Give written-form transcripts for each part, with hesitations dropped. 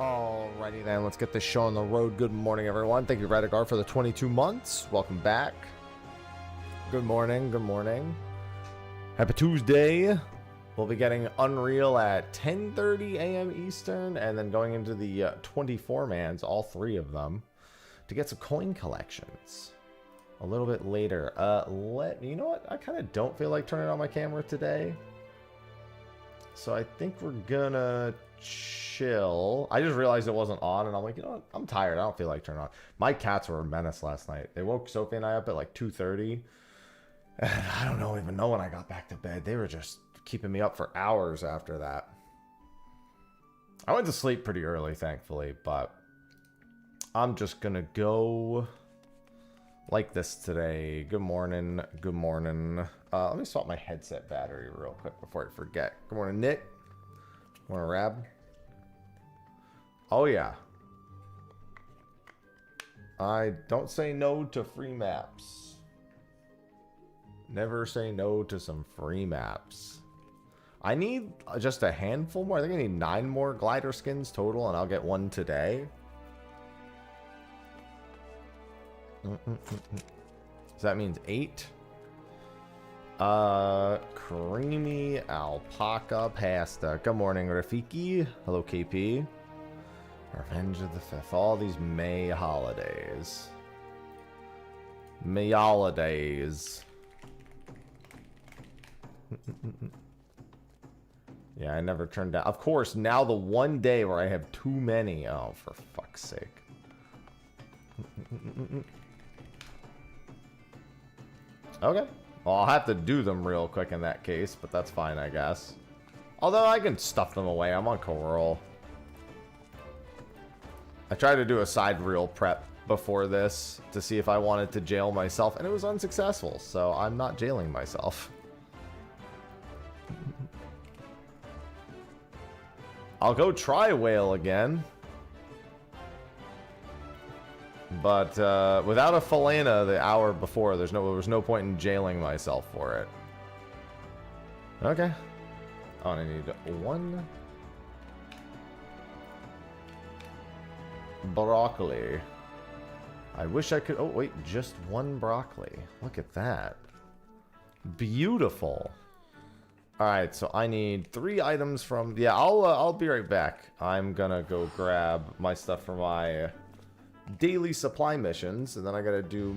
Alrighty then, let's get this show on the road. Good morning, everyone. Thank you, Radigar, for the 22 months. Welcome back. Good morning, good morning. Happy Tuesday. We'll be getting Unreal at 10:30 a.m. Eastern, and then going into the 24-mans, all three of them, to get some coin collections a little bit later. You know what? I kind of don't feel like turning on my camera today. So I think we're gonna chill. I just realized it wasn't on, and I'm like, you know what? I'm tired. I don't feel like turning on. My cats were a menace last night. They woke Sophie and I up at like 2:30. And I don't even know when I got back to bed. They were just keeping me up for hours after that. I went to sleep pretty early, thankfully, but I'm just gonna go like this today. Good morning. Good morning. Let me swap my headset battery real quick before I forget. Good morning, Nick. Good morning, Rab. Oh, yeah. I don't say no to free maps. Never say no to some free maps. I need just a handful more. I think I need 9 more glider skins total, and I'll get one today. So that means 8. Creamy alpaca pasta. Good morning, Rafiki. Hello, KP. Revenge of the 5th. All these May holidays. May holidays. Yeah, I never turned down. Of course, now the one day where I have too many. Oh, for fuck's sake. Okay. Well, I'll have to do them real quick in that case, but that's fine, I guess. Although I can stuff them away. I'm on Coral. I tried to do a side reel prep before this to see if I wanted to jail myself, and it was unsuccessful, so I'm not jailing myself. I'll go try whale again. But without a Falena the hour before, there was no point in jailing myself for it. Okay. Oh, and I need 1 broccoli. I wish I could. Oh wait, just 1 broccoli. Look at that. Beautiful. All right, so I need 3 items from. Yeah, I'll be right back. I'm gonna go grab my stuff for my daily supply missions, and then I gotta do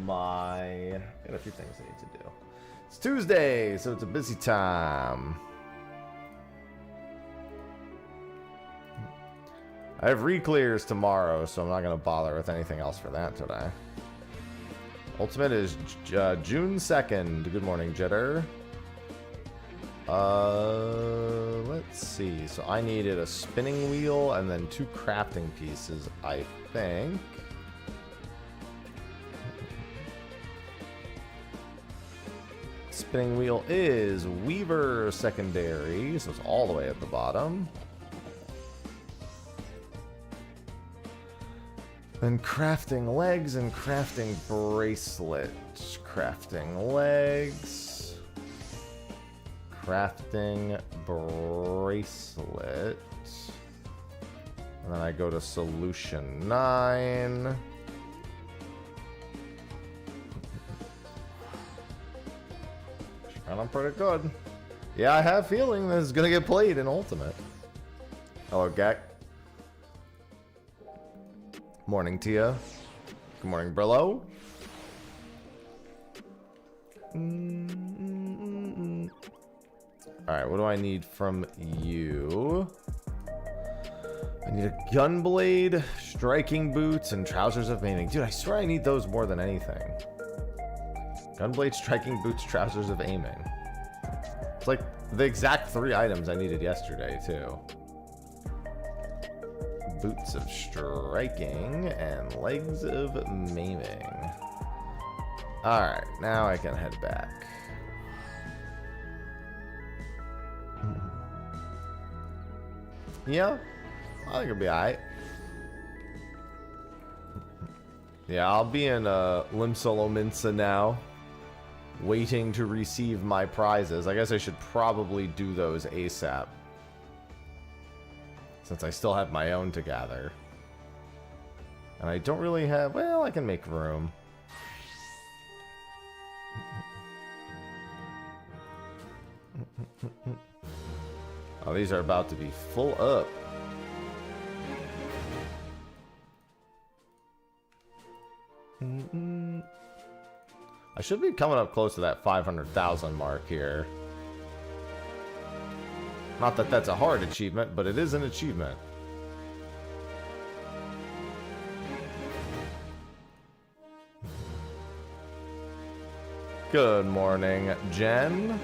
I got a few things I need to do. It's Tuesday, so it's a busy time. I have Reclears tomorrow, so I'm not gonna bother with anything else for that today. Ultimate is June 2nd. Good morning, Jitter. Let's see. So I needed a spinning wheel and then 2 crafting pieces, I think. Spinning wheel is Weaver secondary, so it's all the way at the bottom. Then crafting legs and crafting bracelet. Crafting legs. Crafting bracelet. And then I go to solution 9. And I'm pretty good. Yeah, I have a feeling this is gonna get played in Ultimate. Hello, Gek. Morning, Tia. Good morning, Brillo. Alright, what do I need from you? I need a gunblade, striking boots, and trousers of aiming. Dude, I swear I need those more than anything. Gunblade, striking boots, trousers of aiming. It's like the exact 3 items I needed yesterday, too. Boots of striking and legs of maiming. Alright, now I can head back. Yeah, I think it'll be alright. Yeah, I'll be in Limsolominsa now, waiting to receive my prizes. I guess I should probably do those ASAP. Since I still have my own to gather. And I don't really have... Well, I can make room. Oh, these are about to be full up. I should be coming up close to that 500,000 mark here. Not that that's a hard achievement, but it is an achievement. Good morning, Jen.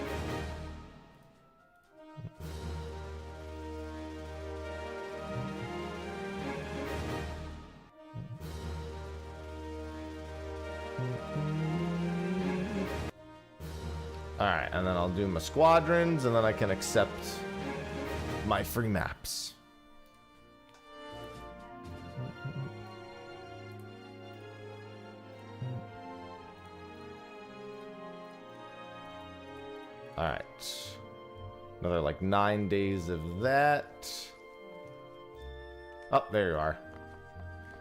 Alright, and then I'll do my squadrons, and then I can accept my free maps. Alright. Another like 9 days of that. Oh, there you are.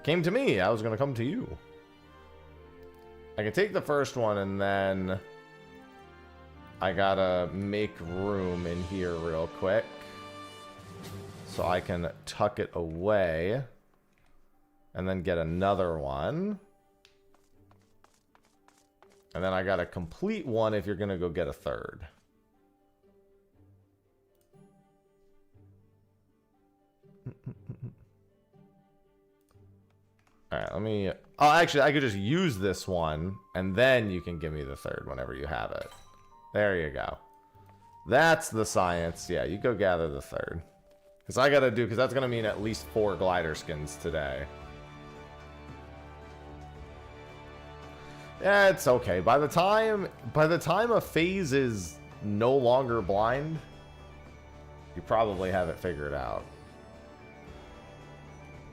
Came to me. I was going to come to you. I can take the first one and then I gotta make room in here real quick. So I can tuck it away. And then get another one. And then I gotta complete one if you're gonna go get a third. Alright, let me... Oh, actually, I could just use this one, and then you can give me the third whenever you have it. There you go. That's the science. Yeah, you go gather the third. Because I gotta do... Because that's gonna mean at least 4 glider skins today. Yeah, it's okay. By the time a phase is no longer blind, you probably have it figured out.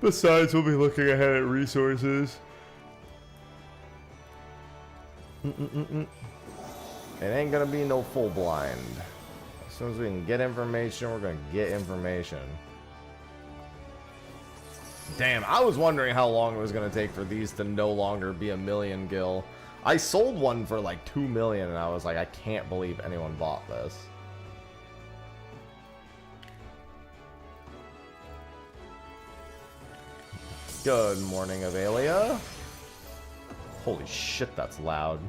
Besides, we'll be looking ahead at resources. It ain't gonna be no full blind. As soon as we can get information, we're gonna get information. Damn, I was wondering how long it was gonna take for these to no longer be a million gil. I sold one for like 2 million and I was like, I can't believe anyone bought this. Good morning, Avelia. Holy shit, that's loud.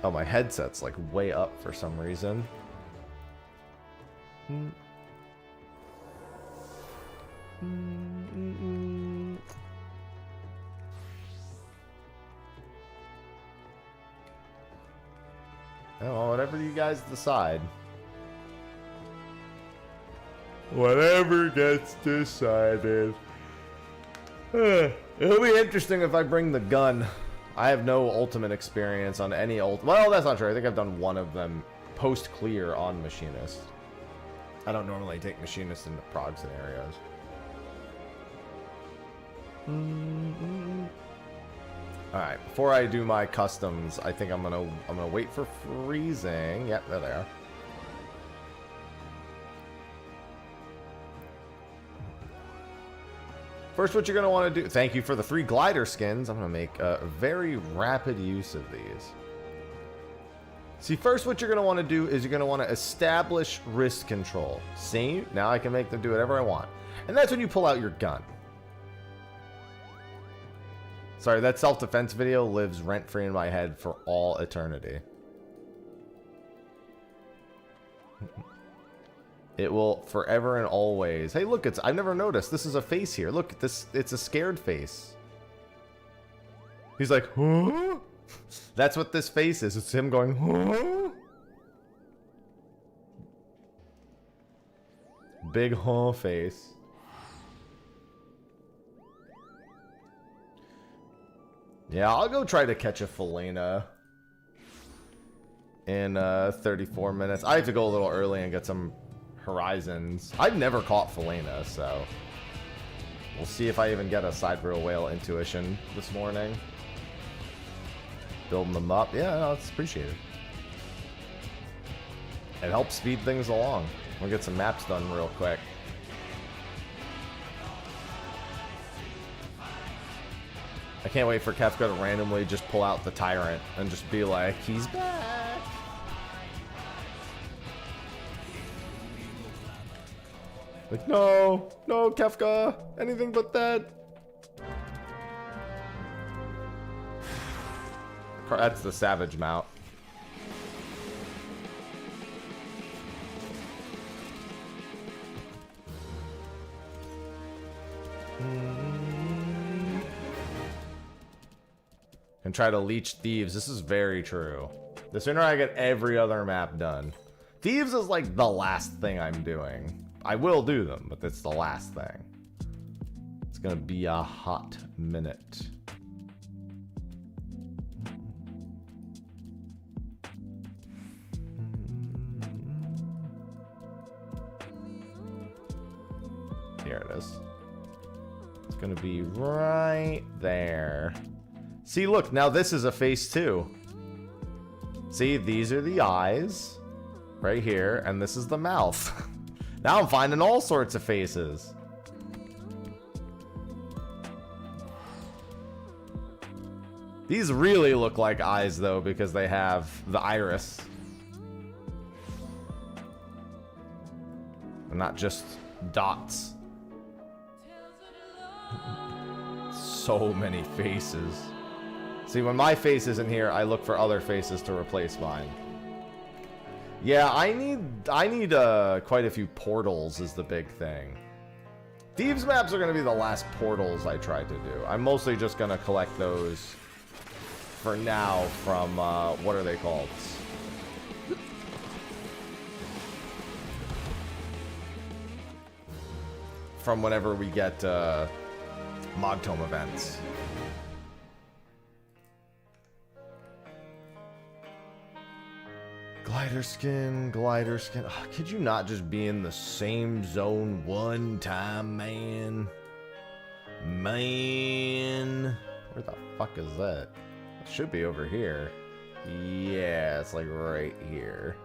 Oh, my headset's like way up for some reason. Oh, whatever you guys decide. Whatever gets decided. It'll be interesting if I bring the gun. I have no ultimate experience on any well, that's not true. I think I've done one of them post-clear on Machinist. I don't normally take Machinist into prog scenarios. Alright, before I do my customs, I think I'm gonna wait for freezing. Yep, there they are. First, what you're going to want to do... Thank you for the 3 glider skins. I'm going to make very rapid use of these. See, first what you're going to want to do is you're going to want to establish wrist control. See? Now I can make them do whatever I want. And that's when you pull out your gun. Sorry, that self-defense video lives rent-free in my head for all eternity. It will forever and always. Hey, look, I've never noticed. This is a face here. Look, it's a scared face. He's like, huh? That's what this face is. It's him going, huh? Big huh face. Yeah, I'll go try to catch a Felina in 34 minutes. I have to go a little early and get some horizons. I've never caught Felina, so we'll see if I even get a sidereal whale intuition this morning. Building them up. Yeah, no, it's appreciated. It helps speed things along. We'll get some maps done real quick. I can't wait for Kefka to randomly just pull out the Tyrant and just be like, he's back. Like, no, no, Kefka, anything but that. That's the Savage mount. And try to leech Thieves. This is very true. The sooner I get every other map done. Thieves is like the last thing I'm doing. I will do them, but it's the last thing. It's gonna be a hot minute. Here it is. It's gonna be right there. See, look, now this is a face too. See, these are the eyes right here, and this is the mouth. Now I'm finding all sorts of faces. These really look like eyes though, because they have the iris. And not just dots. So many faces. See, when my face isn't here, I look for other faces to replace mine. Yeah, I need quite a few portals is the big thing. Thieves maps are going to be the last portals I try to do. I'm mostly just going to collect those for now from, what are they called? From whenever we get Mogtome events. Glider skin. Oh, could you not just be in the same zone one time, man? Man. Where the fuck is that? It should be over here. Yeah, it's like right here.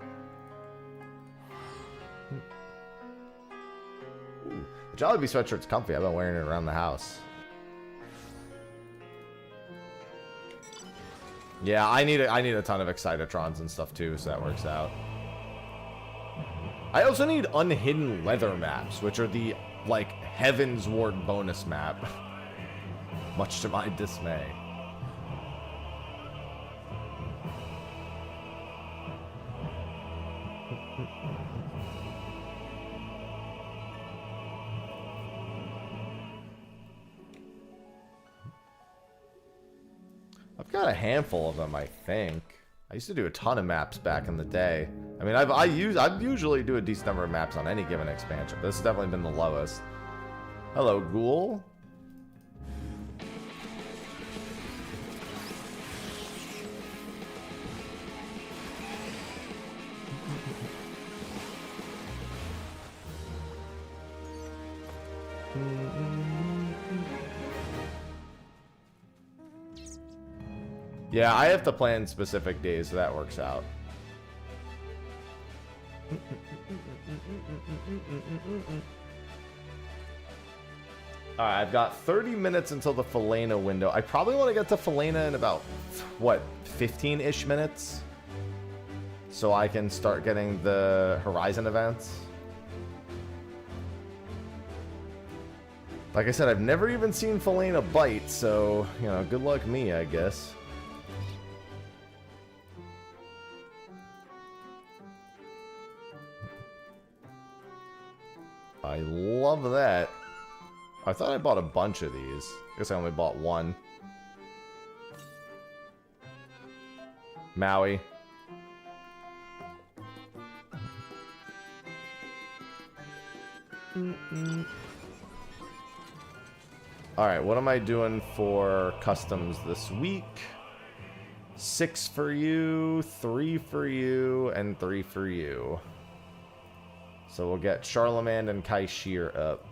Ooh, the Jollibee sweatshirt's comfy. I've been wearing it around the house. Yeah, I need a ton of Excitatrons and stuff too, so that works out. I also need unhidden leather maps, which are the, like, Heaven's Ward bonus map. Much to my dismay. I've got a handful of them, I think. I used to do a ton of maps back in the day. I mean, I usually do a decent number of maps on any given expansion. This has definitely been the lowest. Hello, Ghoul. Yeah, I have to plan specific days, so that works out. Alright, I've got 30 minutes until the Felena window. I probably want to get to Felena in about, what, 15-ish minutes? So I can start getting the Horizon events. Like I said, I've never even seen Felena bite, so, you know, good luck me, I guess. I love that. I thought I bought a bunch of these. I guess I only bought one. Maui. Alright, what am I doing for customs this week? 6 for you, 3 for you, and 3 for you. So we'll get Charlemagne and Kaishir up.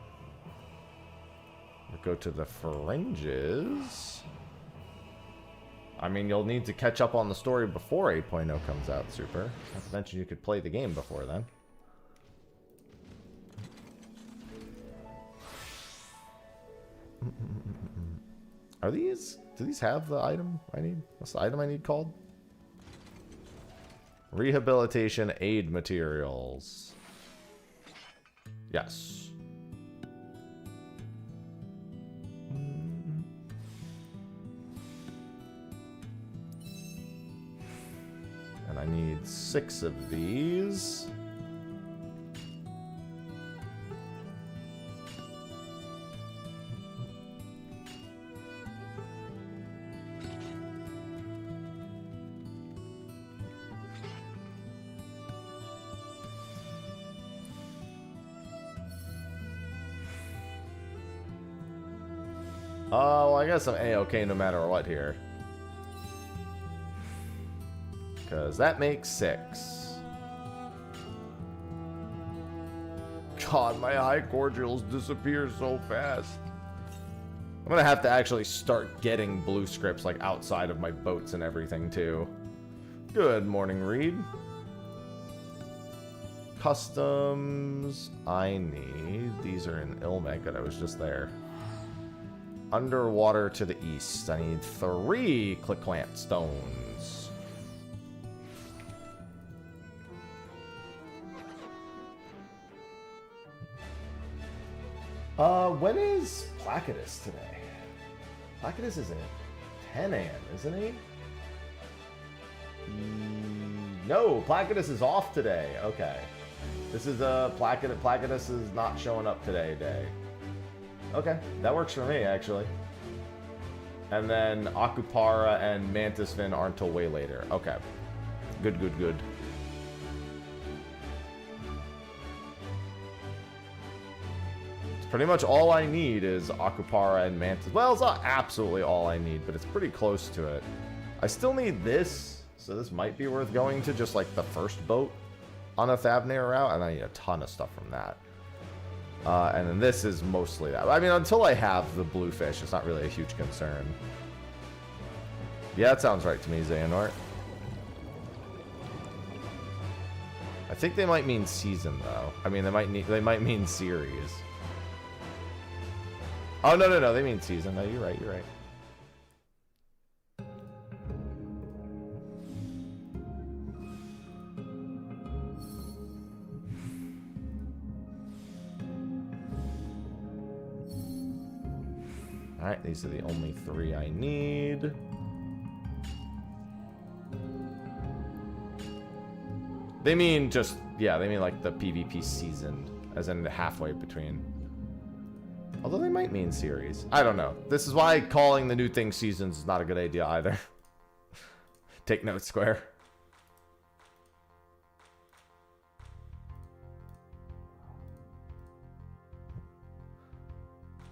We'll go to the Fringes. I mean, you'll need to catch up on the story before 8.0 comes out, Super. Not to mention you could play the game before then. Are these... Do these have the item I need? What's the item I need called? Rehabilitation aid materials. Yes. And I need 6 of these. Oh, I guess I'm A-okay no matter what here. Because that makes 6. God, my high cordials disappear so fast. I'm going to have to actually start getting blue scripts like outside of my boats and everything too. Good morning, Reed. Customs I need. These are in Ilmek, but I was just there. Underwater to the east. I need 3 click plant stones. When is Placidus today? Placidus is at 10 a.m., isn't he? No, Placidus is off today. Okay. This is Placidus is not showing up today day. Okay, that works for me, actually. And then Akupara and Mantisvin aren't till way later. Okay. Good, good, good. It's pretty much all I need is Akupara and Mantis. Well, it's not absolutely all I need, but it's pretty close to it. I still need this, so this might be worth going to, just like the first boat on a Thavnir route, and I need a ton of stuff from that. And then this is mostly that. I mean, until I have the bluefish, it's not really a huge concern. Yeah, that sounds right to me, Xehanort. I think they might mean season, though. I mean, they might mean series. Oh, no, they mean season. No, you're right, you're right. Alright, these are the only 3 I need. They mean just, yeah, they mean like the PvP season, as in the halfway between. Although they might mean series. I don't know. This is why calling the new thing seasons is not a good idea either. Take note, Square.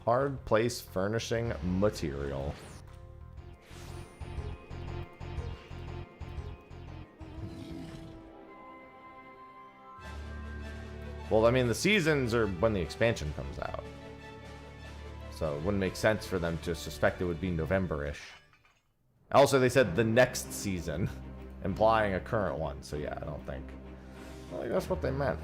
Hard place furnishing material. Well, I mean, the seasons are when the expansion comes out. So it wouldn't make sense for them to suspect it would be November-ish. Also, they said the next season, implying a current one. So yeah, I don't think. Well, that's what they meant.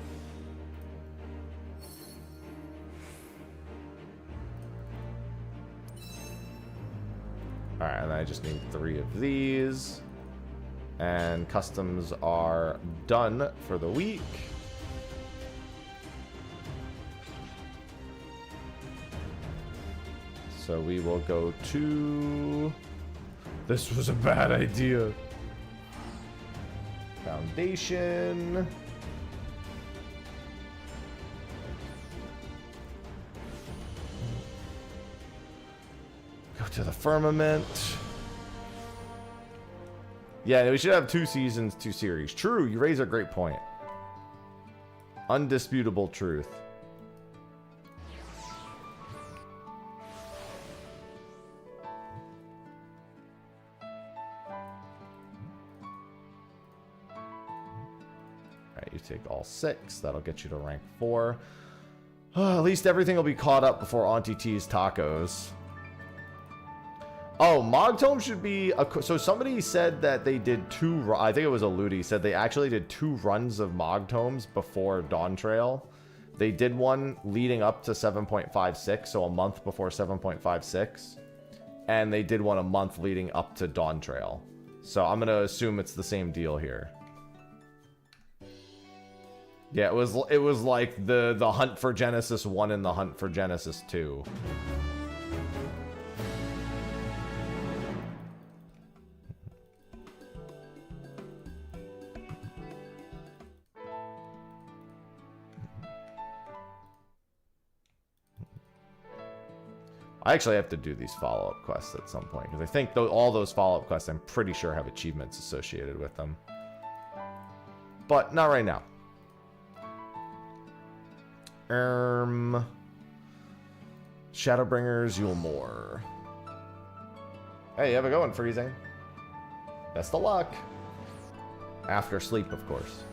Alright, and I just need 3 of these. And customs are done for the week. So we will go to... This was a bad idea. Foundation. Go to the firmament. Yeah, we should have 2 seasons, 2 series. True, you raise a great point. Undisputable truth. Alright, you take all 6. That'll get you to rank 4. At least everything will be caught up before Auntie T's tacos. Oh, Mogtome should be... So somebody said that they did I think it was a Ludi, said they actually did 2 runs of Mogtomes before Dawn Trail. They did one leading up to 7.56, so a month before 7.56. And they did one a month leading up to Dawn Trail. So I'm going to assume it's the same deal here. Yeah, it was like the Hunt for Genesis 1 and the Hunt for Genesis 2. I actually have to do these follow-up quests at some point, because I think all those follow-up quests, I'm pretty sure, have achievements associated with them. But not right now. Shadowbringers, Yulmore. Hey, have a going, Freezing. Best of luck. After sleep, of course.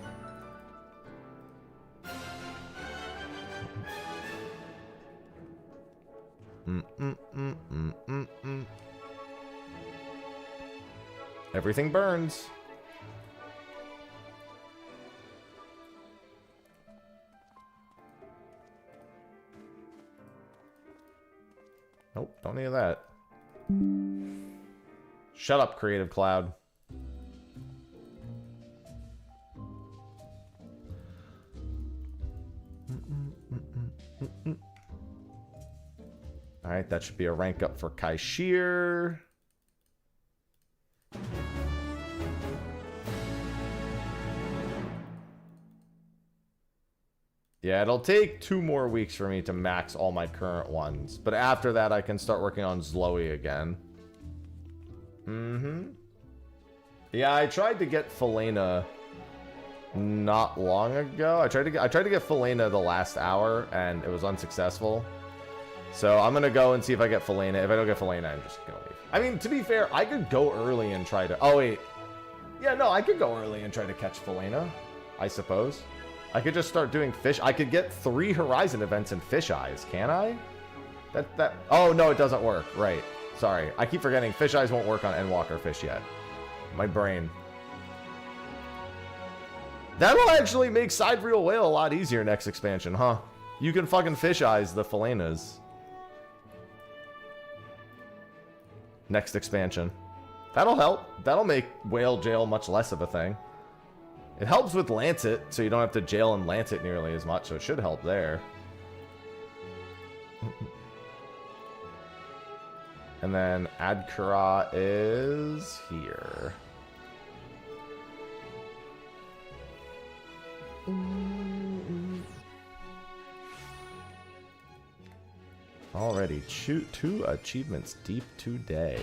Everything burns. Nope, don't need that. Shut up, Creative Cloud. Alright, that should be a rank up for Kaishir. Yeah, it'll take 2 more weeks for me to max all my current ones. But after that, I can start working on Zloe again. Yeah, I tried to get Felena not long ago. I tried to get Felena the last hour, and it was unsuccessful. So I'm gonna go and see if I get Felena. If I don't get Felena, I'm just gonna leave. I mean, to be fair, I could go early and try to... Oh, wait. Yeah, no, I could go early and try to catch Felena, I suppose. I could just start doing fish. I could get 3 Horizon events in Fish Eyes, can I? Oh, no, it doesn't work. Right. Sorry. I keep forgetting Fish Eyes won't work on Endwalker Fish yet. My brain. That'll actually make Sidereal Whale a lot easier next expansion, huh? You can fucking Fish Eyes the Felenas. Next expansion. That'll help. That'll make Whale Jail much less of a thing. It helps with Lancet, so you don't have to jail and Lancet nearly as much, so it should help there. And then Adkara is here. Already 2 achievements deep today.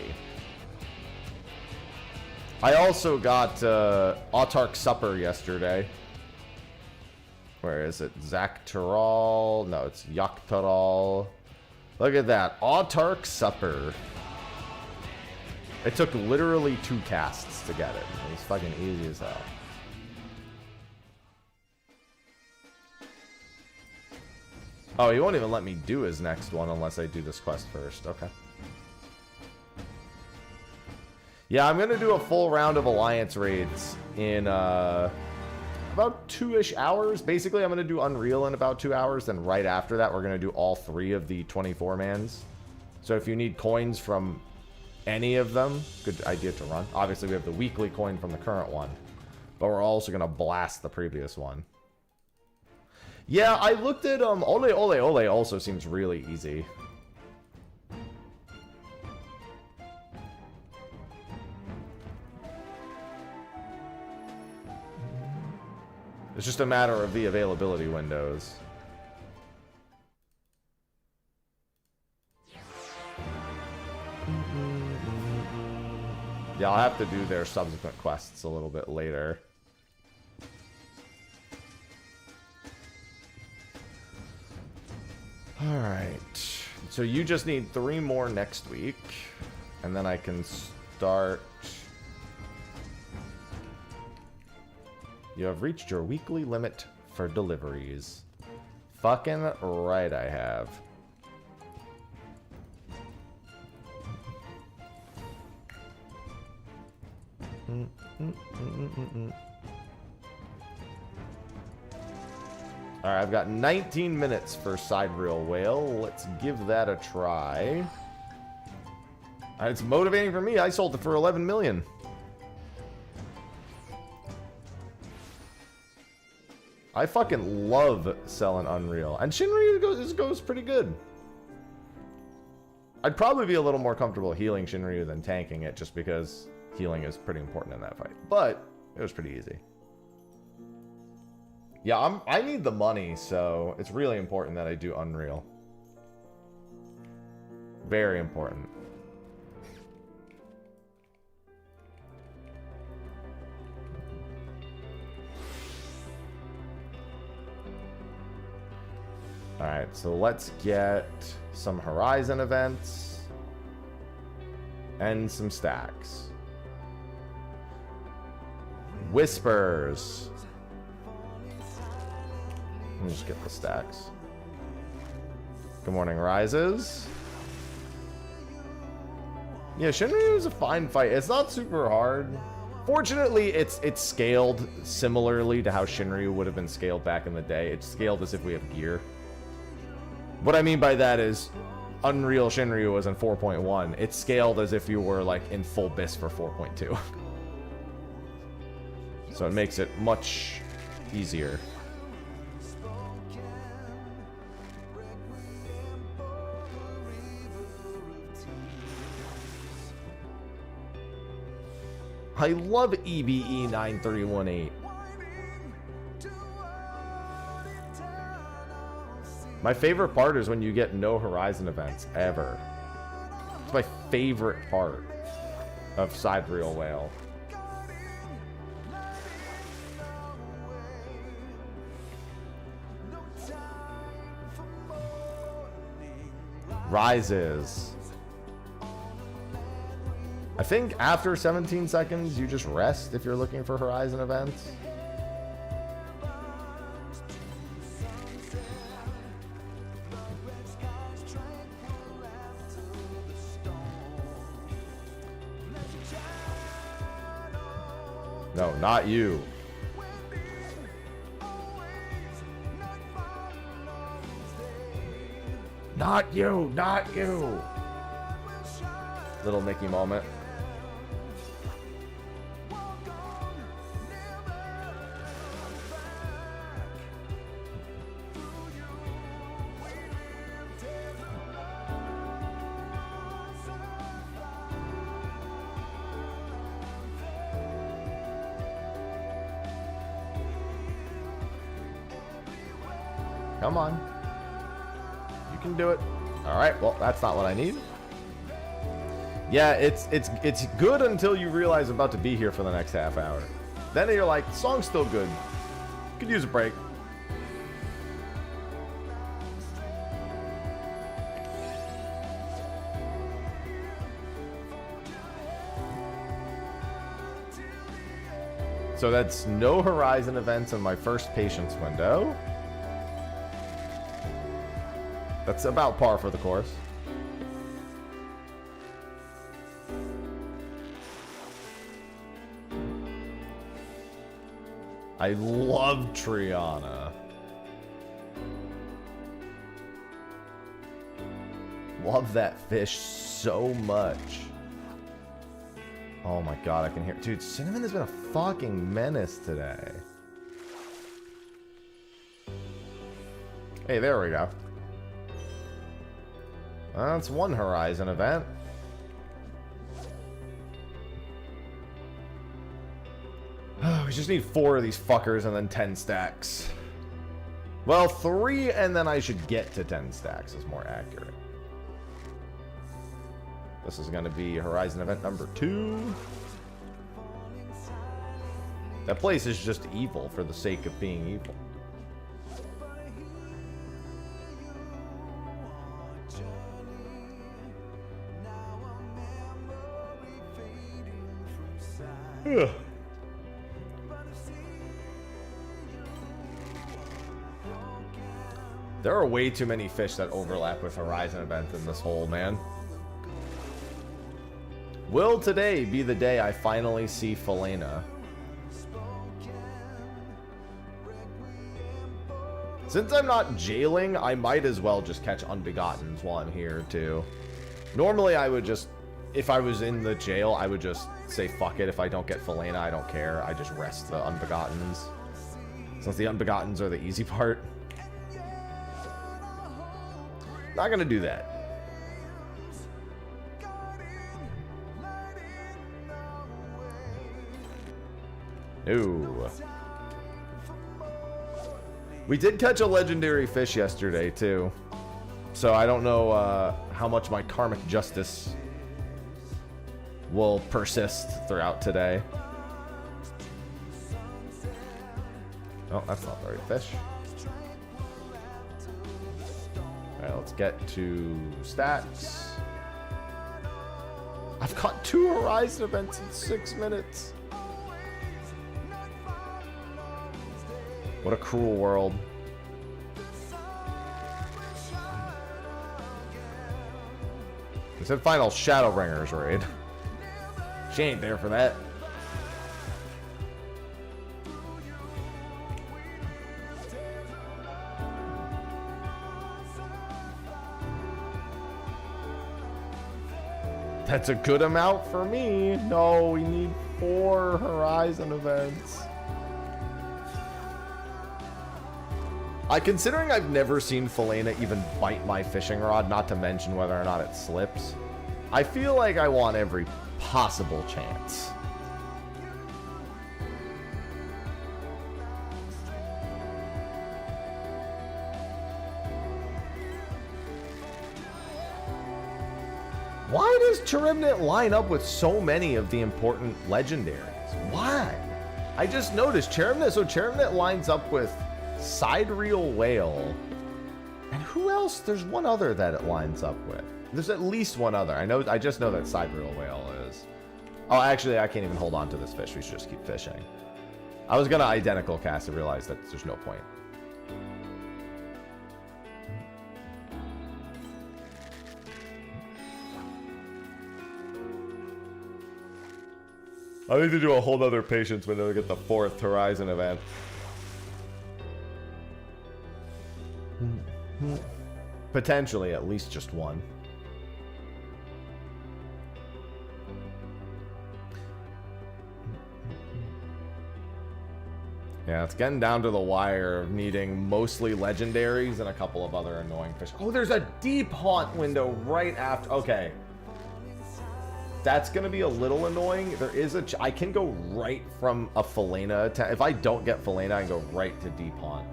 I also got Autark Supper yesterday. Where is it? Zaktaral? No, it's Yaktaral. Look at that. Autark Supper. It took literally 2 casts to get it. It was fucking easy as hell. Oh, he won't even let me do his next one unless I do this quest first. Okay. Yeah, I'm going to do a full round of Alliance raids in about 2-ish hours. Basically, I'm going to do Unreal in about 2 hours. Then right after that, we're going to do all 3 of the 24-mans. So if you need coins from any of them, good idea to run. Obviously, we have the weekly coin from the current one. But we're also going to blast the previous one. Yeah, I looked at Ole Ole Ole also seems really easy. It's just a matter of the availability windows. Yeah, I'll have to do their subsequent quests a little bit later. Alright. So you just need 3 more next week. And then I can start... You have reached your weekly limit for deliveries. Fucking right I have. Alright, I've got 19 minutes for Sidereal Whale. Let's give that a try. It's motivating for me. I sold it for 11 million. I fucking love selling Unreal. And Shinryu goes pretty good. I'd probably be a little more comfortable healing Shinryu than tanking it, just because healing is pretty important in that fight. But it was pretty easy. Yeah, I need the money, so it's really important that I do Unreal. Very important. Alright, so let's get some Horizon events and some stacks. Whispers. Let me just get the stacks. Good morning, Rises. Yeah, Shinryu is a fine fight. It's not super hard. Fortunately, it's scaled similarly to how Shinryu would have been scaled back in the day. It's scaled as if we have gear. What I mean by that is, Unreal Shinryu was in 4.1. It's scaled as if you were like in full BIS for 4.2. So it makes it much easier. I love EBE 9318. My favorite part is when you get no Horizon events, ever. It's my favorite part of Sidereal Whale. Rises. I think after 17 seconds, you just rest if you're looking for Horizon events. No, not you. Not you, not you. Little Mickey moment. Come on. You can do it. Alright, well, that's not what I need. Yeah, it's good until you realize I'm about to be here for the next half hour. Then you're like, song's still good. Could use a break. So that's no Horizon events in my first patience window. That's about par for the course. I love Triana. Love that fish so much. Oh my god, I can hear... Dude, Cinnamon has been a fucking menace today. Hey, there we go. That's one Horizon event. Oh, we just need 4 of these fuckers and then 10 stacks. Well, 3 and then I should get to 10 stacks is more accurate. This is going to be Horizon event number 2. That place is just evil for the sake of being evil. Ugh. There are way too many fish that overlap with Horizon events in this hole, man. Will today be the day I finally see Felena? Since I'm not jailing, I might as well just catch Unbegottens while I'm here, too. Normally, I would just... If I was in the jail, I would just say, fuck it. If I don't get Felena, I don't care. I just rest the Unbegottens. Since the Unbegottens are the easy part. Not gonna do that. No. We did catch a legendary fish yesterday, too. So I don't know how much my karmic justice will persist throughout today. Oh, that's not the right fish. Alright, let's get to stats. I've caught 2 Horizon events in 6 minutes. What a cruel world. It said final Shadowbringers raid. She ain't there for that. That's a good amount for me. No, we need 4 Horizon events. Considering I've never seen Felena even bite my fishing rod, not to mention whether or not it slips, I feel like I want every possible chance. Why does Charybdis line up with so many of the important legendaries? Why? I just noticed Charybdis, so Charybdis lines up with Sidereal Whale. And who else? There's one other that it lines up with. There's at least one other. I just know that Sidereal Whale is. Oh, actually, I can't even hold on to this fish. We should just keep fishing. I was gonna identical cast and realize that there's no point. I need to do a whole nother patience window to get the 4th Horizon event. Potentially at least just one. Yeah, it's getting down to the wire of needing mostly legendaries and a couple of other annoying fish. Oh, there's a Deepont window right after. Okay. That's going to be a little annoying. There is a... I can go right from a Felena attack. If I don't get Felena, I can go right to Deepont.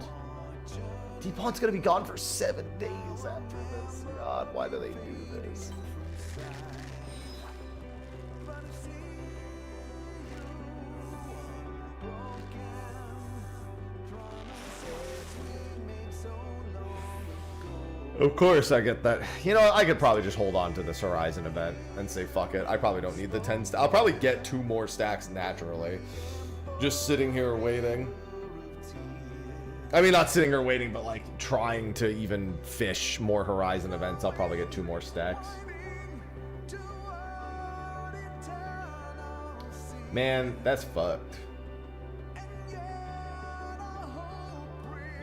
Deepont's going to be gone for 7 days after this. God, why do they do this? Of course I get that. You know, I could probably just hold on to this Horizon event and say, fuck it. I probably don't need the 10 stacks. I'll probably get 2 more stacks naturally. Just sitting here waiting. I mean, not sitting here waiting, but like trying to even fish more Horizon events. I'll probably get 2 more stacks. Man, that's fucked.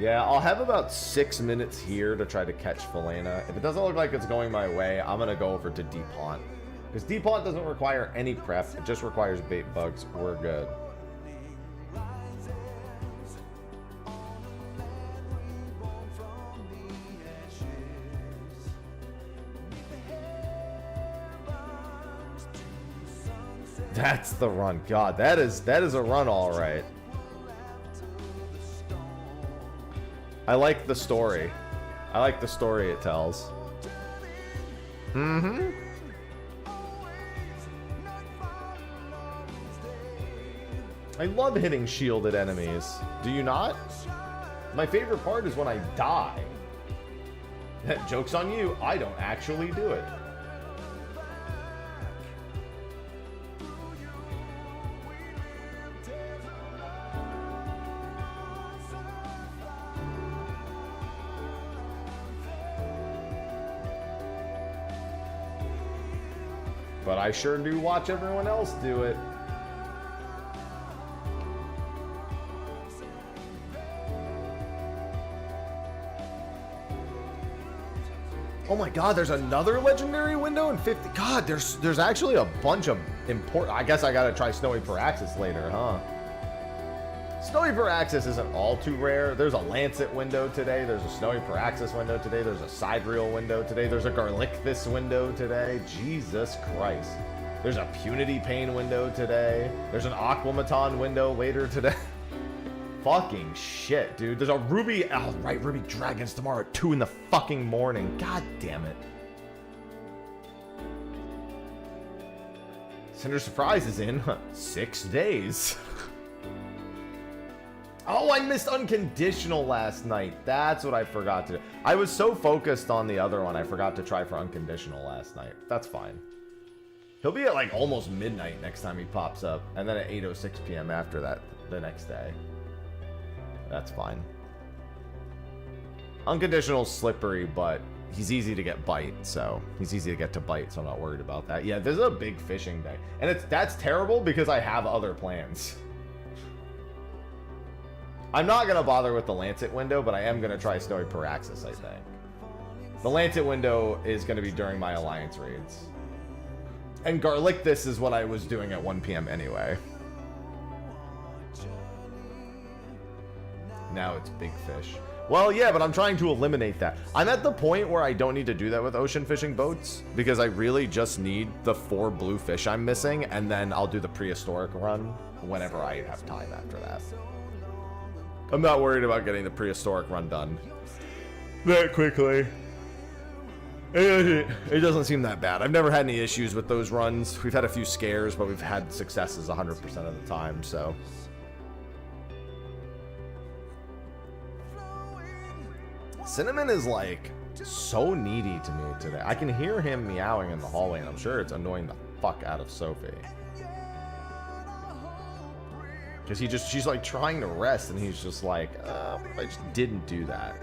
Yeah, I'll have about 6 minutes here to try to catch Felena. If it doesn't look like it's going my way, I'm going to go over to Deepont. Because Deepont doesn't require any prep. It just requires bait bugs. We're good. That's the run. God, that is a run, all right. I like the story. I like the story it tells. Mm-hmm. I love hitting shielded enemies. Do you not? My favorite part is when I die. Joke's on you. I don't actually do it. but I sure do watch everyone else do it. Oh my god, there's another legendary window in 50. God, there's actually a bunch of important. I guess I gotta try Snowy Paraxis later, huh? Snowy Paraxis isn't all too rare. There's a Lancet window today. There's a Snowy Paraxis window today. There's a Sidereal window today. There's a Garlicthus window today. Jesus Christ. There's a Punity Pain window today. There's an Aquamaton window later today. Fucking shit, dude. There's a Ruby... Oh, right, Ruby Dragons tomorrow at 2 in the fucking morning. God damn it. Cinder Surprise is in 6 days. Oh, I missed Unconditional last night. That's what I forgot to do. I was so focused on the other one, I forgot to try for Unconditional last night. That's fine. He'll be at like almost midnight next time he pops up. And then at 8:06 p.m. after that the next day. That's fine. Unconditional's slippery, but he's easy to get bite, so he's easy to get to bite, so I'm not worried about that. Yeah, this is a big fishing day. And that's terrible because I have other plans. I'm not going to bother with the Lancet window, but I am going to try Snowy Paraxis, I think. The Lancet window is going to be during my Alliance raids. And Garlicthus is what I was doing at 1 p.m. anyway. Now it's big fish. Well, yeah, but I'm trying to eliminate that. I'm at the point where I don't need to do that with ocean fishing boats because I really just need the 4 blue fish I'm missing, and then I'll do the prehistoric run whenever I have time after that. I'm not worried about getting the prehistoric run done that quickly. It doesn't seem that bad. I've never had any issues with those runs. We've had a few scares, but we've had successes 100% of the time, so... Cinnamon is like so needy to me today. I can hear him meowing in the hallway, and I'm sure it's annoying the fuck out of Sophie. Because she's like trying to rest, and he's just like, I just didn't do that.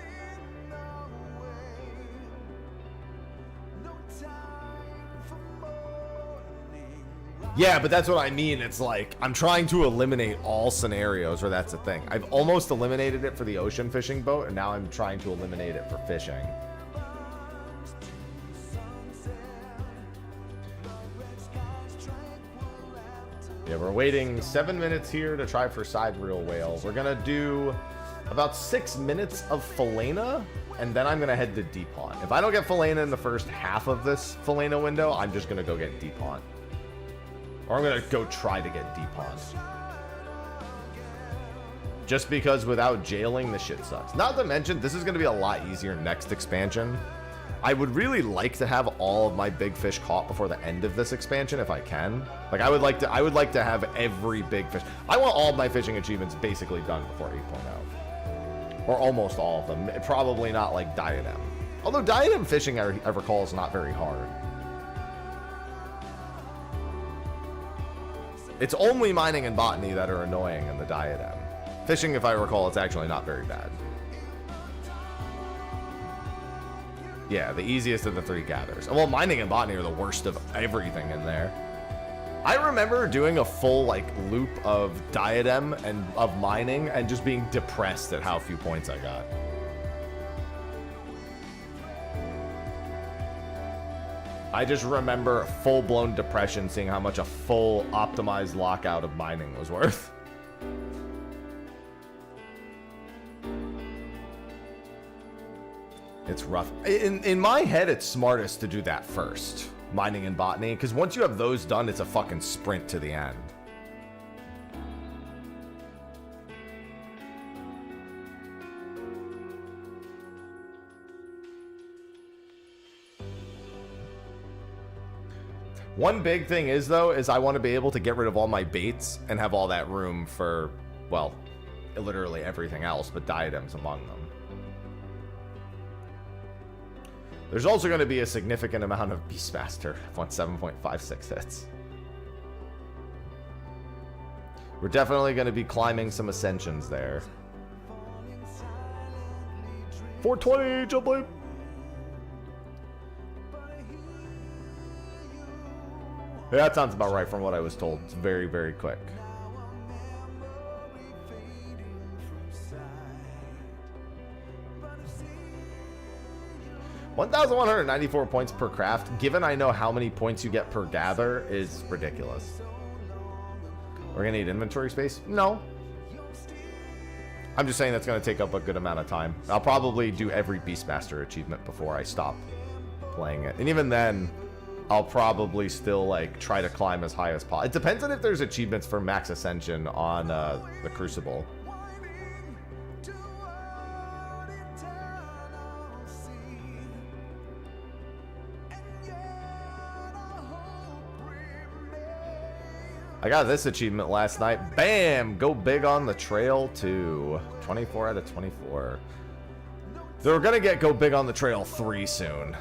Yeah, but that's what I mean. It's like, I'm trying to eliminate all scenarios where that's a thing. I've almost eliminated it for the ocean fishing boat, and now I'm trying to eliminate it for fishing. Yeah, we're waiting 7 minutes here to try for Sidereal Whale. We're gonna do about 6 minutes of Philena, and then I'm gonna head to Deepont. If I don't get Philena in the first half of this Philena window, I'm just gonna go get Deepont. Or I'm gonna go try to get Deepont. Just because without jailing, the shit sucks. Not to mention, this is gonna be a lot easier next expansion. I would really like to have all of my big fish caught before the end of this expansion if I can. Like I would like to have every big fish. I want all of my fishing achievements basically done before 8.0. Or almost all of them. Probably not like Diadem. Although Diadem fishing, I recall, is not very hard. It's only mining and botany that are annoying in the Diadem. Fishing, if I recall, it's actually not very bad. Yeah, the easiest of the 3 gathers. Well, mining and botany are the worst of everything in there. I remember doing a full like loop of Diadem and of mining and just being depressed at how few points I got. I just remember full-blown depression seeing how much a full optimized lockout of mining was worth. It's rough. In my head, it's smartest to do that first. Mining and botany, because once you have those done, it's a fucking sprint to the end. One big thing is, though, is I want to be able to get rid of all my baits and have all that room for, well, literally everything else, but diadems among them. There's also going to be a significant amount of Beastmaster once 7.56 hits. We're definitely going to be climbing some ascensions there. 420, jump blade. That sounds about right from what I was told. It's very, very quick. $1,194 points per craft, given I know how many points you get per gather, is ridiculous. We're gonna need inventory space? No. I'm just saying that's gonna take up a good amount of time. I'll probably do every Beastmaster achievement before I stop playing it. And even then, I'll probably still like try to climb as high as possible. It depends on if there's achievements for Max Ascension on the Crucible. I got this achievement last night. Bam! Go big on the trail too. 24 out of 24. So we're gonna get Go Big on the Trail 3 soon.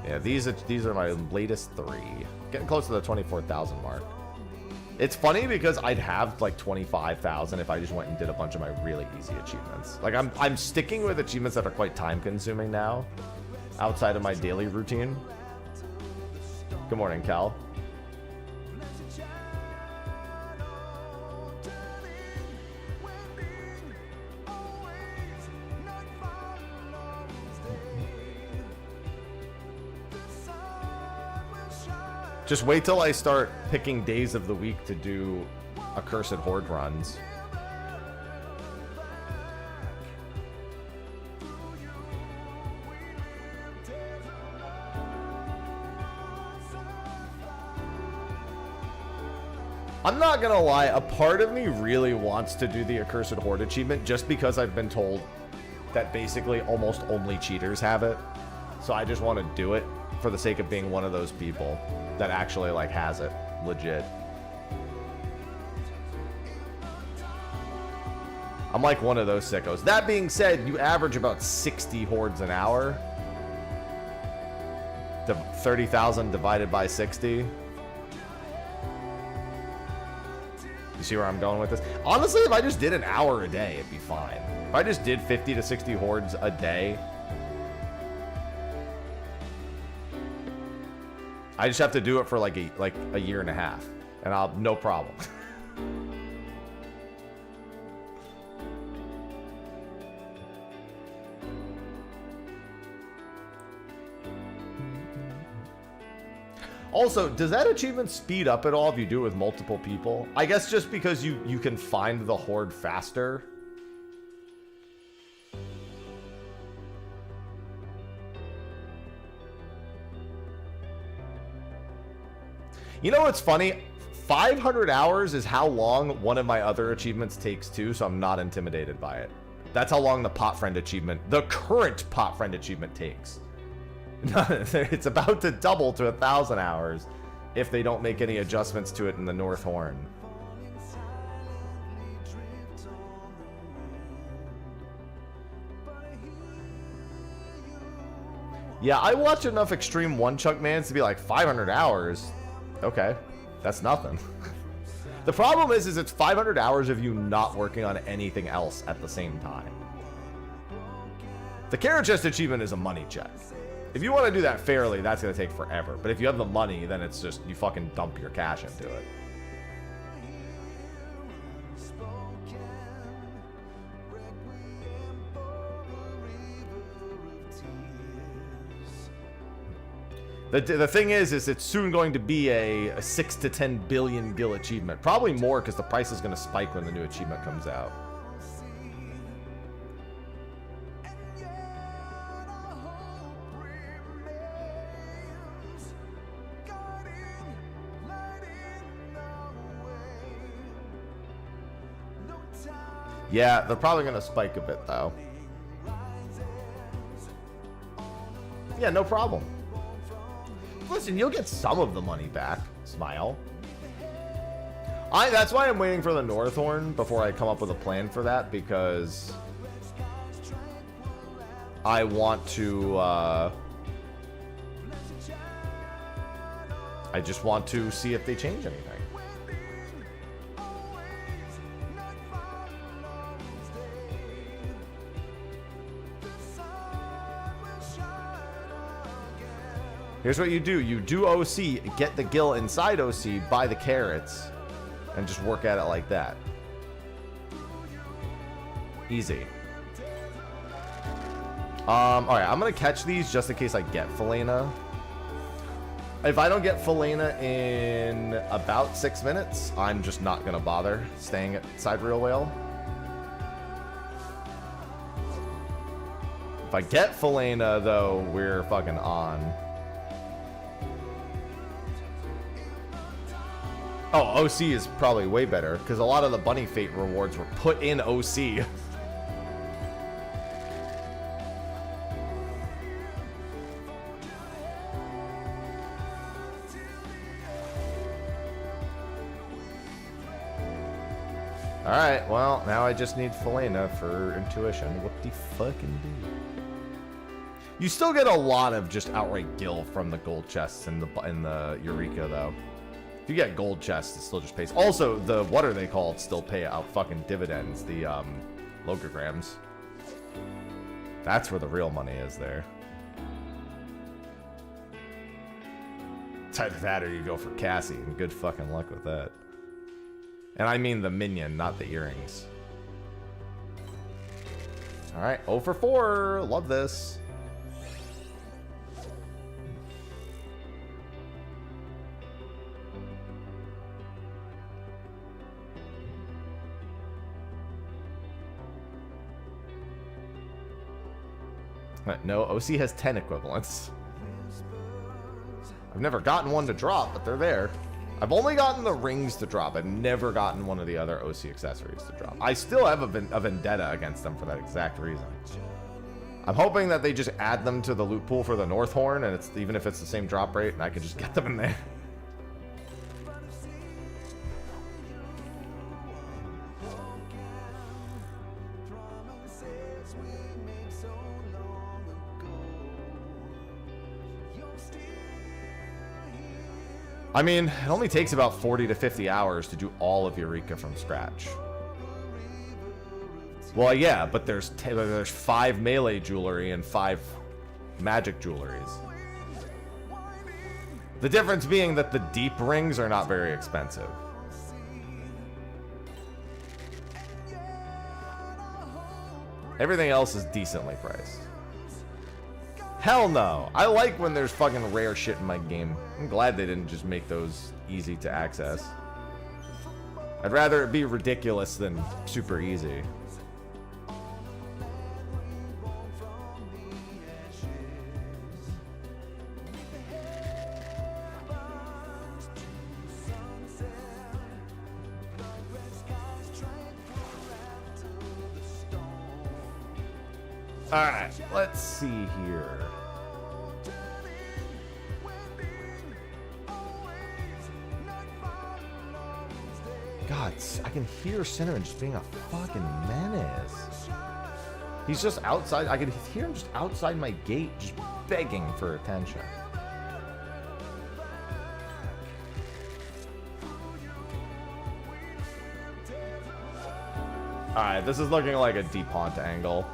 Yeah, these are my latest 3. Getting close to the 24,000 mark. It's funny because I'd have like 25,000 if I just went and did a bunch of my really easy achievements. Like I'm sticking with achievements that are quite time consuming now, outside of my daily routine. Good morning, Cal. Just wait till I start picking days of the week to do Accursed Horde runs. I'm not gonna lie, a part of me really wants to do the Accursed Horde achievement just because I've been told that basically almost only cheaters have it. So I just want to do it for the sake of being one of those people that actually like has it legit. I'm like one of those sickos. That being said, you average about 60 hordes an hour. 30,000 divided by 60. You see where I'm going with this? Honestly, if I just did an hour a day, it'd be fine. If I just did 50 to 60 hordes a day, I just have to do it for like a year and a half, and I'll no problem. Also, does that achievement speed up at all if you do it with multiple people? I guess just because you can find the horde faster. You know what's funny? 500 hours is how long one of my other achievements takes too, so I'm not intimidated by it. That's how long the Pot Friend achievement, the current Pot Friend achievement takes. It's about to double to 1,000 hours if they don't make any adjustments to it in the North Horn. Yeah, I watch enough Extreme One-Chuck Mans to be like, 500 hours? Okay, that's nothing. The problem is it's 500 hours of you not working on anything else at the same time. The Carrot Chest achievement is a money check. If you want to do that fairly, that's going to take forever. But if you have the money, then it's just, you fucking dump your cash into it. The thing is it's soon going to be a 6 to 10 billion gil achievement. Probably more because the price is going to spike when the new achievement comes out. Yeah, they're probably going to spike a bit though. Yeah, no problem. Listen, you'll get some of the money back. Smile. That's why I'm waiting for the North Horn before I come up with a plan for that, because I want to I just want to see if they change anything. Here's what you do. You do OC, get the gil inside OC, buy the carrots, and just work at it like that. Easy. Alright, I'm gonna catch these just in case I get Felina. If I don't get Felina in about 6 minutes, I'm just not gonna bother staying at Side Rail Whale. If I get Felina, though, we're fucking on. Oh, OC is probably way better, because a lot of the Bunny Fate rewards were put in OC. Alright, well, now I just need Felina for intuition. What the fucking do? You still get a lot of just outright gil from the gold chests in the Eureka, though. If you get gold chests, it still just pays. Also, the what are they called still pay out fucking dividends, the logograms. That's where the real money is there. It's either that or you go for Cassie, and good fucking luck with that. And I mean the minion, not the earrings. Alright, 0 for 4. Love this. No, OC has 10 equivalents. I've never gotten one to drop, but they're there. I've only gotten the rings to drop. I've never gotten one of the other OC accessories to drop. I still have a vendetta against them for that exact reason. I'm hoping that they just add them to the loot pool for the North Horn, and it's even if it's the same drop rate, and I can just get them in there. I mean, it only takes about 40 to 50 hours to do all of Eureka from scratch. Well, yeah, but there's 5 melee jewelry and 5 magic jewelries. The difference being that the deep rings are not very expensive. Everything else is decently priced. Hell no. I like when there's fucking rare shit in my game. I'm glad they didn't just make those easy to access. I'd rather it be ridiculous than super easy. Alright, let's see here. God, I can hear Cinnamon just being a fucking menace. He's just outside. I can hear him just outside my gate, just begging for attention. Alright, this is looking like a Deepont angle.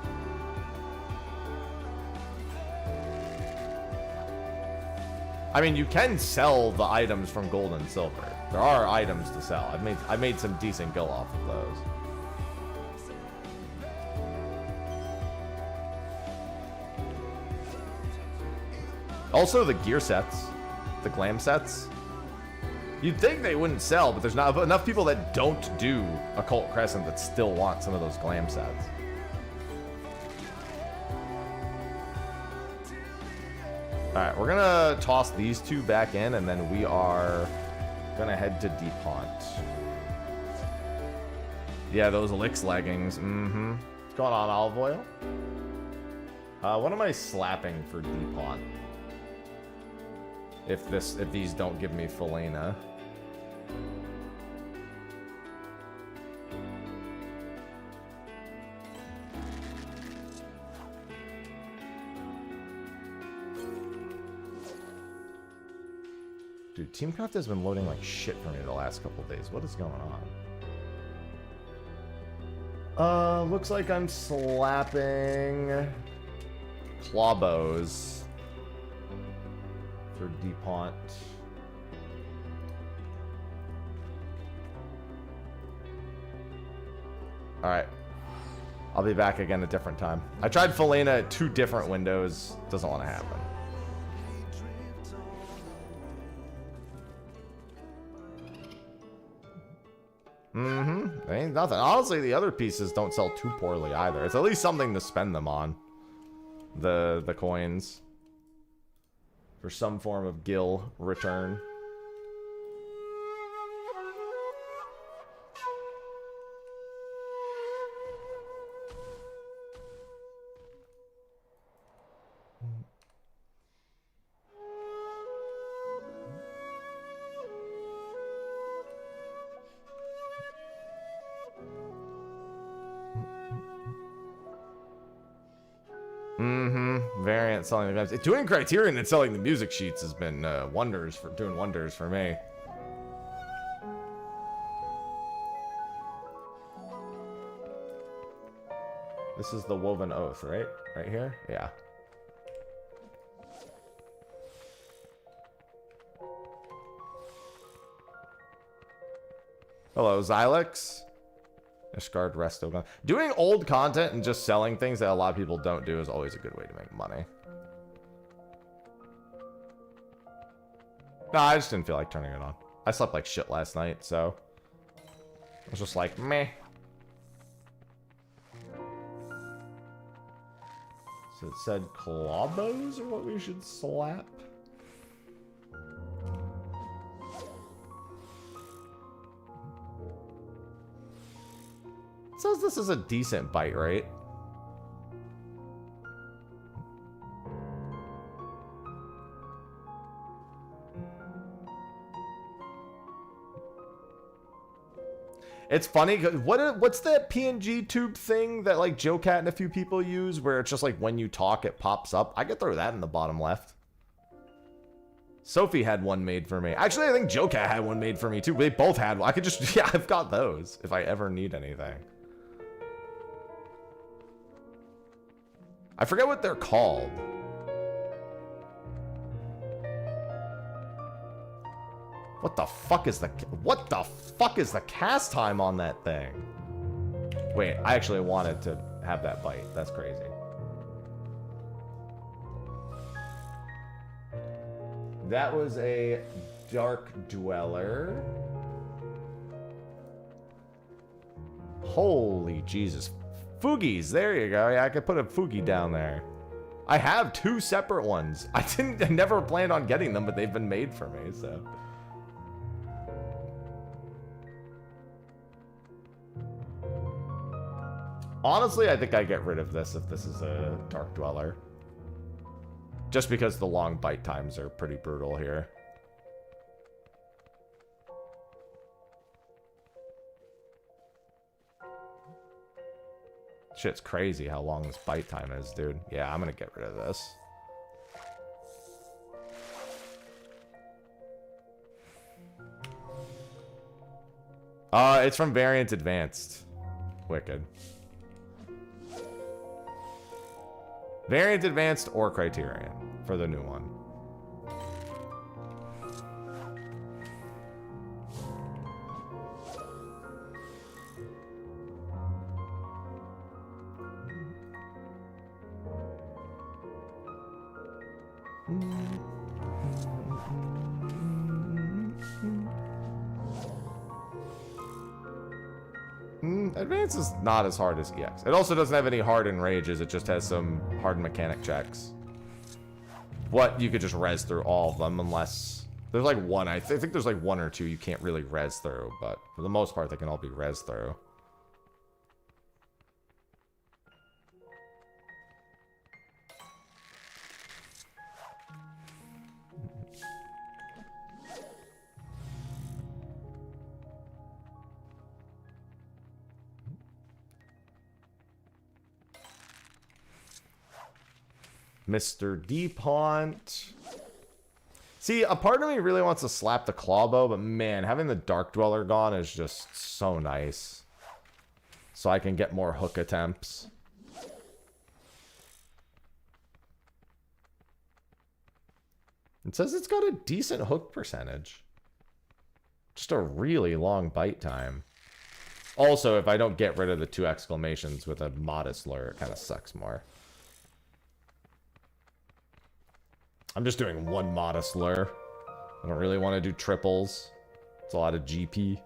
I mean, you can sell the items from gold and silver. There are items to sell. I made some decent gil off of those. Also, the gear sets, the glam sets. You'd think they wouldn't sell, but there's not enough people that don't do Occult Crescent that still want some of those glam sets. Alright, we're gonna toss these two back in, and then we are gonna head to Deepont. Yeah, those Elix leggings. Mm-hmm. What's going on, Olive Oil? What am I slapping for Deepont? If these don't give me Felina. Dude, Teamcraft has been loading like shit for me the last couple days. What is going on? Looks like I'm slapping Clawbows for Deepont. Alright. I'll be back again at a different time. I tried Felina at 2 different windows. Doesn't want to happen. Ain't nothing. Honestly, the other pieces don't sell too poorly either. It's at least something to spend them on. The coins. For some form of gil return. Variant selling the games. Doing Criterion and selling the music sheets has been doing wonders for me. This is the Woven Oath, right? Right here? Yeah. Hello, Xylex. Discard resto gun. Doing old content and just selling things that a lot of people don't do is always a good way to make money. No, I just didn't feel like turning it on. I slept like shit last night, so I was just like, meh. So it said clawbows are what we should slap. It says this is a decent bite rate. It's funny, what's that PNG tube thing that like Joe Cat and a few people use where it's just like when you talk it pops up? I could throw that in the bottom left. Sophie had one made for me. Actually, I think Joe Cat had one made for me too. They both had one. I could just, yeah, I've got those if I ever need anything. I forget what they're called. What the fuck is the cast time on that thing? Wait, I actually wanted to have that bite. That's crazy. That was a Dark Dweller. Holy Jesus. Foogies, there you go. Yeah, I could put a Foogie down there. I have 2 separate ones. I never planned on getting them, but they've been made for me, so. Honestly, I think I get rid of this if this is a Dark Dweller. Just because the long bite times are pretty brutal here. Shit's crazy how long this bite time is, dude. Yeah, I'm gonna get rid of this. It's from Variant Advanced. Wicked. Variant Advanced or Criterion for the new one. Advance is not as hard as EX. It also doesn't have any hardened rages. It just has some hardened mechanic checks. What, you could just res through all of them unless... There's like one, I think there's like 1 or 2 you can't really res through, but for the most part they can all be res through. Mr. Deepont. See, a part of me really wants to slap the Clawbow, but man, having the Dark Dweller gone is just so nice. So I can get more hook attempts. It says it's got a decent hook percentage. Just a really long bite time. Also, if I don't get rid of the 2 exclamations with a modest lure, it kind of sucks more. I'm just doing 1 modest lure. I don't really want to do triples. It's a lot of GP.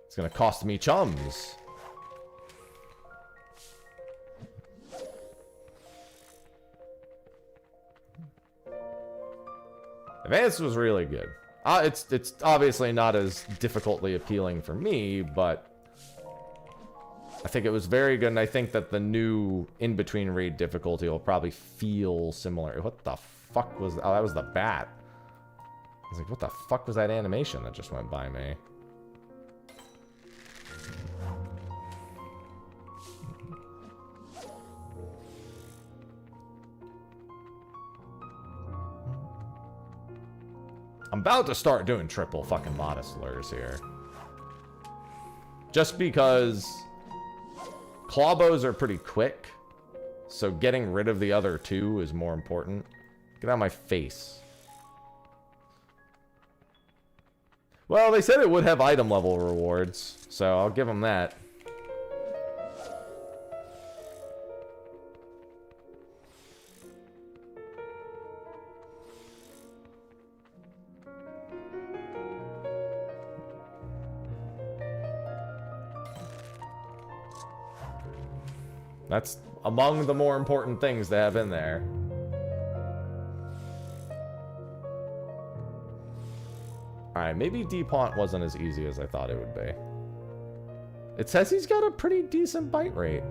It's going to cost me chums. Advanced was really good. It's obviously not as difficultly appealing for me, but I think it was very good, and I think that the new in-between raid difficulty will probably feel similar. What the fuck was... Oh, that was the bat. I was like, what the fuck was that animation that just went by me? I'm about to start doing triple fucking modest lures here. Just because clawbows are pretty quick, so getting rid of the other 2 is more important. Get out of my face. Well, they said it would have item level rewards, so I'll give them that. That's among the more important things to have in there. Alright, maybe Deepont wasn't as easy as I thought it would be. It says he's got a pretty decent bite rate.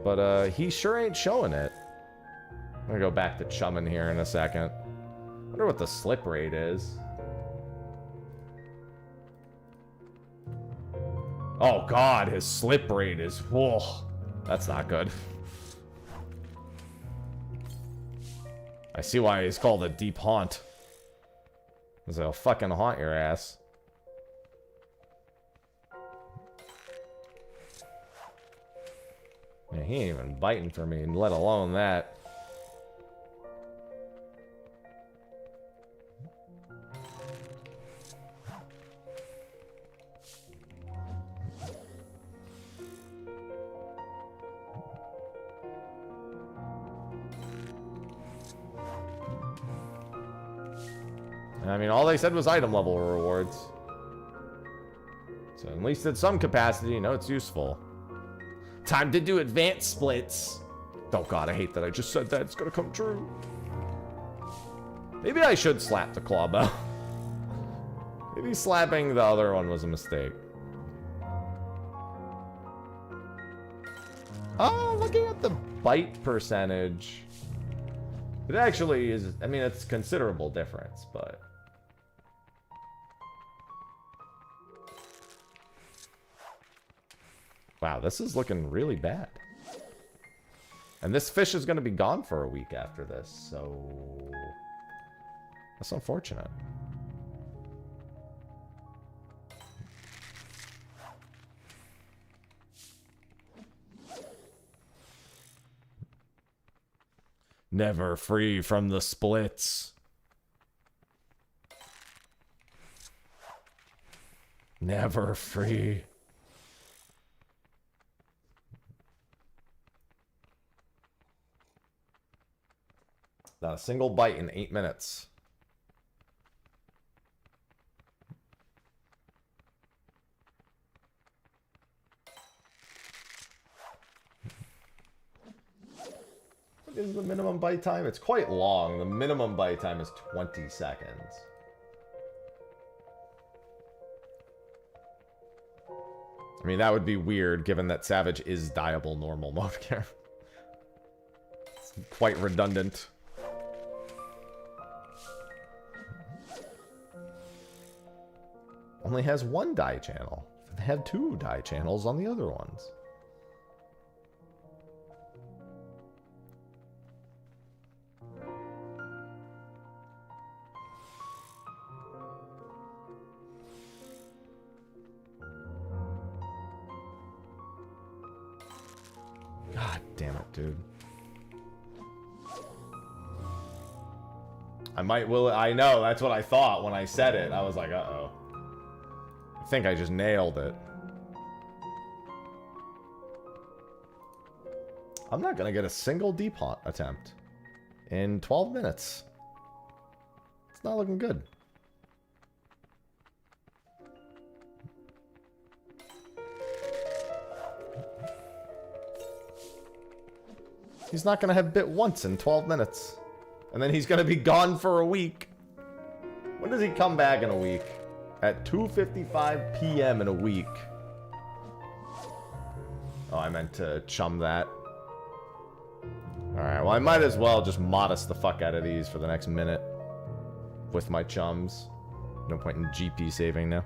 But, he sure ain't showing it. I'm gonna go back to chumming here in a second. Wonder what the slip rate is. Oh god, his slip rate is... Whoa, that's not good. I see why he's called a deep haunt. Because he'll fucking haunt your ass. Man, he ain't even biting for me, let alone that. I mean, all they said was item level rewards. So at least at some capacity, you know, it's useful. Time to do advanced splits. Oh god, I hate that I just said that. It's gonna come true. Maybe I should slap the clawbow. Maybe slapping the other one was a mistake. Oh, looking at the bite percentage. It actually is, I mean, it's a considerable difference, but... Wow, this is looking really bad. And this fish is going to be gone for a week after this, so... That's unfortunate. Never free from the splits. Never free. Not a single bite in 8 minutes. What is the minimum bite time? It's quite long. The minimum bite time is 20 seconds. I mean, that would be weird given that Savage is diable normal mode here. It's quite redundant. Only has one die channel. They have 2 die channels on the other ones. damn it, dude. I might will. I know, that's what I thought when I said it. I was like, uh-oh. I think I just nailed it. I'm not gonna get a single Deepont attempt in 12 minutes. It's not looking good. He's not gonna have bit once in 12 minutes. And then he's gonna be gone for a week. When does he come back in a week? At 2:55 p.m. in a week. Oh, I meant to chum that. Alright, well I might as well just modest the fuck out of these for the next minute. With my chums. No point in GP saving now.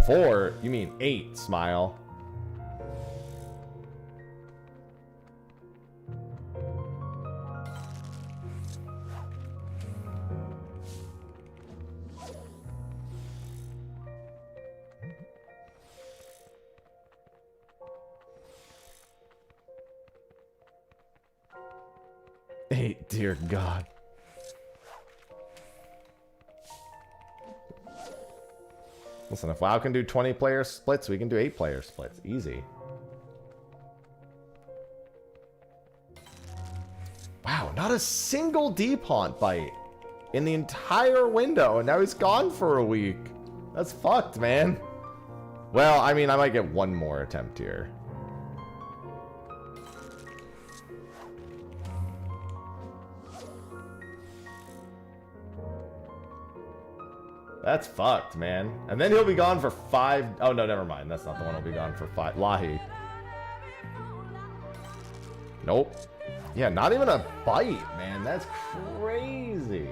Four? You mean 8, Smile. Dear God. Listen, if WoW can do 20-player splits, we can do 8-player splits. Easy. Wow, not a single Deepont bite in the entire window, and now he's gone for a week. That's fucked, man. Well, I mean, I might get one more attempt here. That's fucked, man. And then he'll be gone for 5... Oh, no, never mind. That's not the one he'll be gone for 5. Lahi. Nope. Yeah, not even a bite, man. That's crazy.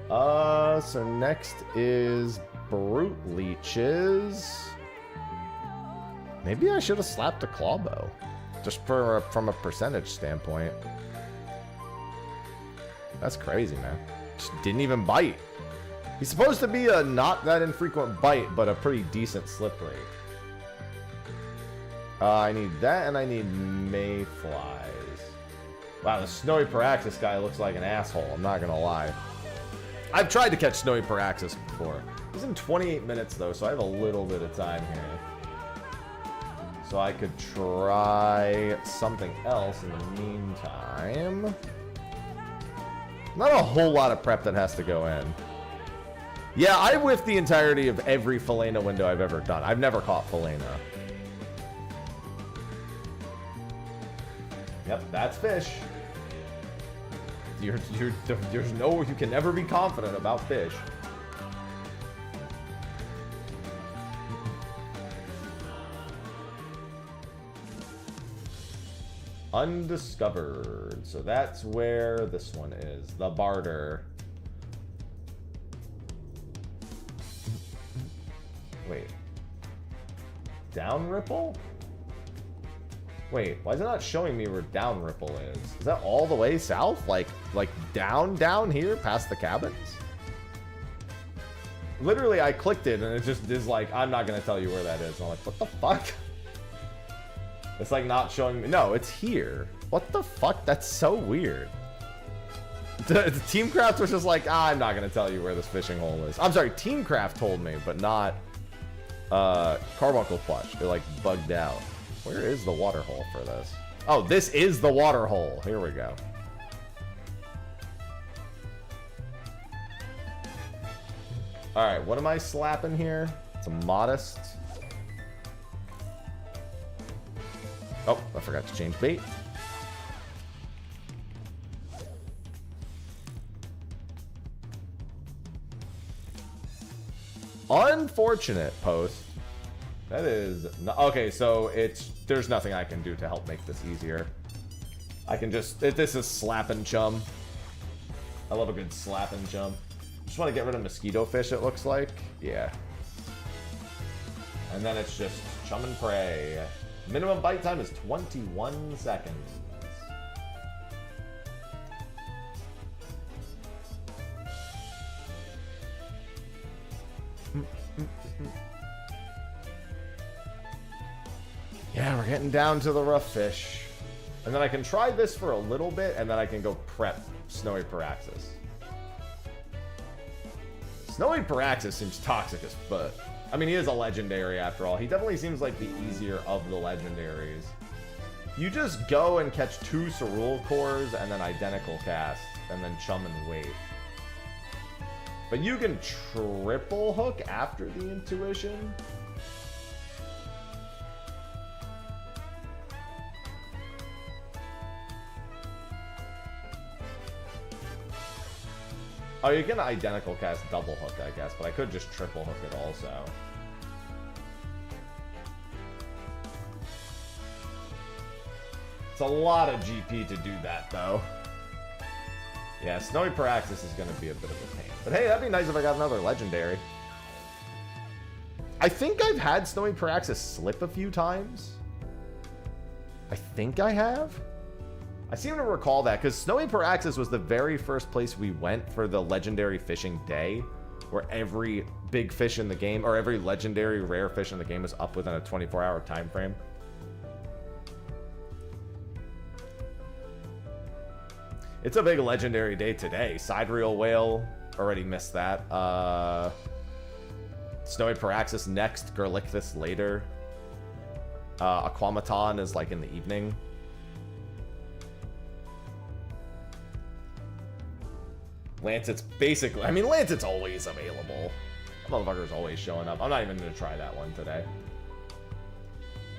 So next is Brute Leeches. Maybe I should have slapped a Clawbow. Just from a percentage standpoint. That's crazy, man. Just didn't even bite. He's supposed to be a not that infrequent bite, but a pretty decent slip rate. I need that, and I need mayflies. Wow, the Snowy Paraxis guy looks like an asshole, I'm not gonna lie. I've tried to catch Snowy Paraxis before. He's in 28 minutes, though, so I have a little bit of time here. So I could try something else in the meantime. Not a whole lot of prep that has to go in. Yeah, I whiffed the entirety of every Falena window I've ever done. I've never caught Falena. Yep, that's fish. There's no... You can never be confident about fish. Undiscovered. So that's where this one is. The barter. Wait. Down Ripple? Wait, why is it not showing me where Down Ripple is? Is that all the way south? Like down here past the cabins? Literally, I clicked it and it just is like, I'm not gonna tell you where that is. And I'm like, what the fuck? It's like not showing me. No, it's here. What the fuck? That's so weird. The Teamcraft was just like, I'm not going to tell you where this fishing hole is. I'm sorry, Teamcraft told me, but not Carbuncle Plush. They're like bugged out. Where is the water hole for this? Oh, this is the water hole. Here we go. Alright, what am I slapping here? It's a modest. Oh, I forgot to change bait. Unfortunate post. That is not, okay, so there's nothing I can do to help make this easier. I can just this is slap and chum. I love a good slap and chum. Just want to get rid of mosquito fish, it looks like. Yeah. And then it's just Chum and pray. Minimum bite time is 21 seconds. Yeah, we're getting down to the rough fish. And then I can try this for a little bit, and then I can go prep Snowy Paraxis. Snowy Paraxis seems toxic as fuck. I mean, he is a legendary after all. He definitely seems like the easier of the legendaries. You just go and catch 2 Cerule cores and then identical cast, and then chum and wait. But you can triple hook after the intuition. Oh, you can identical cast double hook, I guess, but I could just triple hook it also. It's a lot of GP to do that, though. Yeah, Snowy Paraxis is going to be a bit of a pain. But hey, that'd be nice if I got another legendary. I think I've had Snowy Paraxis slip a few times. I think I have. I seem to recall that, because Snowy Paraxis was the very first place we went for the legendary fishing day, where every big fish in the game, or every legendary rare fish in the game was up within a 24-hour time frame. It's a big legendary day today. Sidereal Whale, already missed that. Snowy Paraxis next, Gurlichthus later. Aquamaton is like in the evening. Lancet's basically, I mean, Lancet's always available. That motherfucker's always showing up. I'm not even going to try that one today.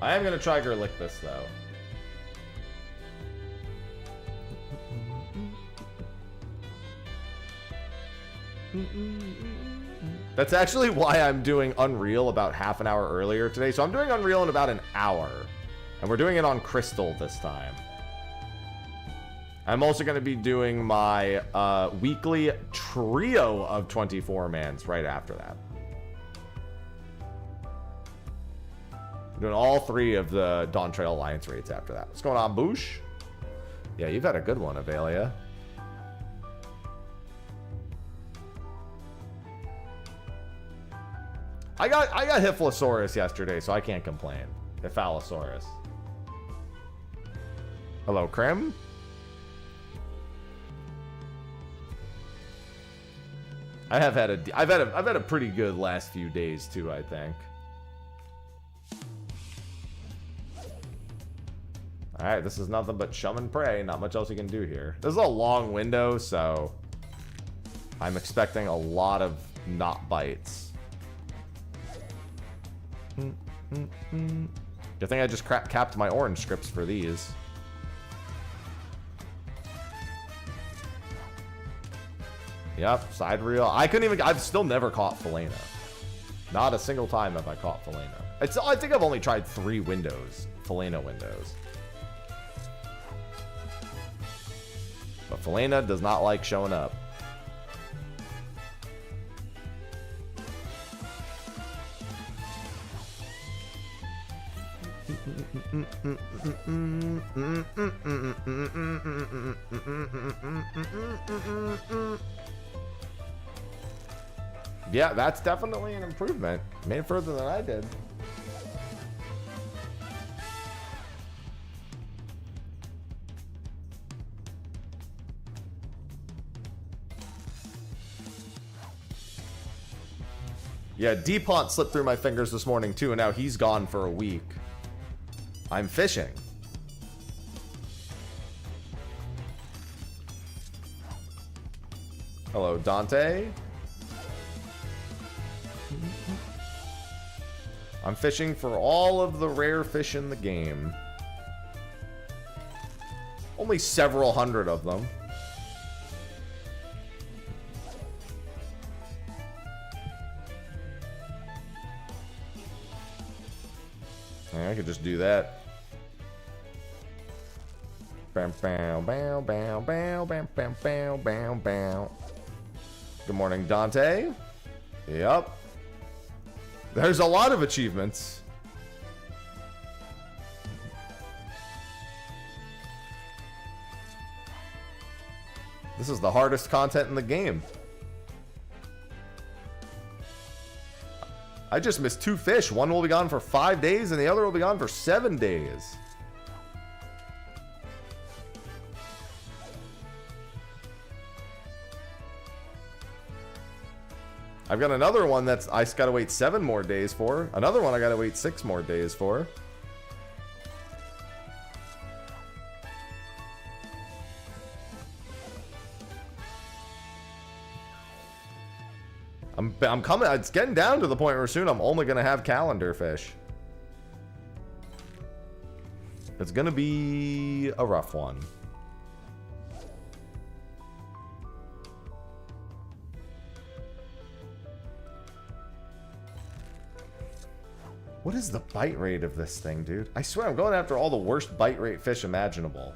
I am going to try Gurlichthus, though. That's actually why I'm doing Unreal about half an hour earlier today. So I'm doing Unreal in about an hour. And we're doing it on Crystal this time. I'm also going to be doing my weekly trio of 24-mans right after that. I'm doing all 3 of the Dawn Trail Alliance raids after that. What's going on, Boosh? Yeah, you've had a good one, Avelia. I got Hyphlosaurus yesterday, so I can't complain. Hyphalosaurus. Hello, Krim. I've had a pretty good last few days too, I think. All right, this is nothing but chum and pray. Not much else you can do here. This is a long window, so I'm expecting a lot of not bites. Good thing I just capped my orange scripts for these. Yep, side reel. I've still never caught Philena. Not a single time have I caught Philena. I think I've only tried 3 windows, Philena windows. But Philena does not like showing up. Yeah, that's definitely an improvement. Made it further than I did. Yeah, Deepont slipped through my fingers this morning too, and now he's gone for a week. I'm fishing. Hello, Dante. I'm fishing for all of the rare fish in the game. Only several hundred of them. I could just do that. Bam, bam, bam, bam, bam, bam, bam, bam, bam, bam. Good morning, Dante. Yep. There's a lot of achievements. This is the hardest content in the game. I just missed 2 fish. One will be gone for 5 days and the other will be gone for 7 days. I've got another one that's I just gotta wait 7 more days for. Another one I gotta wait 6 more days for. I'm coming. It's getting down to the point where soon I'm only gonna have calendar fish. It's gonna be a rough one. What is the bite rate of this thing, dude? I swear I'm going after all the worst bite rate fish imaginable.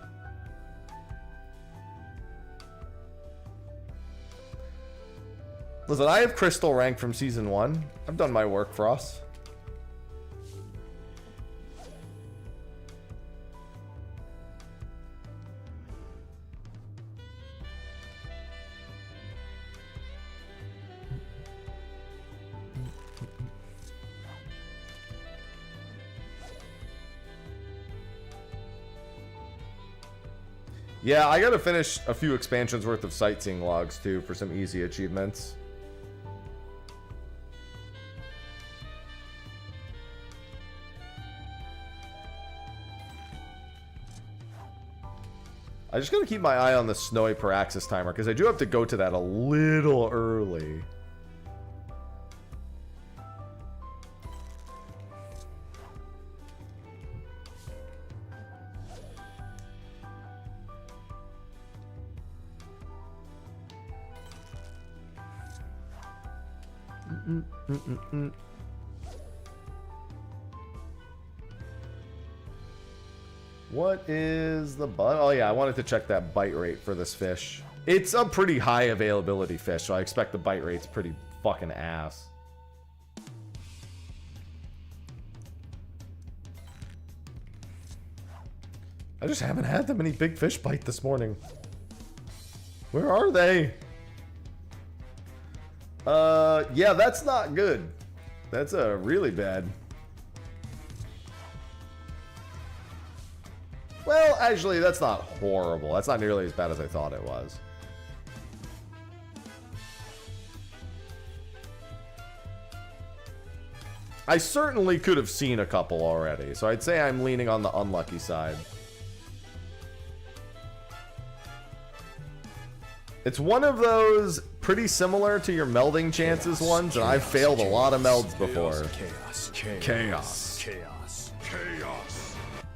Listen, I have crystal rank from season 1. I've done my work for us. Yeah, I gotta finish a few expansions worth of sightseeing logs too for some easy achievements. I just gotta keep my eye on the snowy Paraxis timer because I do have to go to that a little early. What is the bite? Oh yeah, I wanted to check that bite rate for this fish. It's a pretty high availability fish, so I expect the bite rate's pretty fucking ass. I just haven't had that many big fish bite this morning. Where are they? Yeah, that's not good. That's really bad. Well, actually, that's not horrible. That's not nearly as bad as I thought it was. I certainly could have seen a couple already, so I'd say I'm leaning on the unlucky side. It's one of those pretty similar to your melding chances ones, and I've failed a lot of melds before. Chaos.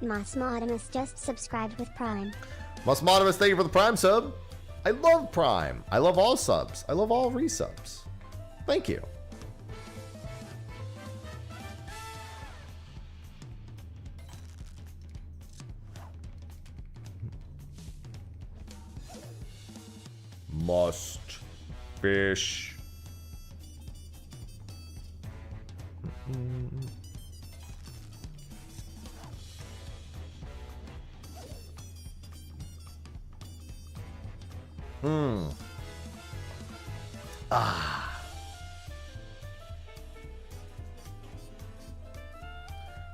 Mosmodimus just subscribed with Prime. Mosmodimus, thank you for the Prime sub. I love Prime. I love all subs. I love all resubs. Thank you. Must fish.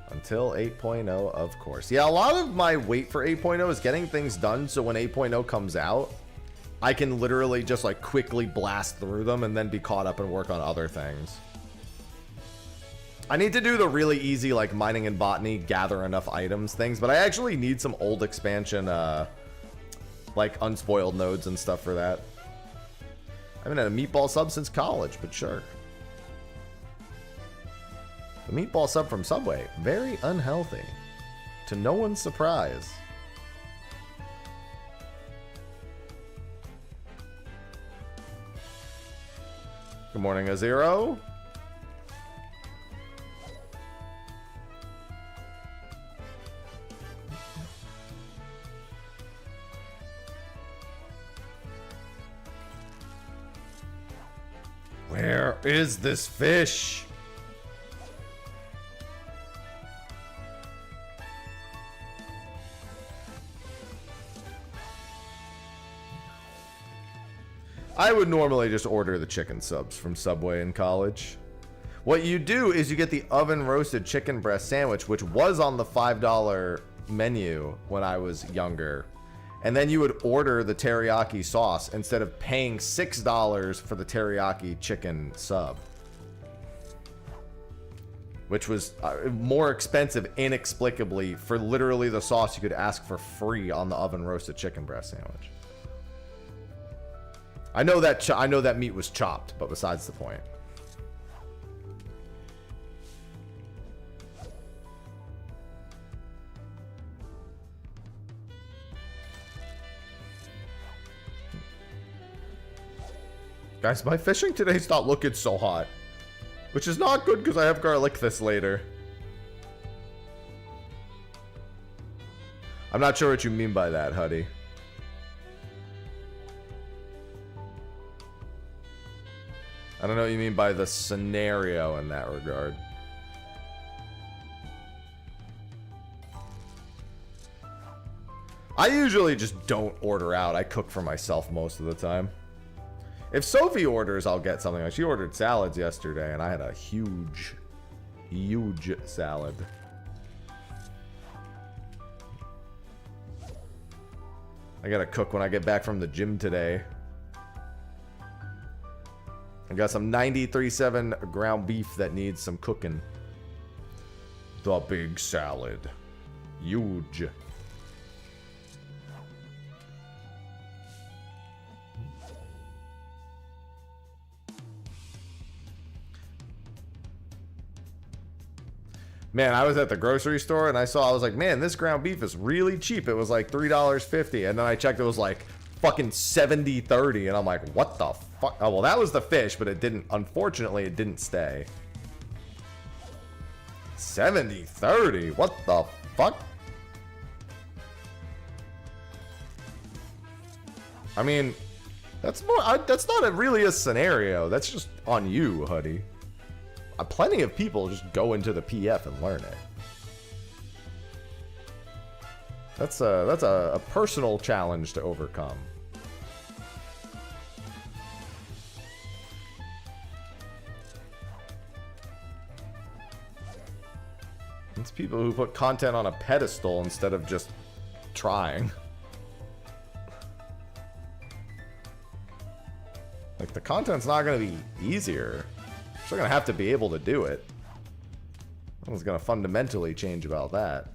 Until 8.0, of course. Yeah, a lot of my wait for 8.0 is getting things done so when 8.0 comes out, I can literally just like quickly blast through them and then be caught up and work on other things. I need to do the really easy like mining and botany, gather enough items things, but I actually need some old expansion like unspoiled nodes and stuff for that. I haven't had a meatball sub since college, but sure. The meatball sub from Subway, very unhealthy. To no one's surprise. Good morning, Azero. Where is this fish? I would normally just order the chicken subs from Subway in college. What you do is you get the oven roasted chicken breast sandwich, which was on the $5 menu when I was younger. And then you would order the teriyaki sauce instead of paying $6 for the teriyaki chicken sub. Which was more expensive inexplicably for literally the sauce you could ask for free on the oven roasted chicken breast sandwich. I know that meat was chopped, but besides the point. Guys, my fishing today's not looking so hot. Which is not good because I have garlic this later. I'm not sure what you mean by that, Huddy. I don't know what you mean by the scenario in that regard. I usually just don't order out. I cook for myself most of the time. If Sophie orders, I'll get something. Like she ordered salads yesterday, and I had a huge salad. I gotta cook when I get back from the gym today. I got some 93.7 ground beef that needs some cooking. The big salad. Huge. Man, I was at the grocery store and I was like, man, this ground beef is really cheap. It was like $3.50. And then I checked, it was like fucking $70.30. And I'm like, what the fuck? Oh, well, that was the fish, but it didn't, unfortunately, it didn't stay. $70.30? What the fuck? I mean, that's not really a scenario. That's just on you, Huddy. Plenty of people just go into the PF and learn it. That's a personal challenge to overcome. It's people who put content on a pedestal instead of just trying. Like, the content's not going to be easier. You're gonna have to be able to do it. Nothing's gonna fundamentally change about that.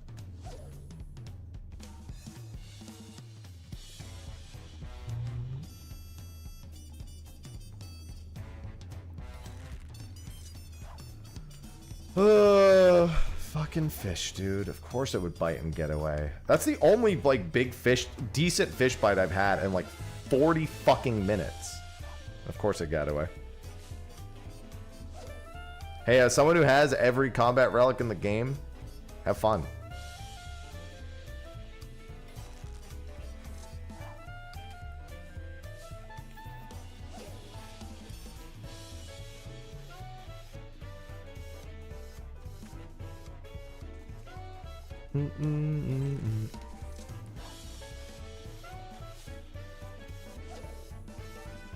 Fucking fish, dude. Of course it would bite and get away. That's the only like big fish, decent fish bite I've had in like 40 fucking minutes. Of course it got away. Hey, as someone who has every combat relic in the game, have fun.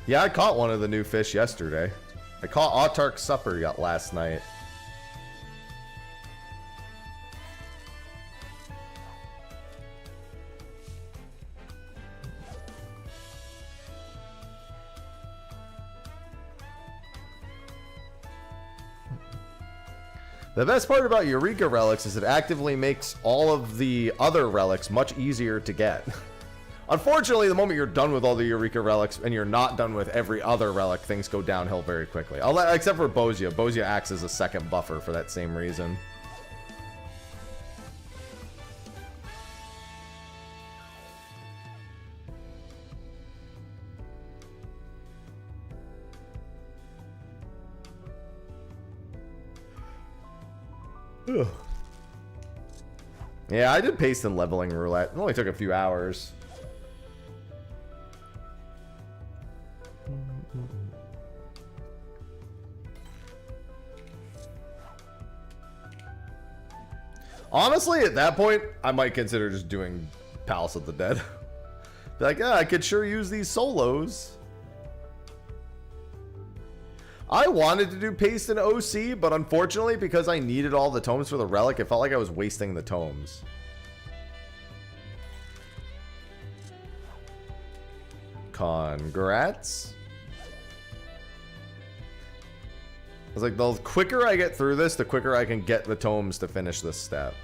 Yeah, I caught one of the new fish yesterday. I caught Autark Supper last night. The best part about Eureka relics is it actively makes all of the other relics much easier to get. Unfortunately, the moment you're done with all the Eureka relics and you're not done with every other relic, things go downhill very quickly. Except for Bozia. Bozia acts as a second buffer for that same reason. Ugh. Yeah, I did paste and leveling roulette. It only took a few hours. Honestly, at that point, I might consider just doing Palace of the Dead. Be like, I could sure use these solos. I wanted to do paste in OC, but unfortunately, because I needed all the tomes for the relic, it felt like I was wasting the tomes. Congrats. I was like, the quicker I get through this, the quicker I can get the tomes to finish this step.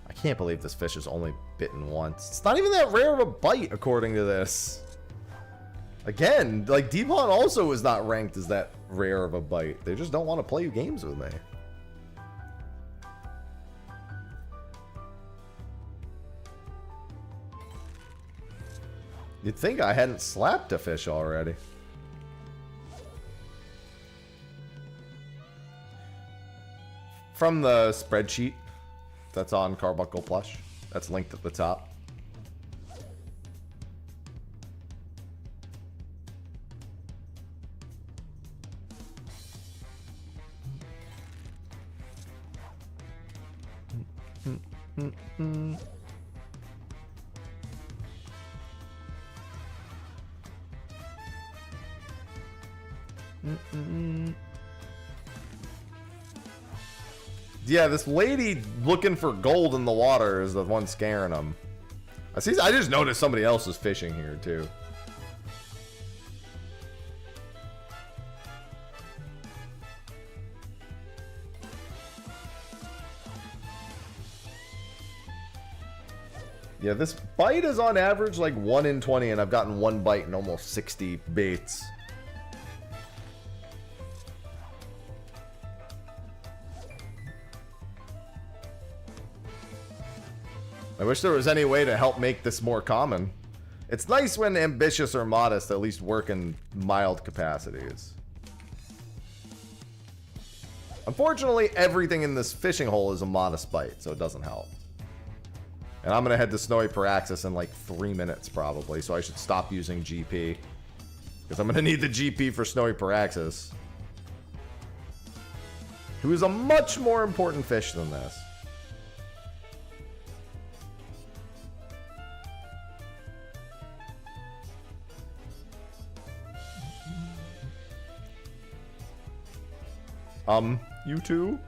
I can't believe this fish is only bitten once. It's not even that rare of a bite, according to this. Again, like, Deepont also is not ranked as that rare of a bite. They just don't want to play games with me. You'd think I hadn't slapped a fish already. From the spreadsheet that's on Carbuncle Plush. That's linked at the top. Yeah, this lady looking for gold in the water is the one scaring them. I just noticed somebody else is fishing here too. Yeah, this bite is on average like 1 in 20, and I've gotten one bite in almost 60 baits. I wish there was any way to help make this more common. It's nice when ambitious or modest at least work in mild capacities. Unfortunately, everything in this fishing hole is a modest bite, so it doesn't help. And I'm going to head to Snowy Paraxis in like 3 minutes probably, so I should stop using GP. Because I'm going to need the GP for Snowy Paraxis. Who is a much more important fish than this. You too?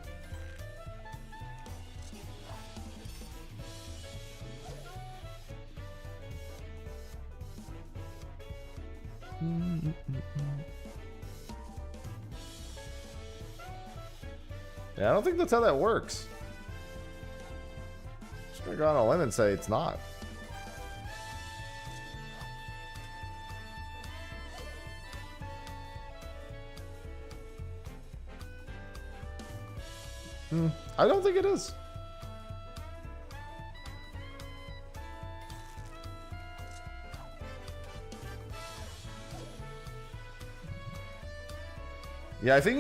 Yeah, I don't think that's how that works. Just gonna go on a limb and say it's not. I don't think it is. Yeah, I think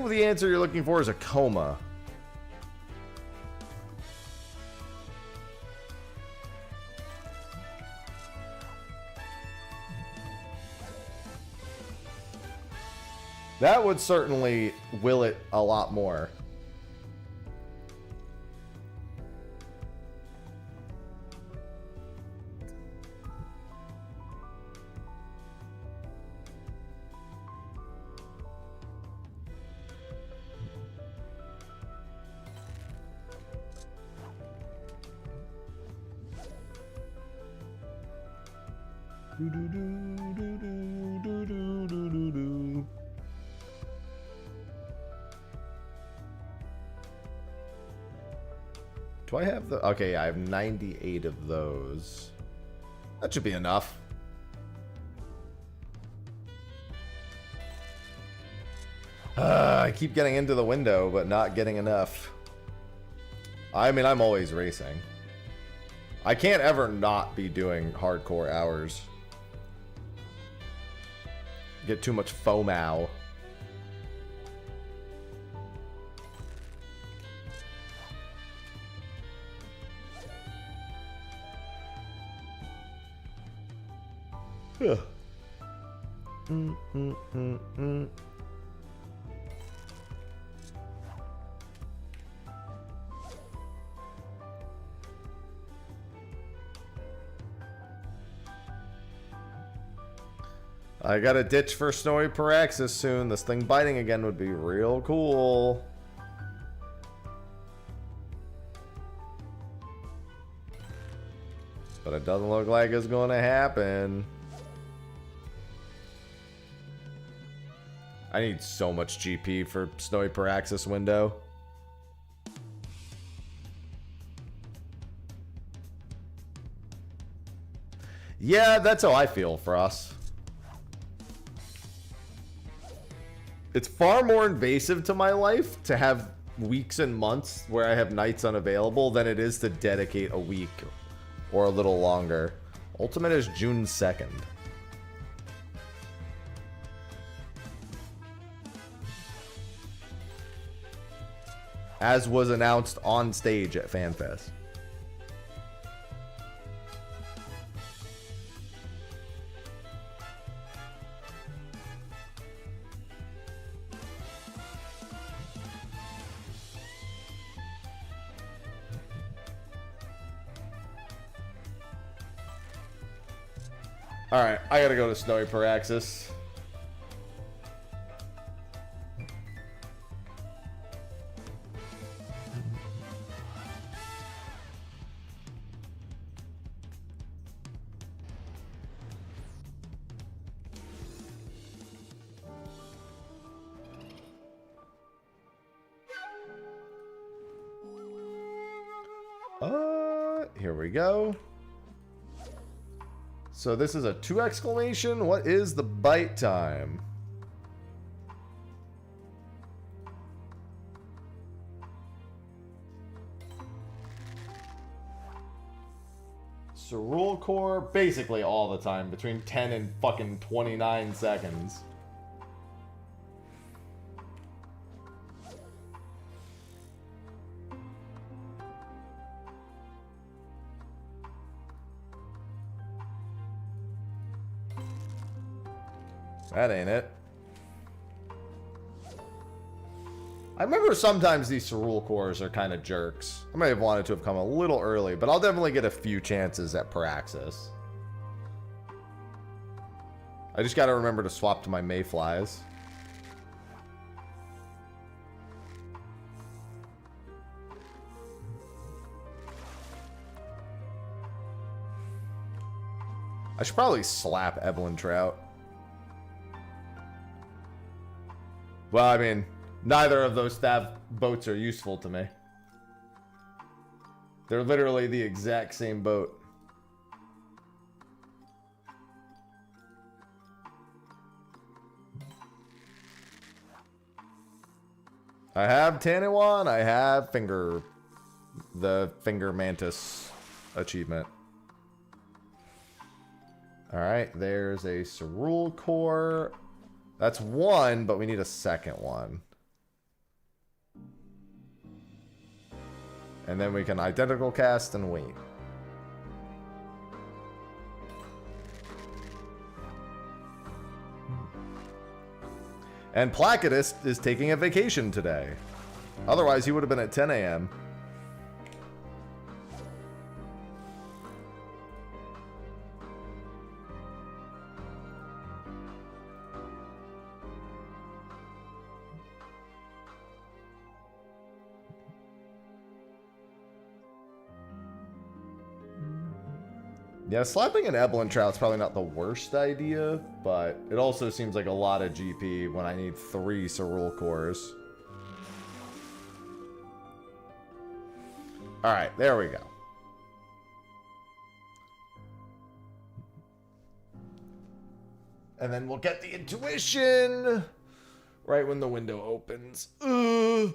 the answer you're looking for is a coma. That would certainly will it a lot more. Do I have the... Okay, I have 98 of those. That should be enough. I keep getting into the window, but not getting enough. I mean, I'm always racing. I can't ever not be doing hardcore hours. Get too much FOMO. Yeah. Mm, mm, mm, mm. I got a ditch for Snowy Paraxis soon. This thing biting again would be real cool. But it doesn't look like it's going to happen. I need so much GP for Snowy Paraxis window. Yeah, that's how I feel for us. It's far more invasive to my life to have weeks and months where I have nights unavailable than it is to dedicate a week or a little longer. Ultimate is June 2nd. As was announced on stage at FanFest. Alright, I gotta go to Snowy Paraxis. Here we go. So this is a 2 exclamation. What is the bite time? Cerule Core, basically all the time, between 10 and fucking 29 seconds. That ain't it. I remember sometimes these Cerule Cores are kind of jerks. I might have wanted to have come a little early, but I'll definitely get a few chances at Paraxis. I just gotta remember to swap to my Mayflies. I should probably slap Evelyn Trout. Well, I mean, neither of those staff boats are useful to me. They're literally the exact same boat. I have Taniwan, I have the Finger Mantis achievement. Alright, there's a Cerule Core. That's one, but we need a second one. And then we can identical cast and wait. And Placidus is taking a vacation today. Otherwise, he would have been at 10 a.m. Yeah, slapping an Evelyn Trout's probably not the worst idea, but it also seems like a lot of GP when I need 3 Cerule Cores. Alright, there we go. And then we'll get the intuition right when the window opens. Ugh.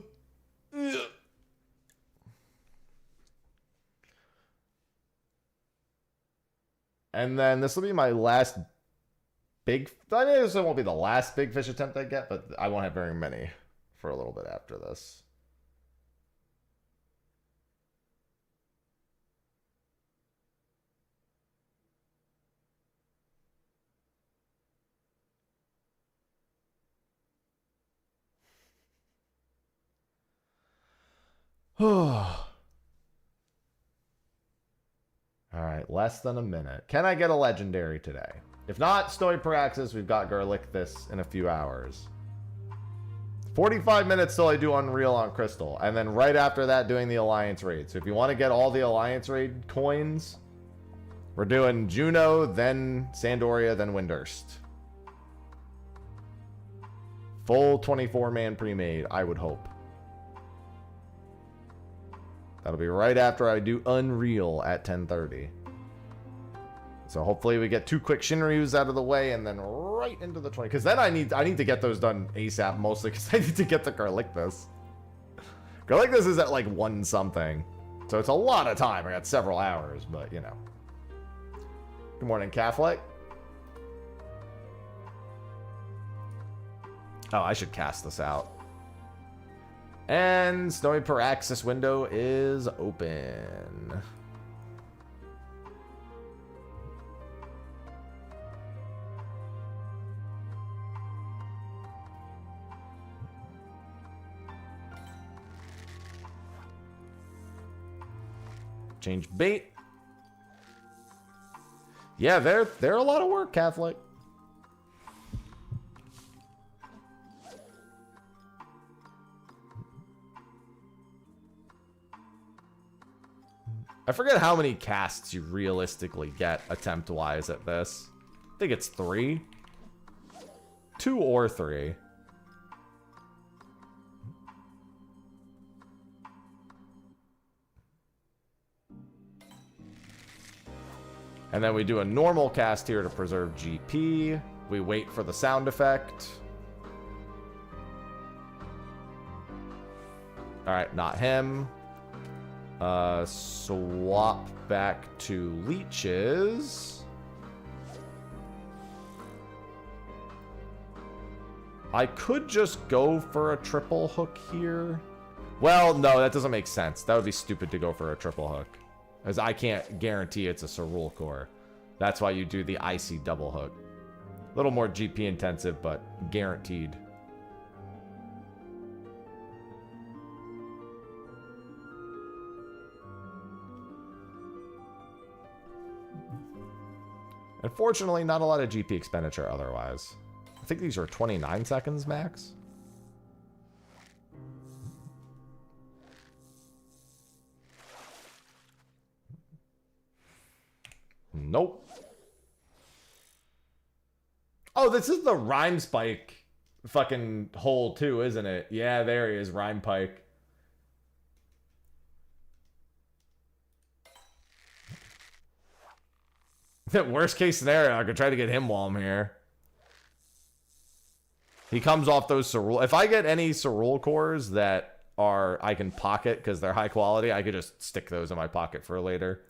And then this will be my last big... I mean, this won't be the last big fish attempt I get, but I won't have very many for a little bit after this. Alright, less than a minute. Can I get a legendary today? If not, Snowy Praxis, we've got Garlic this in a few hours. 45 minutes till I do Unreal on Crystal. And then right after that, doing the Alliance Raid. So if you want to get all the Alliance Raid coins, we're doing Juno, then Sandoria, then Windurst. Full 24-man pre-made, I would hope. That'll be right after I do Unreal at 10:30. So hopefully we get 2 quick Shinryus out of the way and then right into the 20. Because then I need to get those done ASAP, mostly because I need to get the Garlicthus. Garlicthus is at like 1 something. So it's a lot of time. I got several hours, but you know. Good morning, Catholic. Oh, I should cast this out. And Snowy Paraxis window is open. Change bait. Yeah, they're a lot of work, Catholic. I forget how many casts you realistically get attempt-wise at this. I think it's 3. 2 or 3. And then we do a normal cast here to preserve GP. We wait for the sound effect. Alright, not him. Swap back to leeches. I could just go for a triple hook here. Well, no, that doesn't make sense. That would be stupid to go for a triple hook, as I can't guarantee it's a Cerule core. That's why you do the icy double hook. A little more GP intensive, but guaranteed. Unfortunately, not a lot of GP expenditure otherwise. I think these are 29 seconds max. Nope. Oh, this is the Rhyme Spike fucking hole too, isn't it? Yeah, there he is, Rhyme Pike. Worst case scenario, I could try to get him while I'm here. He comes off those Cerule. If I get any Cerule cores that are I can pocket because they're high quality, I could just stick those in my pocket for later.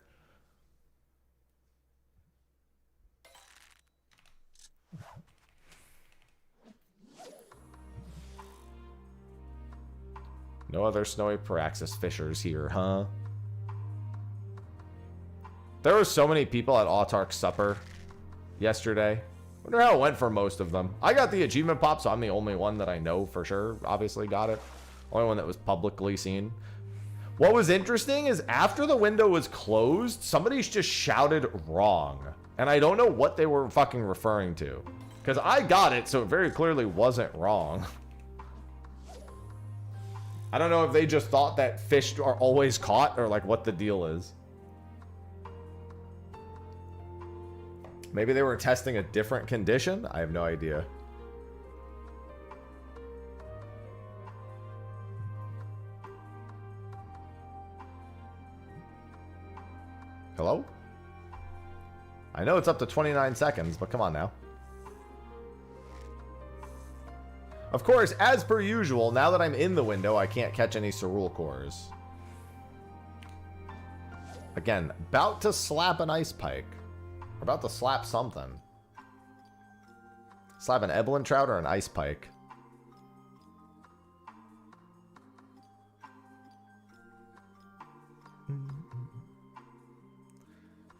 No other Snowy Paraxis Fishers here, huh? There were so many people at Autark's Supper yesterday. Wonder how it went for most of them. I got the achievement pop, so I'm the only one that I know for sure. Obviously got it. Only one that was publicly seen. What was interesting is after the window was closed, somebody just shouted wrong. And I don't know what they were fucking referring to. Because I got it, so it very clearly wasn't wrong. I don't know if they just thought that fish are always caught or like what the deal is. Maybe they were testing a different condition? I have no idea. Hello? I know it's up to 29 seconds, but come on now. Of course, as per usual, now that I'm in the window, I can't catch any Cerule cores. Again, about to slap an Ice Pike. About to slap something. Slap an Eblin Trout or an Ice Pike.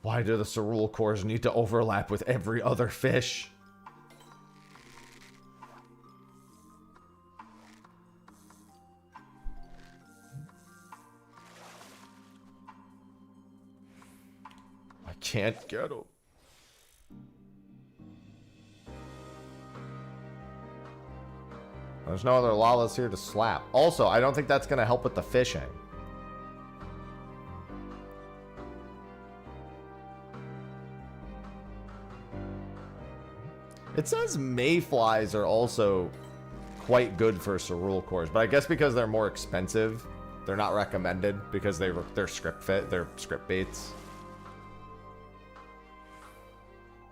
Why do the Cerule cores need to overlap with every other fish? can't get him. There's no other Lalas here to slap. Also, I don't think that's going to help with the fishing. It says mayflies are also quite good for cerule cores, but I guess because they're more expensive, they're not recommended because they're script fit, they're script baits.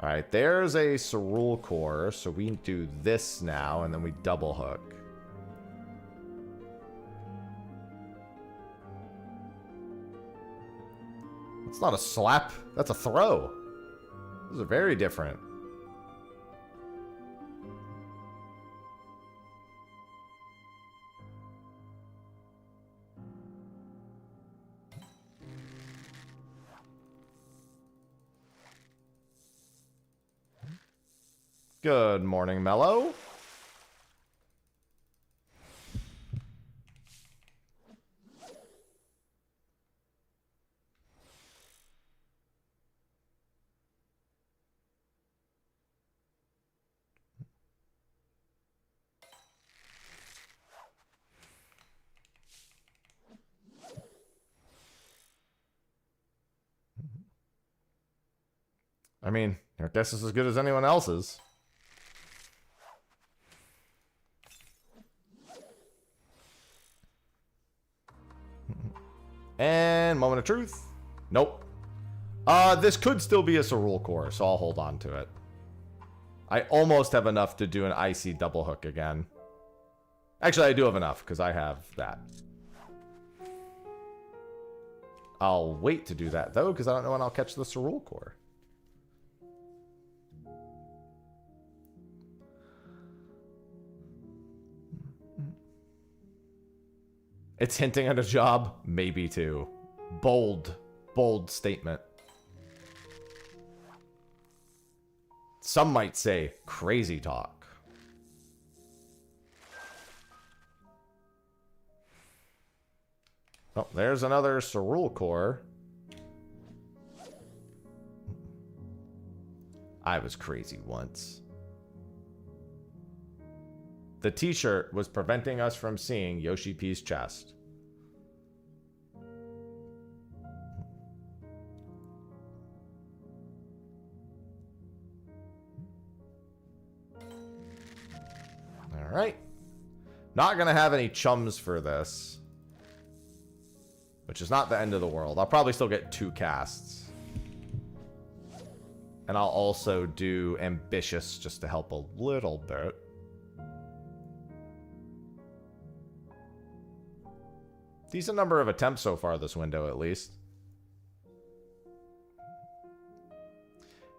All right, there's a cerule core, so we do this now, and then we double hook. It's not a slap, that's a throw. Those are very different. Good morning, Mello. I mean, your guess is as good as anyone else's. And moment of truth. Nope. This could still be a cerule core, so I'll hold on to it. I almost have enough to do an icy double hook again. Actually, I do have enough because I have that. I'll wait to do that though because I don't know when I'll catch the cerule core. It's hinting at a job? Maybe too. Bold. Bold statement. Some might say crazy talk. Oh, there's another cerule core. I was crazy once. The t-shirt was preventing us from seeing Yoshi P's chest. All right. Not going to have any chums for this, which is not the end of the world. I'll probably still get 2 casts. And I'll also do ambitious just to help a little bit. Decent number of attempts so far this window, at least.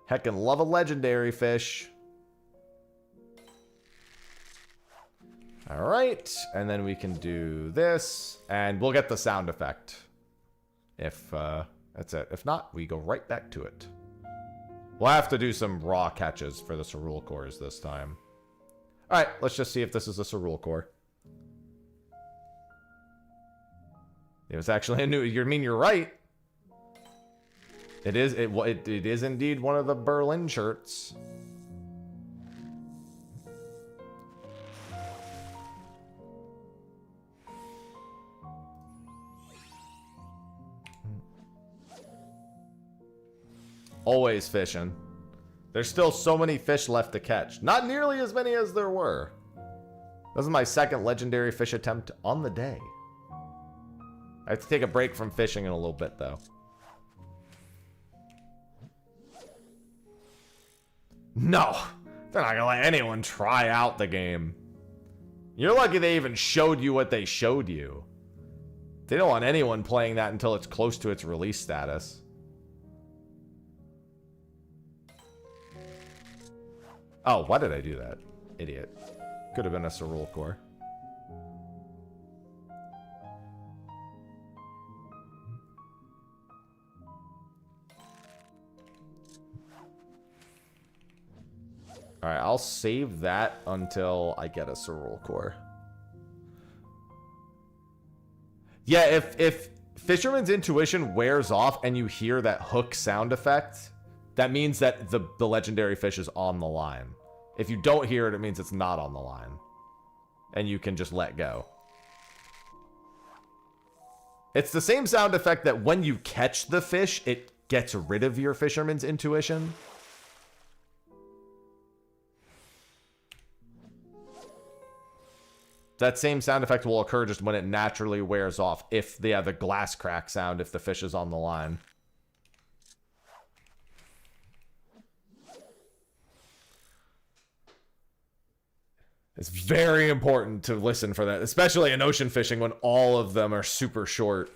Heckin' love a legendary fish. Alright, and then we can do this, and we'll get the sound effect. If, that's it. If not, we go right back to it. We'll have to do some raw catches for the cerule cores this time. Alright, let's just see if this is a cerule core. It was actually a new. You mean you're right? It is. It is indeed one of the Berlin shirts. Always fishing. There's still so many fish left to catch. Not nearly as many as there were. This is my second legendary fish attempt on the day. I have to take a break from fishing in a little bit, though. No! They're not gonna let anyone try out the game. You're lucky they even showed you what they showed you. They don't want anyone playing that until it's close to its release status. Oh, why did I do that? Idiot. Could have been a cerule core. Alright, I'll save that until I get a cerule core. Yeah, if Fisherman's intuition wears off and you hear that hook sound effect, that means that the legendary fish is on the line. If you don't hear it, it means it's not on the line. And you can just let go. It's the same sound effect that when you catch the fish, it gets rid of your fisherman's intuition. That same sound effect will occur just when it naturally wears off. If they have the glass crack sound, if the fish is on the line. It's very important to listen for that, especially in ocean fishing when all of them are super short.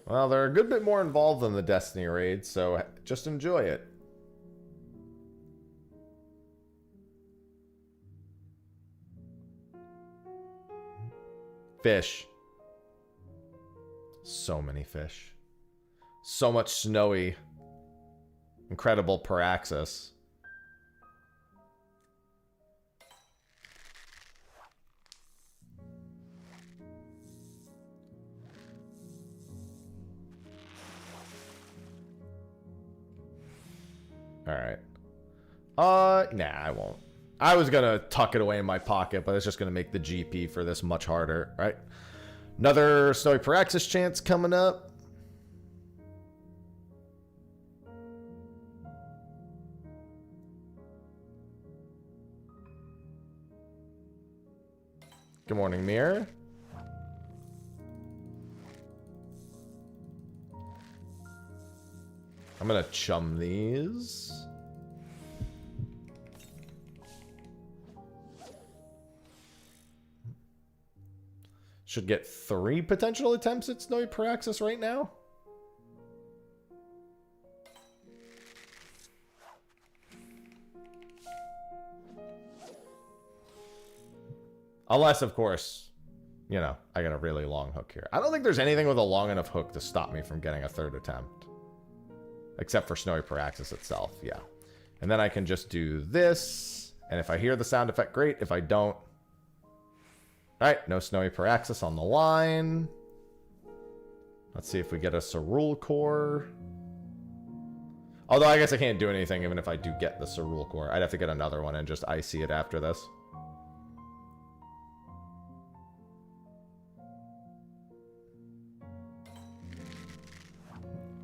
Well, they're a good bit more involved than the Destiny raid, so just enjoy it. Fish. So many fish. So much snowy. Incredible Paraxis. Alright. Nah, I won't. I was gonna tuck it away in my pocket, but it's just gonna make the GP for this much harder, right? Another Snowy Paraxis chance coming up. Good morning, Mirror. I'm gonna chum these. Should get 3 potential attempts at Snowy Paraxis right now. Unless, of course, you know, I got a really long hook here. I don't think there's anything with a long enough hook to stop me from getting a 3rd attempt. Except for Snowy Paraxis itself, yeah. And then I can just do this. And if I hear the sound effect, great. If I don't... Alright, no Snowy Paraxis on the line. Let's see if we get a Cerule Core. Although I guess I can't do anything even if I do get the Cerule Core. I'd have to get another one and just icy it after this.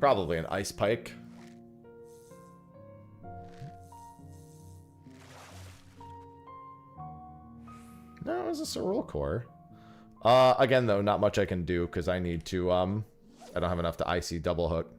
Probably an Ice Pike. No, it was a Cerule Core. Again, though, not much I can do because I need to, I don't have enough to icy double hook.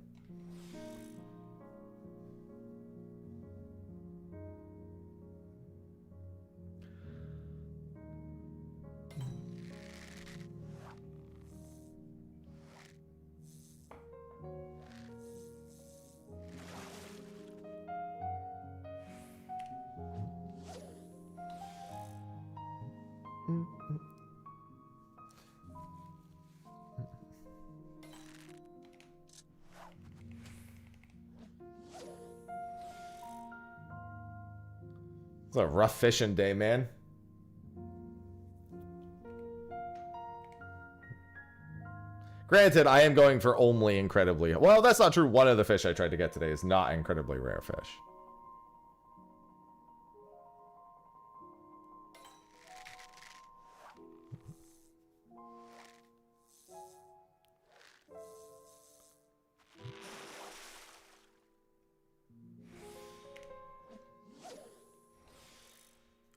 It's a rough fishing day, man. Granted, I am going for only incredibly... Well, that's not true. One of the fish I tried to get today is not incredibly rare fish.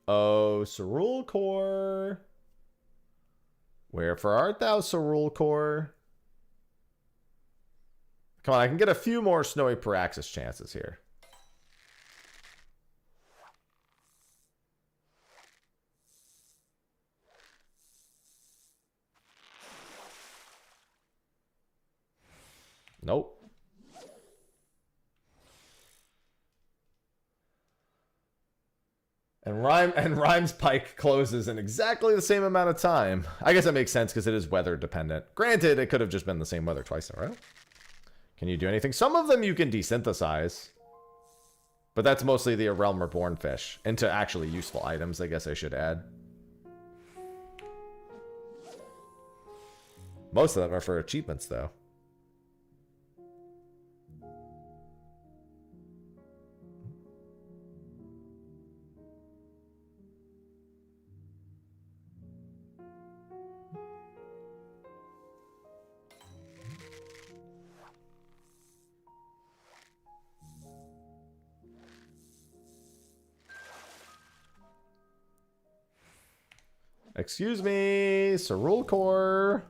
Oh, Cerule Core. Wherefore art thou, Cerule Core? Come on, I can get a few more Snowy Paraxis chances here. Nope. And Rhyme's pike closes in exactly the same amount of time. I guess that makes sense because it is weather dependent. Granted, it could have just been the same weather twice in a row. Can you do anything? Some of them you can desynthesize. But that's mostly the Realm Reborn fish. Into actually useful items, I guess I should add. Most of them are for achievements, though. Excuse me, Cerule Core.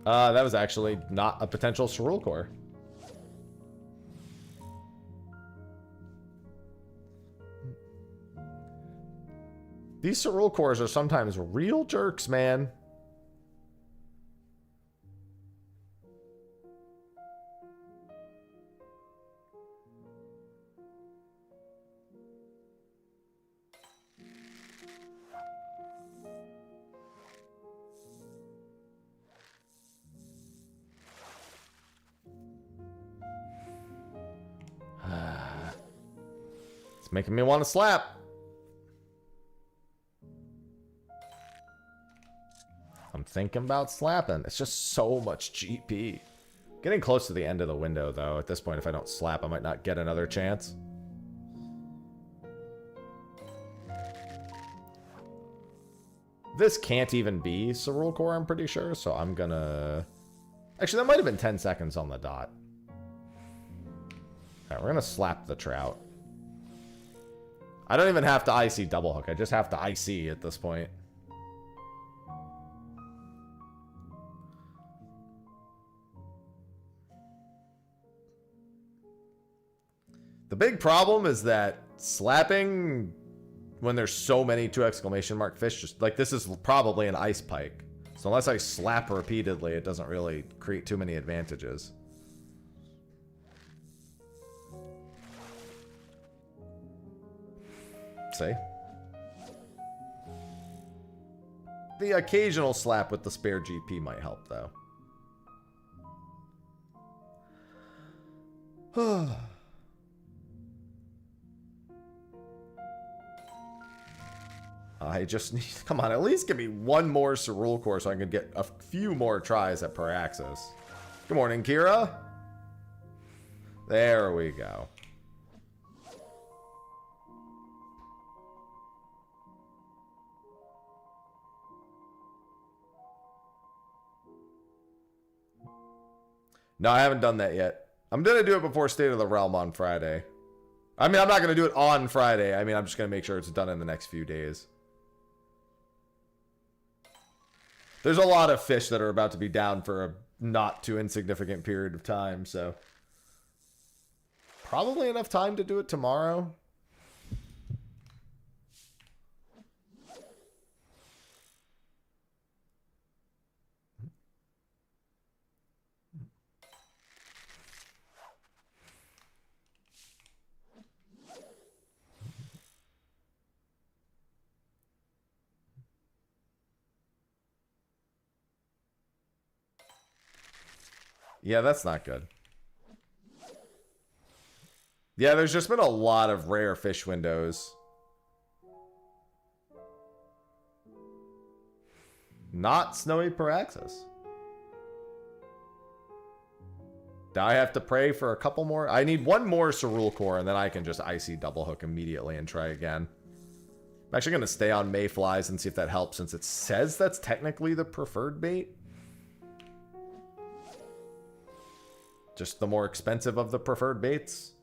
That was actually not a potential Cerule Core. These Cerule Cores are sometimes real jerks, man. It's making me want to slap. I'm thinking about slapping. It's just so much GP. Getting close to the end of the window, though. At this point, if I don't slap, I might not get another chance. This can't even be Cerule Core, I'm pretty sure, so I'm gonna... Actually, that might have been 10 seconds on the dot. Alright, we're gonna slap the trout. I don't even have to IC double hook. I just have to IC at this point. The big problem is that slapping when there's so many 2 exclamation mark fish, just like this is probably an ice pike. So unless I slap repeatedly, it doesn't really create too many advantages. See? The occasional slap with the spare GP might help, though. I just need... Come on, at least give me one more Cerule Core so I can get a few more tries at Paraxis. Good morning, Kira. There we go. No, I haven't done that yet. I'm going to do it before State of the Realm on Friday. I mean, I'm not going to do it on Friday. I mean, I'm just going to make sure it's done in the next few days. There's a lot of fish that are about to be down for a not too insignificant period of time, so... Probably enough time to do it tomorrow. Yeah, that's not good. Yeah, there's just been a lot of rare fish windows. Not Snowy Paraxis. Do I have to pray for a couple more? I need one more Cerule Core, and then I can just IC double hook immediately and try again. I'm actually going to stay on Mayflies and see if that helps, since it says that's technically the preferred bait. Just the more expensive of the preferred baits.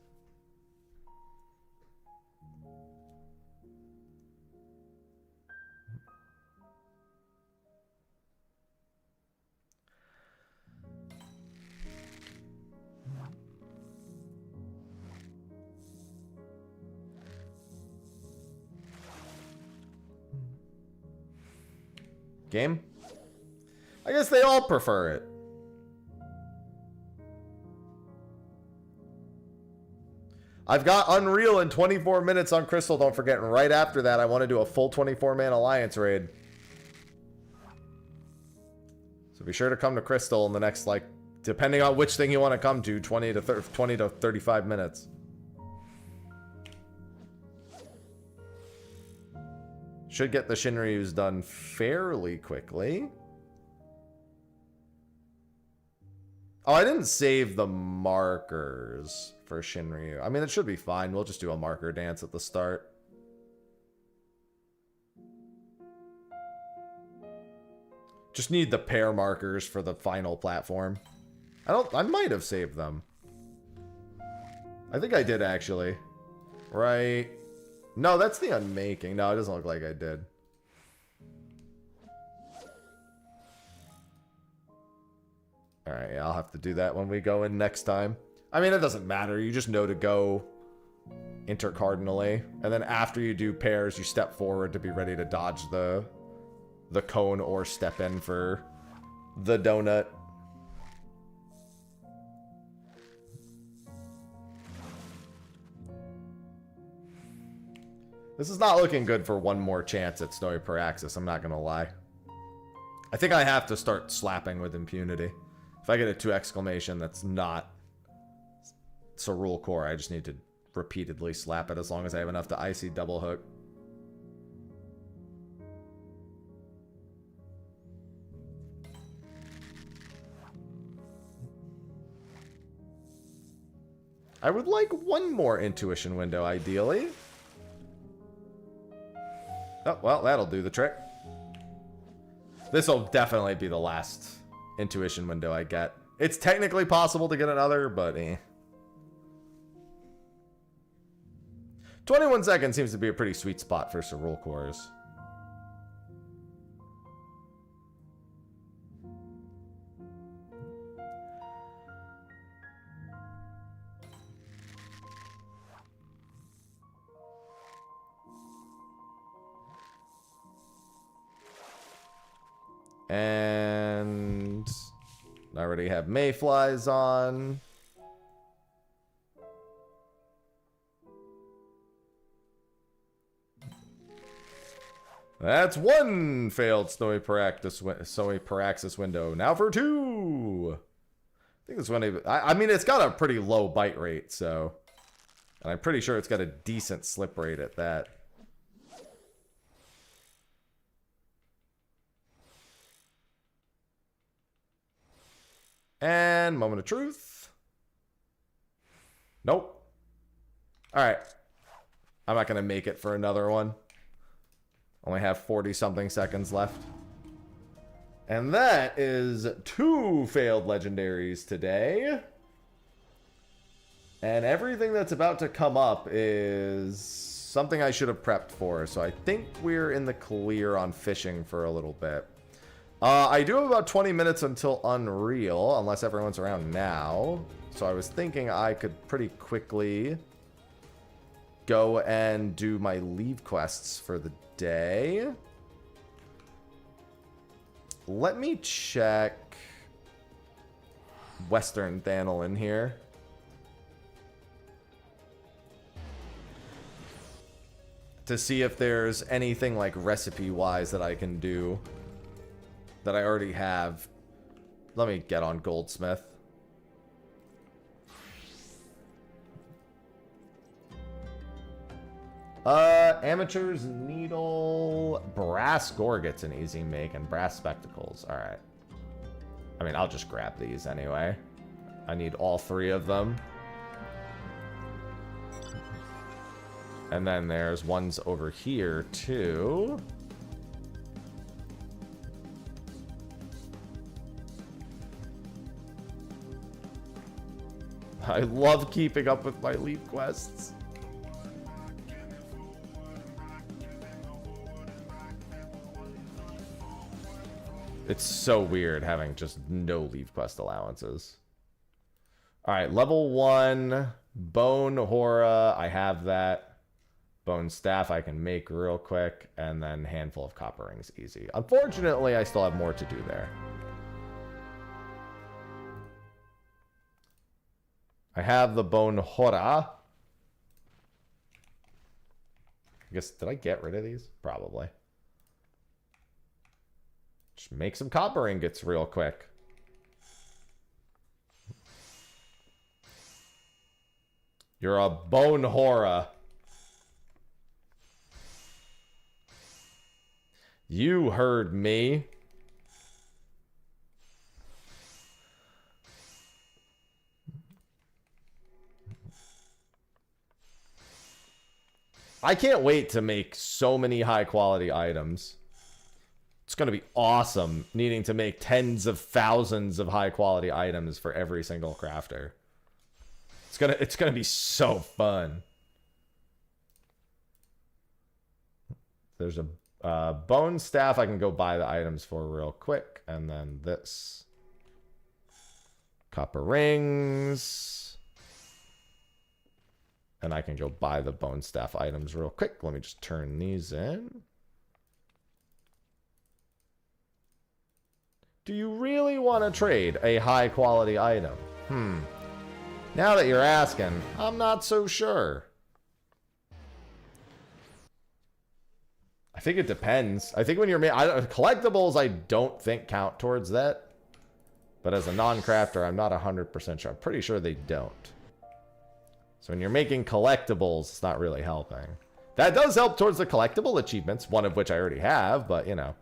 Game? I guess they all prefer it. I've got Unreal in 24 minutes on Crystal, don't forget. And right after that, I want to do a full 24-man Alliance raid. So be sure to come to Crystal in the next, like, depending on which thing you want to come to, 20 to 35 minutes. Should get the Shinryus done fairly quickly. Oh, I didn't save the markers for Shinryu. I mean, it should be fine. We'll just do a marker dance at the start. Just need the pair markers for the final platform. I might have saved them. I think I did, actually. Right. No, that's the unmaking. No, it doesn't look like I did. Alright, yeah, I'll have to do that when we go in next time. I mean, it doesn't matter. You just know to go intercardinally. And then after you do pairs, you step forward to be ready to dodge the cone or step in for the donut. This is not looking good for one more chance at Snowy Paraxis, I'm not going to lie. I think I have to start slapping with impunity. If I get a 2 exclamation, that's not Cerule Core. I just need to repeatedly slap it as long as I have enough to icy double hook. I would like one more intuition window, ideally. Oh, well, that'll do the trick. This will definitely be the last intuition window I get. It's technically possible to get another, but eh. 21 seconds seems to be a pretty sweet spot for Cerule Cores. And I already have mayflies on. That's one failed Snowy Paraxis window. Now for 2. I think this one. I mean, it's got a pretty low bite rate, so, and I'm pretty sure it's got a decent slip rate at that. And moment of truth. Nope. Alright. I'm not going to make it for another one. Only have 40-something seconds left. And that is 2 failed legendaries today. And everything that's about to come up is something I should have prepped for. So I think we're in the clear on fishing for a little bit. I do have about 20 minutes until Unreal, unless everyone's around now. So I was thinking I could pretty quickly go and do my leave quests for the day. Let me check Western Thanolin here. To see if there's anything like recipe-wise that I can do that I already have. Let me get on Goldsmith. Amateur's Needle. Brass Gorget's an easy make, and Brass Spectacles. Alright. I mean, I'll just grab these anyway. I need all 3 of them. And then there's ones over here, too. I love keeping up with my leaf quests. It's so weird having just no leaf quest allowances. Alright, level 1. Bone Hora, I have that. Bone Staff I can make real quick. And then Handful of Copper Rings, easy. Unfortunately, I still have more to do there. I have the Bone Hora. I guess, did I get rid of these? Probably. Just make some copper ingots real quick. You're a Bone Hora. You heard me. I can't wait to make so many high quality items. It's going to be awesome needing to make tens of thousands of high quality items for every single crafter. It's gonna be so fun. There's a bone staff I can go buy the items for real quick, and then this copper rings, and I can go buy the bone staff items real quick. Let me just turn these in. Do you really want to trade a high quality item? Now that you're asking, I'm not so sure. I think it depends. I think when you're collectibles, I don't think count towards that. But as a non-crafter, I'm not 100% sure. I'm pretty sure they don't. So when you're making collectibles, it's not really helping. That does help towards the collectible achievements, one of which I already have, but you know.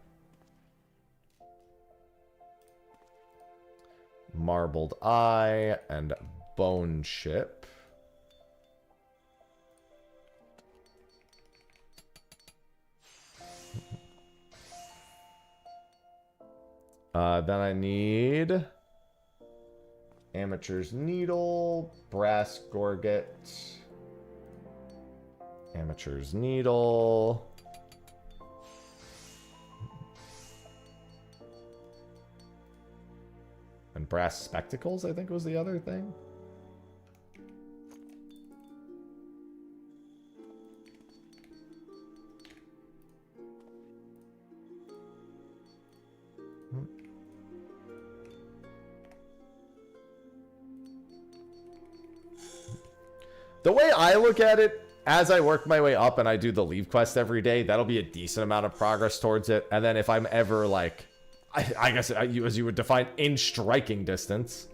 Marbled Eye and Bone Ship. Then I need Amateur's Needle, Brass Gorget, Amateur's Needle. And Brass Spectacles, I think, was the other thing. The way I look at it, as I work my way up and I do the leave quest every day, that'll be a decent amount of progress towards it. And then if I'm ever like, I guess as you would define, in striking distance,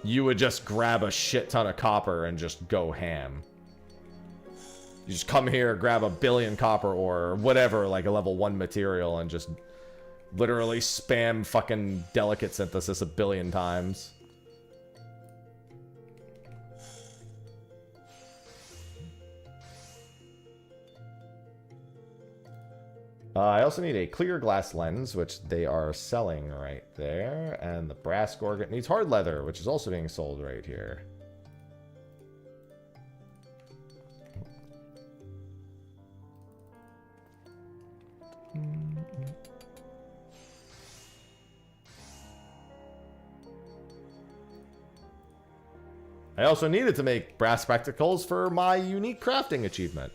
you would just grab a shit ton of copper and just go ham. You just come here, grab a billion copper ore or whatever, like a level 1 material, and just literally spam fucking delicate synthesis a billion times. I also need a clear glass lens, which they are selling right there. And the brass gorget needs hard leather, which is also being sold right here. I also needed to make brass spectacles for my unique crafting achievement.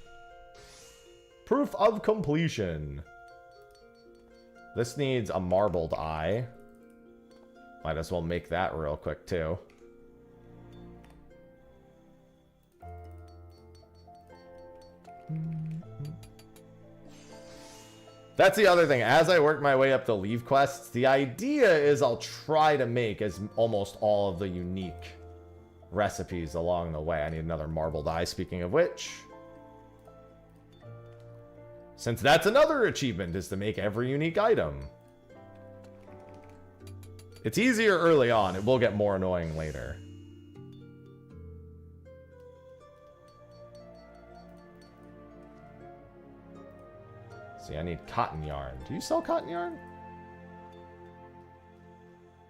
Proof of completion. This needs a marbled eye. Might as well make that real quick too. That's the other thing. As I work my way up the leave quests, the idea is I'll try to make as almost all of the unique recipes along the way. I need another marbled eye, speaking of which. Since that's another achievement, is to make every unique item. It's easier early on. It will get more annoying later. See, I need cotton yarn. Do you sell cotton yarn?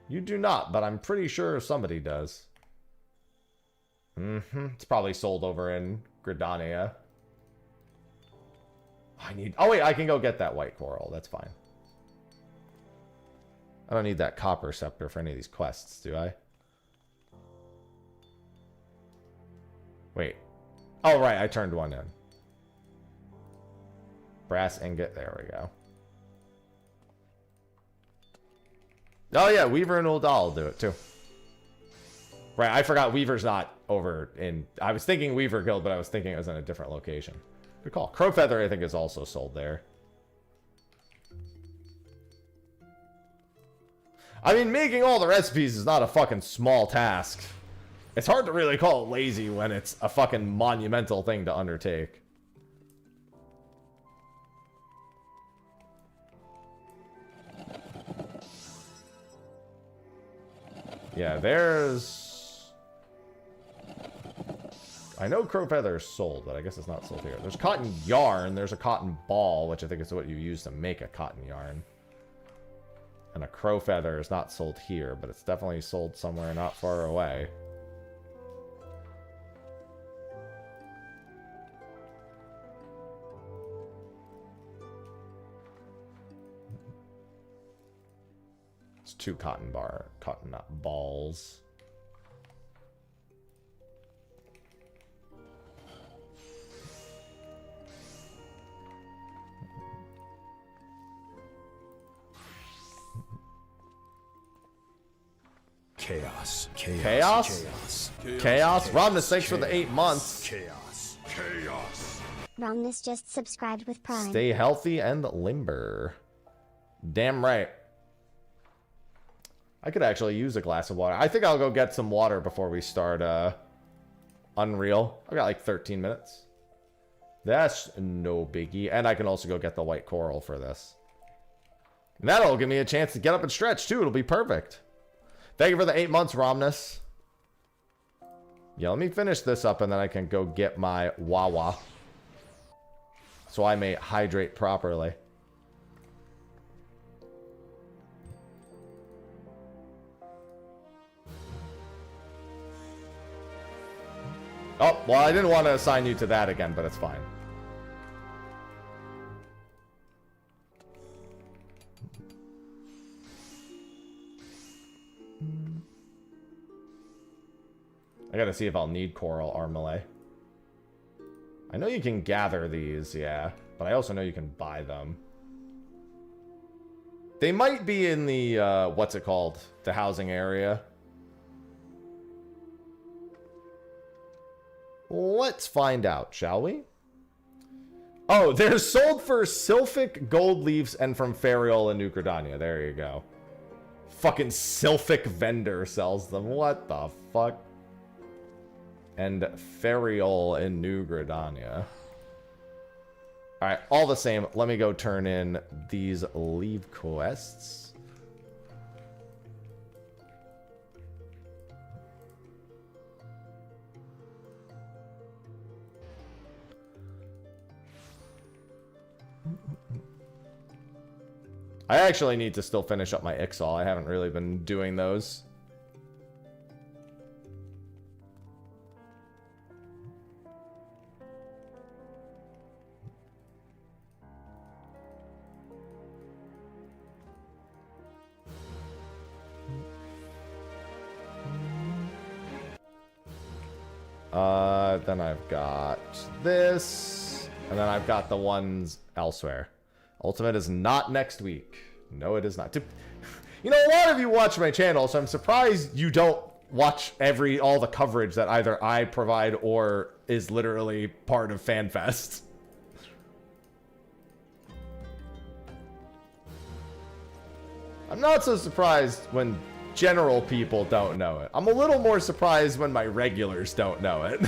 You do not, but I'm pretty sure somebody does. It's probably sold over in Gridania. Oh wait, I can go get that white coral. That's fine. I don't need that copper scepter for any of these quests, do I? Wait. Oh, right, I turned one in. Brass ingot, there we go. Oh yeah, Weaver and Uldal will do it too. Right, I forgot Weaver's not over in... I was thinking Weaver Guild, but I was thinking it was in a different location. Good call. Crowfeather, I think, is also sold there. I mean, making all the recipes is not a fucking small task. It's hard to really call it lazy when it's a fucking monumental thing to undertake. Yeah, there's... I know Crowfeather is sold, but I guess it's not sold here. There's cotton yarn. There's a cotton ball, which I think is what you use to make a cotton yarn. And a Crowfeather is not sold here, but it's definitely sold somewhere not far away. It's 2 cotton balls. Chaos. Romnus, thanks for the 8 months. Chaos. Romnus just subscribed with Prime. Stay healthy and limber. Damn right. I could actually use a glass of water. I think I'll go get some water before we start Unreal. I've got like 13 minutes. That's no biggie. And I can also go get the white coral for this. And that'll give me a chance to get up and stretch too. It'll be perfect. Thank you for the 8 months, Romnus. Yeah, let me finish this up and then I can go get my Wawa. So I may hydrate properly. Oh, well, I didn't want to assign you to that again, but it's fine. I gotta see if I'll need coral armale. I know you can gather these, yeah. But I also know you can buy them. They might be in the, what's it called? The housing area. Let's find out, shall we? Oh, they're sold for Sylphic gold leaves and from Ferial and New Gridania. There you go. Fucking Sylphic vendor sells them. What the fuck? And Ferial in New Gridania. Alright, all the same, let me go turn in these leave quests. I actually need to still finish up my Ixal. I haven't really been doing those. Then I've got this, and then I've got the ones elsewhere. Ultimate is not next week. No, it is not. You know, a lot of you watch my channel, so I'm surprised you don't watch all the coverage that either I provide or is literally part of FanFest. I'm not so surprised when general people don't know it. I'm a little more surprised when my regulars don't know it.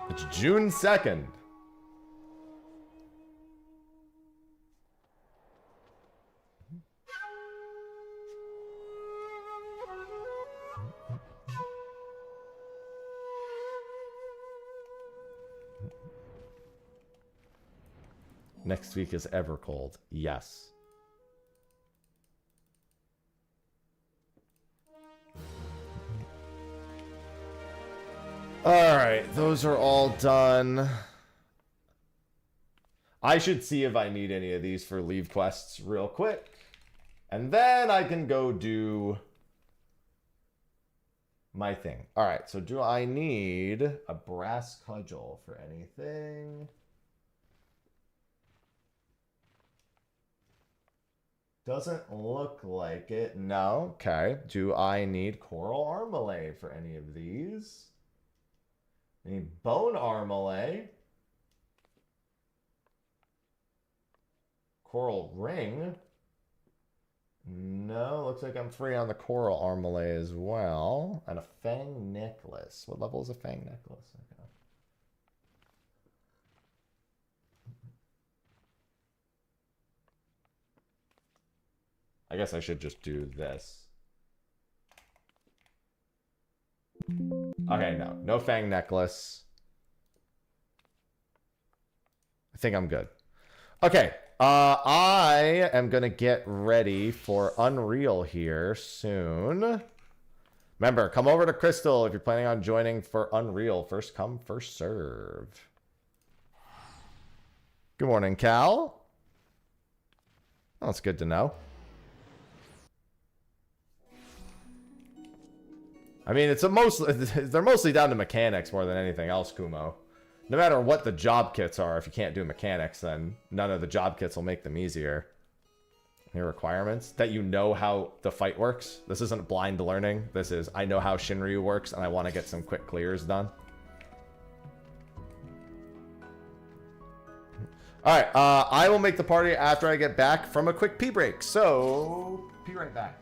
It's June 2nd. Next week is Evercold. Yes. Alright, those are all done. I should see if I need any of these for leave quests real quick. And then I can go do my thing. Alright, so do I need a brass cudgel for anything? Doesn't look like it. No. Okay. Do I need coral armalay for any of these? I need bone armalay. Coral ring. No, looks like I'm free on the coral armalay as well. And a fang necklace. What level is a fang necklace? Okay. I guess I should just do this. Okay, no. No fang necklace. I think I'm good. Okay. I am going to get ready for Unreal here soon. Remember, come over to Crystal if you're planning on joining for Unreal. First come, first serve. Good morning, Cal. Oh, that's good to know. I mean, they're mostly down to mechanics more than anything else, Kumo. No matter what the job kits are, if you can't do mechanics, then none of the job kits will make them easier. Your requirements? That you know how the fight works. This isn't blind learning. This is, I know how Shinryu works, and I want to get some quick clears done. Alright, I will make the party after I get back from a quick pee break. So, pee right back.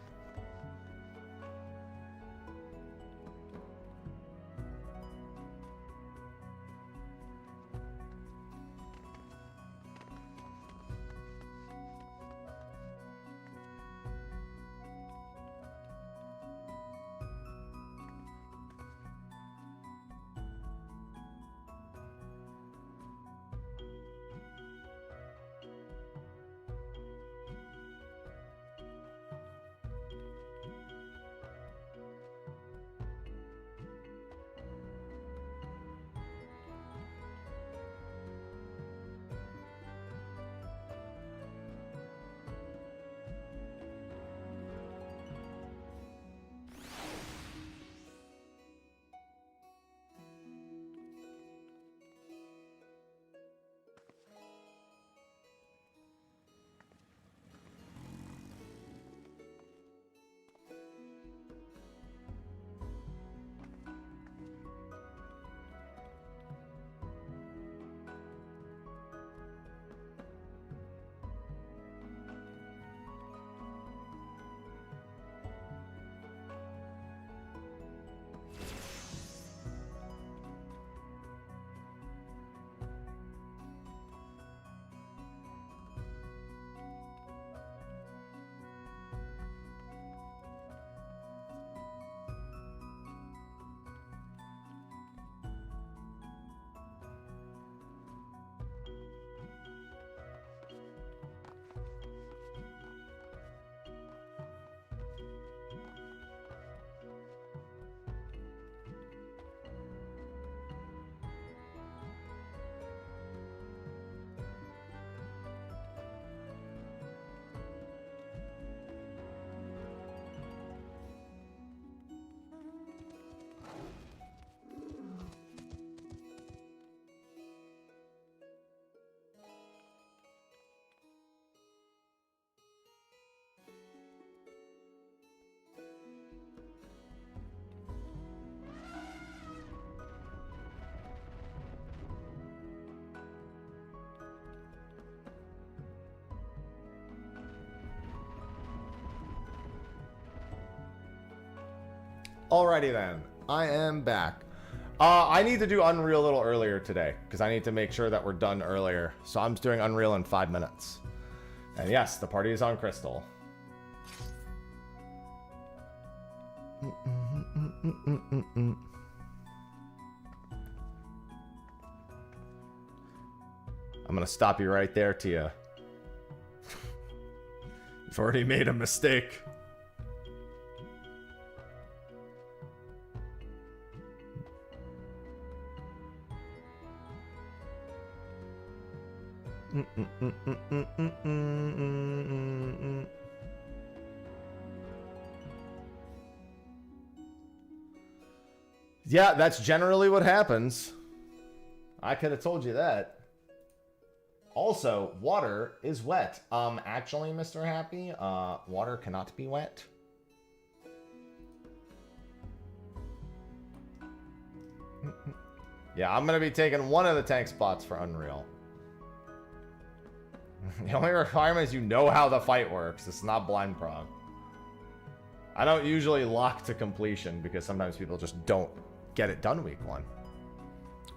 Alrighty then, I am back. I need to do Unreal a little earlier today, because I need to make sure that we're done earlier. So I'm doing Unreal in 5 minutes. And yes, the party is on Crystal. I'm gonna stop you right there, Tia. You've already made a mistake. Yeah, that's generally what happens. I could have told you that. Also, water is wet. Actually, Mr. Happy, water cannot be wet. Yeah, I'm going to be taking one of the tank spots for Unreal. The only requirement is you know how the fight works. It's not blind prog. I don't usually lock to completion because sometimes people just don't get it done week one.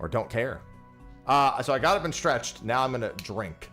Or don't care. So I got up and stretched. Now I'm going to drink.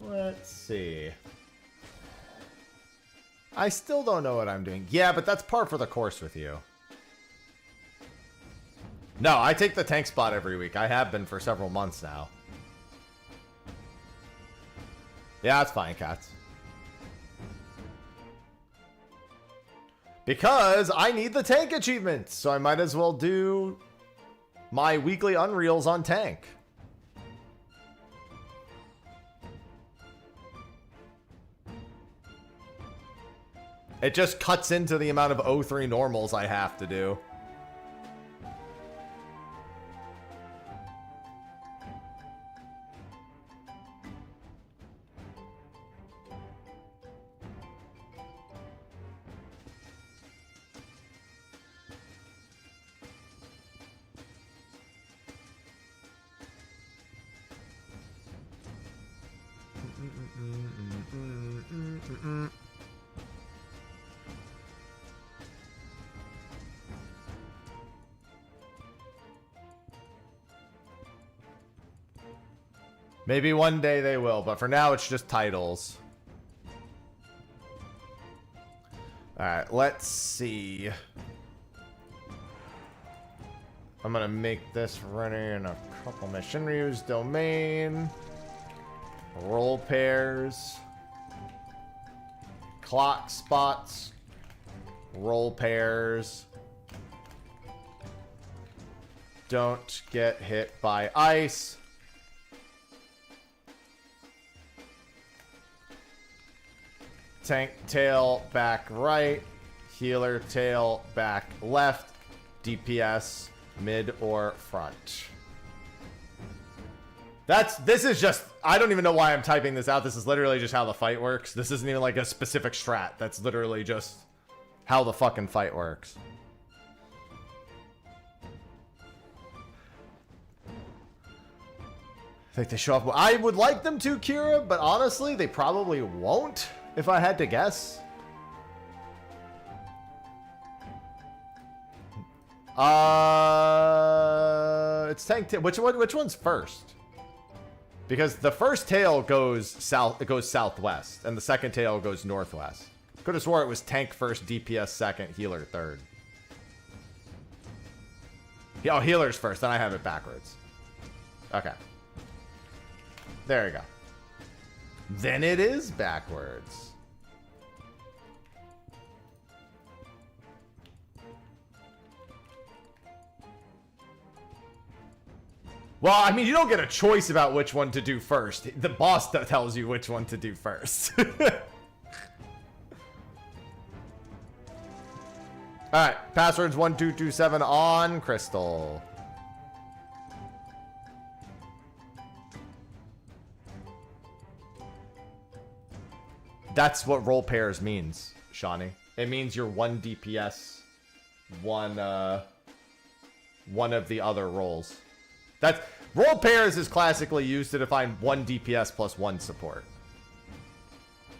Let's see. I still don't know what I'm doing. Yeah, but that's par for the course with you. No, I take the tank spot every week. I have been for several months now. Yeah, that's fine, cats. Because I need the tank achievement, so I might as well do my weekly Unreals on tank. It just cuts into the amount of O3 normals I have to do. Maybe one day they will, but for now it's just titles. Alright, let's see. I'm gonna make this running in a couple machineries. Domain. Roll pairs. Clock spots. Roll pairs. Don't get hit by ice. Tank tail back right, healer tail back left, DPS mid or front. This is just, I don't even know why I'm typing this out. This is literally just how the fight works. This isn't even like a specific strat. That's literally just how the fucking fight works. I think they show up. I would like them to, Kira, but honestly, they probably won't. If I had to guess. It's tank tail. Which one's first? Because the first tail goes south, it goes southwest, and the second tail goes northwest. Could have swore it was tank first, DPS second, healer third. Oh, healer's first, then I have it backwards. Okay. There you go. Then it is backwards. Well, I mean, you don't get a choice about which one to do first. The boss tells you which one to do first. Alright, password's 1227 on Crystal. That's what roll pairs means, Shawnee. It means you're 1 DPS one of the other roles. That's role pairs is classically used to define 1 DPS plus 1 support.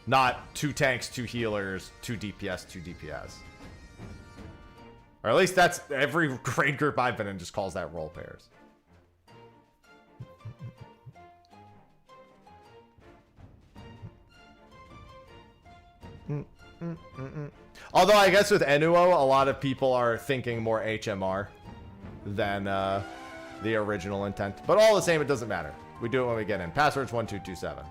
Not 2 tanks, 2 healers, 2 DPS, 2 DPS. Or at least that's every raid group I've been in just calls that role pairs. Although I guess with Enuo, a lot of people are thinking more HMR than the original intent. But all the same, it doesn't matter. We do it when we get in. Password's 1227.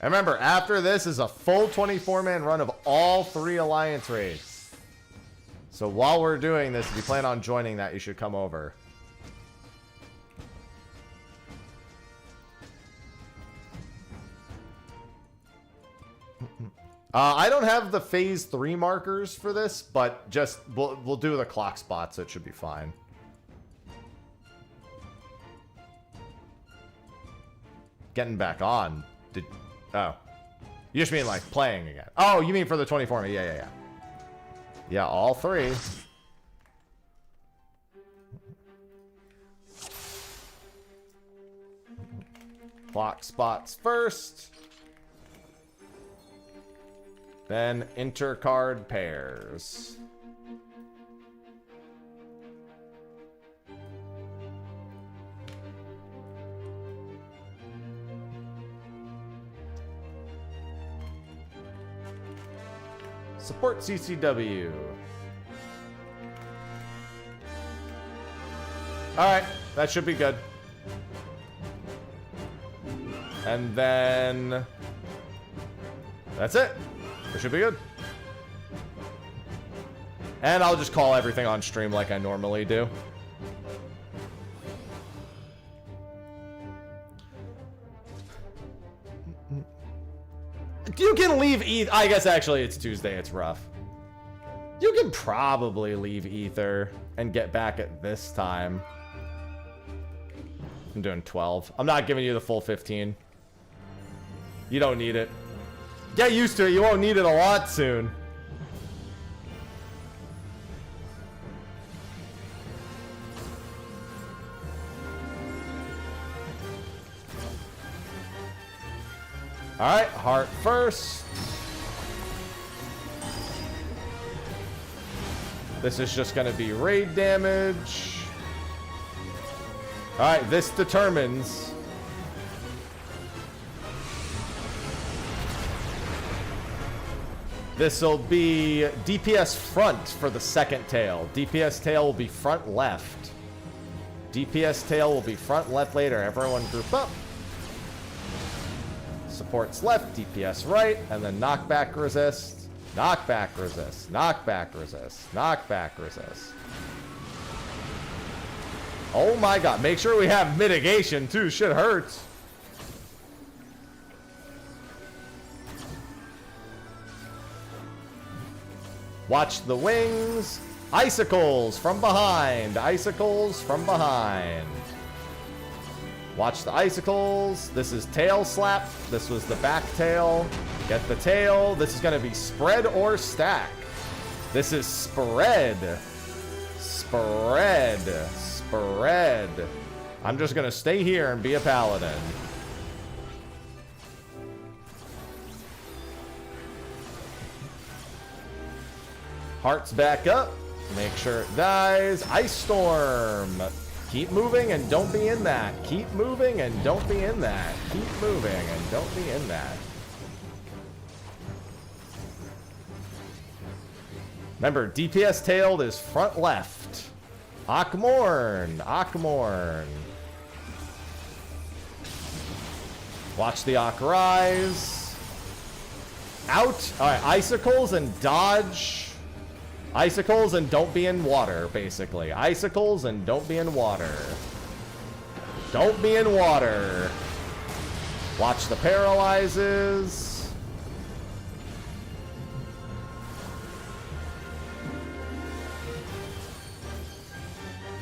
And remember, after this is a full 24-man run of all 3 Alliance raids. So while we're doing this, if you plan on joining that, you should come over. I don't have the phase 3 markers for this, but just we'll do the clock spot, so it should be fine. Getting back on. Oh. You just mean like playing again. Oh, you mean for the 24? Yeah. Yeah, all 3. Clock spots first. Then intercard pairs. Support CCW. Alright, that should be good. And then... that's it. It should be good. And I'll just call everything on stream like I normally do. You can leave Ether. I guess actually it's Tuesday. It's rough. You can probably leave Ether and get back at this time. I'm doing 12. I'm not giving you the full 15. You don't need it. Get used to it. You won't need it a lot soon. Alright, heart first. This is just going to be raid damage. Alright, this determines. This will be DPS front for the second tail. DPS tail will be front left. DPS tail will be front left later. Everyone group up. Supports left, DPS right, and then knockback resist, knockback resist, knockback resist, knockback resist. Oh my god, make sure we have mitigation too, shit hurts. Watch the wings, icicles from behind, icicles from behind. Watch the icicles. This is tail slap. This was the back tail. Get the tail. This is going to be spread or stack. This is spread. Spread. Spread. I'm just going to stay here and be a paladin. Hearts back up. Make sure it dies. Ice storm. Keep moving and don't be in that. Keep moving and don't be in that. Keep moving and don't be in that. Remember, DPS tailed is front left. Akmorn. Akmorn. Watch the Ak rise. Out. Alright, icicles and dodge. Icicles and don't be in water, basically. Icicles and don't be in water. Don't be in water. Watch the paralyzes.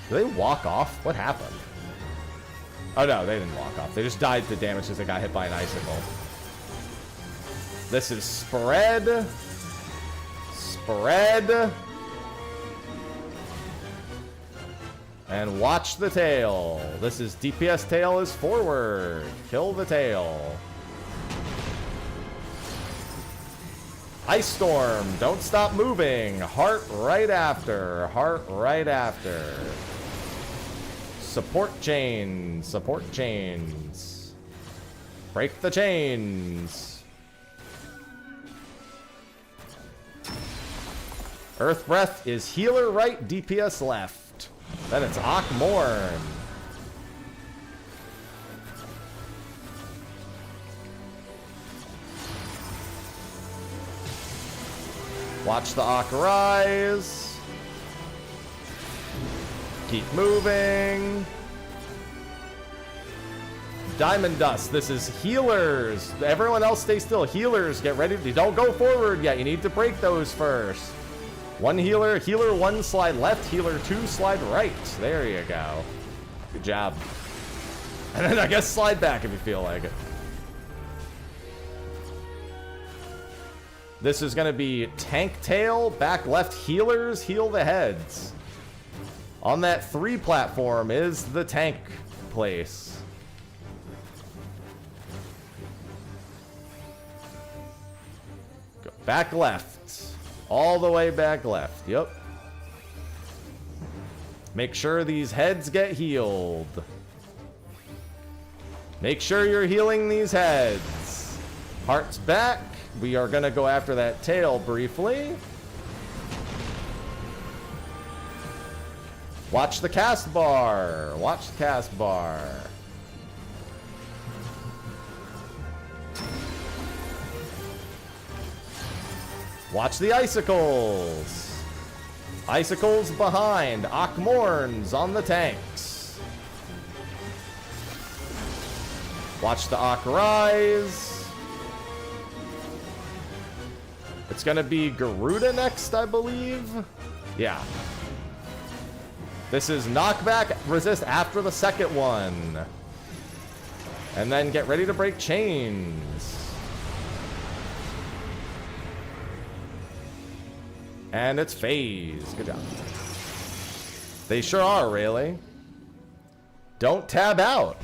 Do they walk off? What happened? Oh no, they didn't walk off. They just died to damage because they got hit by an icicle. This is spread. Spread. And watch the tail. This is DPS tail is forward. Kill the tail. Ice Storm. Don't stop moving. Heart right after. Heart right after. Support chains. Support chains. Break the chains. Earth Breath is healer right, DPS left. Then it's Akmorn. Watch the Ak rise. Keep moving. Diamond Dust. This is healers. Everyone else stay still. Healers, get ready. Don't go forward yet. You need to break those first. One healer, healer 1 slide left, healer 2 slide right. There you go. Good job. And then I guess slide back if you feel like it. This is going to be tank tail, back left healers, heal the heads. On that 3 platform is the tank place. Go back left. All the way back left. Yep. Make sure these heads get healed. Make sure you're healing these heads. Hearts back. We are going to go after that tail briefly. Watch the cast bar. Watch the cast bar. Watch the icicles. Icicles behind. Akmorns on the tanks. Watch the Ak rise. It's going to be Garuda next, I believe. Yeah. This is knockback, resist after the second one. And then get ready to break chains. And it's phase. Good job. They sure are, really. Don't tab out.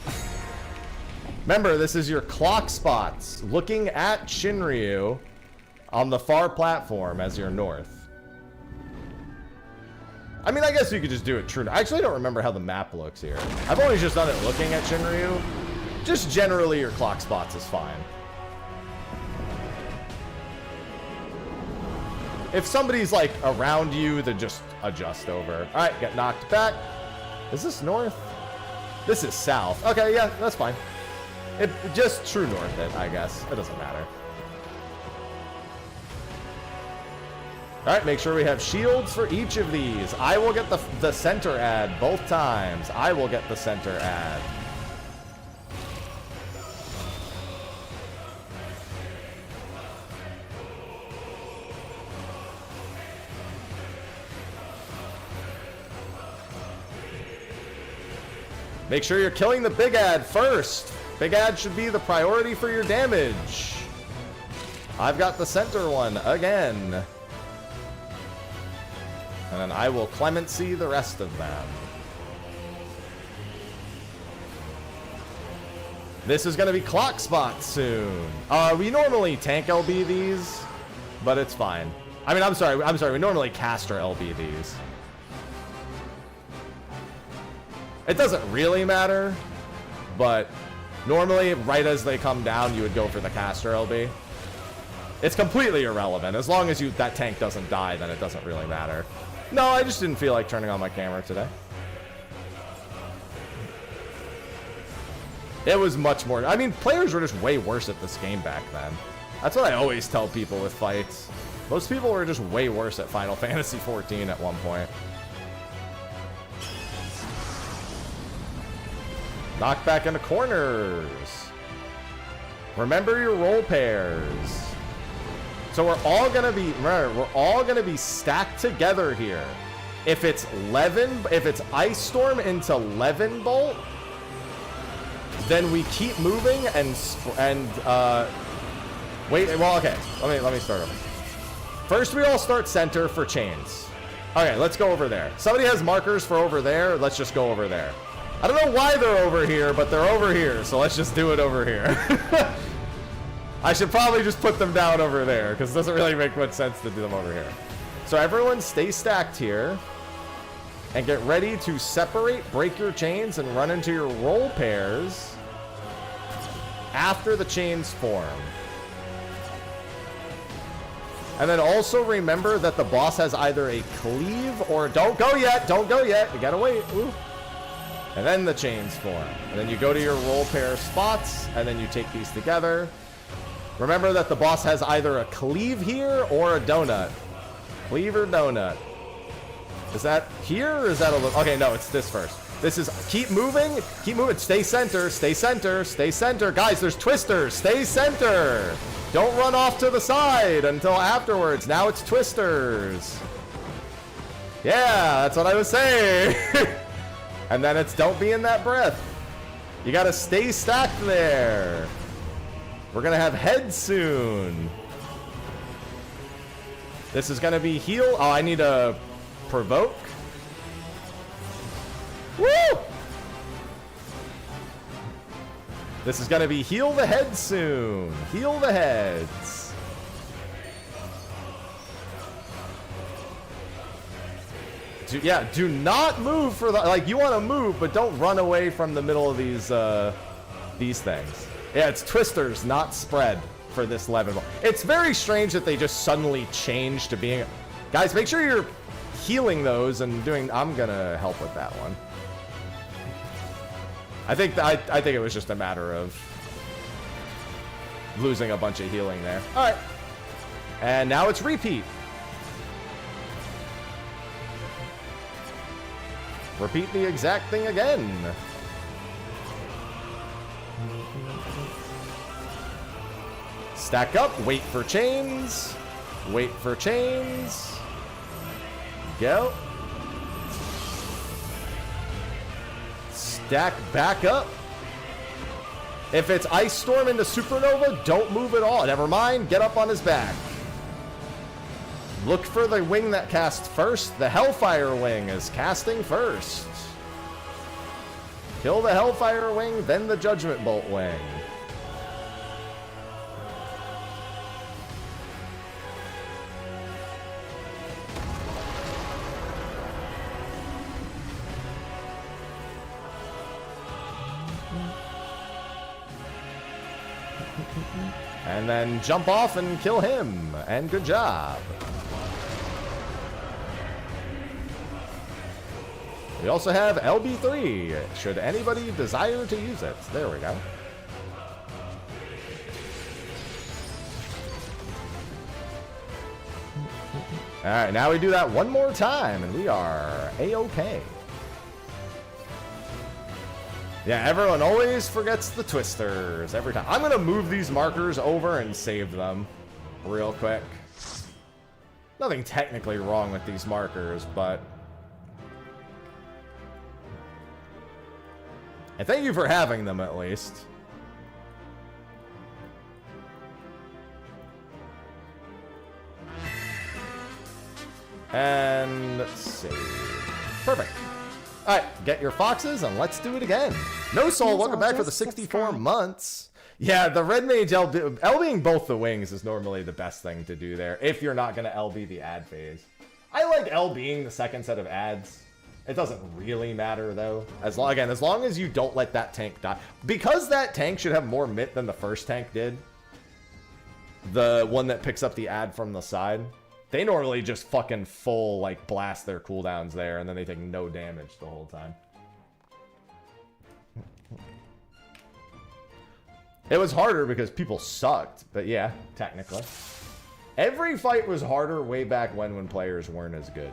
Remember, this is your clock spots. Looking at Shinryu on the far platform as your north. I mean, I guess you could just do it true. I actually don't remember how the map looks here. I've always just done it looking at Shinryu. Just generally, your clock spots is fine. If somebody's like around you, then just adjust over. All right, get knocked back. Is this north? This is south. Okay, yeah, that's fine. It just true north it, I guess. It doesn't matter. All right, make sure we have shields for each of these. I will get the center ad both times. I will get the center ad. Make sure you're killing the big ad first. Big ad should be the priority for your damage. I've got the center one again. And then I will clemency the rest of them. This is going to be clock spot soon. We normally tank LB these, but it's fine. I mean, I'm sorry. We normally caster LB these. It doesn't really matter, but normally right as they come down, you would go for the caster LB. It's completely irrelevant. As long as that tank doesn't die, then it doesn't really matter. No, I just didn't feel like turning on my camera today. It was much more... I mean, players were just way worse at this game back then. That's what I always tell people with fights. Most people were just way worse at Final Fantasy XIV at one point. Knock back into corners. Remember your role pairs. So we're all gonna be, remember, we're all gonna be stacked together here. If it's Ice Storm into Levin Bolt, then we keep moving and wait. Well, okay. Let me start over. First, we all start center for chains. Okay, let's go over there. Somebody has markers for over there. Let's just go over there. I don't know why they're over here, but they're over here, so let's just do it over here. I should probably just put them down over there, because it doesn't really make much sense to do them over here. So everyone stay stacked here, and get ready to separate, break your chains, and run into your roll pairs after the chains form. And then also remember that the boss has either a cleave or... Don't go yet! Don't go yet! You gotta wait. Ooh. And then the chains form. And then you go to your roll pair spots, and then you take these together. Remember that the boss has either a cleave here or a donut. Cleave or donut. Is that here or is that a little... Okay, no, it's this first. This is... Keep moving. Keep moving. Stay center. Stay center. Stay center. Guys, there's twisters. Stay center. Don't run off to the side until afterwards. Now it's twisters. Yeah, that's what I was saying. And then it's don't be in that breath. You gotta stay stacked there. We're gonna have head soon. This is gonna be heal. Oh, I need a provoke. Woo! This is gonna be heal the head soon. Heal the heads. Do not move for the... Like, you want to move, but don't run away from the middle of these things. Yeah, it's twisters, not spread for this level. It's very strange that they just suddenly changed to being... Guys, make sure you're healing those and doing... I'm gonna help with that one. I think it was just a matter of losing a bunch of healing there. All right. And now it's repeat. Repeat the exact thing again. Stack up, wait for chains. Wait for chains. Go. Stack back up. If it's Ice Storm into Supernova, don't move at all. Never mind, get up on his back. Look for the wing that casts first. The Hellfire wing is casting first. Kill the Hellfire wing, then the Judgment Bolt wing. And then jump off and kill him. And good job. We also have LB3, should anybody desire to use it. There we go. Alright, now we do that one more time, and we are A-OK. Yeah, everyone always forgets the twisters every time. I'm going to move these markers over and save them real quick. Nothing technically wrong with these markers, but... And thank you for having them, at least. And save. Perfect. All right, get your foxes and let's do it again. No Soul, welcome back for the 64 months. Yeah, the Red Mage LBing both the wings is normally the best thing to do there if you're not going to LB the ad phase. I like LBing the second set of ads. It doesn't really matter, though. As long as you don't let that tank die. Because that tank should have more MIT than the first tank did. The one that picks up the ad from the side. They normally just fucking full, like, blast their cooldowns there, and then they take no damage the whole time. It was harder because people sucked, but yeah, technically. Every fight was harder way back when players weren't as good.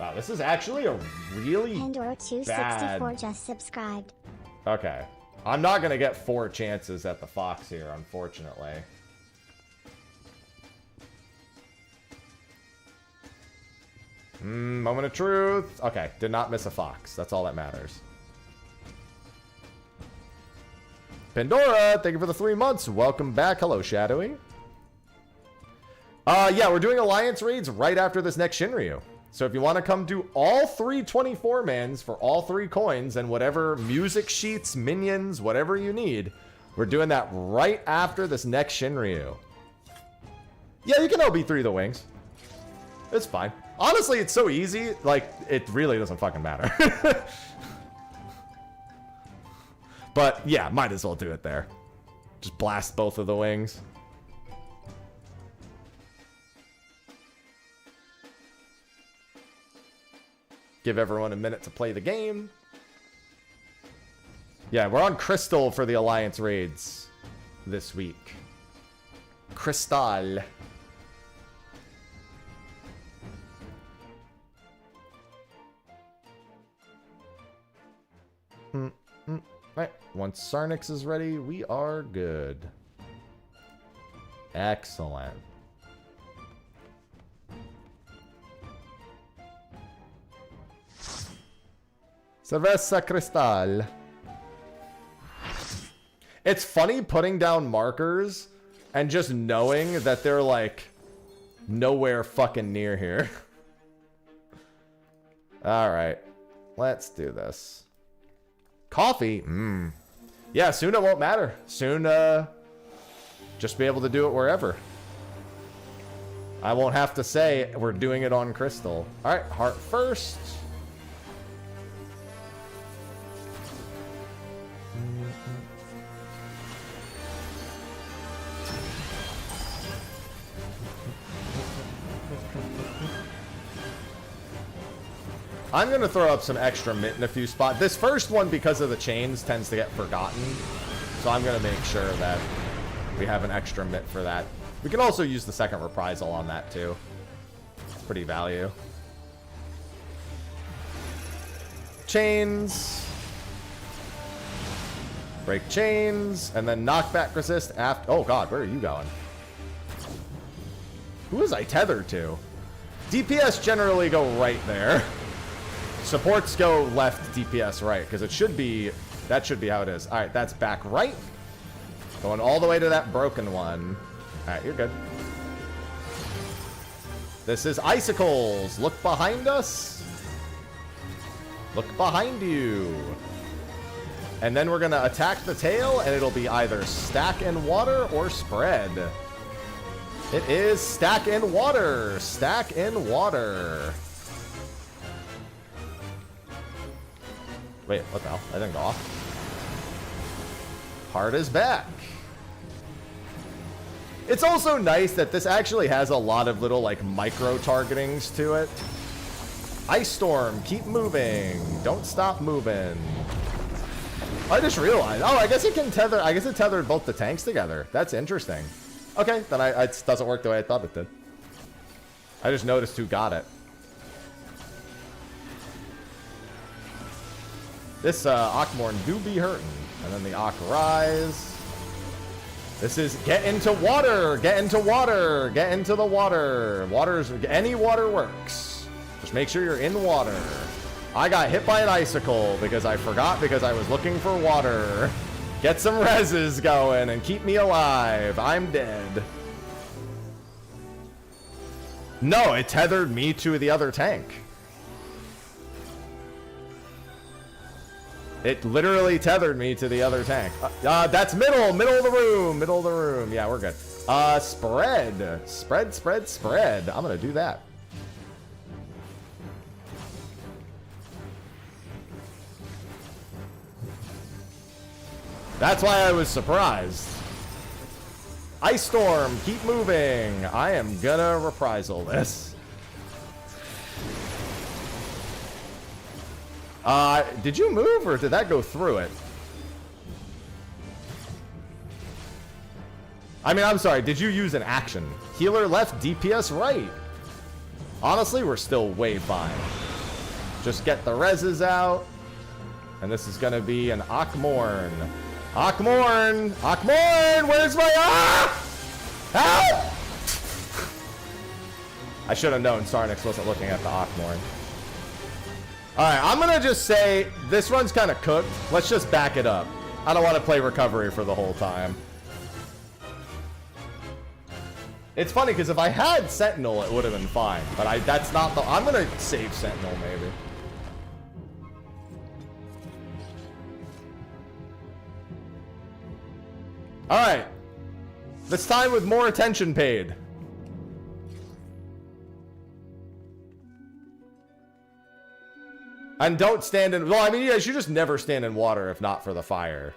Wow, this is actually a really Pandora264 just subscribed. Okay. I'm not going to get 4 chances at the Fox here, unfortunately. Moment of truth. Okay, did not miss a fox. That's all that matters. Pandora, thank you for the 3 months. Welcome back. Hello, Shadowy. Yeah, we're doing alliance raids right after this next Shinryu. So if you want to come do all 3 24-mans for all 3 coins and whatever music sheets, minions, whatever you need, we're doing that right after this next Shinryu. Yeah, you can LB3 the wings. It's fine. Honestly, it's so easy, like, it really doesn't fucking matter. But, yeah, might as well do it there. Just blast both of the wings. Give everyone a minute to play the game. Yeah, we're on Crystal for the Alliance raids this week. Crystal. Alright, once Sarnix is ready, we are good. Excellent. Cerveza Cristal. It's funny putting down markers and just knowing that they're like nowhere fucking near here. Alright, let's do this. Coffee? Yeah, soon it won't matter. Soon, just be able to do it wherever. I won't have to say we're doing it on Crystal. Alright, heart first. I'm going to throw up some extra mint in a few spots. This first one, because of the chains, tends to get forgotten. So I'm going to make sure that we have an extra mint for that. We can also use the second reprisal on that, too. Pretty value. Chains. Break chains. And then knockback resist after... Oh, God, where are you going? Who was I tethered to? DPS generally go right there. Supports go left, DPS right, because it should be, that should be how it is. All right, that's back right. Going all the way to that broken one. All right, you're good. This is icicles. Look behind us. Look behind you. And then we're going to attack the tail, and it'll be either stack and water or spread. It is stack and water. Stack and water. Wait, what the hell? I didn't go off. Heart is back. It's also nice that this actually has a lot of little, like, micro-targetings to it. Ice Storm, keep moving. Don't stop moving. I just realized. Oh, I guess it can tether. I guess it tethered both the tanks together. That's interesting. Okay, then it doesn't work the way I thought it did. I just noticed who got it. This Akmorn do be hurting. And then the Ak rise. This is get into water. Get into water. Get into the water. Water's any water works. Just make sure you're in water. I got hit by an icicle because I forgot because I was looking for water. Get some reses going and keep me alive. I'm dead. No, it tethered me to the other tank. It literally tethered me to the other tank. That's middle of the room. Yeah, we're good. Spread. Spread. I'm gonna do that. That's why I was surprised. Ice Storm, keep moving. I am gonna reprisal this. Did you move or did that go through it? I mean, I'm sorry, did you use an action? Healer left, DPS right. Honestly, we're still way fine. Just get the reses out. And this is gonna be an Akmorn. Akmorn! Akmorn! Where's my... Ah! Help! I should have known Sarnix wasn't looking at the Ockmorn. Alright, I'm gonna just say this run's kind of cooked. Let's just back it up. I don't want to play recovery for the whole time. It's funny because if I had Sentinel, it would have been fine. But that's not the... I'm gonna save Sentinel, maybe. Alright. This time with more attention paid. And don't stand in... Well, I mean, you should just never stand in water if not for the fire.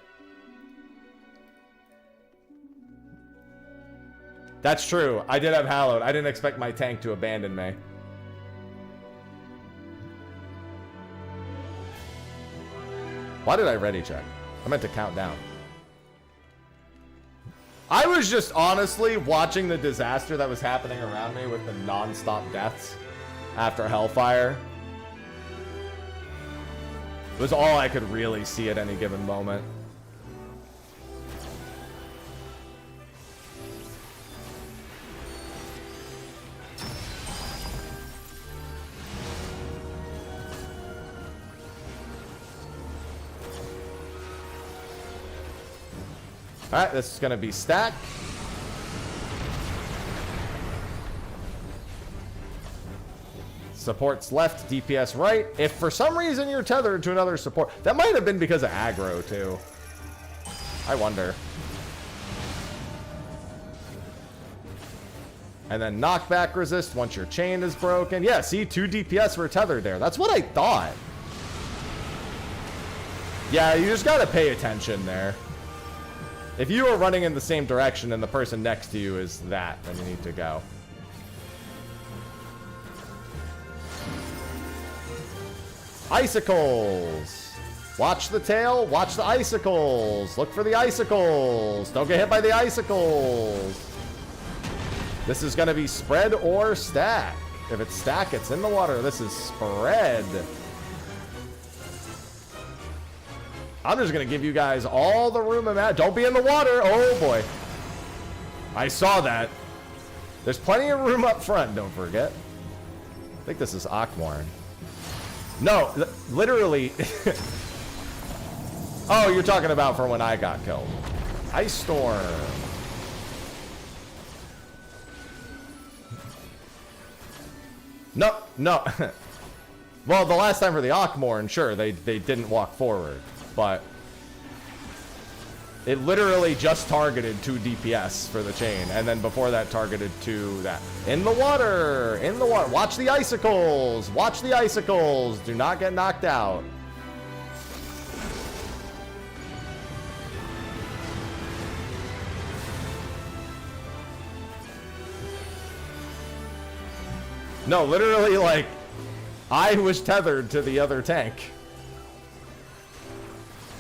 That's true. I did have Hallowed. I didn't expect my tank to abandon me. Why did I ready check? I meant to count down. I was just honestly watching the disaster that was happening around me with the non-stop deaths after Hellfire. It was all I could really see at any given moment. Alright, this is going to be stack. Supports left, DPS right. If for some reason you're tethered to another support, that might have been because of aggro too. I wonder. And then knockback resist once your chain is broken. Yeah, see, 2 DPS were tethered there. That's what I thought. Yeah, you just gotta pay attention there. If you are running in the same direction and the person next to you is that, then you need to go. Icicles. Watch the tail, watch the icicles. Look for the icicles. Don't get hit by the icicles. This is going to be spread or stack. If it's stack, it's in the water. This is spread. I'm just going to give you guys all the room. Don't be in the water. Oh, boy. I saw that. There's plenty of room up front, don't forget. I think this is Ockmorn. No, literally. Oh, you're talking about for when I got killed. Ice Storm. No, no. Well, the last time for the Ockmorn, sure, they didn't walk forward. But it literally just targeted 2 DPS for the chain. And then before that, targeted 2 that. In the water! In the water! Watch the icicles! Watch the icicles! Do not get knocked out. No, literally, like, I was tethered to the other tank.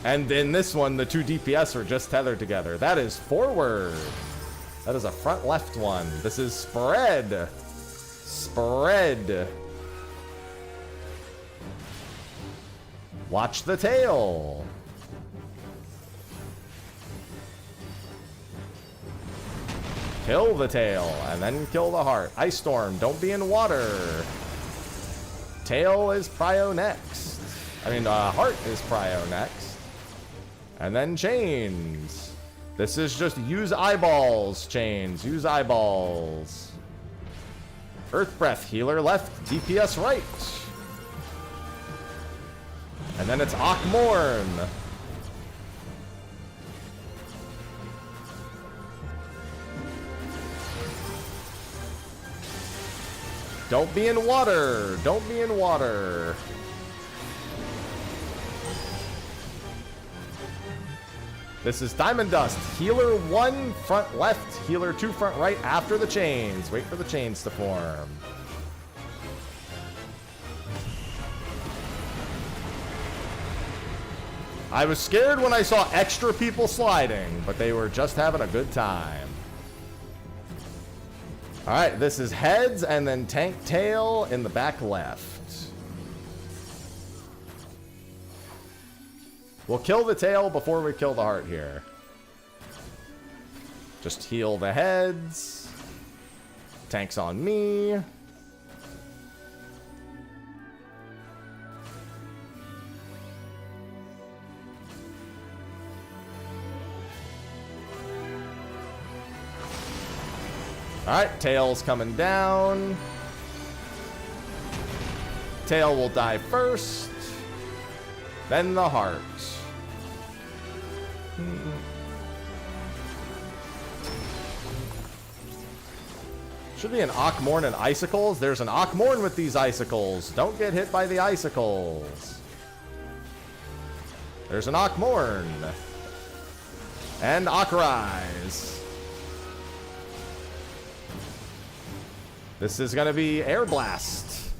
And in this one, the 2 DPS are just tethered together. That is forward. That is a front left one. This is spread. Spread. Watch the tail. Kill the tail, and then kill the heart. Ice Storm, don't be in water. Tail is prio next. I mean, heart is prio next. And then chains. This is just use eyeballs, chains. Use eyeballs. Earth Breath, healer left, DPS right. And then it's Ockmorn. Don't be in water. Don't be in water. This is Diamond Dust. Healer 1 front left, healer 2 front right after the chains. Wait for the chains to form. I was scared when I saw extra people sliding, but they were just having a good time. Alright, this is heads and then tank tail in the back left. We'll kill the tail before we kill the heart here. Just heal the heads. Tank's on me. Alright, Tail's coming down. Tail will die first. Then the heart. Should be an Akmorn and icicles. There's an Akmorn with these icicles. Don't get hit by the icicles. There's an Akmorn. And Akrise. This is going to be Air Blast.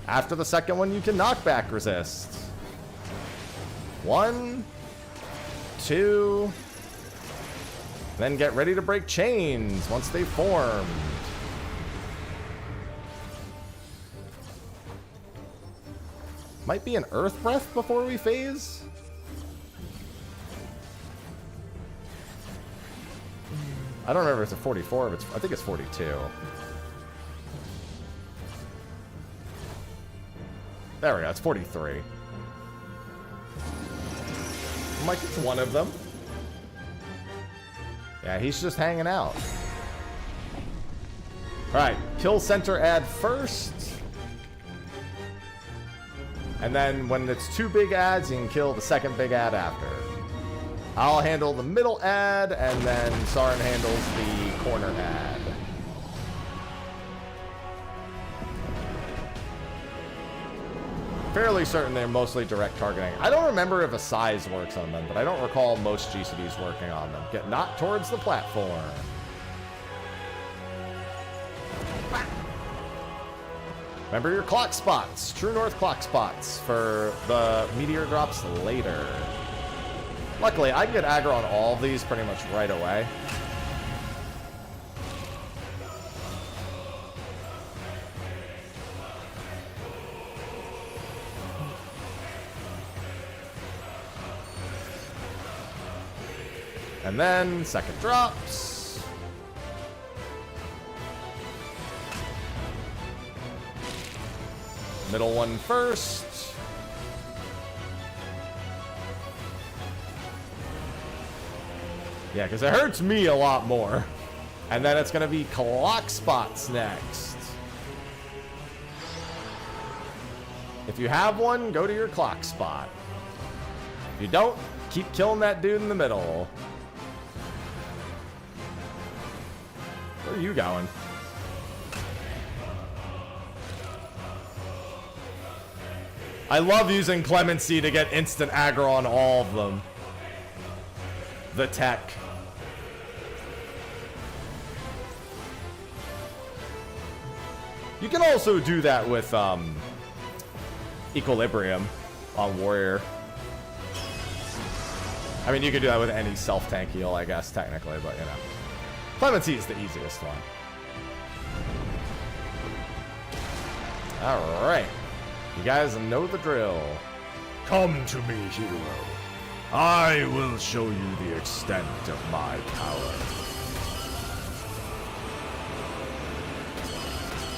After the second one, you can knockback resist. 1, 2. Then get ready to break chains once they form. Might be an Earth Breath before we phase. I don't remember if it's a 44, but I think it's 42. There we go, it's 43. I'm like, it's one of them. Yeah, he's just hanging out. Alright, kill center ad first. And then when it's 2 big ads, you can kill the second big ad after. I'll handle the middle ad, and then Sarin handles the corner ad. Fairly certain they're mostly direct targeting. I don't remember if a size works on them, but I don't recall most GCDs working on them. Get knocked towards the platform. Remember your clock spots. True North clock spots for the meteor drops later. Luckily, I can get aggro on all of these pretty much right away. And then, second drops. Middle one first. Yeah, because it hurts me a lot more. And then it's going to be clock spots next. If you have one, go to your clock spot. If you don't, keep killing that dude in the middle. Where are you going? I love using Clemency to get instant aggro on all of them. The tech. You can also do that with Equilibrium on Warrior. I mean, you could do that with any self-tank heal, I guess, technically, but, you know. Clemency is the easiest one. Alright. You guys know the drill. Come to me, hero. I will show you the extent of my power.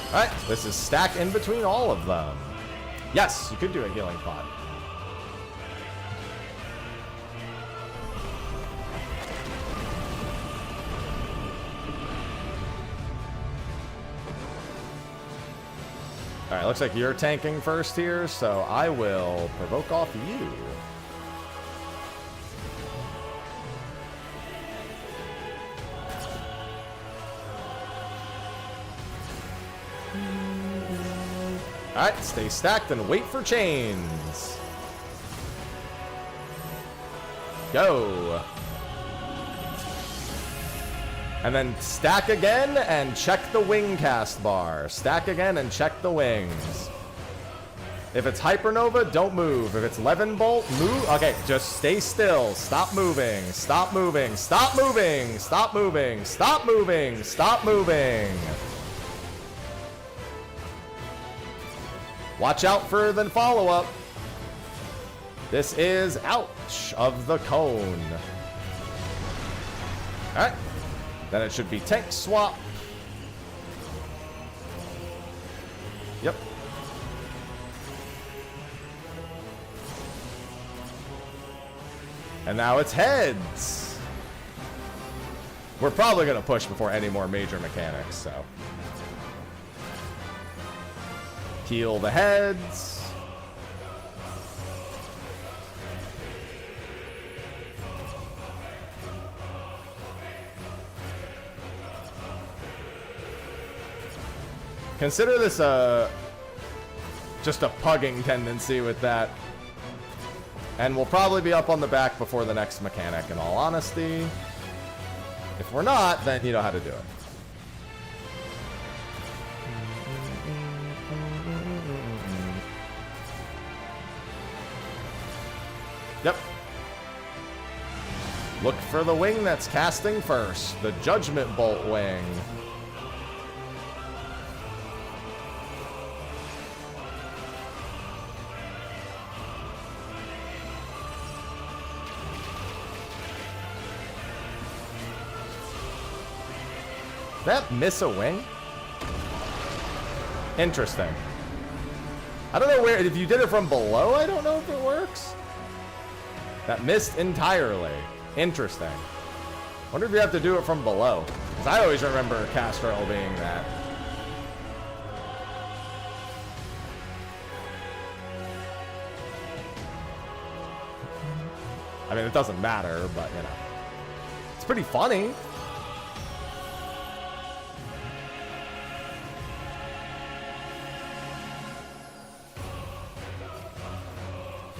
Alright, this is stack in between all of them. Yes, you could do a healing pod. Alright, looks like you're tanking first here, so I will provoke off you. Alright, stay stacked and wait for chains. Go. And then stack again and check the wing cast bar. Stack again and check the wings. If it's Hypernova, don't move. If it's Levin Bolt, move. Okay, just stay still. Stop moving. Stop moving. Stop moving. Stop moving. Stop moving. Stop moving. Watch out for the follow-up. This is ouch of the cone. Alright. Then it should be tank swap. Yep. And now it's heads. We're probably going to push before any more major mechanics, so. Heal the heads. Consider this just a pugging tendency with that. And we'll probably be up on the back before the next mechanic, in all honesty. If we're not, then you know how to do it. Yep. Look for the wing that's casting first. The Judgment Bolt wing. That miss a wing? Interesting. I don't know where, if you did it from below, I don't know if it works. That missed entirely. Interesting. Wonder if you have to do it from below. Because I always remember Castrol being that. I mean, it doesn't matter, but, you know. It's pretty funny.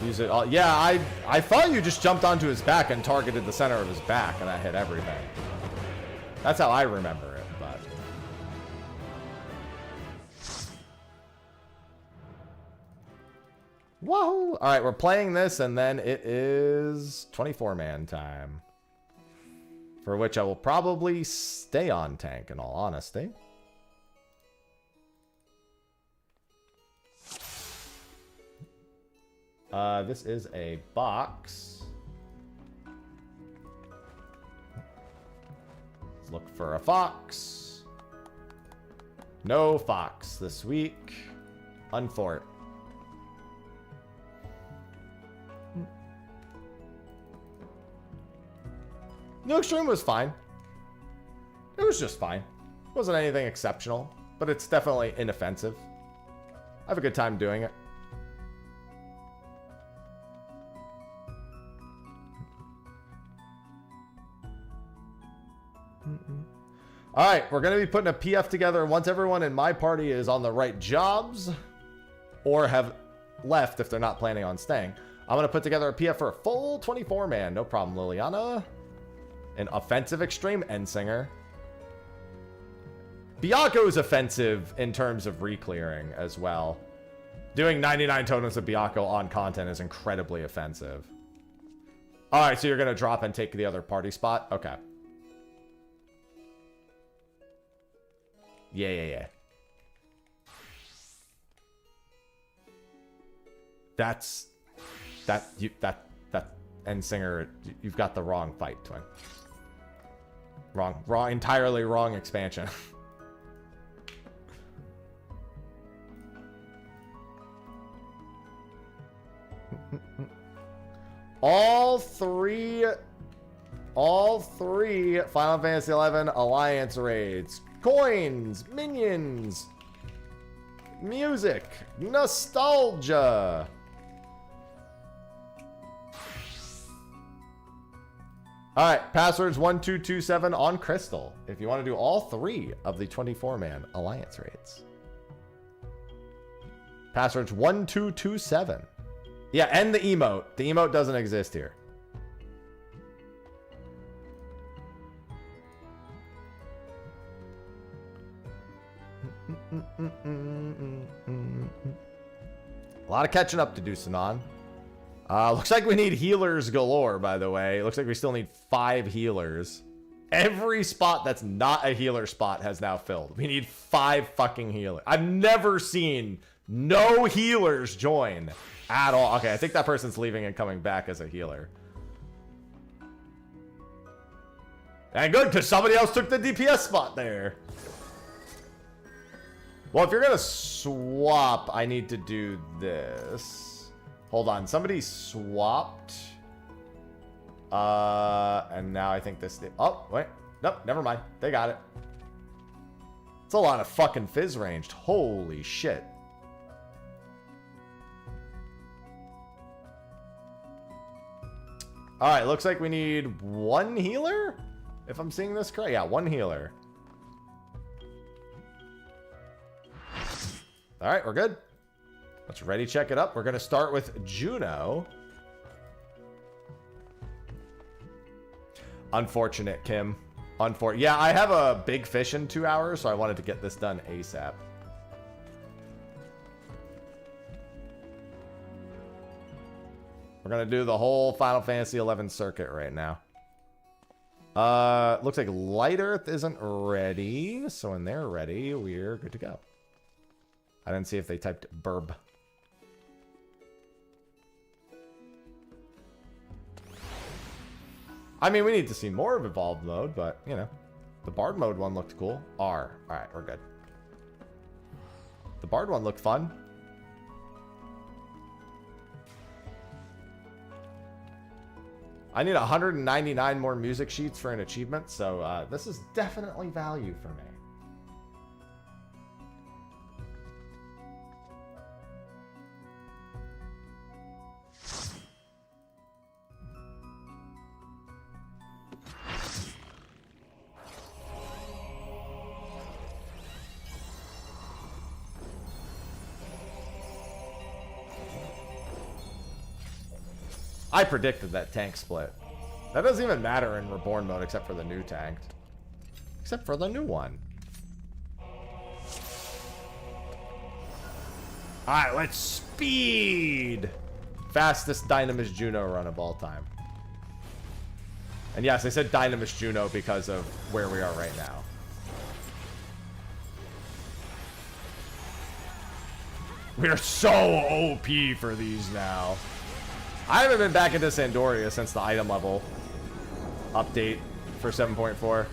Use it all. Yeah, I thought you just jumped onto his back and targeted the center of his back, and that hit everything. That's how I remember it, but. Whoa! All right, we're playing this, and then it is 24-man time. For which I will probably stay on tank, in all honesty. This is a box. Let's look for a fox. No fox this week. Unfort. New Extreme was fine. It was just fine. It wasn't anything exceptional, but it's definitely inoffensive. I have a good time doing it. All right, we're going to be putting a PF together once everyone in my party is on the right jobs or have left if they're not planning on staying. I'm going to put together a PF for a full 24-man. No problem, Liliana. An offensive extreme Endsinger. Byaku's offensive in terms of reclearing as well. Doing 99 totems of Byaku on content is incredibly offensive. All right, so you're going to drop and take the other party spot? Okay. Yeah. That Endsinger, you've got the wrong fight, twin. Wrong, entirely wrong expansion. All three Final Fantasy XI Alliance raids. Coins, minions, music, nostalgia. All right, passwords 1227 on Crystal. If you want to do all three of the 24-man Alliance raids. Passwords 1227. Yeah, and the emote. The emote doesn't exist here. A lot of catching up to do, Sinan. Looks like we need healers galore, by the way. It looks like we still need 5 healers. Every spot that's not a healer spot has now filled. We need 5 fucking healers. I've never seen no healers join at all. Okay, I think that person's leaving and coming back as a healer. And good, because somebody else took the DPS spot there. Well, if you're going to swap, I need to do this. Hold on. Somebody swapped. And now I think this... Oh, wait. Nope, never mind. They got it. It's a lot of fucking fizz ranged. Holy shit. Alright, looks like we need one healer? If I'm seeing this correct. Yeah, one healer. Alright, we're good. Let's ready check it up. We're going to start with Juno. Unfortunate, Kim. Yeah, I have a big fish in 2 hours, so I wanted to get this done ASAP. We're going to do the whole Final Fantasy XI circuit right now. Looks like Light Earth isn't ready, so when they're ready, we're good to go. I didn't see if they typed burb. I mean, we need to see more of Evolved Mode, but, you know. The Bard Mode one looked cool. R. Alright, we're good. The Bard one looked fun. I need 199 more music sheets for an achievement, so this is definitely value for me. I predicted that tank split. That doesn't even matter in Reborn mode except for the new tank. Except for the new one. Alright, let's speed! Fastest Dynamis Juno run of all time. And yes, I said Dynamis Juno because of where we are right now. We are so OP for these now. I haven't been back into Sandoria since the item level update for 7.4.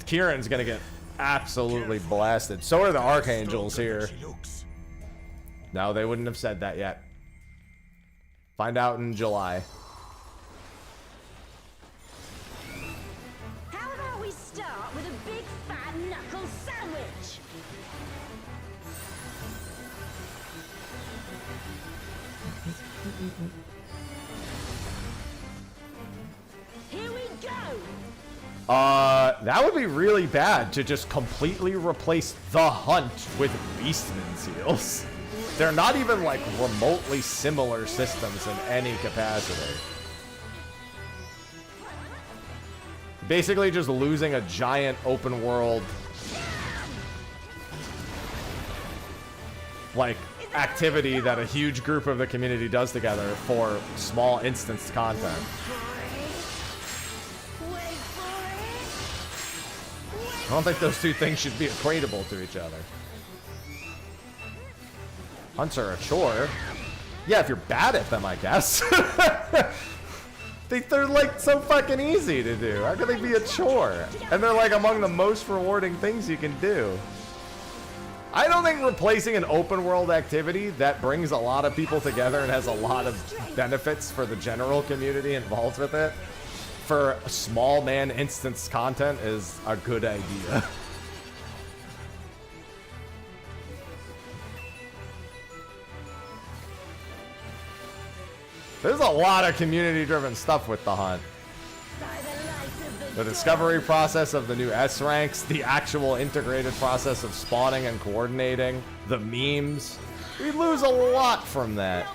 Kieran's gonna get absolutely blasted. So are the Archangels here. No, they wouldn't have said that yet. Find out in July. Here we go. That would be really bad to just completely replace the hunt with Beastman seals. They're not even like remotely similar systems in any capacity. Basically just losing a giant open world like activity that a huge group of the community does together for small instanced content. I don't think those two things should be equatable to each other. Hunts are a chore. Yeah, if you're bad at them, I guess. They're like so fucking easy to do. How can they be a chore? And they're like among the most rewarding things you can do. I don't think replacing an open world activity that brings a lot of people together and has a lot of benefits for the general community involved with it for small man instance content is a good idea. There's a lot of community driven stuff with the hunt. The discovery process of the new S ranks, the actual integrated process of spawning and coordinating, the memes. We lose a lot from that.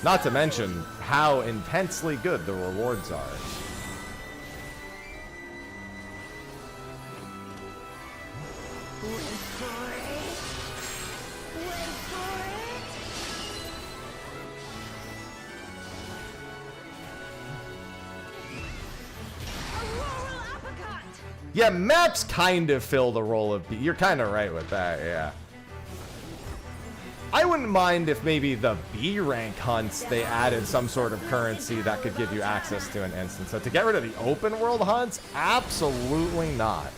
Not to mention how intensely good the rewards are. Yeah, maps kind of fill the role of B. You're kind of right with that, yeah. I wouldn't mind if maybe the B rank hunts, they added some sort of currency that could give you access to an instance. So to get rid of the open world hunts, absolutely not.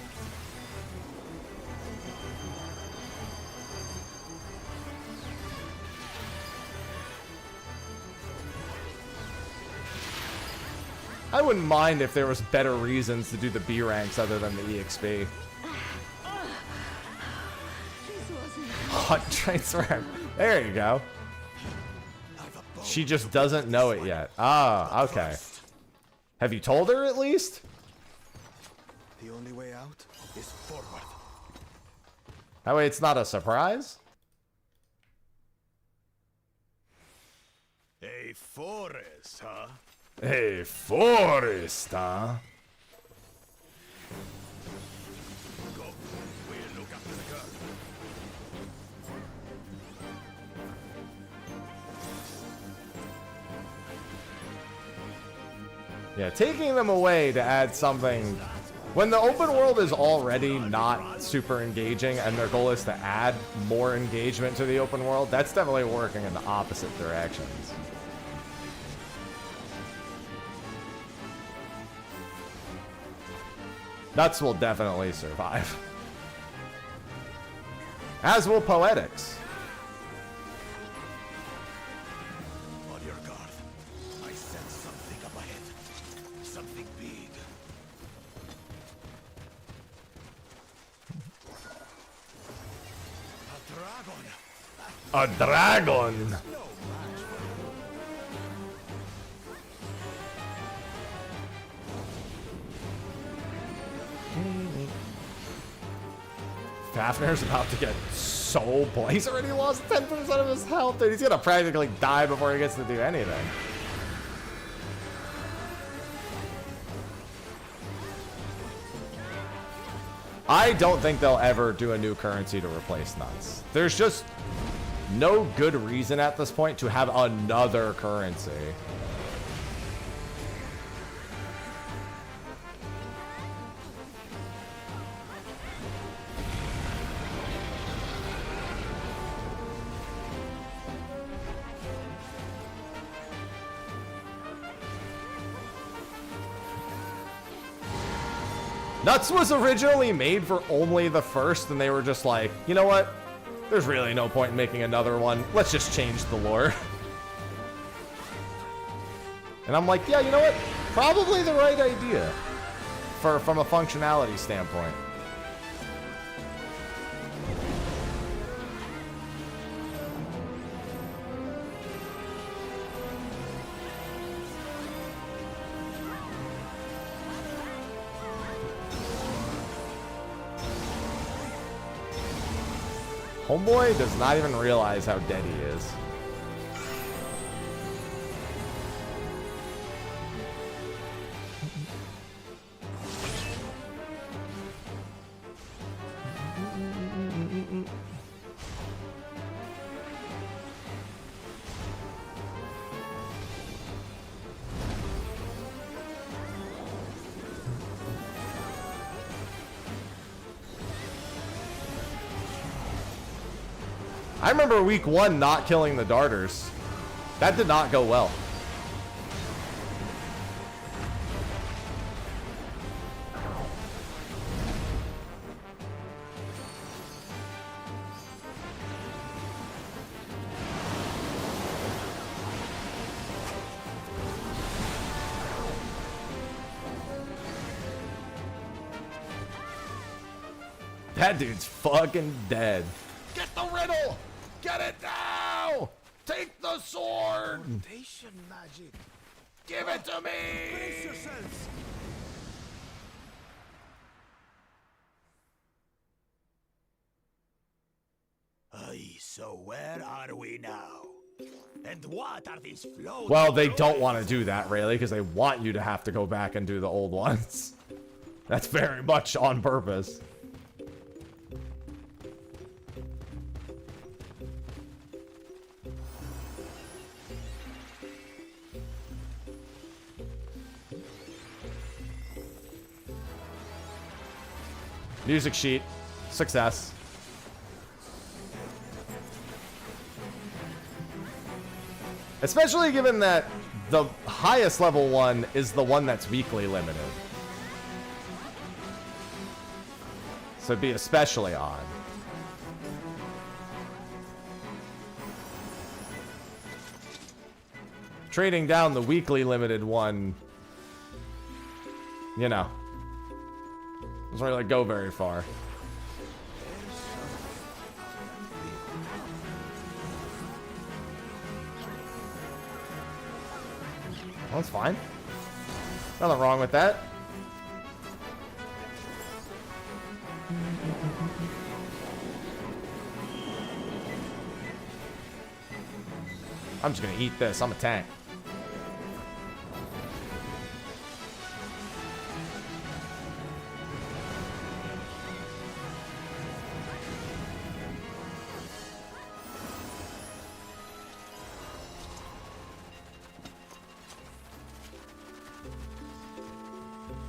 I wouldn't mind if there was better reasons to do the B ranks other than the EXP. This wasn't. Hot transfer. There you go. She just doesn't know it yet. Ah, okay. Have you told her at least? The only way out is forward. That way it's not a surprise? A forest, huh? A forest, huh? Go. We'll look after the girl. Yeah, taking them away to add something. When the open world is already not super engaging and their goal is to add more engagement to the open world, that's definitely working in the opposite directions. Nuts will definitely survive. As will Poetics. On your guard. I sense something up ahead. Something big. A dragon. A dragon! No match for Fafner's about to get so bloody. He's already lost 10% of his health, and he's gonna practically die before he gets to do anything. I don't think they'll ever do a new currency to replace nuts. There's just no good reason at this point to have another currency. Nuts was originally made for only the first, and they were just like, you know what? There's really no point in making another one. Let's just change the lore. And I'm like, yeah, you know what? Probably the right idea from a functionality standpoint. Homeboy does not even realize how dead he is. I remember week 1 not killing the darters. That did not go well. That dude's fucking dead. Get the riddle! Get it now! Take the sword! Rotation magic. Give it to me! Brace yourselves. Aye, so where are we now? And what are these floats? Well, they don't want to do that, really, because they want you to have to go back and do the old ones. That's very much on purpose. Music sheet. Success. Especially given that the highest level one is the one that's weekly limited. So it'd be especially odd. Trading down the weekly limited one you know, doesn't really go very far. Well, that's fine. Nothing wrong with that. I'm just gonna eat this. I'm a tank.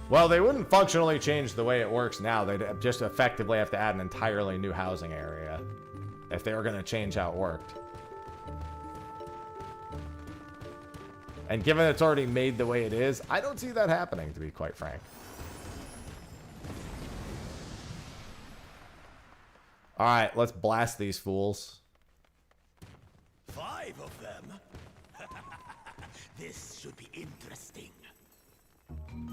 Well, they wouldn't functionally change the way it works now. They'd just effectively have to add an entirely new housing area if they were going to change how it worked. And given it's already made the way it is, I don't see that happening, to be quite frank. All right, let's blast these fools. 5 of them? This should be interesting.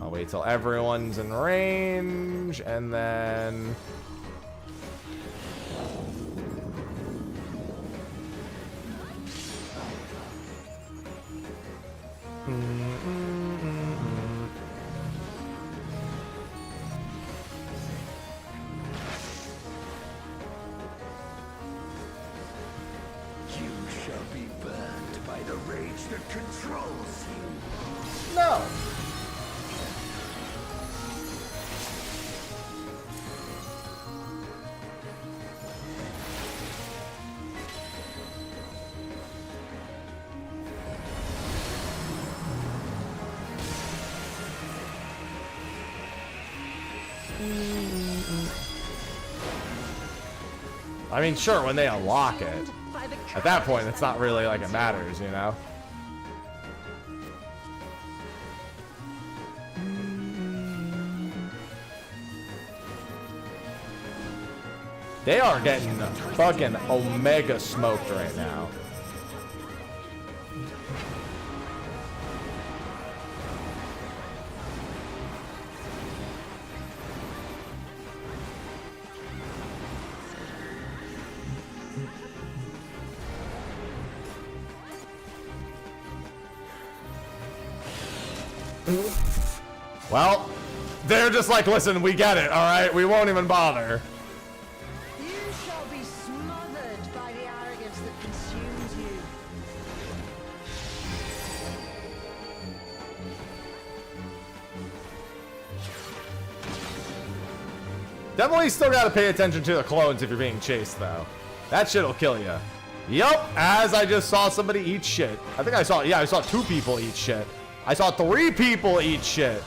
I'll wait till everyone's in range, and then... You shall be burned by the rage that controls you. No! I mean, sure, when they unlock it. At that point, it's not really like it matters, you know? They are getting fucking omega smoked right now. Well, they're just like, listen, we get it, all right? We won't even bother. You shall be smothered by the arrogance that consumes you. Definitely still gotta pay attention to the clones if you're being chased, though. That shit'll kill you. Yup, as I just saw somebody eat shit. I think I saw, yeah, I saw 2 people eat shit. I saw 3 people eat shit.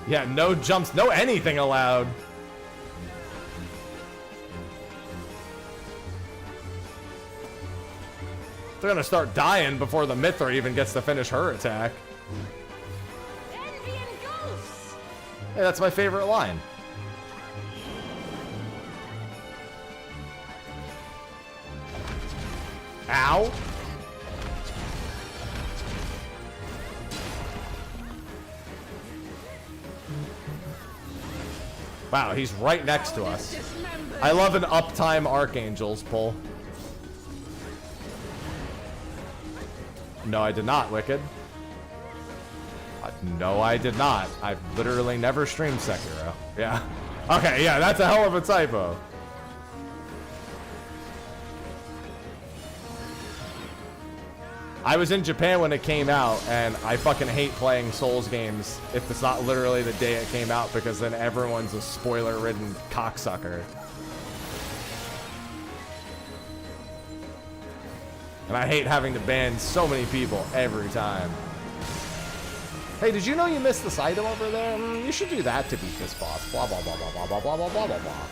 Yeah, no jumps, no anything allowed. They're gonna start dying before the Mithra even gets to finish her attack. Envy and ghosts. Hey, that's my favorite line. Ow. Wow, he's right next to us. I love an uptime Archangels pull. No, I did not, Wicked. No, I did not. I've literally never streamed Sekiro. Yeah. Okay, yeah, that's a hell of a typo. I was in Japan when it came out, and I fucking hate playing Souls games if it's not literally the day it came out, because then everyone's a spoiler-ridden cocksucker. And I hate having to ban so many people every time. Hey, did you know you missed this item over there? You should do that to beat this boss. Blah, blah, blah, blah, blah, blah, blah, blah, blah, blah, blah.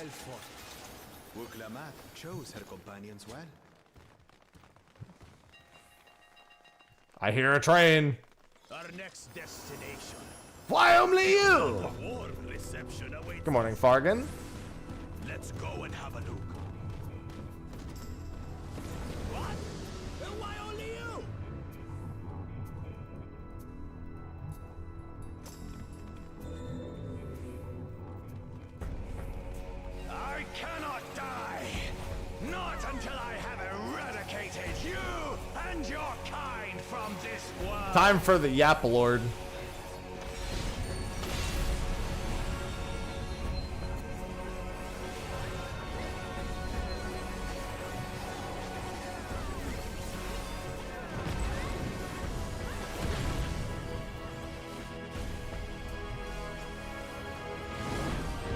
well fought. Wuk-Lamat chose her companions well. I hear a train. Our next destination. Why only you? A warm reception awaits. Good morning, Fargan. Let's go and have a look. What? Why only you? I cannot die. Not until I have eradicated you and your kind from this world. Time for the Yap Lord.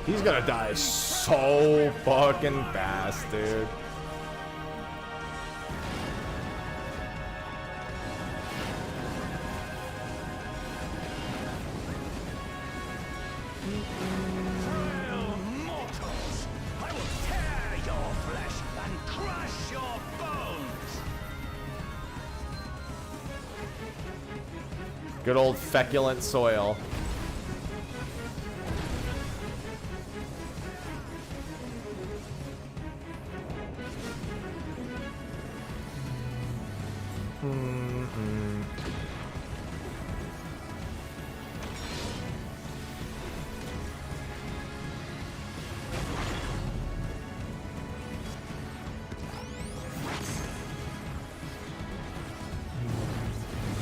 He's gonna die so fucking fast, dude. Frail mortals, I will tear your flesh and crush your bones. Good old feculent soil.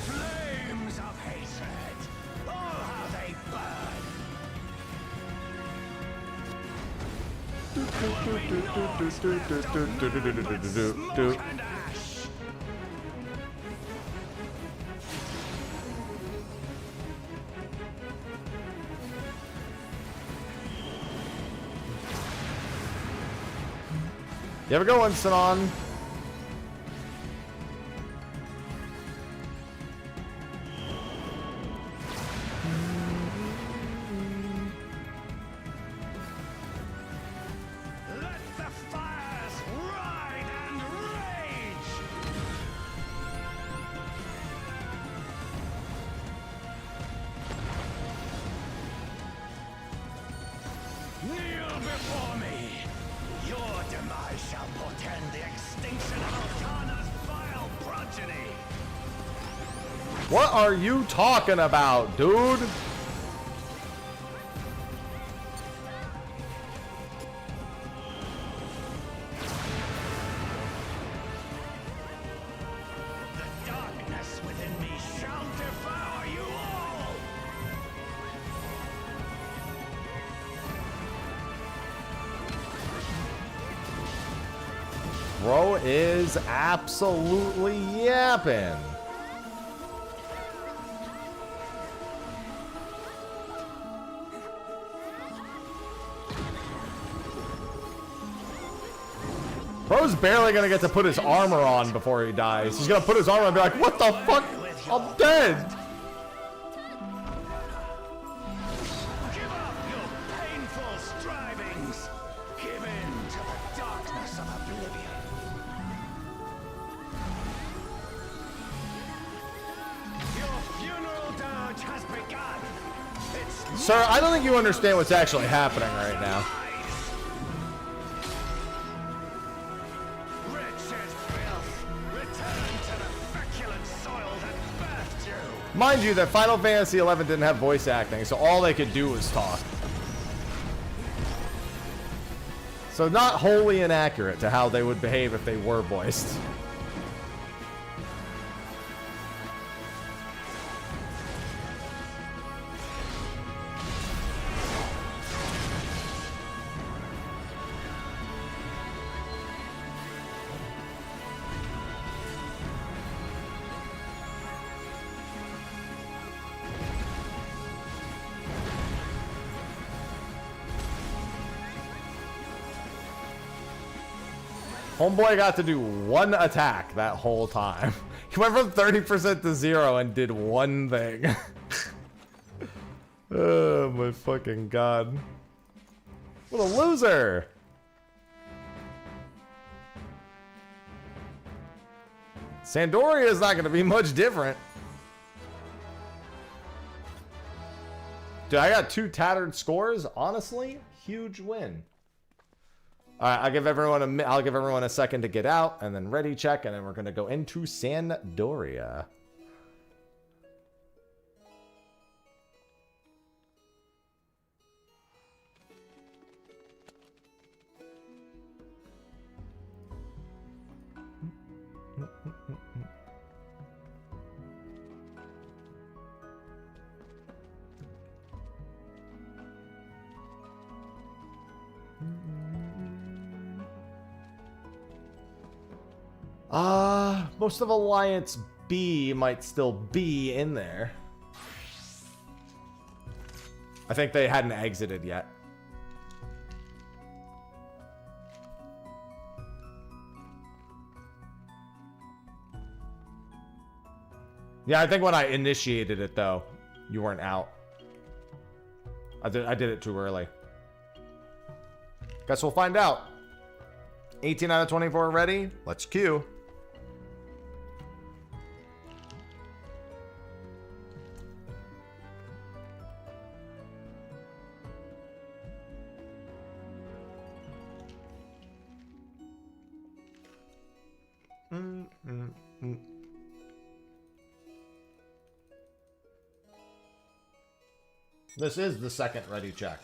Flames of hatred, oh how they burn. Will be no left of none but smoke and ash. You have a good one, Sinon. Let the fires ride and rage. Kneel before me. Your demise shall portend the extinction of Altana's vile progeny. What are you talking about, dude? The darkness within me shall devour you all. Bro is absolutely yapping. Bro's barely gonna get to put his armor on before he dies. He's gonna put his armor on and be like, what the fuck? I'm dead. Give up your painful strivings. Give in to the darkness of oblivion. Your funeral dirge has begun. It's Sir, I don't think you understand what's actually happening right now. Wretched filth, return to the feculent soil that birthed you. Mind you, that Final Fantasy XI didn't have voice acting, so all they could do was talk. So not wholly inaccurate to how they would behave if they were voiced. Homeboy got to do one attack that whole time. He went from 30% to 0 and did one thing. Oh my fucking god. What a loser! Sandoria is not going to be much different. Dude, I got 2 tattered scores. Honestly, huge win. All right, I'll give everyone a second to get out, and then ready check, and then we're going to go into Sandoria. Most of Alliance B might still be in there. I think they hadn't exited yet. Yeah, I think when I initiated it, though, you weren't out. I did it too early. Guess we'll find out. 18 out of 24 ready. Let's queue. This is the second ready check.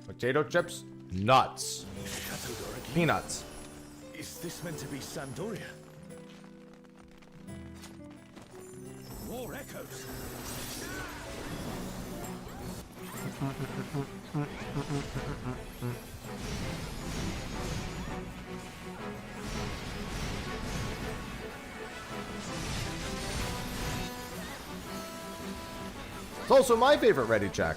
Potato chips, nuts, peanuts. Is this meant to be Sandoria? War echoes. It's also my favorite ready check.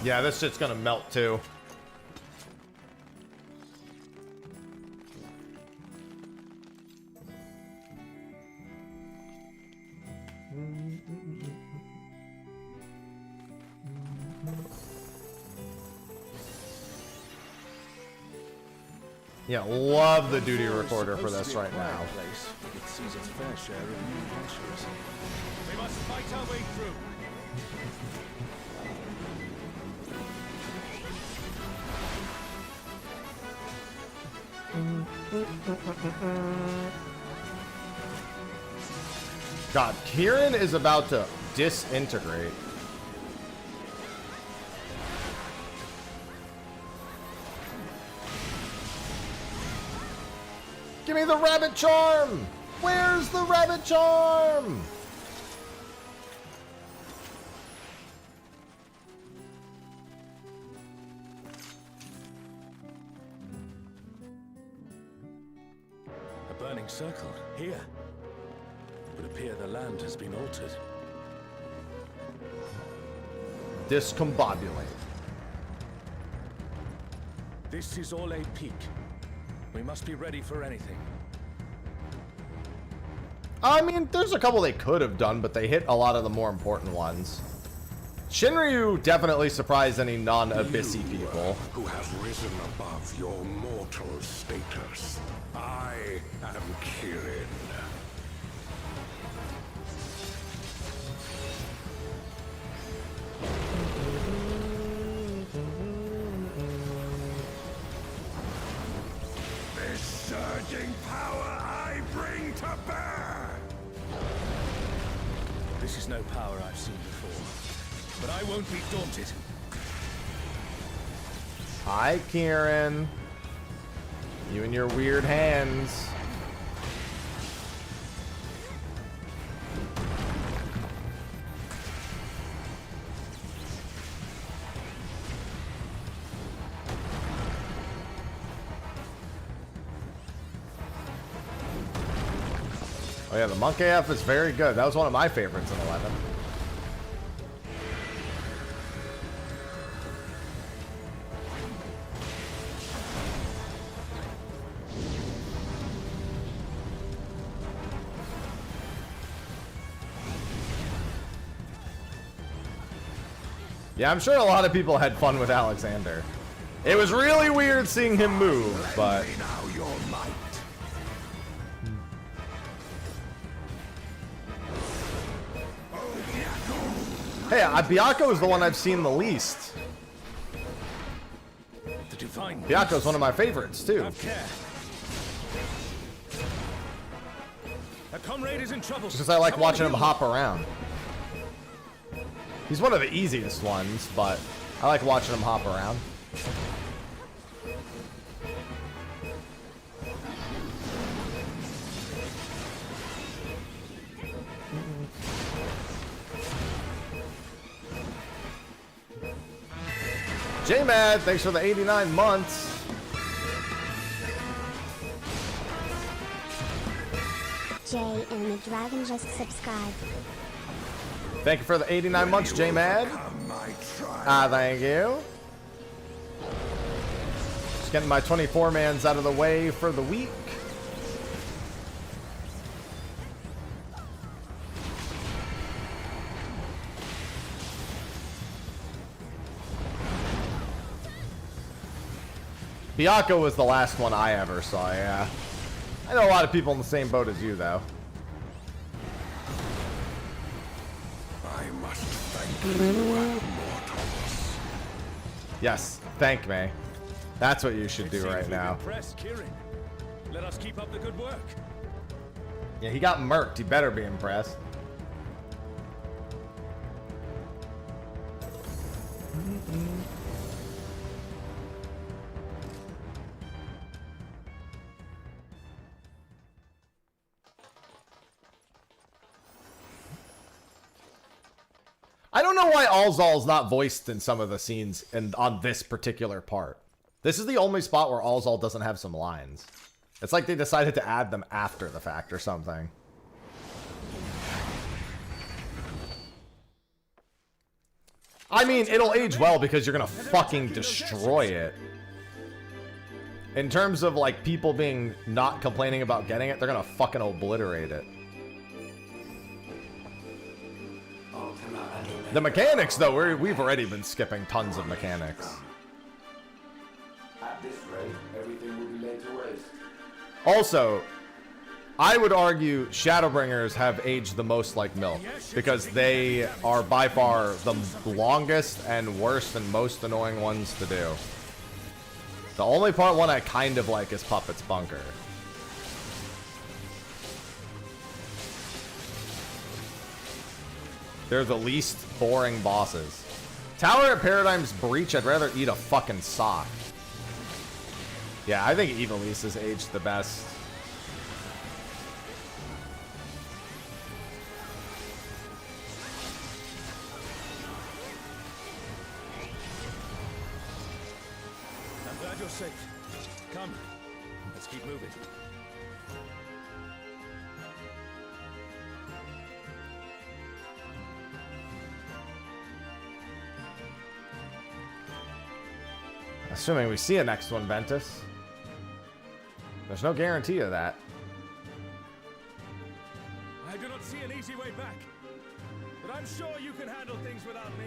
Yeah, this shit's gonna melt too. Yeah, love the duty recorder for this right now. It sees its fair share of new adventurers. We must fight our way through. God, Kieran is about to disintegrate. Give me the rabbit charm! Where's the rabbit charm? A burning circle, here. It would appear the land has been altered. Discombobulate. This is all a peak. We must be ready for anything. I mean, there's a couple they could have done, but they hit a lot of the more important ones. Shinryu definitely surprised any non-Abyssy people. Who have risen above your mortal status. I am Kirin. This surging power I bring to bear! This is no power I've seen before, but I won't be daunted. Hi, Kieran. You and your weird hands. Oh yeah, the Monk AF is very good. That was one of my favorites in 11. Yeah, I'm sure a lot of people had fun with Alexander. It was really weird seeing him move, but... Hey, Biako is the one I've seen the least. Did you find Biako is one of my favorites, too. Have care. A comrade is in trouble. Just because I like Someone watching him heal hop around. He's one of the easiest ones, but I like watching him hop around. J-Mad, thanks for the 89 months. Jay and the Dragon just subscribed. Thank you for the 89 months, J-Mad. Thank you. Just getting my 24-mans out of the way for the week. Biako was the last one I ever saw, yeah. I know a lot of people in the same boat as you, though. I must thank you, mortals. Yes, thank me. That's what you should do right now. Impressed, Kieran. Let us keep up the good work. Yeah, he got murked. He better be impressed. I don't know why Alzal's not voiced in some of the scenes and on this particular part. This is the only spot where Alzal doesn't have some lines. It's like they decided to add them after the fact or something. I mean, it'll age well because you're gonna fucking destroy it. In terms of like people being not complaining about getting it, they're gonna fucking obliterate it. The mechanics, though, we've already been skipping tons of mechanics. At this rate, everything will be laid to waste. Also, I would argue Shadowbringers have aged the most like milk because they are by far the longest and worst and most annoying ones to do. The only one I kind of like is Puppet's Bunker. They're the least boring bosses. Tower at Paradigm's Breach, I'd rather eat a fucking sock. Yeah, I think Evilise has aged the best. I'm glad you're safe. Come, let's keep moving. Assuming we see a next one, Ventus. There's no guarantee of that. I do not see an easy way back, but I'm sure you can handle things without me.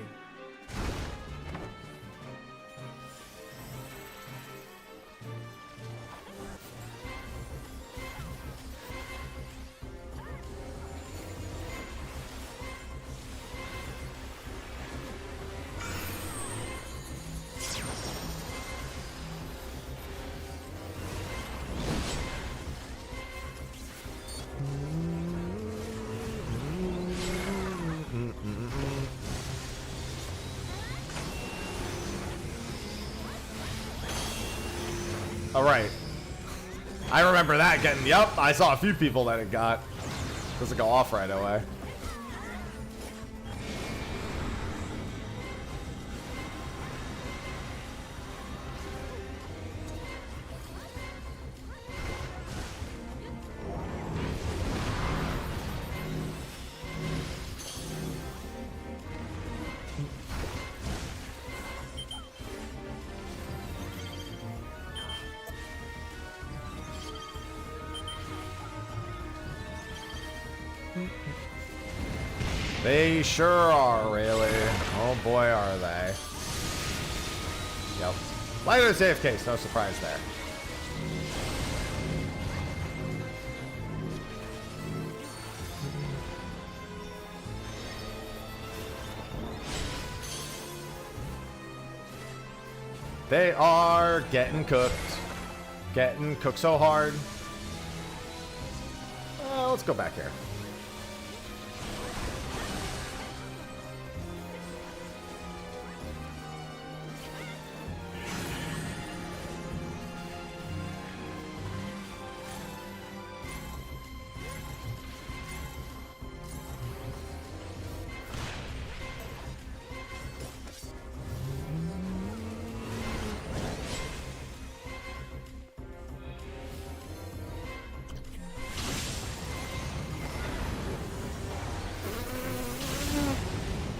All right. I remember that getting, yep, I saw a few people that it got. Doesn't go off right away. They sure are, really. Oh boy, are they. Yep. Lighter safe case, no surprise there. They are getting cooked. Getting cooked so hard. Let's go back here.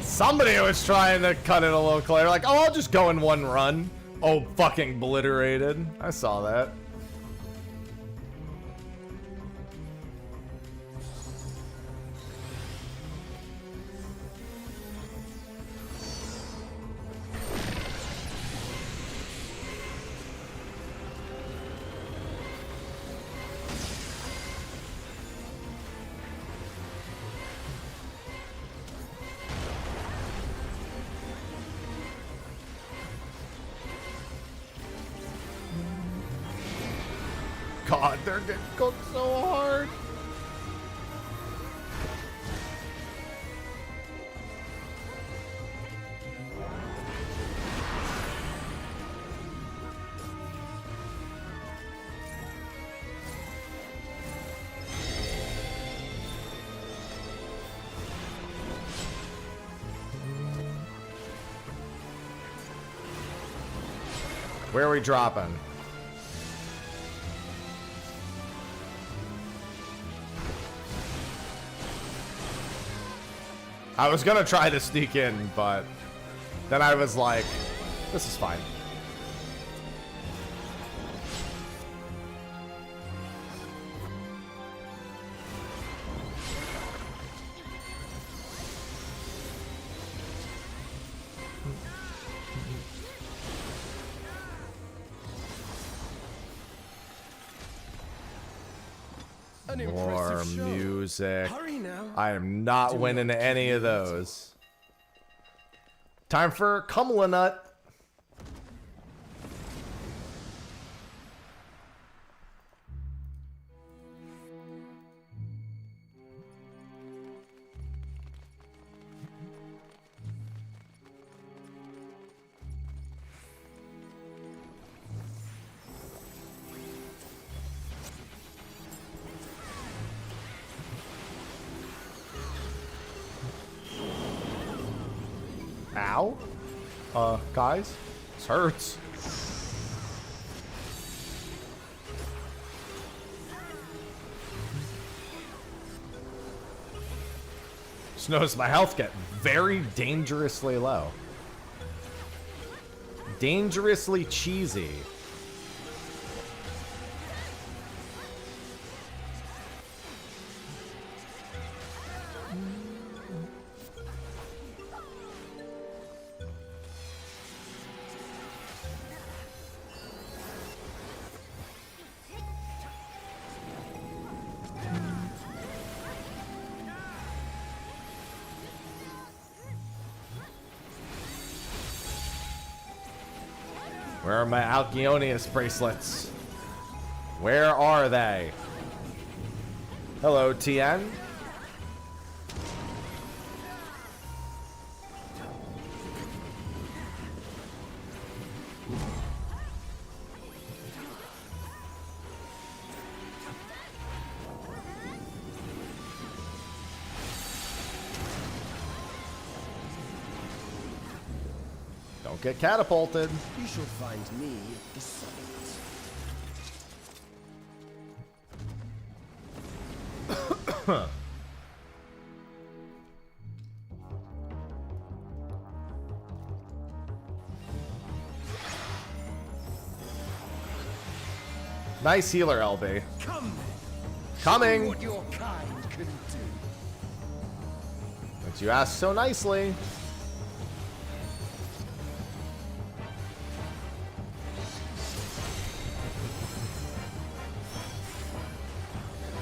Somebody was trying to cut it a little clear, like, oh, I'll just go in one run. Oh, fucking obliterated. I saw that. God, they're getting cooked so hard. Where are we dropping? I was gonna try to sneak in, but then I was like, this is fine. More music. I am not winning any of those. Time for Kamala Nut. Ow. Guys, this hurts. Just notice my health get very dangerously low. Dangerously cheesy. Where are my Alcyonius bracelets? Where are they? Hello, TN. Don't get catapulted. You shall find me the summit. Nice healer, LB. Come. Coming. What your kind can do. Since you asked so nicely.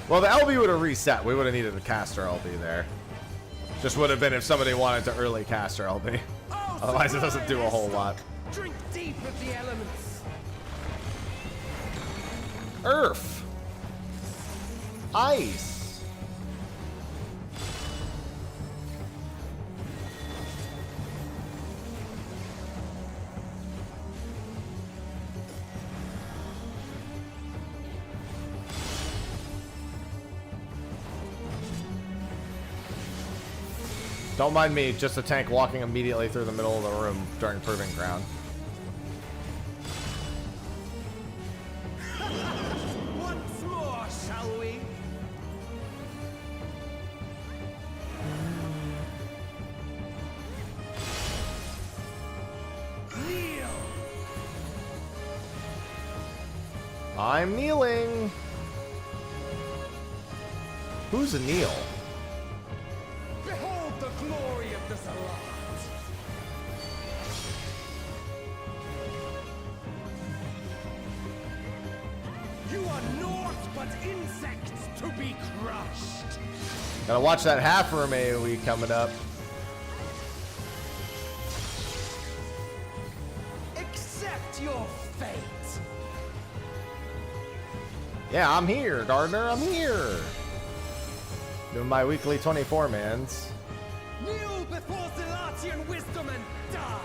Well, the LB would have reset. We would have needed a caster LB there. Just would have been if somebody wanted to early caster LB. Otherwise, it doesn't do a whole lot. Drink deep of the elements. Earth. Ice. Don't mind me, just a tank walking immediately through the middle of the room during Proving Ground. Once more, shall we? Kneel. I'm kneeling. Who's a kneel? Behold the glory of the Salat. You are naught but insects to be crushed. Gotta watch that half room AoE coming up. Accept your fate. Yeah, I'm here, Gardner. I'm here. Doing my weekly 24-mans. Kneel before Zalatian wisdom and die.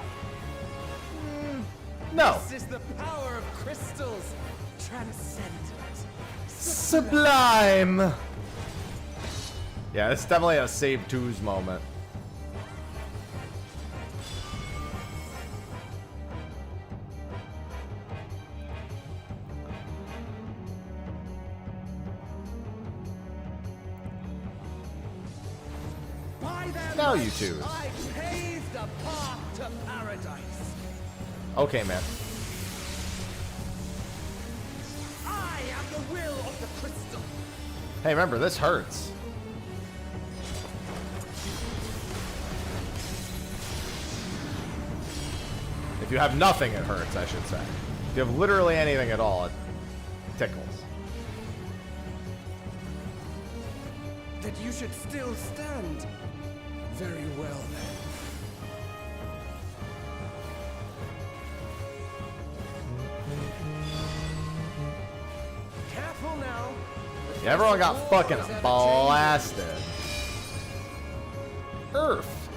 No. This is the power of crystals. Transcendent. Sublime. Yeah, this is definitely a save twos moment. Now you choose. I paved the path to paradise. Okay, man. I am the will of the crystal. Hey, remember, this hurts. If you have nothing, it hurts, I should say. If you have literally anything at all, it tickles. That you should still stand. Very well, then. Careful now. Yeah, everyone got fucking blasted. Earth.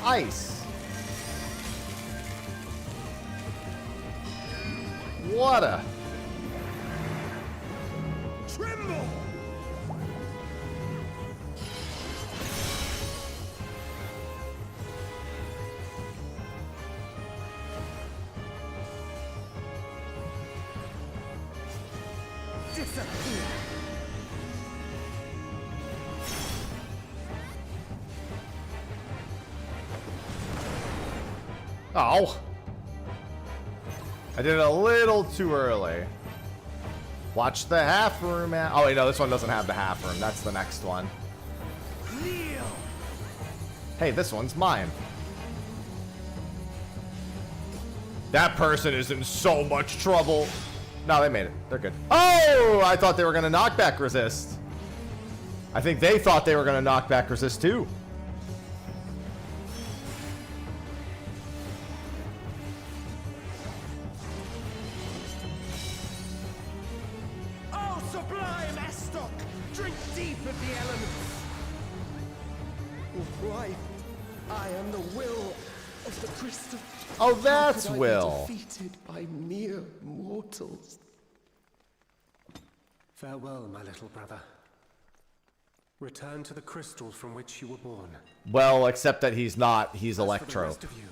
Ice. Water. Tremble! Disappear! Oh. I did it a little too early. Watch the half room. Oh, wait, no, this one doesn't have the half room. That's the next one. Kneel! Hey, this one's mine. That person is in so much trouble. No, they made it. They're good. Oh, I thought they were going to knockback resist. I think they thought they were going to knockback resist too. Oh, sublime Estok! Drink deep of the elements! Why? I am the will of the crystal. Oh, that's How could I be Will. defeated by mere mortals. Farewell, my little brother. Return to the crystal from which you were born. Well, except that he's not. He's As for the Electro. rest of you,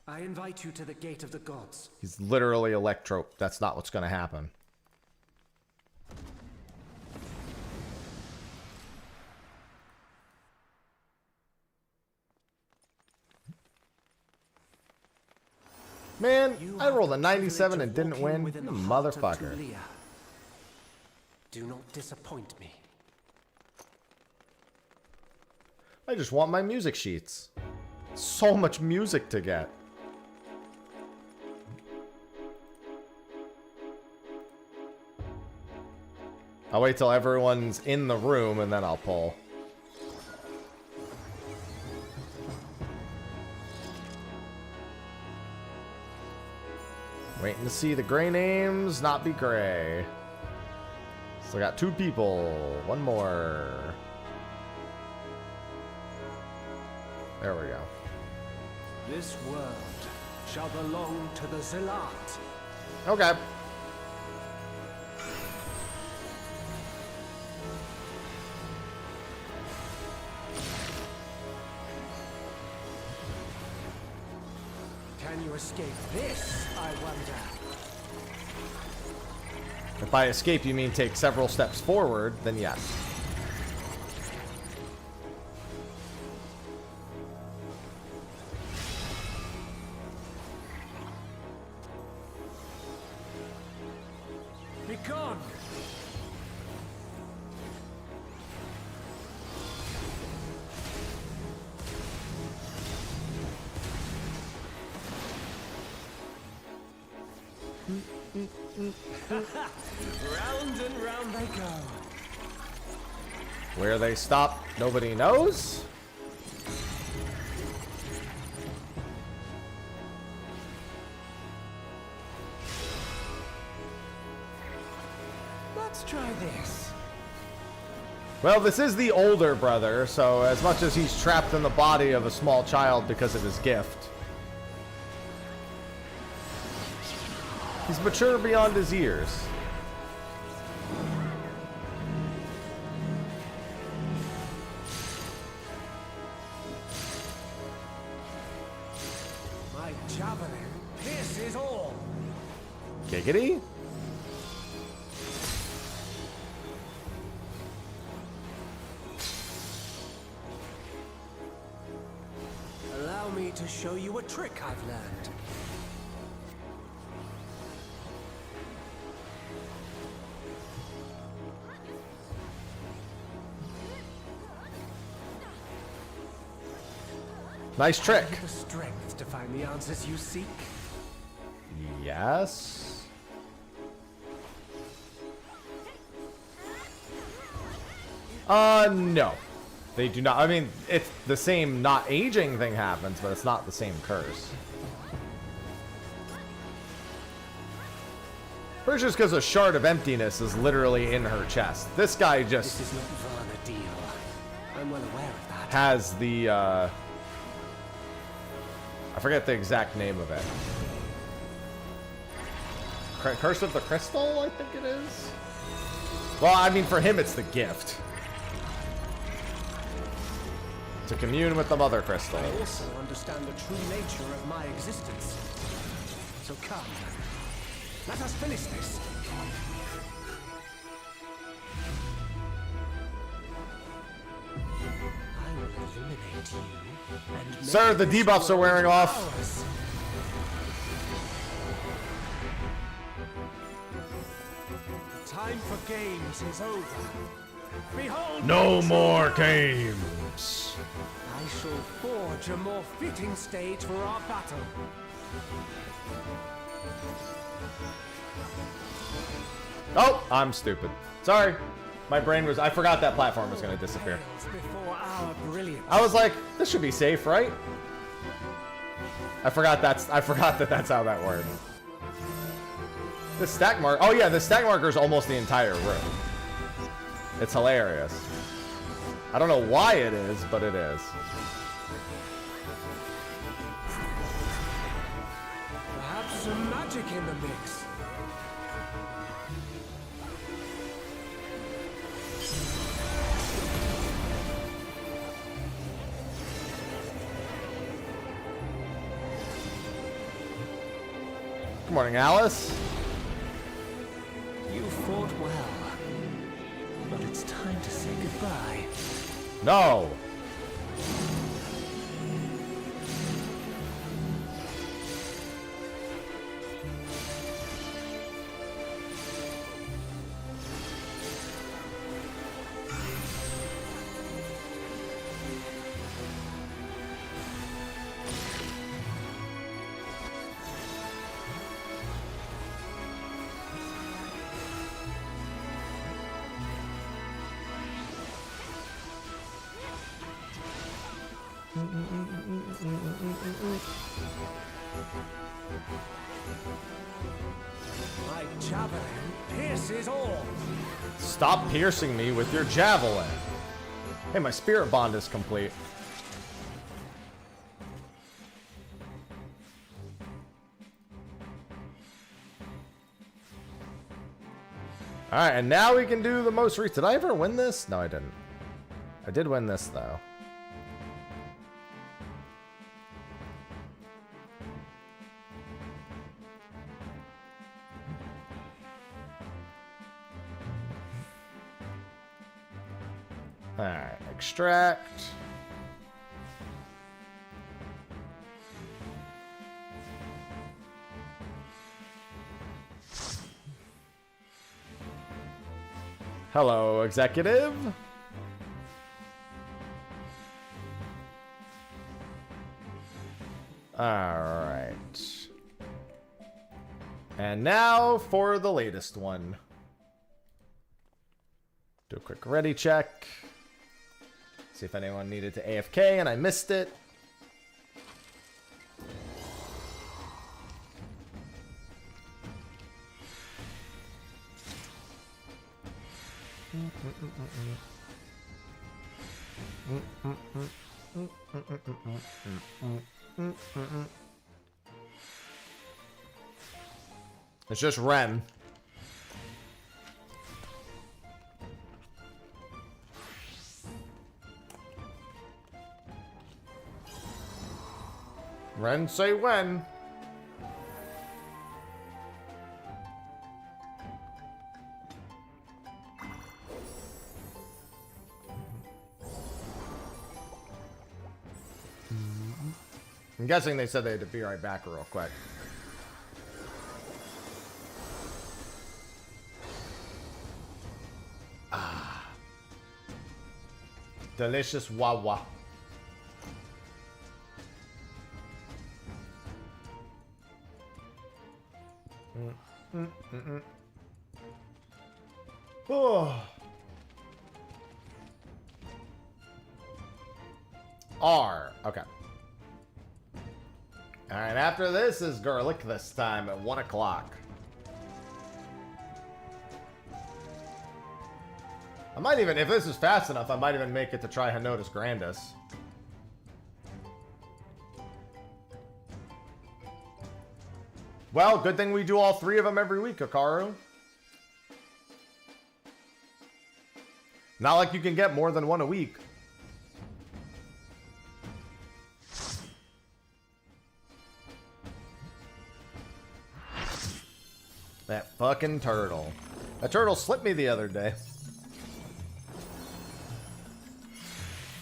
I invite you to the gate of the gods. He's literally Electro. That's not what's going to happen. Man, I rolled a 97 and didn't win. You motherfucker. Do not disappoint me. I just want my music sheets. So much music to get. I'll wait till everyone's in the room and then I'll pull. Waiting to see the gray names not be gray. Still got 2 people. 1 more. There we go. This world shall belong to the Zealot. Okay. Can you escape this, I wonder? If by escape you mean take several steps forward, then yes. Be gone! Round and round they go. Where they stop, nobody knows. Let's try this. Well, this is the older brother, so as much as he's trapped in the body of a small child because of his gift, he's mature beyond his years. My javelin pierces all. Giggity? Allow me to show you a trick I've learned. Nice trick. Have you the strength to find the answers you seek? Yes. No. They do not. I mean, it's the same not aging thing happens, but it's not the same curse. Pretty sure it's because a shard of emptiness is literally in her chest. This guy just This is not Vana'diel. I'm well aware of that. has the, I forget the exact name of it. Curse of the Crystal, I think it is. Well, I mean, for him, it's the gift. To commune with the Mother Crystal. I also understand the true nature of my existence. So come, let us finish this. I will eliminate you and make Sir, the this debuffs are wearing world off. ours. The time for games is over. Behold, No my more true games. I shall forge a more fitting stage for our battle. Oh, I'm stupid. Sorry. My brain was... I forgot that platform was going to disappear. Pales before our brilliance. I was like, this should be safe, right? I forgot that that's how that worked. The stack mark... Oh, yeah, the stack marker is almost the entire room. It's hilarious. I don't know why it is, but it is. Perhaps some magic in the mix. Good morning, Alice. You fought well, but it's time to say goodbye. No. My javelin pierces all. Stop piercing me with your javelin. Hey, my spirit bond is complete. Alright, and now we can do the most recent. Did I ever win this? No, I didn't. I did win this, though. Alright, extract. Hello, executive. Alright. And now for the latest one. Do a quick ready check. See if anyone needed to AFK and I missed it. It's just Ren. Ren, say when. I'm guessing they said they had to be right back real quick. Ah. Delicious wawa. Oh. R. Okay. Alright, after this is garlic this time at 1 o'clock. I might even, if this is fast enough, I might even make it to try Hanotis Grandis. Well, good thing we do all 3 of them every week, Hikaru. Not like you can get more than 1 a week. That fucking turtle. That turtle slipped me the other day.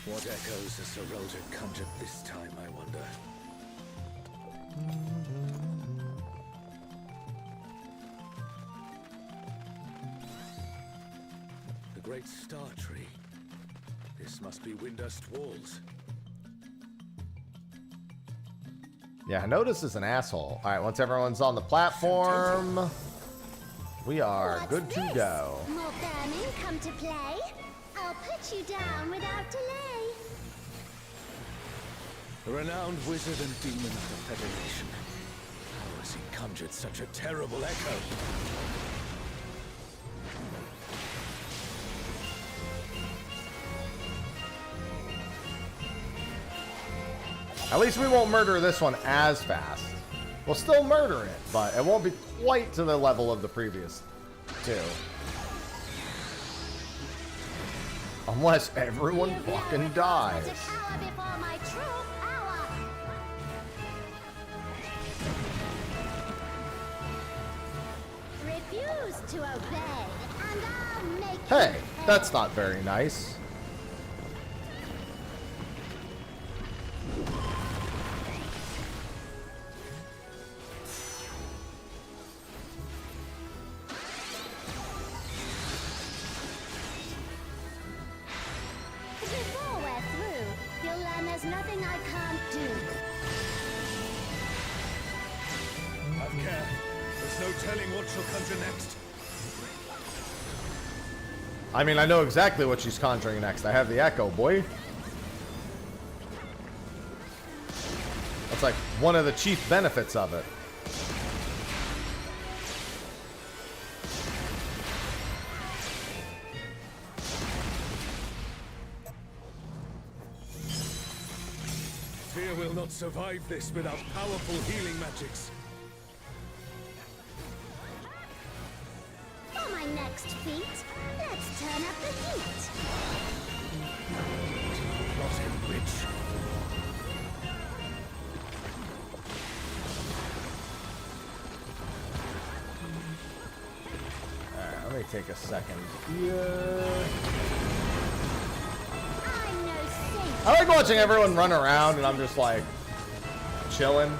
What echoes has Sorota conjured this time, I wonder? The great star tree. This must be Windust Walls. Yeah, Hanotis is an asshole. Alright, once everyone's on the platform, we are good to go. More vermin come to play? I'll put you down without delay. A renowned wizard and demon of the Federation. How has he conjured such a terrible echo? At least we won't murder this one as fast. We'll still murder it, but it won't be quite to the level of the previous 2. Unless everyone fucking dies. Refuse to obey, and I'll make Hey, you that's not very nice. Before we're through, you'll learn there's nothing I can't do. Have care. There's no telling what she'll conjure next. I mean, I know exactly what she's conjuring next. I have the echo, boy. That's like one of the chief benefits of it. Fear will not survive this without powerful healing magics. For my next feat, let's turn up the heat. Not in which. Alright, let me take a second here. I'm no saint. I like watching everyone run around and I'm just like chilling.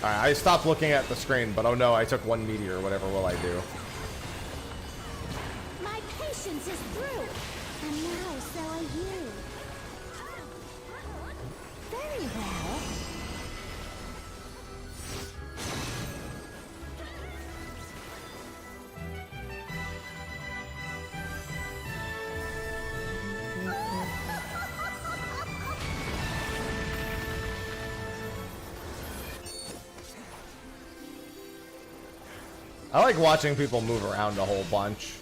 Alright, I stopped looking at the screen, but oh no, I took one meteor. Whatever will I do? My patience is through, and now so are you. Very well. I like watching people move around a whole bunch.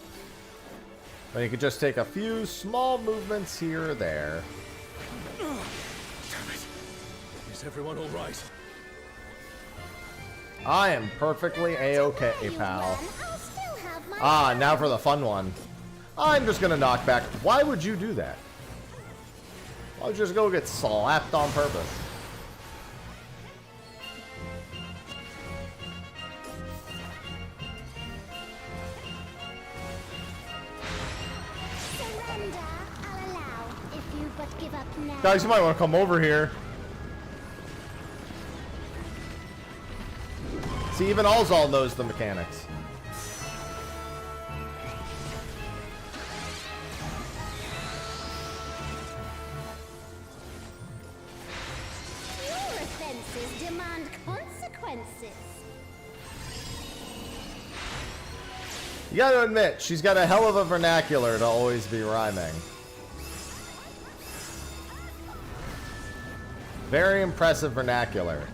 But you could just take a few small movements here or there. Damn it. Is everyone all right? I am perfectly a-okay, You pal. run, I'll still have my Ah, now for the fun one. I'm just gonna knock back. Why would you do that? Why would you just go get slapped on purpose? surrender. I'll allow, if you but give up now. Guys, you might want to come over here. See, even Alzal knows the mechanics. Your offenses demand consequences. You gotta admit, she's got a hell of a vernacular to always be rhyming. Very impressive vernacular.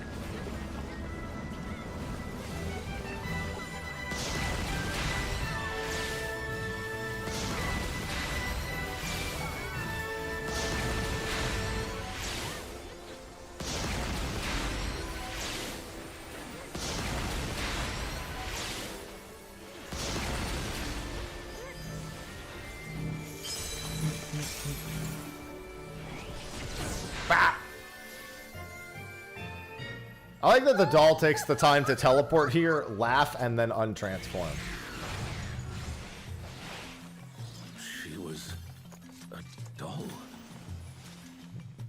Bah! I like that the doll takes the time to teleport here, laugh, and then untransform. She was a doll.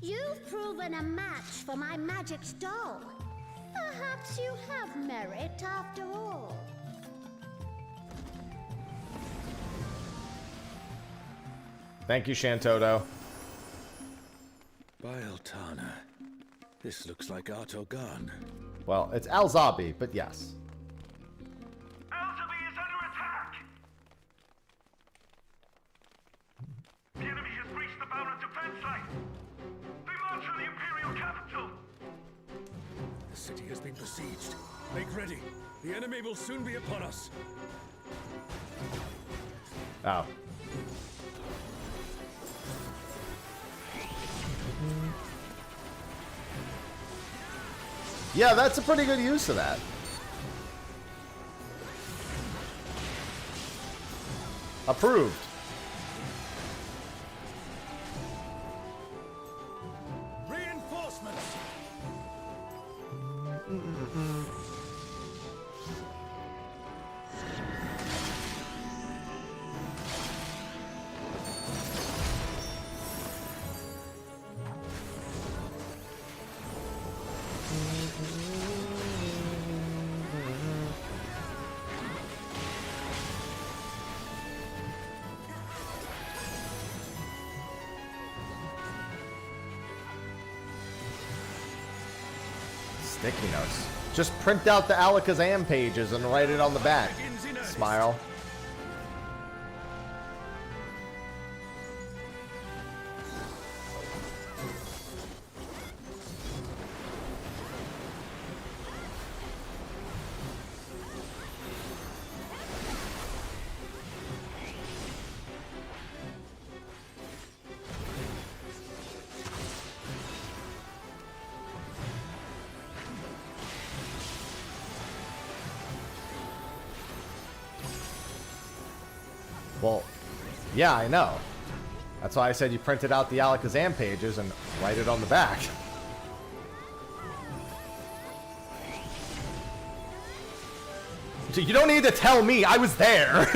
You've proven a match for my magic doll. Perhaps you have merit after all. Thank you, Shantoto. By Altana. This looks like Artogan. Well, it's Alzabi, but yes. Alzabi is under attack! The enemy has breached the Baron defense line! They march for the Imperial capital! The city has been besieged. Make ready. The enemy will soon be upon us. Oh. Yeah, that's a pretty good use of that. Approved. Reinforcements! Sticky notes. Just print out the Alakazam pages and write it on the back. Smile. Well, yeah, I know. That's why I said you printed out the Alakazam pages and write it on the back. You don't need to tell me, I was there.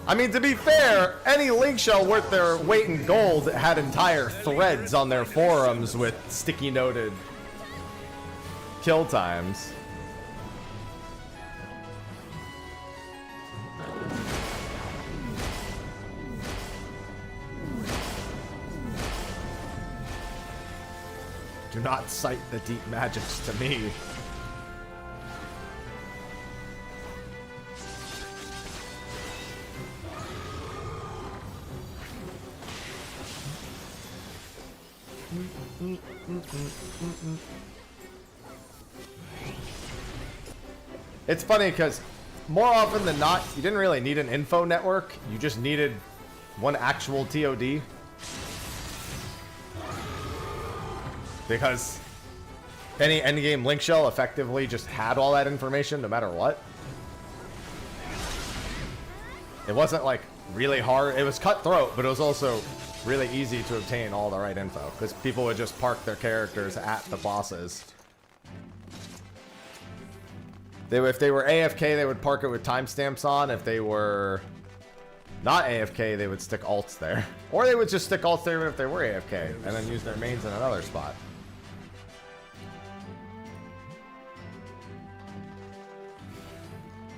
I mean, to be fair, any Link Shell worth their weight in gold had entire threads on their forums with sticky noted kill times. Do not cite the deep magics to me. It's funny because more often than not, you didn't really need an info network. You just needed one actual TOD. Because any endgame Link Shell effectively just had all that information no matter what. It wasn't like really hard. It was cutthroat, but it was also really easy to obtain all the right info because people would just park their characters at the bosses. If they were AFK, they would park it with timestamps on. If they were not AFK, they would stick alts there. Or they would just stick alts there even if they were AFK and then use their mains in another spot.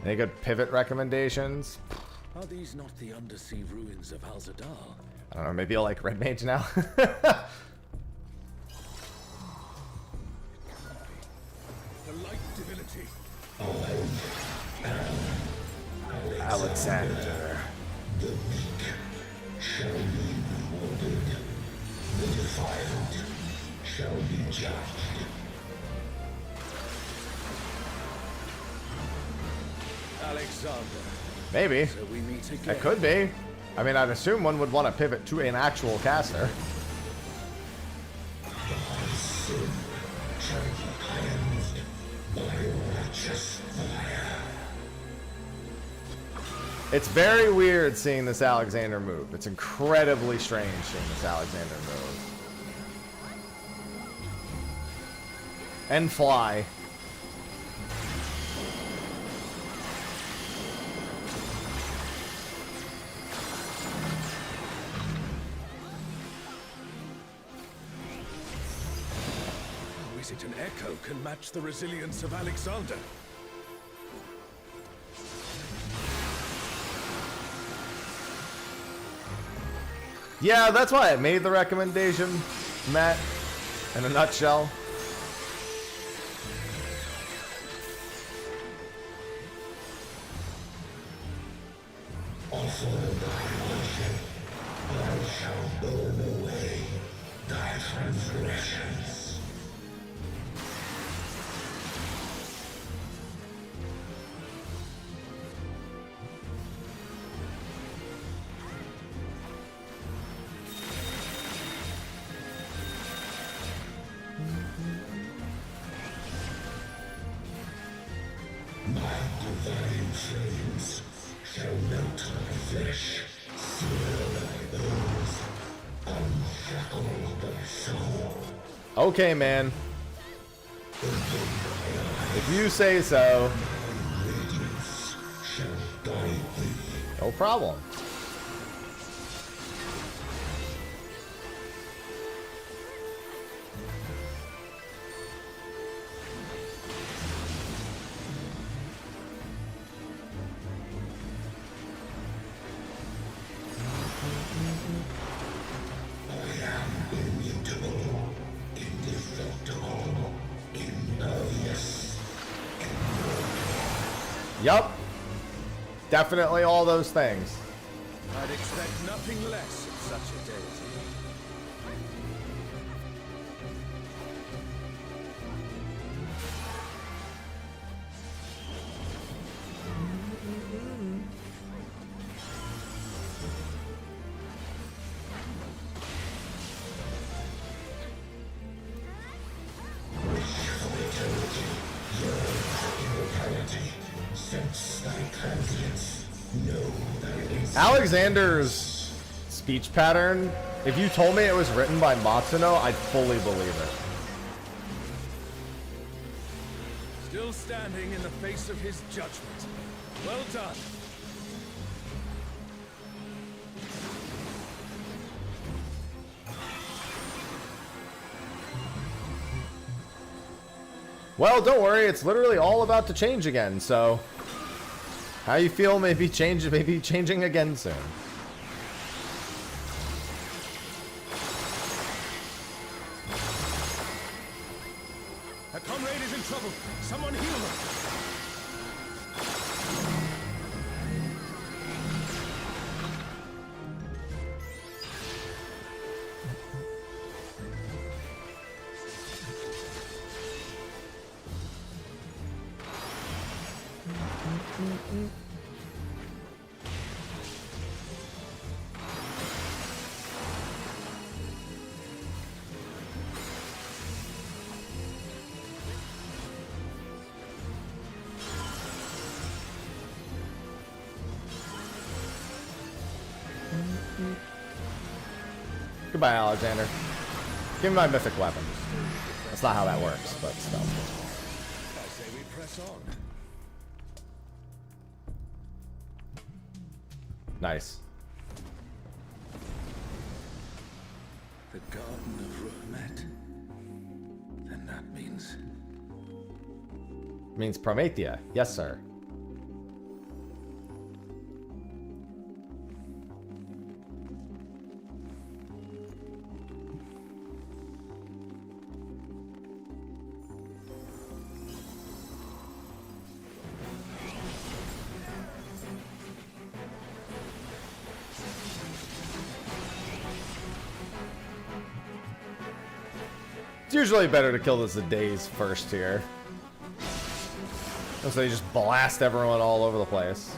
Any good pivot recommendations? Are these not the undersea ruins of Al-Zadar? I don't know, maybe I'll like Red Mage now. The light divinity. Alexander. The weak shall be rewarded. The defiled shall be judged. Alexander. Maybe. So we meet again. It could be. I mean, I'd assume one would want to pivot to an actual caster. Thy sin shall be cleansed by righteous fire. It's very weird seeing this Alexander move. It's incredibly strange seeing this Alexander move. And fly. Is it an echo can match the resilience of Alexander? Yeah, that's why I made the recommendation, Matt, in a nutshell. Offer thy worship, thou shalt burn away thy transgressions. My divine flames shall melt thy flesh, sear thy bones, unshackle thy soul. Okay, man. If you say so. Radiance shall guide thee. No problem. Yup. Definitely all those things. I'd expect nothing less of such a deity. sense thy transience. Know thy ways. Alexander's speech pattern, if you told me it was written by Matsuno, I'd fully believe it. Still standing in the face of his judgment. Well done. Well, don't worry, it's literally all about to change again, so how you feel may be changing again soon. A comrade is in trouble. Someone heal him. Goodbye, Alexander. Give me my mythic weapon. That's not how that works, but still. I say we press on. Nice. The Garden of Ruhmet. Then that means... Means Promethea. Yes, sir. It's usually better to kill the Days first here. So they just blast everyone all over the place.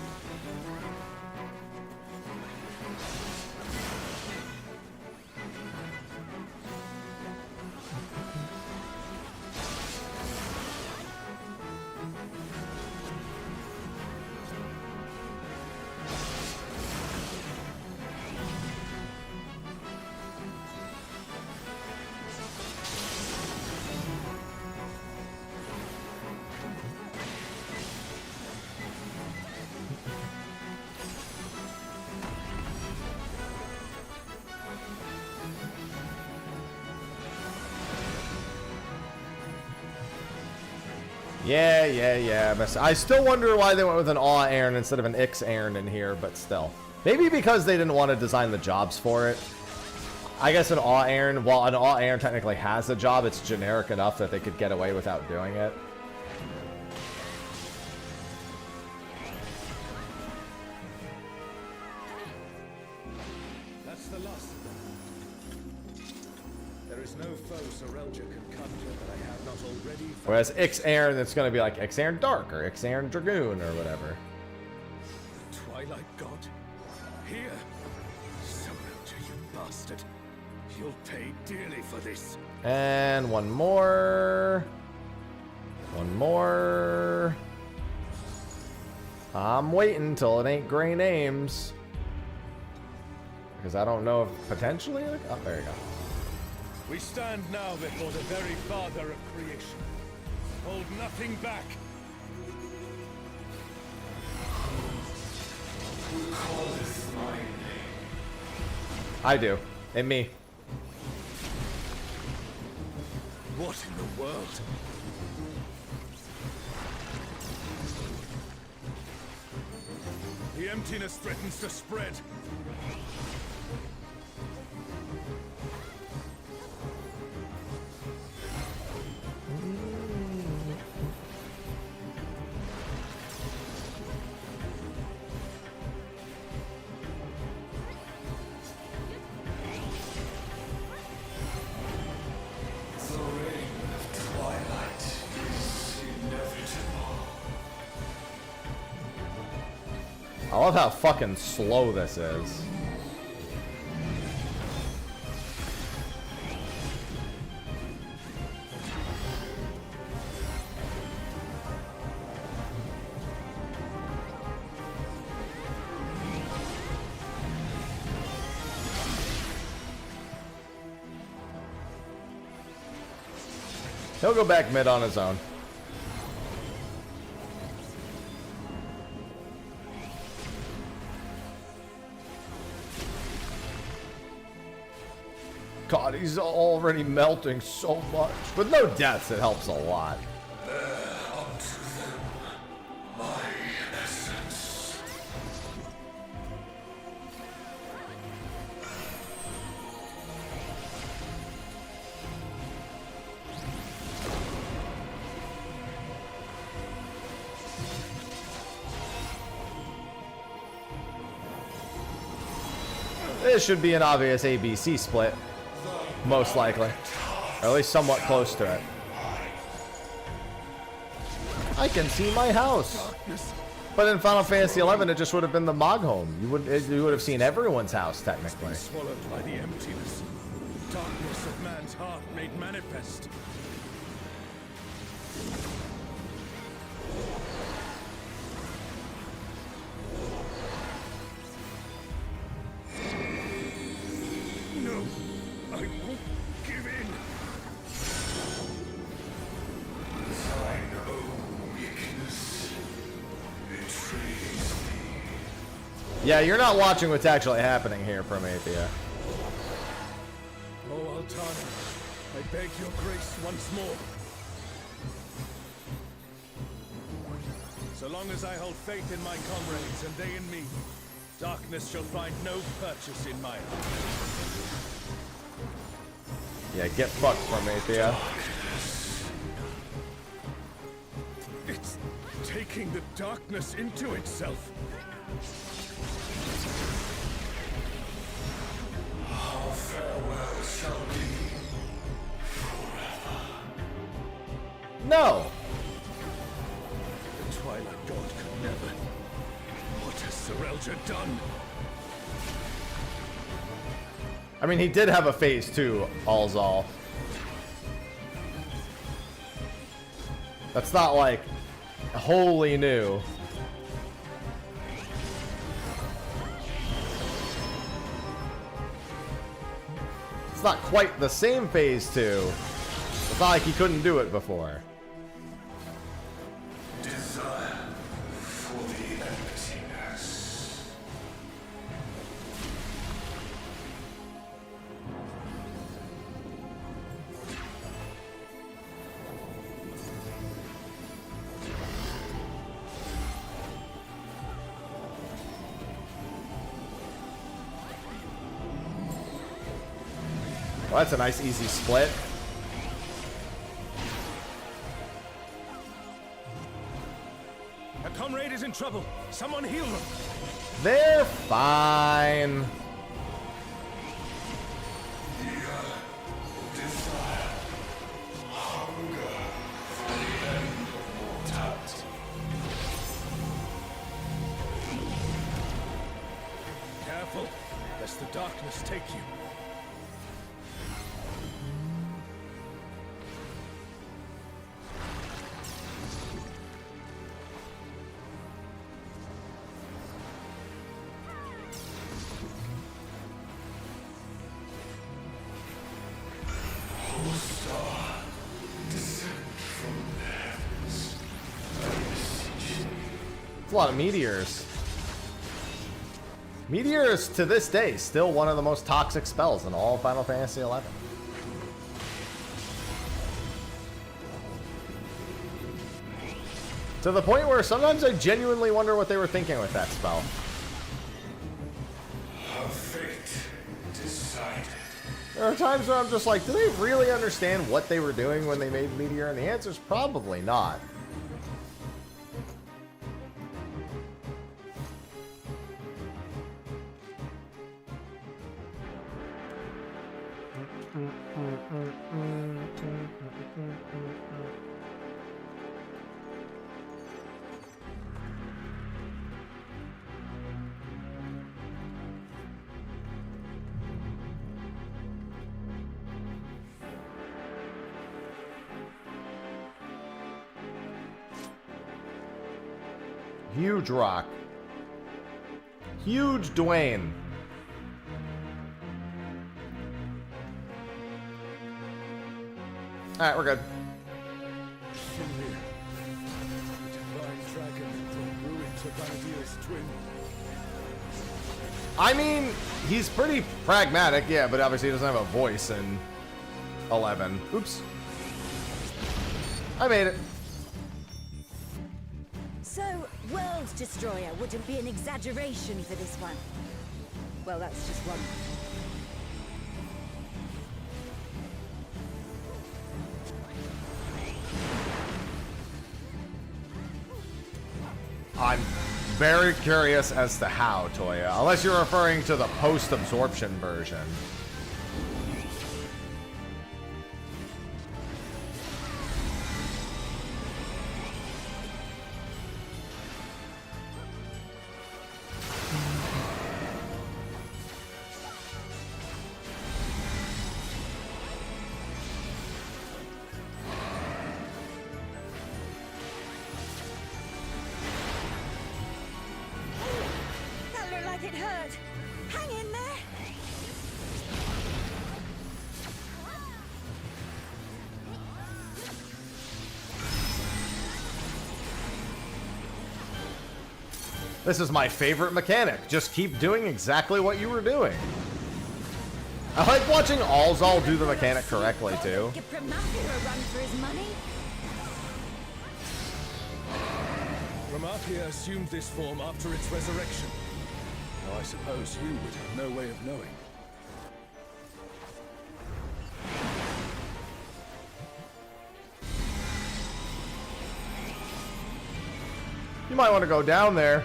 Yeah. I still wonder why they went with an Awe Aaron instead of an Ix Aaron in here, but still. Maybe because they didn't want to design the jobs for it. I guess an Awe Aaron, while an Awe Aaron technically has a job, it's generic enough that they could get away without doing it. That's the last of them. There is no foe Serelja can conjure that I have not already found. Whereas Ix Aaron, it's going to be like Ix Aaron Dark or Ix Aaron Dragoon or whatever. Twilight God? Here? Serelja, you bastard. You'll pay dearly for this. And one more. One more. I'm waiting till it ain't gray names. Because I don't know if potentially... Oh, there you go. We stand now before the very father of creation. Hold nothing back. Who calleth my name? I do. And me. What in the world? The emptiness threatens to spread. The reign of twilight is inevitable. I love how fucking slow this is. He'll go back mid on his own. God, he's already melting so much. With no deaths, it helps a lot. This should be an obvious ABC split. Most likely. Or at least somewhat close to it. I can see my house. But in Final Fantasy XI, it just would have been the Mog home. You would have seen everyone's house, technically. Swallowed by the emptiness. Darkness of man's heart made manifest. No, I won't give in. Thine own weakness betrays thee. Yeah, you're not watching what's actually happening here, Prometheus. Oh, Altana, I beg your grace once more. So long as I hold faith in my comrades and they in me, darkness shall find no purchase in my heart. Yeah, get fucked, Prometheus. It's taking the darkness into itself. Our farewell shall be forever. No! The Twilight God could never. What has Serelja done? I mean, he did have a phase 2, all's all. That's not like wholly new. It's not quite the same phase 2. It's not like he couldn't do it before. Desire for the emptiness. Well, that's a nice easy split. A comrade is in trouble. Someone heal them. They're fine. Desire. Hunger for the end of mortality. Careful, lest the darkness take you. It's a lot of meteors. Meteors, to this day, still one of the most toxic spells in all of Final Fantasy XI. To the point where sometimes I genuinely wonder what they were thinking with that spell. Her fate decided. There are times where I'm just like, do they really understand what they were doing when they made Meteor? And the answer is probably not. Huge rock. Huge Dwayne. Alright, we're good. the Grenadier's twin. I mean, he's pretty pragmatic, yeah, but obviously he doesn't have a voice in 11. Oops. I made it. So, World Destroyer wouldn't be an exaggeration for this one. Well, that's just one. I'm very curious as to how, Toya. Unless you're referring to the post-absorption version. That looked like it hurt. Hang in there. This is my favorite mechanic. Just keep doing exactly what you were doing. I like watching Alzal do the mechanic correctly, too. Give Promethea a run for his money. Promethea assumed this form after its resurrection. Now I suppose you would have no way of knowing. You might want to go down there.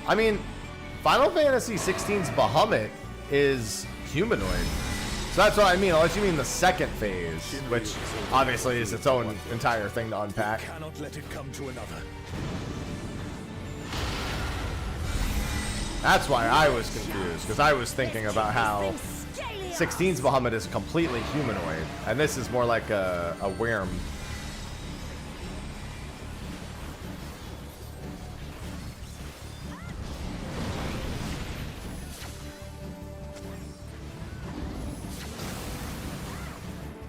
I mean, Final Fantasy XVI's Bahamut is humanoid. So that's what I mean, unless you mean the second phase, which obviously is its own entire thing to unpack. Cannot let it come to another. That's why I was confused, because I was thinking about how 16's Bahamut is completely humanoid, and this is more like a worm.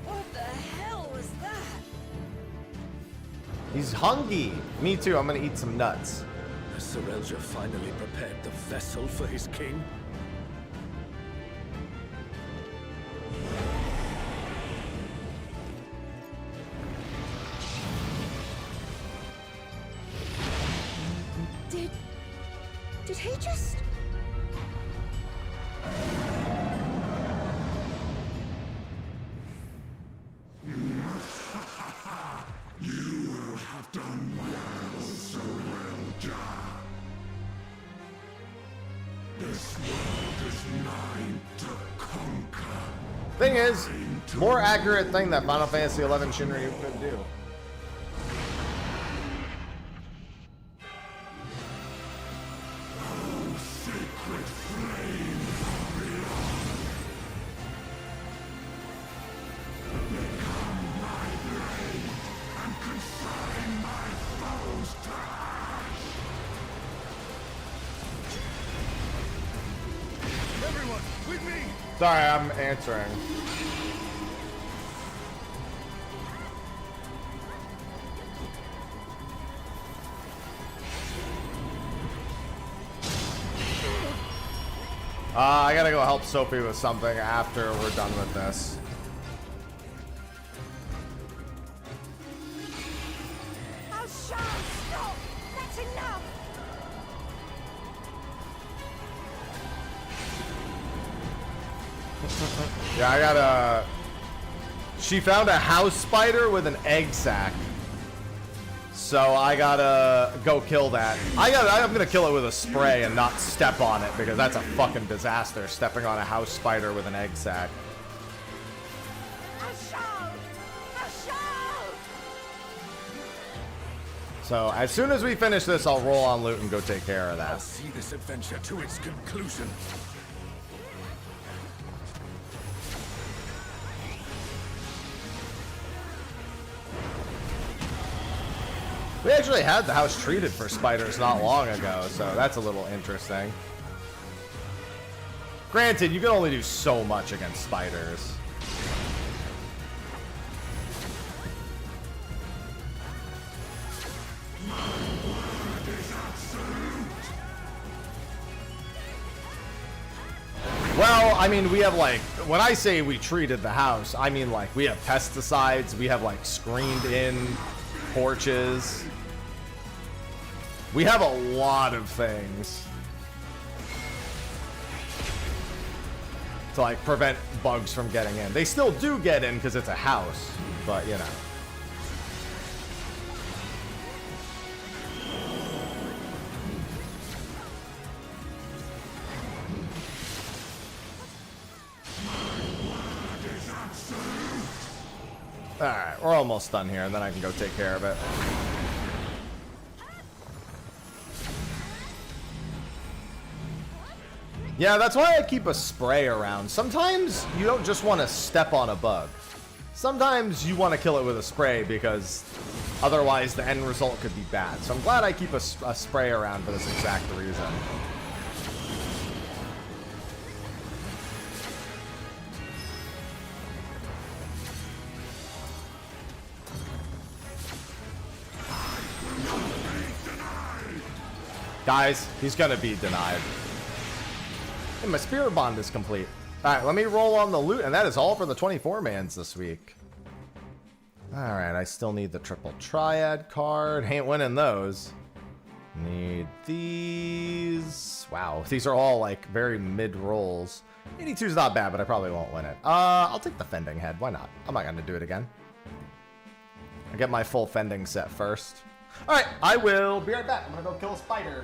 What the hell was that? He's hungry. Me too, I'm gonna eat some nuts. Has Serelja finally prepared the vessel for his king? Did he just... You will have done well, Serelja. This world is mine to conquer. Thing is, more accurate thing that Final Fantasy XI Shinryu could do. Sacred flame become my blade and consign my foes to ash. Everyone, with me! Sorry, I'm answering. I gotta go help Sophie with something after we're done with this. Oh, Sean, stop! That's enough! Yeah, I gotta... She found a house spider with an egg sac. So I gotta go kill that. I'm gonna kill it with a spray and not step on it, because that's a fucking disaster, stepping on a house spider with an egg sac. So as soon as we finish this, I'll roll on loot and go take care of I'll that. see this adventure to its conclusion. We actually had the house treated for spiders not long ago, so that's a little interesting. Granted, you can only do so much against spiders. I mean, we have like, when I say we treated the house, I mean like we have pesticides, we have like screened in porches. We have a lot of things to like prevent bugs from getting in. They still do get in because it's a house, but you know. Alright, we're almost done here, and then I can go take care of it. Yeah, that's why I keep a spray around. Sometimes you don't just want to step on a bug. Sometimes you want to kill it with a spray because otherwise the end result could be bad. So I'm glad I keep a spray around for this exact reason. Guys, he's gonna be denied. And my spirit bond is complete. Alright, let me roll on the loot, and that is all for the 24-mans this week. Alright, I still need the triple triad card. Ain't winning those. Need these. Wow, these are all like very mid rolls. 82's not bad, but I probably won't win it. I'll take the fending head. Why not? I'm not gonna do it again. I'll get my full fending set first. Alright, I will be right back. I'm gonna go kill a spider.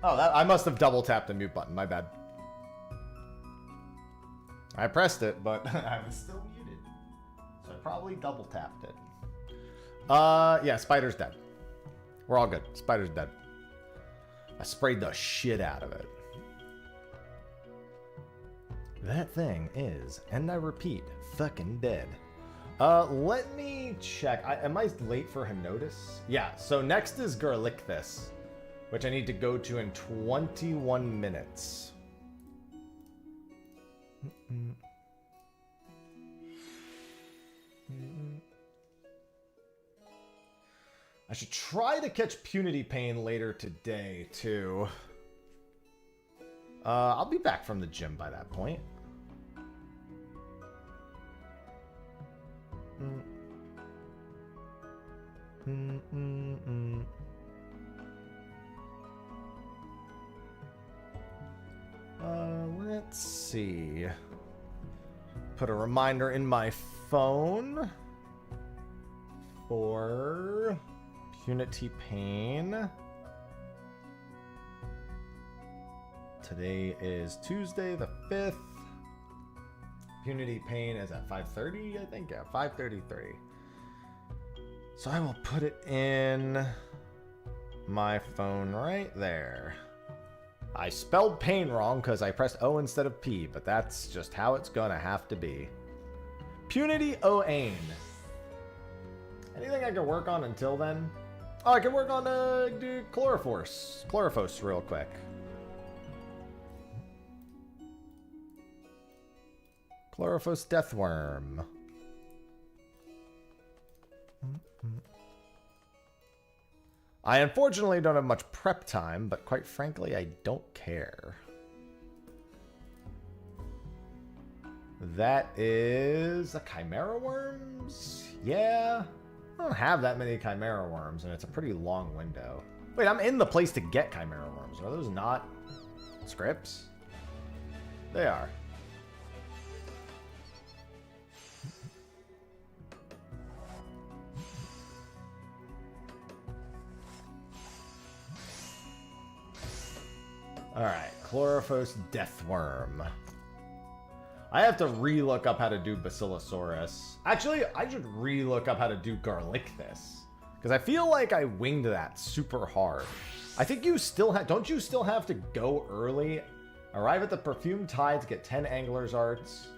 Oh, I must have double tapped the mute button. My bad. I pressed it, but I was still muted. So I probably double tapped it. Yeah, Spider's dead. We're all good. Spider's dead. I sprayed the shit out of it. That thing is, and I repeat, fucking dead. Let me check. Am I late for Henotis? Yeah, so next is Garlicthus, which I need to go to in 21 minutes. I should try to catch Punity Pain later today, too. I'll be back from the gym by that point. Let's see. Put a reminder in my phone for Punity Pain. Today is Tuesday the 5th. Punity Pain is at 5:30, I think. Yeah, 5:33. So I will put it in my phone right there. I spelled pain wrong because I pressed O instead of P, but that's just how it's gonna have to be. Punity O'Ain. Anything I can work on until then? Oh, I can work on Chlorophos real quick. Chlorophos Deathworm. I unfortunately don't have much prep time, but quite frankly, I don't care. That is a Chimera Worms? Yeah. I don't have that many Chimera Worms, and it's a pretty long window. Wait, I'm in the place to get Chimera Worms. Are those not scripts? They are. Alright, Chlorophos Deathworm. I have to re-look up how to do Basilosaurus. Actually, I should re-look up how to do Garlicthus. Because I feel like I winged that super hard. I think you still have... Don't you still have to go early? Arrive at the Perfumed Tides, get 10 Angler's Arts.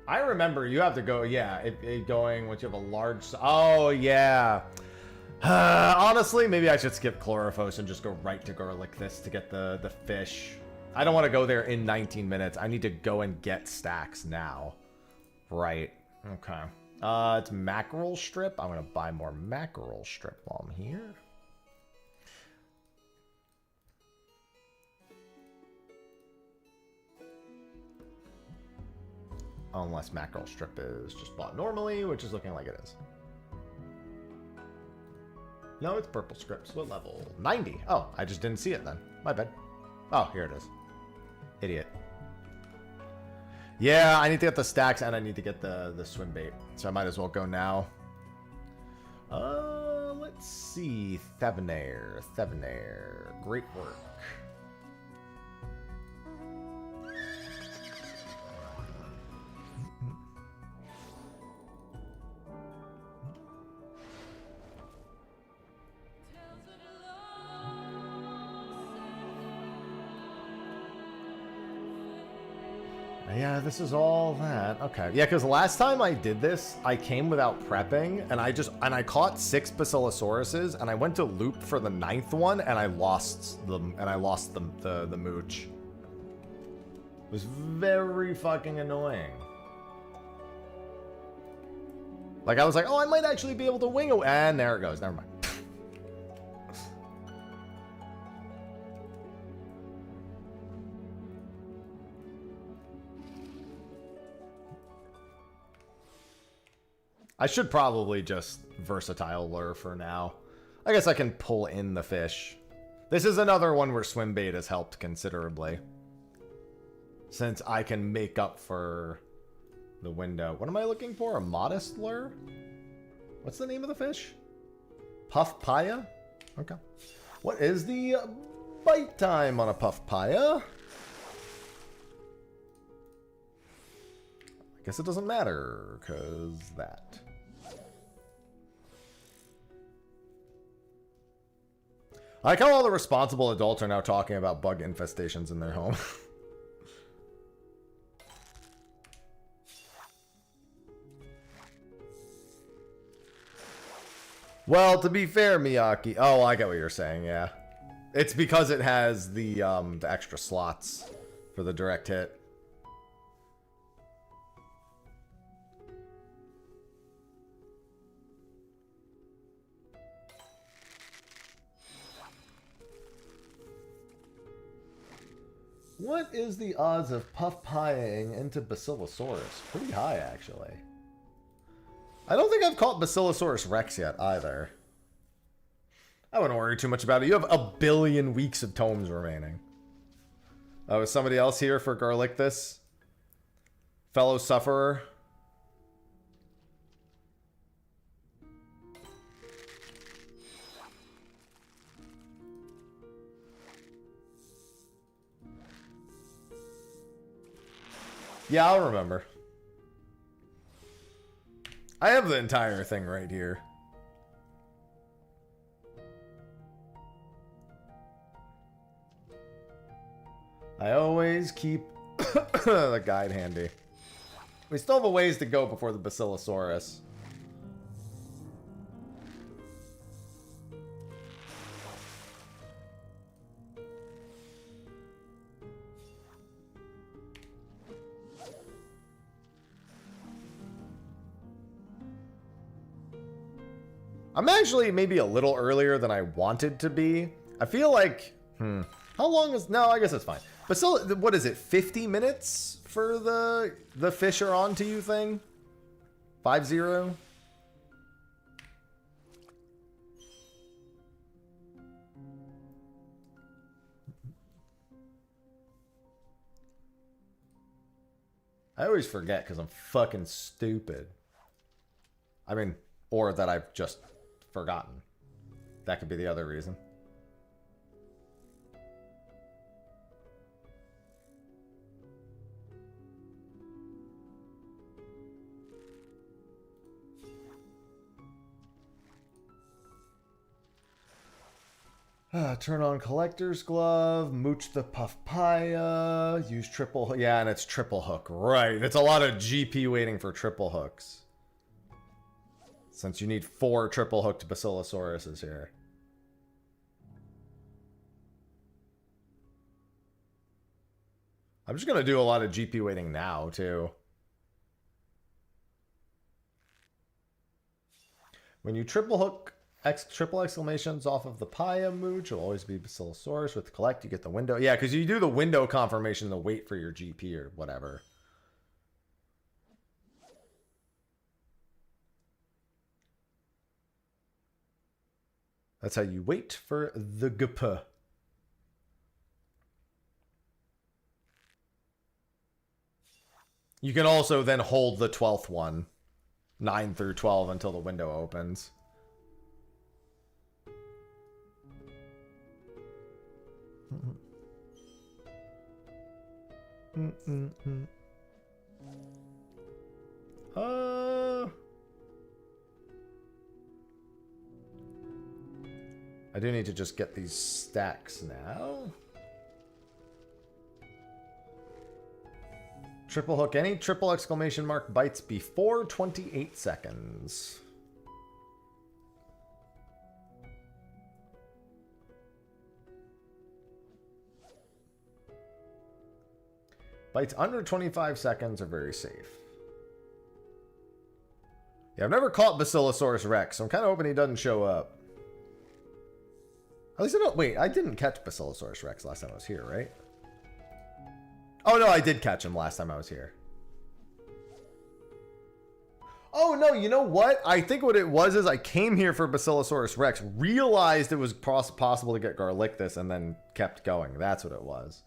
I remember you have to go... Yeah, it going once you have a large... Oh, yeah. Honestly, maybe I should skip Chlorophos and just go right to Garlicthus to get the fish. I don't want to go there in 19 minutes. I need to go and get stacks now. Right. Okay. It's mackerel strip. I'm going to buy more mackerel strip while I'm here. Unless mackerel strip is just bought normally, which is looking like it is. No, it's purple scripts. What level? 90. Oh, I just didn't see it then. My bad. Oh, here it is. Idiot. Yeah, I need to get the stacks and I need to get the swim bait. So I might as well go now. Let's see. Thevenair. Great work. Yeah, this is all that. Okay. Yeah, because last time I did this, I came without prepping, and I caught 6 Basilosauruses, and I went to loop for the 9th one, and I lost them, the mooch. It was very fucking annoying. Like, I was like, oh, I might actually be able to wing away. And there it goes. Never mind. I should probably just versatile lure for now. I guess I can pull in the fish. This is another one where swim bait has helped considerably. Since I can make up for the window. What am I looking for? A modest lure? What's the name of the fish? Puff Paya? Okay. What is the bite time on a puffpaya? I guess it doesn't matter, because that. I like how all the responsible adults are now talking about bug infestations in their home. Well, to be fair, Miyaki. Oh, I get what you're saying, yeah. It's because it has the extra slots for the direct hit. What is the odds of puff-pieing into Basilosaurus? Pretty high, actually. I don't think I've caught Basilosaurus Rex yet, either. I wouldn't worry too much about it. You have 1 billion weeks of tomes remaining. Oh, is somebody else here for Garlictus? Fellow sufferer? Yeah, I'll remember. I have the entire thing right here. I always keep the guide handy. We still have a ways to go before the Basilosaurus. I'm actually maybe a little earlier than I wanted to be. I feel like, how long is, no, I guess it's fine. But still, what is it, 50 minutes for the fish are on to you thing? 5-0? I always forget because I'm fucking stupid. I mean, or that I've just forgotten. That could be the other reason. Turn on collector's glove, mooch the puffpaya, use triple, yeah, and it's triple hook, right. It's a lot of GP waiting for triple hooks. Since you need 4 triple hooked Basilosauruses here. I'm just going to do a lot of GP waiting now, too. When you triple hook triple exclamations off of the Paya mooch, it'll always be Basilosaurus. With collect, you get the window. Yeah, because you do the window confirmation to wait for your GP or whatever. That's how you wait for the GP. You can also then hold the 12th one, 9 through 12, until the window opens. I do need to just get these stacks now. Triple hook. Any triple exclamation mark bites before 28 seconds. Bites under 25 seconds are very safe. Yeah, I've never caught Basilosaurus Rex, so I'm kind of hoping he doesn't show up. At least I don't... Wait, I didn't catch Basilosaurus Rex last time I was here, right? Oh, no, I did catch him last time I was here. Oh, no, you know what? I think what it was is I came here for Basilosaurus Rex, realized it was possible to get Garlictus, and then kept going. That's what it was.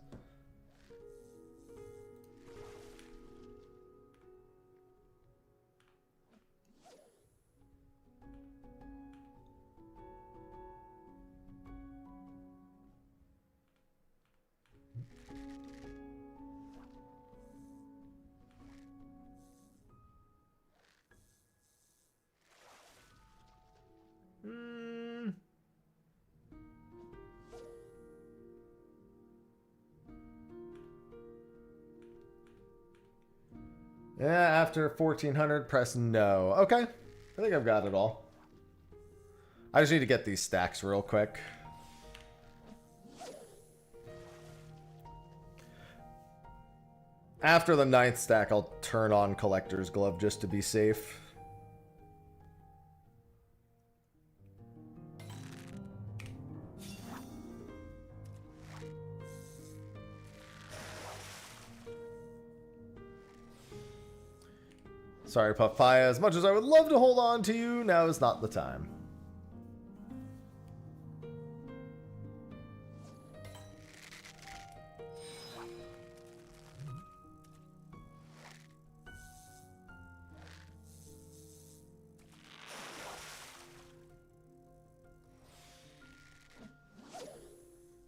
Yeah, after 1400, press no. Okay. I think I've got it all. I just need to get these stacks real quick. After the 9th stack, I'll turn on Collector's Glove just to be safe. Sorry, Puffpaya. As much as I would love to hold on to you, now is not the time.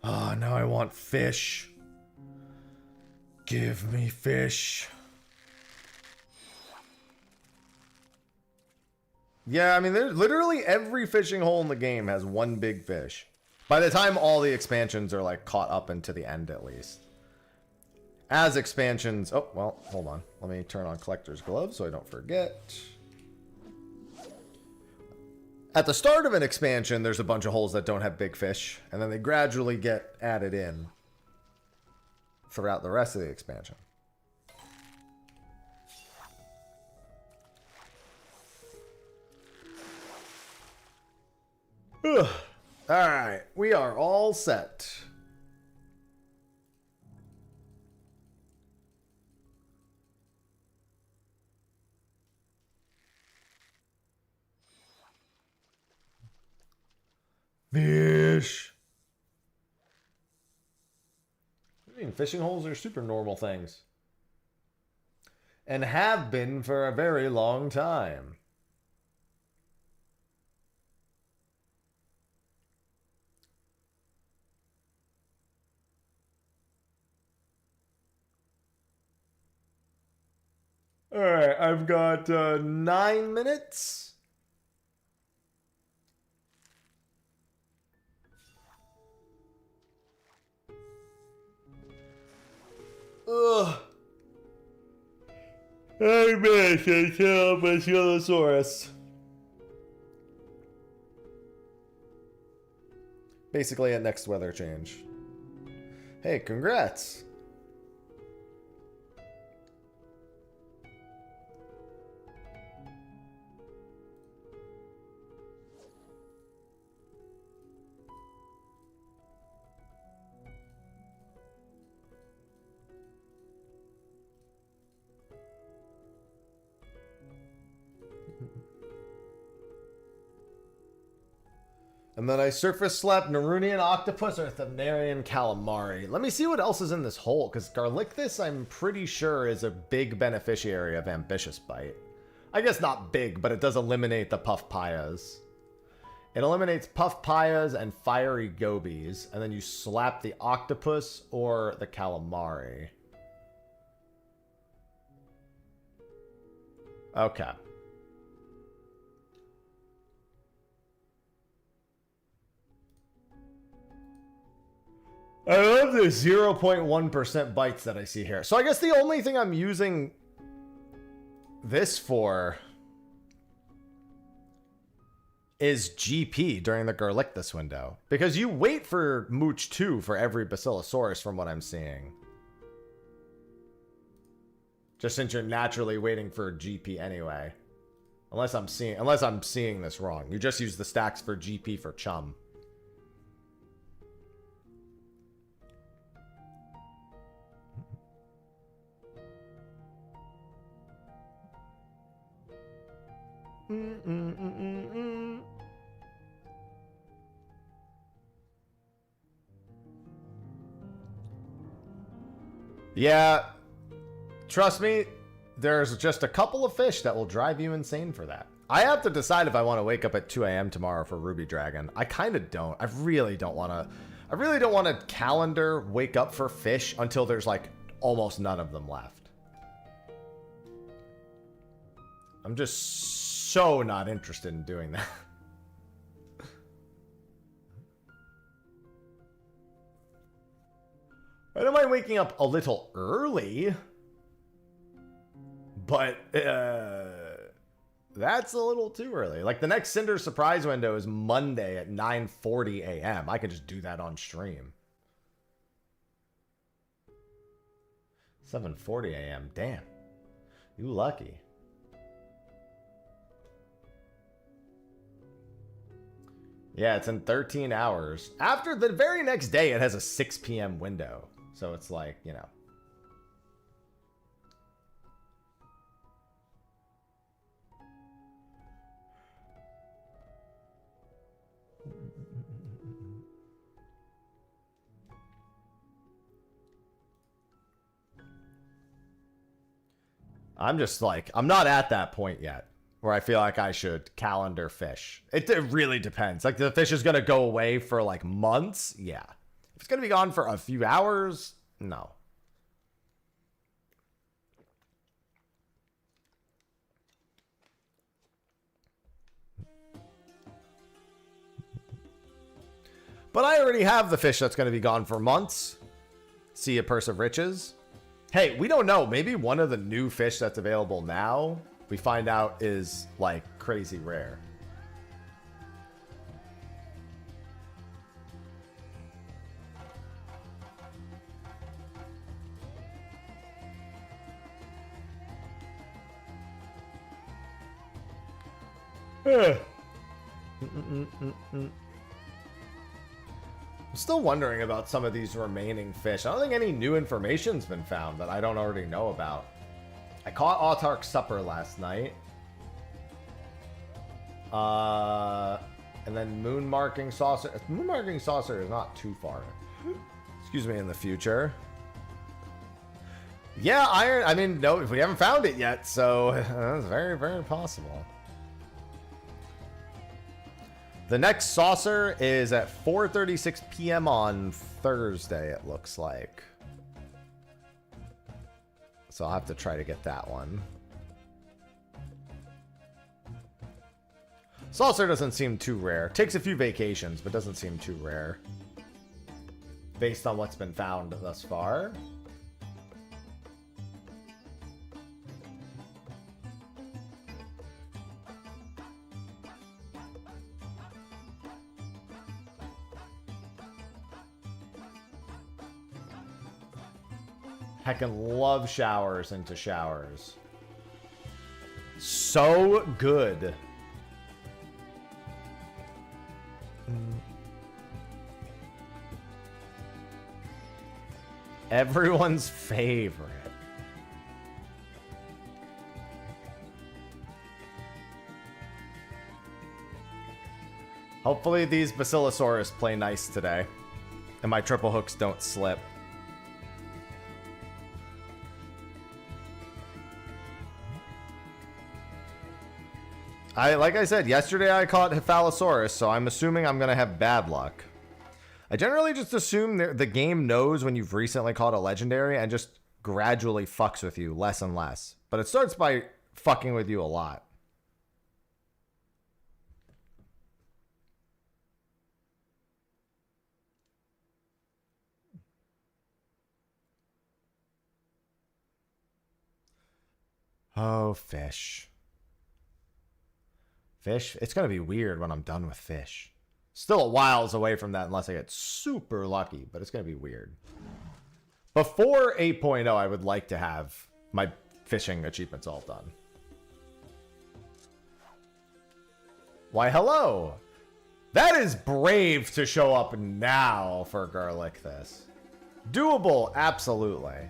Oh, now I want fish. Give me fish. Yeah, I mean, there's literally every fishing hole in the game has one big fish. By the time all the expansions are like caught up into the end, at least. As expansions... Oh, well, hold on. Let me turn on Collector's Glove so I don't forget. At the start of an expansion, there's a bunch of holes that don't have big fish, and then they gradually get added in throughout the rest of the expansion. Ugh. All right, we are all set. Fish. I mean, fishing holes are super normal things. And have been for a very long time. All right, I've got 9 minutes. Ugh. I miss a Tyrannosaurus. Basically at next weather change. Hey, congrats. And then I surface slapped Nerunian octopus or Thamnarian calamari. Let me see what else is in this hole, because Garlicthus, I'm pretty sure, is a big beneficiary of Ambitious Bite. I guess not big, but it does eliminate the Puffpayas. It eliminates Puffpayas and Fiery Gobies, and then you slap the octopus or the calamari. Okay. I love the 0.1% bites that I see here. So I guess the only thing I'm using this for is GP during the Garlicthus window. Because you wait for Mooch 2 for every Basilosaurus from what I'm seeing. Just since you're naturally waiting for GP anyway. Unless I'm seeing this wrong. You just use the stacks for GP for Chum. Yeah, trust me, there's just a couple of fish that will drive you insane for that. I have to decide if I want to wake up at 2 a.m. tomorrow for Ruby Dragon. I kind of don't. I really don't want to calendar wake up for fish until there's like almost none of them left. I'm just so not interested in doing that. I don't mind waking up a little early, But that's a little too early. Like, the next Cinder surprise window is Monday at 9:40 a.m. I could just do that on stream. 7:40 a.m. Damn. You lucky. Yeah, it's in 13 hours. After the very next day, it has a 6 p.m. window. So it's like, you know. I'm just like, I'm not at that point yet where I feel like I should calendar fish. It really depends. Like, the fish is going to go away for like months. Yeah. If it's going to be gone for a few hours, no. But I already have the fish that's going to be gone for months. See a Purse of Riches. Hey, we don't know. Maybe one of the new fish that's available now, we find out is, like, crazy rare. I'm still wondering about some of these remaining fish. I don't think any new information's been found that I don't already know about. I caught Autark Supper last night. And then Moon Marking Saucer. Moon Marking Saucer is not too far. Excuse me, in the future. Yeah, iron. I mean, no, we haven't found it yet, so that's very, very possible. The next saucer is at 4:36 p.m. on Thursday, it looks like. So I'll have to try to get that one. Saucer doesn't seem too rare. Takes a few vacations, but doesn't seem too rare. Based on what's been found thus far. Heckin' love showers into showers. So good. Everyone's favorite. Hopefully these Basilosaurus play nice today. And my triple hooks don't slip. Like I said, yesterday I caught Cephalosaurus, so I'm assuming I'm going to have bad luck. I generally just assume the game knows when you've recently caught a legendary and just gradually fucks with you less and less. But it starts by fucking with you a lot. Oh, fish. Fish? It's going to be weird when I'm done with fish. Still a whiles away from that unless I get super lucky, but it's going to be weird. Before 8.0, I would like to have my fishing achievements all done. Why, hello! That is brave to show up now for a girl like this. Doable, absolutely.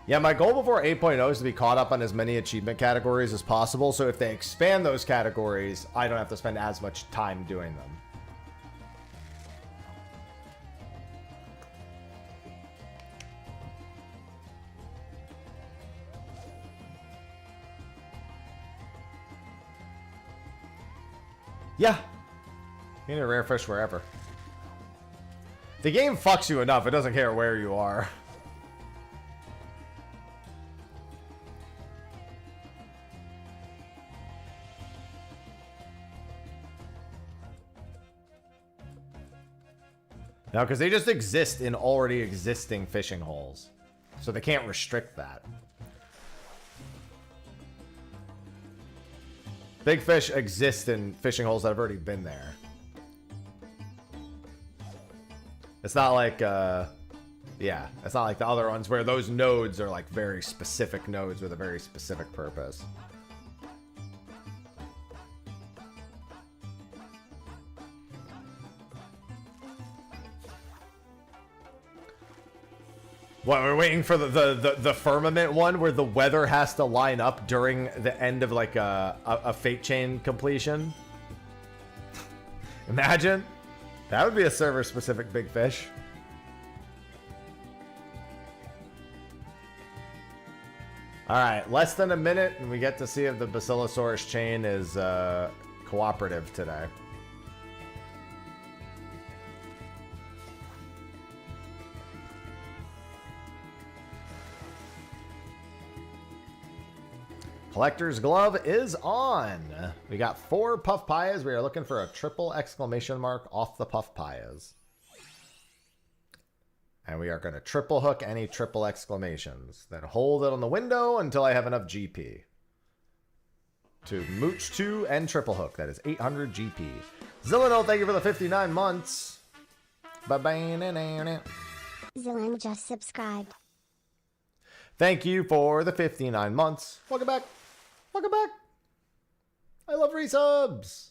Yeah, my goal before 8.0 is to be caught up on as many achievement categories as possible, so if they expand those categories, I don't have to spend as much time doing them. Yeah. You need a rare fish wherever. The game fucks you enough, it doesn't care where you are. No, because they just exist in already existing fishing holes. So they can't restrict that. Big fish exist in fishing holes that have already been there. It's not like, yeah, it's not like the other ones where those nodes are like very specific nodes with a very specific purpose. What, we're waiting for the firmament one where the weather has to line up during the end of like a fate chain completion? Imagine. That would be a server specific big fish. Alright, less than a minute and we get to see if the Basilosaurus chain is cooperative today. Collector's Glove is on. We got 4 Puff Pias. We are looking for a triple exclamation mark off the Puff Pias. And we are going to triple hook any triple exclamations. Then hold it on the window until I have enough GP. To mooch 2 and triple hook. That is 800 GP. Zillano, thank you for the 59 months. Bye-bye. Zillan just subscribed. Thank you for the 59 months. Welcome back. Welcome back. I love resubs.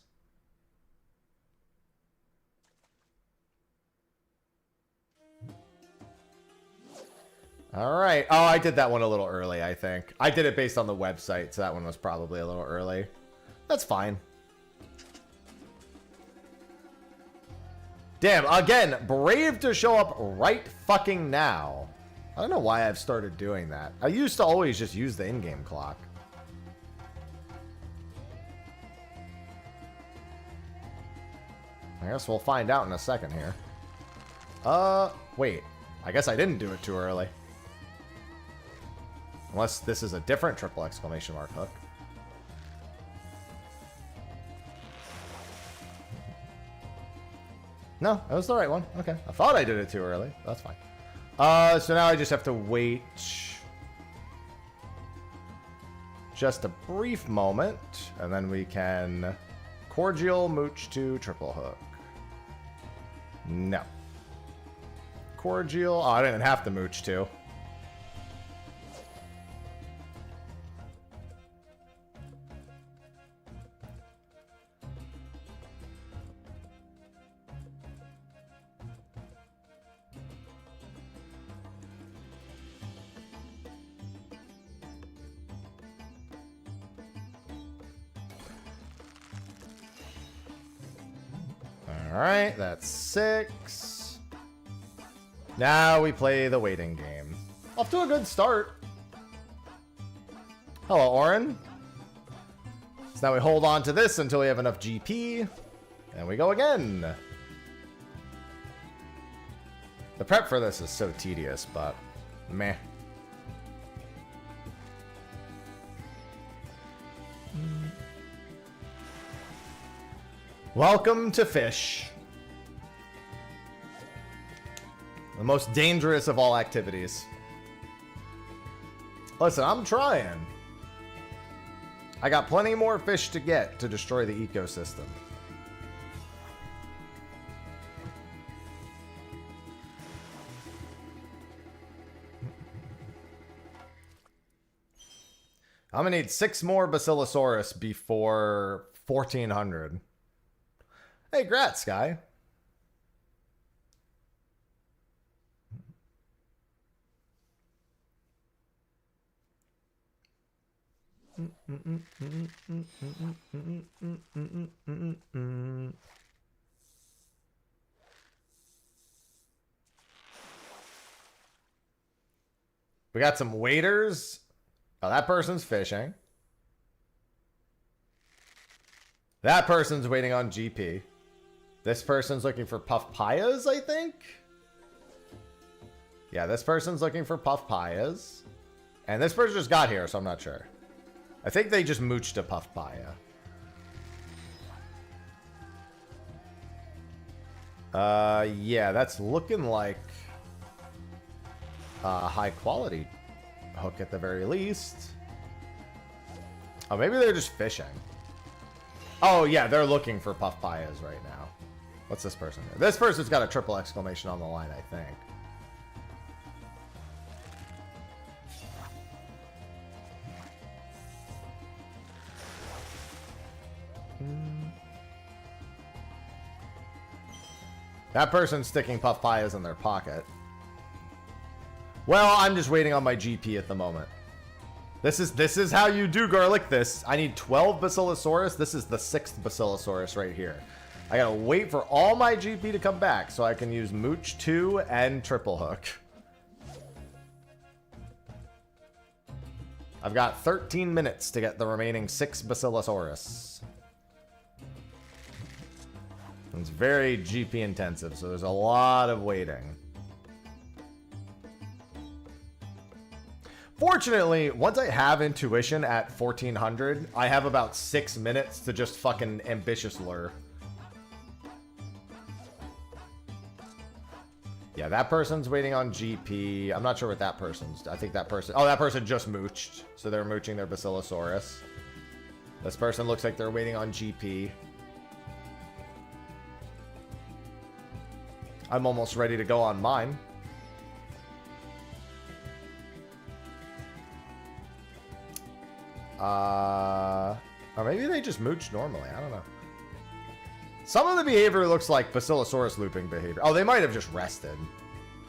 All right. Oh, I did that one a little early, I think. I did it based on the website, so that one was probably a little early. That's fine. Damn, again, brave to show up right fucking now. I don't know why I've started doing that. I used to always just use the in-game clock. I guess we'll find out in a second here. Wait. I guess I didn't do it too early. Unless this is a different triple exclamation mark hook. No, that was the right one. Okay. I thought I did it too early. That's fine. So now I just have to wait just a brief moment, and then we can cordial mooch to triple hook. No. Cordial. Oh, I didn't have to mooch to. Alright, that's 6. Now we play the waiting game. Off to a good start. Hello, Oren. So now we hold on to this until we have enough GP. And we go again. The prep for this is so tedious, but meh. Welcome to Fish. The most dangerous of all activities. Listen, I'm trying. I got plenty more fish to get to destroy the ecosystem. I'm gonna need 6 more Basilosaurus before 1400. Hey, grats, Sky. We got some waiters. Oh, that person's fishing. That person's waiting on GP. This person's looking for Puff Pias, I think? Yeah, this person's looking for Puff Pias. And this person just got here, so I'm not sure. I think they just mooched a Puff Pia. Yeah, that's looking like a high quality hook at the very least. Oh, maybe they're just fishing. Oh, yeah, they're looking for puff payas right now. What's this person do? This person's got a triple exclamation on the line, I think. That person's sticking puff payas in their pocket. Well, I'm just waiting on my GP at the moment. This is how you do garlic this. I need 12 Basilosaurus. This is the 6th Basilosaurus right here. I gotta wait for all my GP to come back so I can use Mooch 2 and Triple Hook. I've got 13 minutes to get the remaining 6 Basilosaurus. It's very GP intensive, so there's a lot of waiting. Fortunately, once I have intuition at 1400, I have about 6 minutes to just fucking ambitious lure. Yeah, that person's waiting on GP. I'm not sure what that person's. I think that person... Oh, that person just mooched. So they're mooching their Basilosaurus. This person looks like they're waiting on GP. I'm almost ready to go on mine. Or maybe they just mooch normally. I don't know. Some of the behavior looks like Basilosaurus looping behavior. Oh, they might have just rested.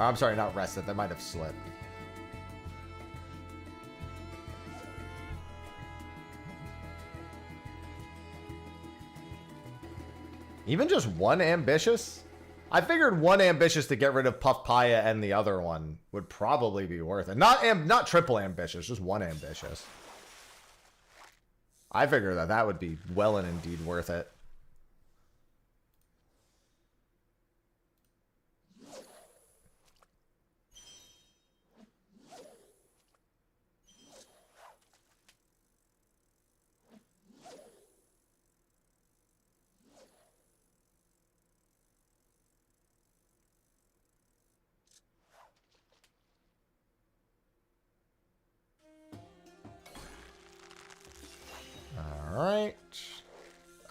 I'm sorry, not rested. They might have slipped. Even just one ambitious? I figured one ambitious to get rid of Puff Paya and the other one would probably be worth it. Not triple ambitious, just one ambitious. I figured that would be well and indeed worth it.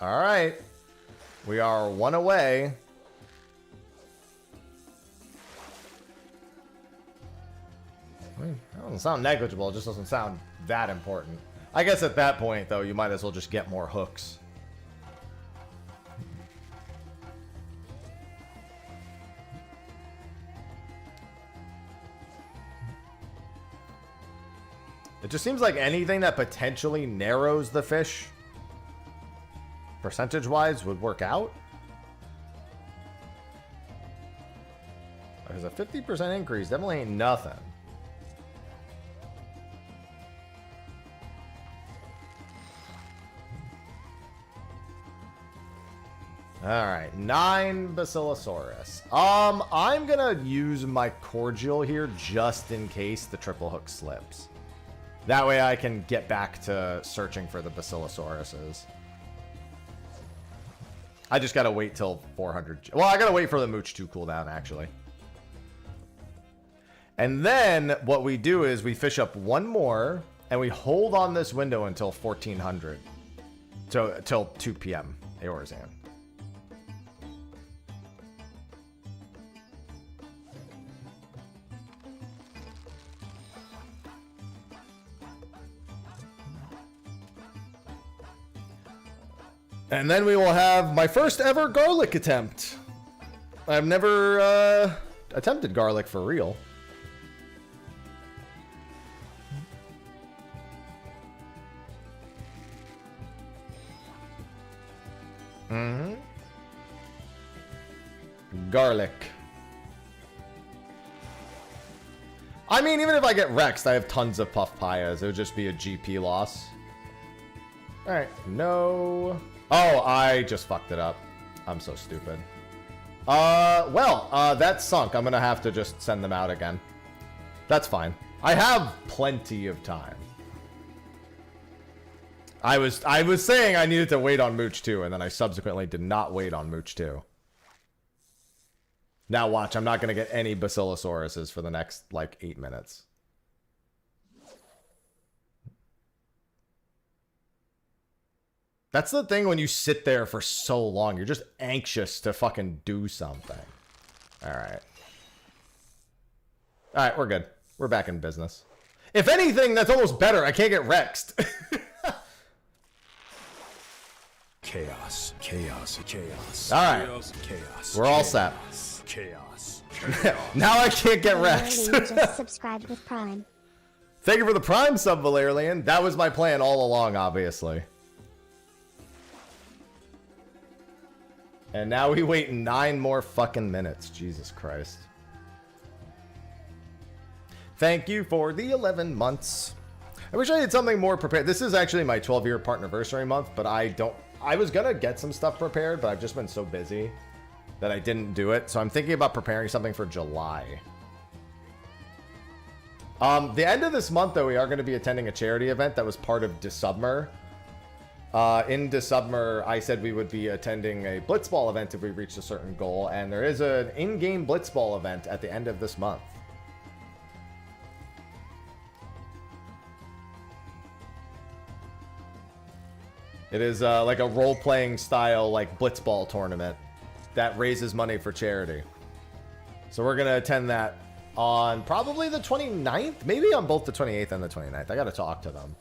All right. We are one away. That doesn't sound negligible. It just doesn't sound that important. I guess at that point, though, you might as well just get more hooks. It just seems like anything that potentially narrows the fish, percentage-wise, would work out. Because a 50% increase definitely ain't nothing. Alright, 9 Basilosaurus. I'm gonna use my cordial here just in case the triple hook slips. That way I can get back to searching for the Basilosauruses. I just gotta wait till 400. Well, I gotta wait for the Mooch 2 cooldown, actually. And then what we do is we fish up one more, and we hold on this window until 1400. So, till 2 p.m. Eorzan. And then we will have my first ever garlic attempt. I've never attempted garlic for real. Garlic. I mean, even if I get Rexed, I have tons of Puff Payas. It would just be a GP loss. Alright, no... Oh, I just fucked it up. I'm so stupid. That's sunk. I'm gonna have to just send them out again. That's fine. I have plenty of time. I was saying I needed to wait on Mooch 2, and then I subsequently did not wait on Mooch 2. Now watch, I'm not going to get any Basilosauruses for the next, like, 8 minutes. That's the thing when you sit there for so long. You're just anxious to fucking do something. Alright. Alright, we're good. We're back in business. If anything, that's almost better. I can't get Rexed. Chaos, chaos, chaos. Alright. Chaos. We're all set. Chaos. Now I can't get Rexed. Valerian just subscribed with Prime. Thank you for the Prime sub, Valerian. That was my plan all along, obviously. And now we wait 9 more fucking minutes. Jesus Christ. Thank you for the 11 months. I wish I had something more prepared. This is actually my 12-year partnerversary month, but I was gonna get some stuff prepared, but I've just been so busy that I didn't do it. So I'm thinking about preparing something for July. The end of this month, though, we are going to be attending a charity event that was part of Desubmer. In Desubmer, I said we would be attending a Blitzball event if we reached a certain goal, and there is an in-game Blitzball event at the end of this month. It is like a role-playing style, like Blitzball tournament that raises money for charity. So we're going to attend that on probably the 29th, maybe on both the 28th and the 29th. I got to talk to them.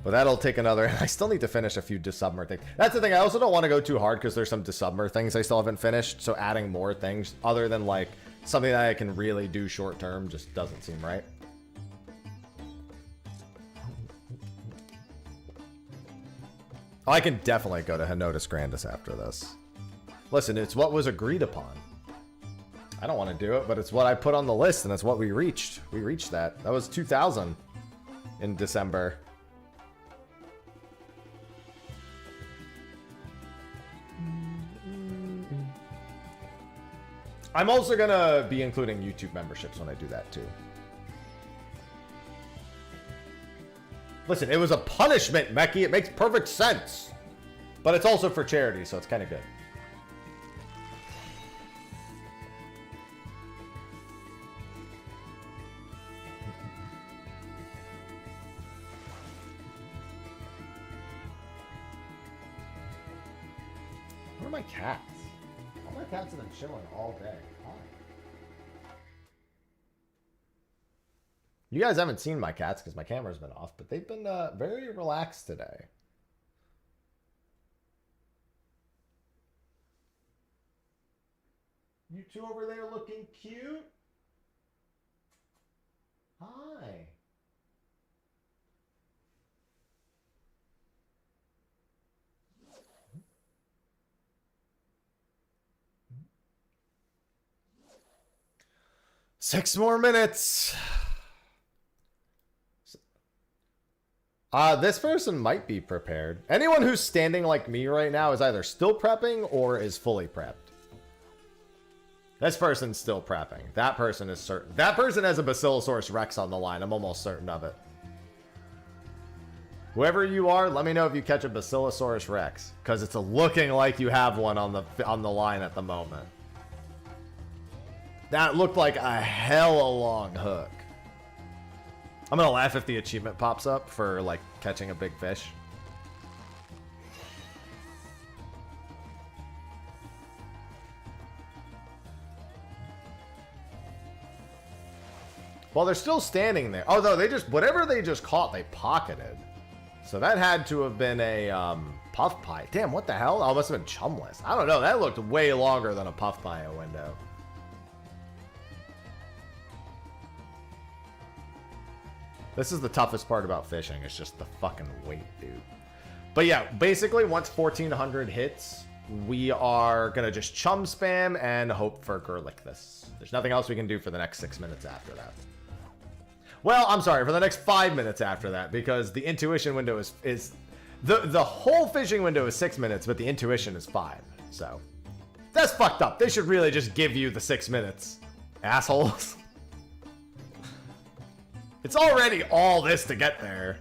But that'll take another... I still need to finish a few Desubmer things. That's the thing. I also don't want to go too hard because there's some Desubmer things I still haven't finished. So adding more things other than like something that I can really do short term just doesn't seem right. Oh, I can definitely go to Henotis Grandis after this. Listen, it's what was agreed upon. I don't want to do it, but it's what I put on the list, and it's what we reached. We reached that. That was 2,000 in December. I'm also going to be including YouTube memberships when I do that, too. Listen, it was a punishment, Meki. It makes perfect sense. But it's also for charity, so it's kind of good. Where are my cats? All my cats have been chilling all day. Hi. You guys haven't seen my cats because my camera's been off, but they've been very relaxed today. You two over there looking cute? Hi. Six more minutes. This person might be prepared. Anyone who's standing like me right now is either still prepping or is fully prepped. This person's still prepping. That person is certain. That person has a Basilosaurus Rex on the line. I'm almost certain of it. Whoever you are, let me know if you catch a Basilosaurus Rex, because it's looking like you have one on the line at the moment. That looked like a hella long hook. I'm gonna laugh if the achievement pops up for like catching a big fish. Well, they're still standing there. Oh, no, they just, whatever they just caught, they pocketed. So that had to have been a puff pie. Damn, what the hell? Oh, it must have been chumless. I don't know. That looked way longer than a puff pie window. This is the toughest part about fishing. It's just the fucking weight, dude. But yeah, basically, once 1,400 hits, we are going to just chum spam and hope for Gerlicthus. There's nothing else we can do for the next 6 minutes after that. Well, I'm sorry, for the next 5 minutes after that, because the intuition window is the whole fishing window is 6 minutes, but the intuition is 5. So that's fucked up. They should really just give you the 6 minutes, assholes. It's already all this to get there.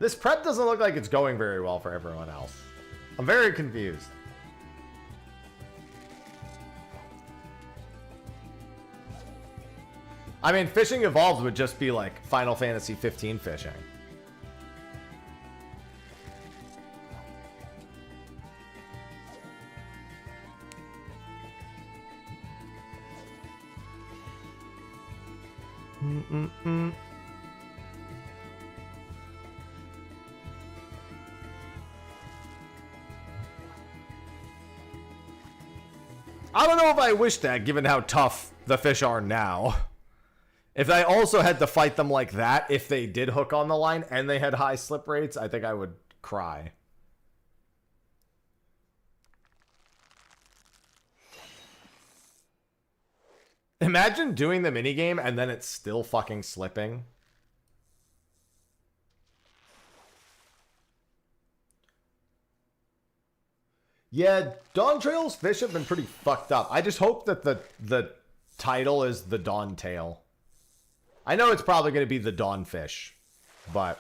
This prep doesn't look like it's going very well for everyone else. I'm very confused. I mean, fishing evolved would just be like Final Fantasy 15 fishing. I don't know if I wish that, given how tough the fish are now. If I also had to fight them like that, if they did hook on the line and they had high slip rates, I think I would cry. Imagine doing the minigame and then it's still fucking slipping. Yeah, Dawn Trail's fish have been pretty fucked up. I just hope that the title is the Dawn Tail. I know it's probably going to be the Dawn Fish, but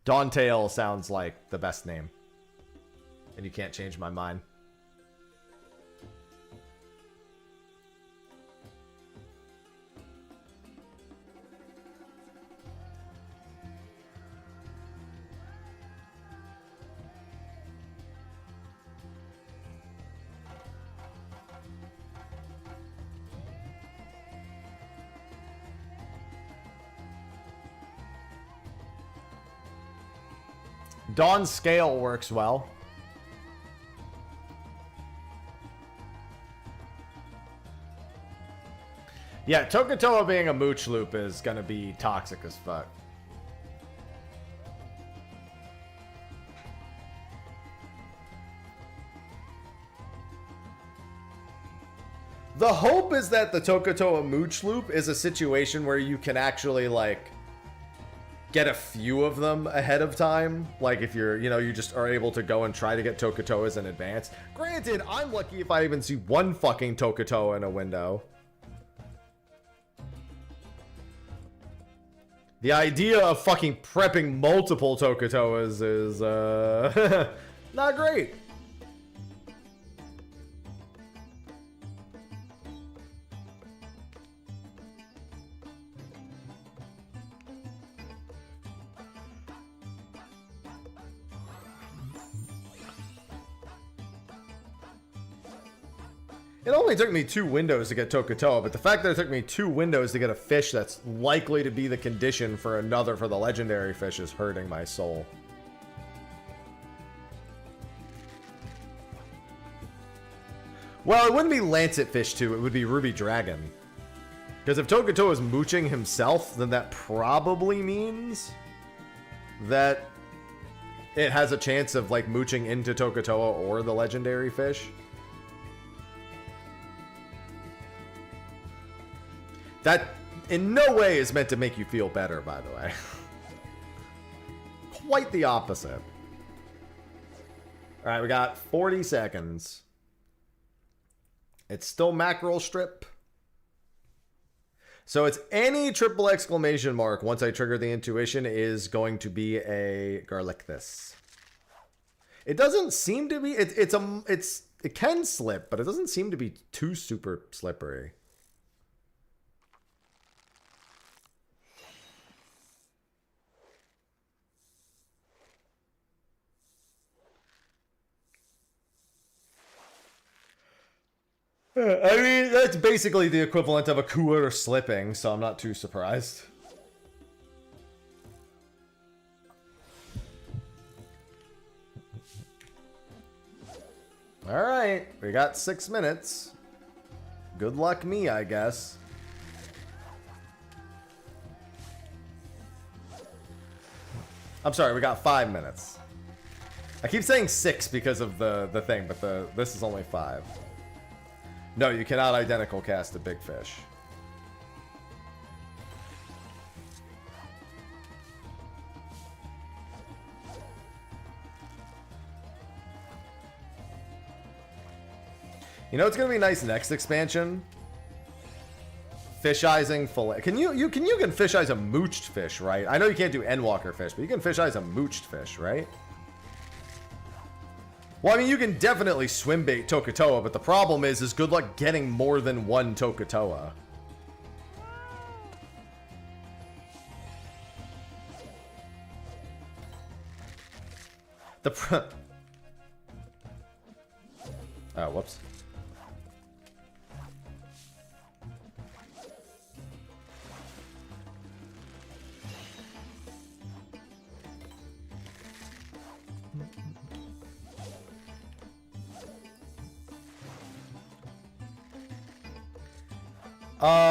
Dawn Tail sounds like the best name. And you can't change my mind. Dawn Scale works well. Yeah, Tokutoa being a mooch loop is gonna be toxic as fuck. The hope is that the Tokutoa mooch loop is a situation where you can actually, like, get a few of them ahead of time. Like if you're, you know, you just are able to go and try to get Tokutoas in advance. Granted, I'm lucky if I even see one fucking Tokutoa in a window. The idea of fucking prepping multiple Tokutoas is, not great. It only took me 2 windows to get Tokutoa, but the fact that it took me 2 windows to get a fish that's likely to be the condition for another for the legendary fish is hurting my soul. Well, it wouldn't be Lancet Fish 2, it would be Ruby Dragon. Because if Tokutoa is mooching himself, then that probably means that it has a chance of, like, mooching into Tokutoa or the legendary fish. That in no way is meant to make you feel better, by the way. Quite the opposite. Alright, we got 40 seconds. It's still mackerel strip. So it's any triple exclamation mark once I trigger the intuition is going to be a garlic this. It doesn't seem to be, it can slip, but it doesn't seem to be too super slippery. I mean, that's basically the equivalent of a cooler slipping, so I'm not too surprised. Alright, we got 6 minutes. Good luck me, I guess. I'm sorry, we got 5 minutes. I keep saying 6 because of the thing, but this is only 5. No, you cannot identical cast a big fish. You know it's gonna be nice next expansion? Fish eyesing fillet. Can you can fish eyes a mooched fish, right? I know you can't do endwalker fish, but you can fish eyes a mooched fish, right? Well, I mean, you can definitely swim bait Tokatoa, but the problem is good luck getting more than one Tokatoa. Oh, whoops.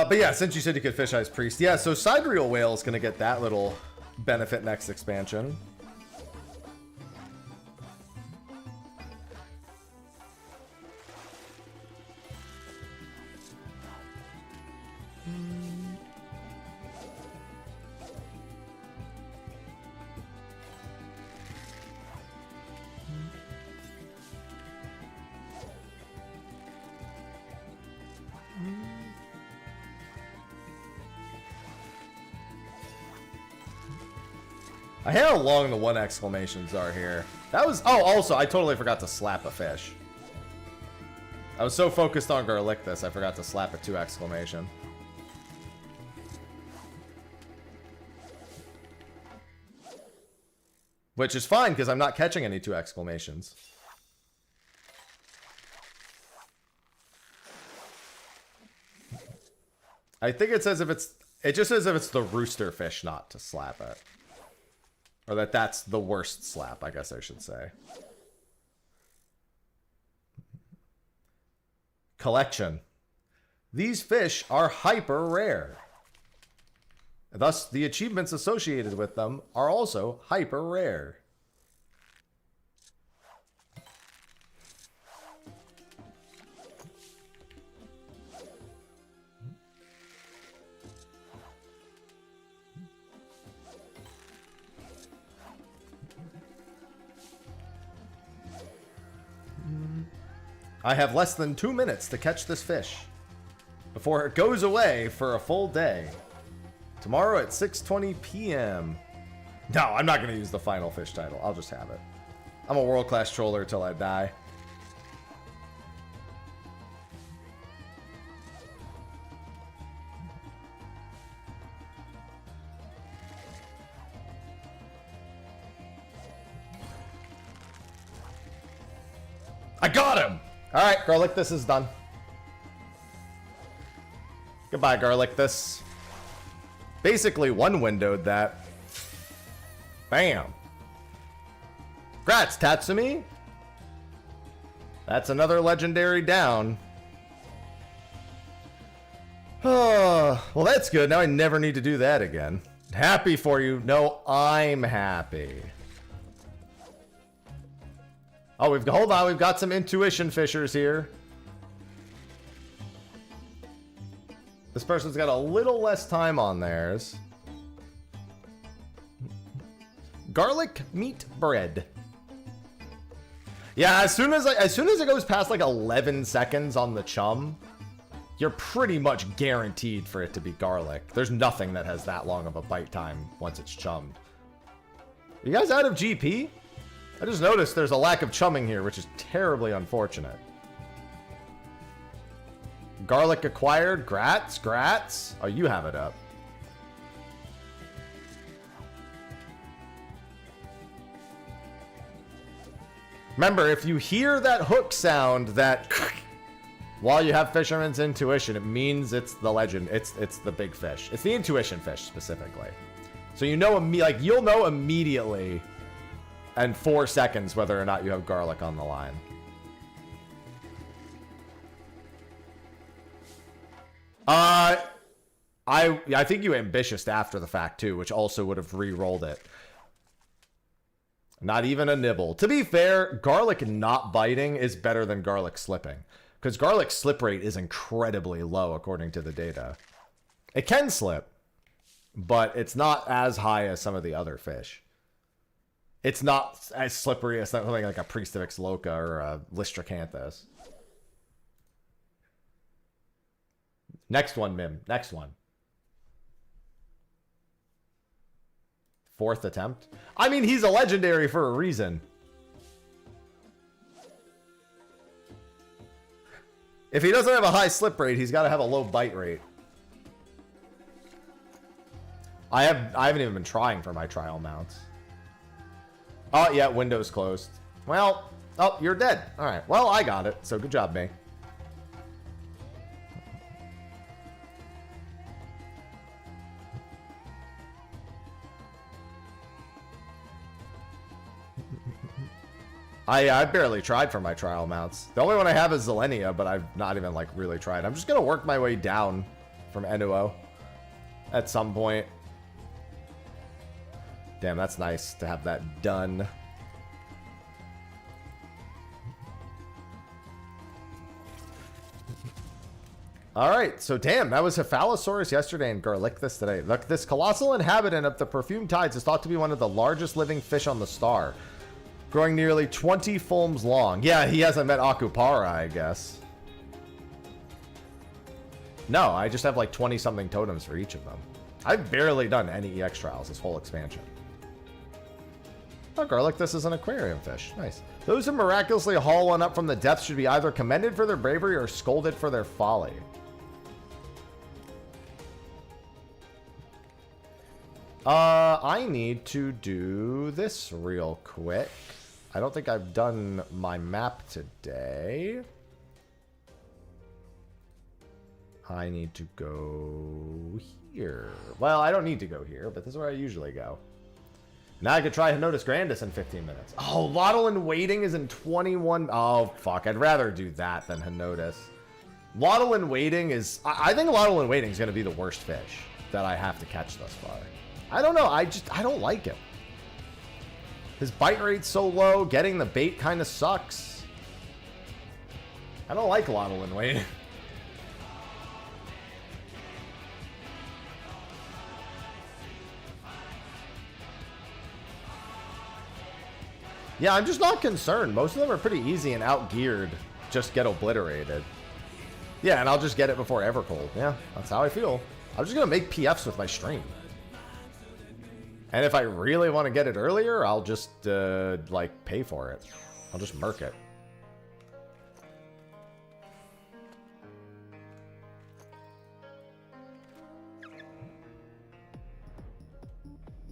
But yeah, since you said you could fish eyes priest, yeah, so sidereal whale is going to get that little benefit next expansion. I hate how long the 1 exclamations are here. That was... Oh, also, I totally forgot to slap a fish. I was so focused on Garlicus, I forgot to slap a 2 exclamation. Which is fine, because I'm not catching any 2 exclamations. I think it says if it's... It just says if it's the rooster fish not to slap it. Or that's the worst slap, I guess I should say. Collection. These fish are hyper rare. Thus, the achievements associated with them are also hyper rare. I have less than 2 minutes to catch this fish before it goes away for a full day. Tomorrow at 6:20 p.m. No, I'm not going to use the final fish title. I'll just have it. I'm a world-class troller till I die. I got him! Alright, Garlic, this is done. Goodbye, Garlic, this. Basically one-windowed that. Bam. Grats, Tatsumi. That's another legendary down. Oh, well, that's good. Now I never need to do that again. Happy for you. No, I'm happy. Oh, hold on, we've got some intuition fishers here. This person's got a little less time on theirs. Garlic meat bread. Yeah, as soon as it goes past like 11 seconds on the chum, you're pretty much guaranteed for it to be garlic. There's nothing that has that long of a bite time once it's chummed. Are you guys out of GP? I just noticed there's a lack of chumming here, which is terribly unfortunate. Garlic acquired. Grats, grats. Oh, you have it up. Remember, if you hear that hook sound that while you have Fisherman's Intuition, it means it's the legend. It's the big fish. It's the intuition fish specifically. So you know, like you'll know immediately in 4 seconds whether or not you have garlic on the line. I think you ambitious after the fact too, which also would have re-rolled it. Not even a nibble. To be fair, garlic not biting is better than garlic slipping, because garlic slip rate is incredibly low according to the data. It can slip, but it's not as high as some of the other fish. It's not as slippery as something like a Priestifex loca or a Lystracanthus. Next one, Mim. Next one. 4th attempt. I mean, he's a legendary for a reason. If he doesn't have a high slip rate, he's got to have a low bite rate. I haven't even been trying for my trial mounts. Oh, yeah, window's closed. Well, oh, you're dead. All right. Well, I got it. So good job, me. I barely tried for my trial mounts. The only one I have is Zelenia, but I've not even like really tried. I'm just gonna work my way down from Enuo at some point. Damn, that's nice to have that done. Alright, so damn, that was Cephalosaurus yesterday and Garlicthus today. Look, this colossal inhabitant of the perfumed tides is thought to be one of the largest living fish on the star, growing nearly 20 fulms long. Yeah, he hasn't met Akupara, I guess. No, I just have like 20-something totems for each of them. I've barely done any EX trials this whole expansion. Oh, Garlicthus is an aquarium fish. Nice. Those who miraculously haul one up from the depths should be either commended for their bravery or scolded for their folly. I need to do this real quick. I don't think I've done my map today. I need to go here. Well, I don't need to go here, but this is where I usually go. Now I could try Henotis Grandis in 15 minutes. Oh, Lottle in Waiting is in 21. Oh, fuck. I'd rather do that than Henotis. Lottle in Waiting is... I think Lottle in Waiting is going to be the worst fish that I have to catch thus far. I don't know. I don't like him. His bite rate's so low. Getting the bait kind of sucks. I don't like Lottle in Waiting. Yeah, I'm just not concerned. Most of them are pretty easy and outgeared. Just get obliterated. Yeah, and I'll just get it before Evercold. Yeah, that's how I feel. I'm just going to make PFs with my stream. And if I really want to get it earlier, I'll just, like, pay for it. I'll just merc it.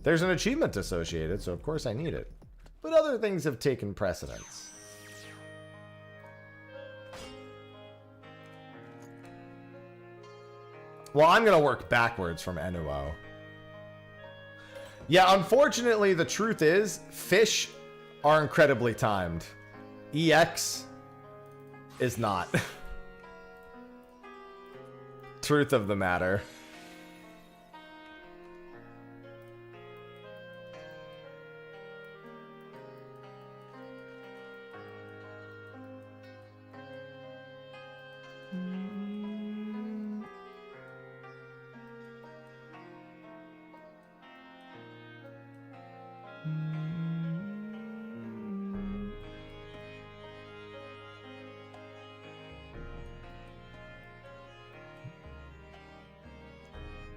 There's an achievement associated, so of course I need it. But other things have taken precedence. Well, I'm going to work backwards from Enuo. Yeah, unfortunately, the truth is, fish are incredibly timed. EX is not. Truth of the matter.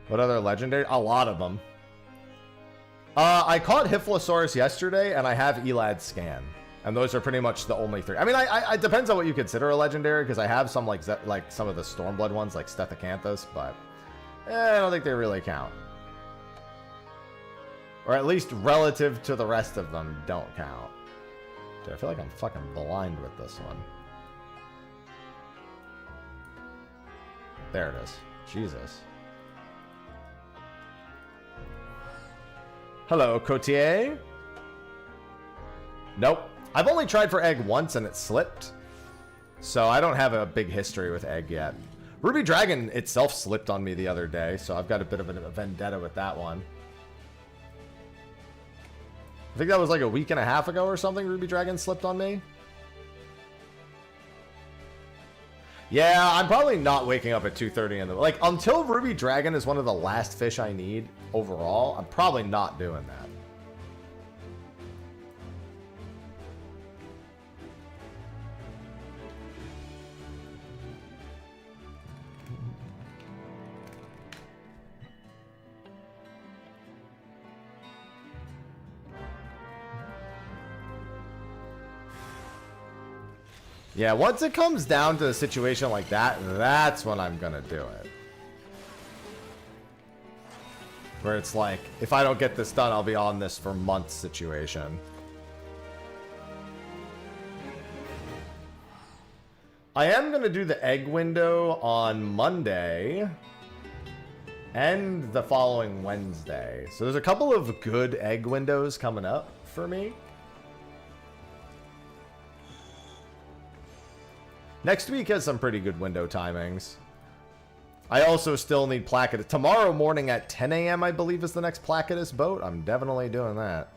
What other legendary? A lot of them. I caught Hyphlosaurus yesterday, and I have Elad Scan. And those are pretty much the only three. I mean, it depends on what you consider a legendary, because I have some, like some of the Stormblood ones, like Stethocanthus, but I don't think they really count. Or at least relative to the rest of them, don't count. Dude, I feel like I'm fucking blind with this one. There it is. Jesus. Hello, Cotier. Nope. I've only tried for egg once and it slipped. So I don't have a big history with egg yet. Ruby Dragon itself slipped on me the other day, so I've got a bit of a vendetta with that one. I think that was like a week and a half ago or something, Ruby Dragon slipped on me. Yeah, I'm probably not waking up at 2:30 in the... Like, until Ruby Dragon is one of the last fish I need overall, I'm probably not doing that. Yeah, once it comes down to a situation like that, that's when I'm gonna do it. Where it's like, if I don't get this done, I'll be on this for months situation. I am gonna do the egg window on Monday and the following Wednesday. So there's a couple of good egg windows coming up for me. Next week has some pretty good window timings. I also still need Placidus. Tomorrow morning at 10 a.m. I believe is the next Placidus boat. I'm definitely doing that.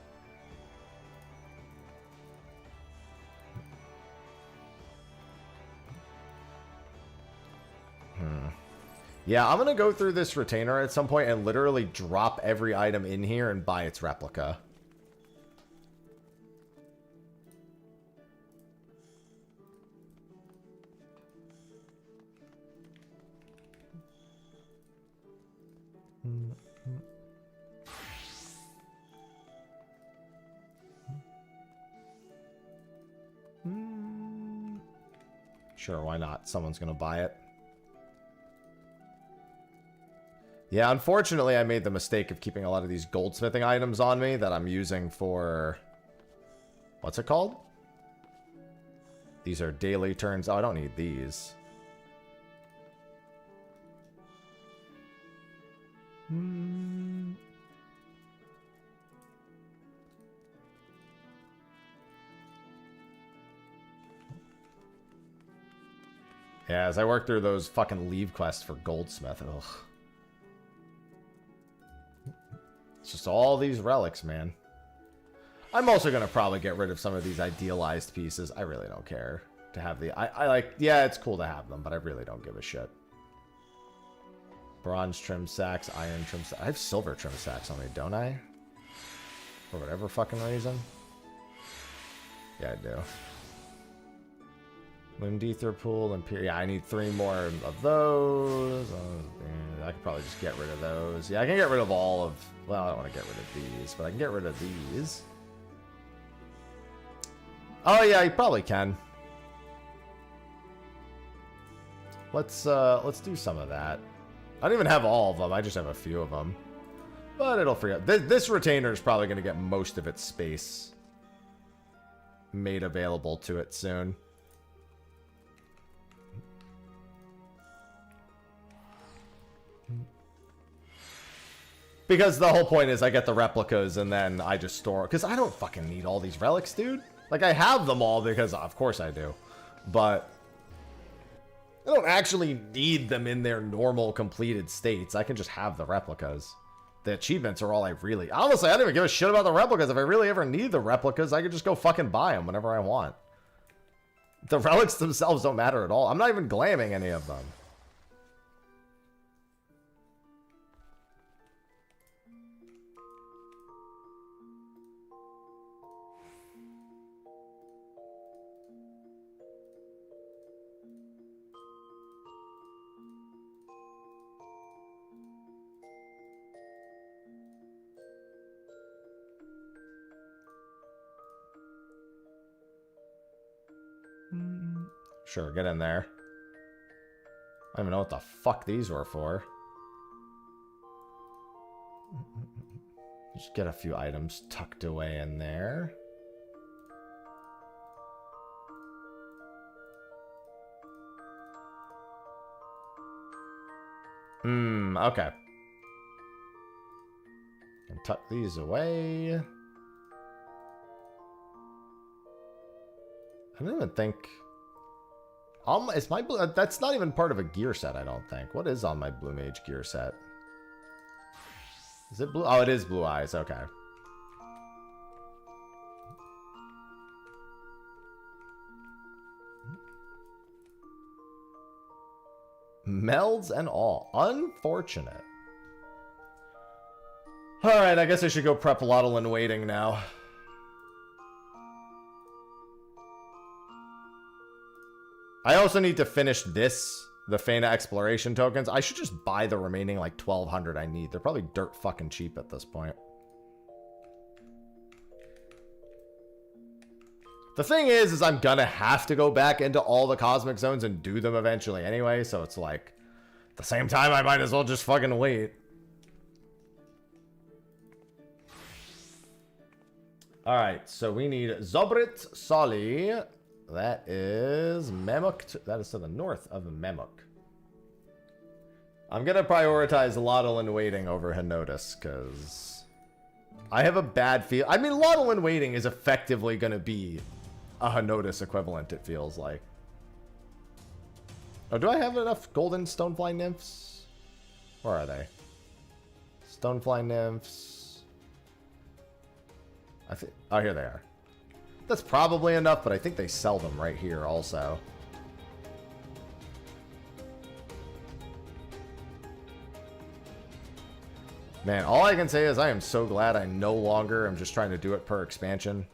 Yeah, I'm going to go through this retainer at some point and literally drop every item in here and buy its replica. Sure, why not? Someone's going to buy it. Yeah, unfortunately, I made the mistake of keeping a lot of these goldsmithing items on me that I'm using for... What's it called? These are daily turns. Oh, I don't need these. Yeah, as I work through those fucking leave quests for goldsmith. Ugh. It's just all these relics, man. I'm also going to probably get rid of some of these idealized pieces. I really don't care to have the... I like... Yeah, it's cool to have them, but I really don't give a shit. Bronze trim sacks, iron trim sacks. I have silver trim sacks on me, don't I? For whatever fucking reason. Yeah, I do. Wind ether pool, Imperial. Yeah, I need 3 more of those. I could probably just get rid of those. Yeah, I can get rid of all of... Well, I don't want to get rid of these, but I can get rid of these. Oh, yeah, you probably can. Let's do some of that. I don't even have all of them. I just have a few of them. But it'll free up. This retainer is probably going to get most of its space made available to it soon. Because the whole point is I get the replicas and then I just store... Because I don't fucking need all these relics, dude. Like, I have them all because, of course I do. But I don't actually need them in their normal completed states. I can just have the replicas. The achievements are all I really... Honestly, I don't even give a shit about the replicas. If I really ever need the replicas, I could just go fucking buy them whenever I want. The relics themselves don't matter at all. I'm not even glamming any of them. Sure, get in there. I don't even know what the fuck these were for. Just get a few items tucked away in there. Okay. And tuck these away. I don't even think... Is my blue... That's not even part of a gear set, I don't think. What is on my Blue Mage gear set? Is it blue? Oh, it is blue eyes. Okay. Melds and all. Unfortunate. Alright, I guess I should go prep Lottle and waiting now. I also need to finish this, the Fana exploration tokens. I should just buy the remaining like 1,200 I need. They're probably dirt fucking cheap at this point. The thing is I'm gonna have to go back into all the cosmic zones and do them eventually anyway, so it's like, at the same time, I might as well just fucking wait. Alright, so we need Zobrit Sali. That is Memuk. That is to the north of Memuk. I'm gonna prioritize Lottle and Waiting over Henotis, because I have a bad feel. I mean, Lottle and Waiting is effectively gonna be a Henotis equivalent, it feels like. Oh, do I have enough golden Stonefly Nymphs? Where are they? Stonefly Nymphs. I think. Oh, here they are. That's probably enough, but I think they sell them right here also. Man, all I can say is I am so glad I no longer am just trying to do it per expansion.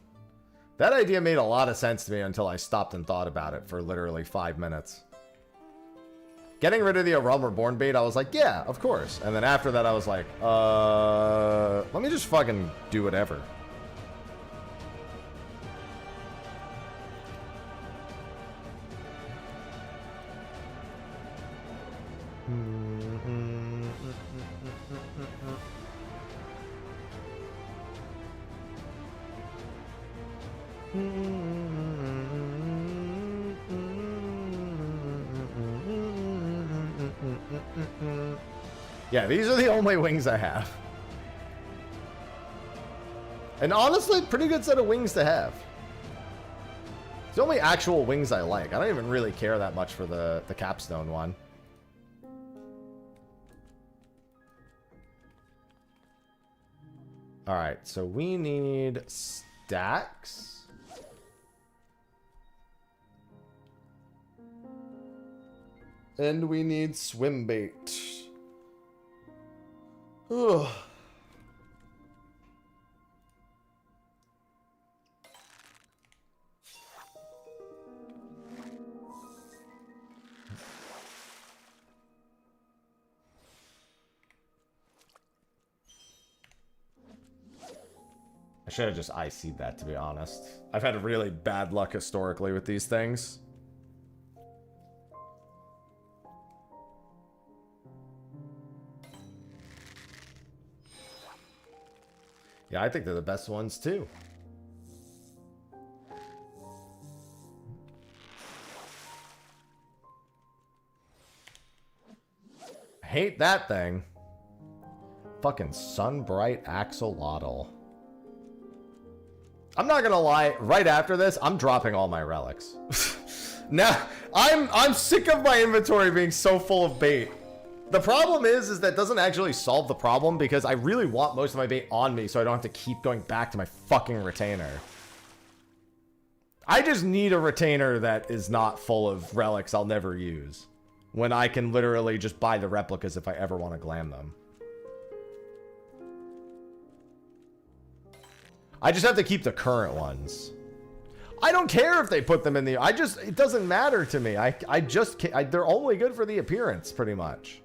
That idea made a lot of sense to me until I stopped and thought about it for literally 5 minutes. Getting rid of the A Realm Reborn bait, I was like, yeah, of course. And then after that, I was like, let me just fucking do whatever. Yeah, these are the only wings I have. And honestly, pretty good set of wings to have. It's the only actual wings I like. I don't even really care that much for the capstone one. Alright, so we need stacks. And we need swim bait. Ugh. I should have just IC'd that, to be honest. I've had really bad luck historically with these things. Yeah, I think they're the best ones, too. I hate that thing. Fucking Sunbright Axolotl. I'm not gonna lie, right after this, I'm dropping all my relics. Now, I'm sick of my inventory being so full of bait. The problem is that doesn't actually solve the problem because I really want most of my bait on me so I don't have to keep going back to my fucking retainer. I just need a retainer that is not full of relics I'll never use. When I can literally just buy the replicas if I ever want to glam them. I just have to keep the current ones. I don't care if they put them in the... it doesn't matter to me. They're only good for the appearance, pretty much.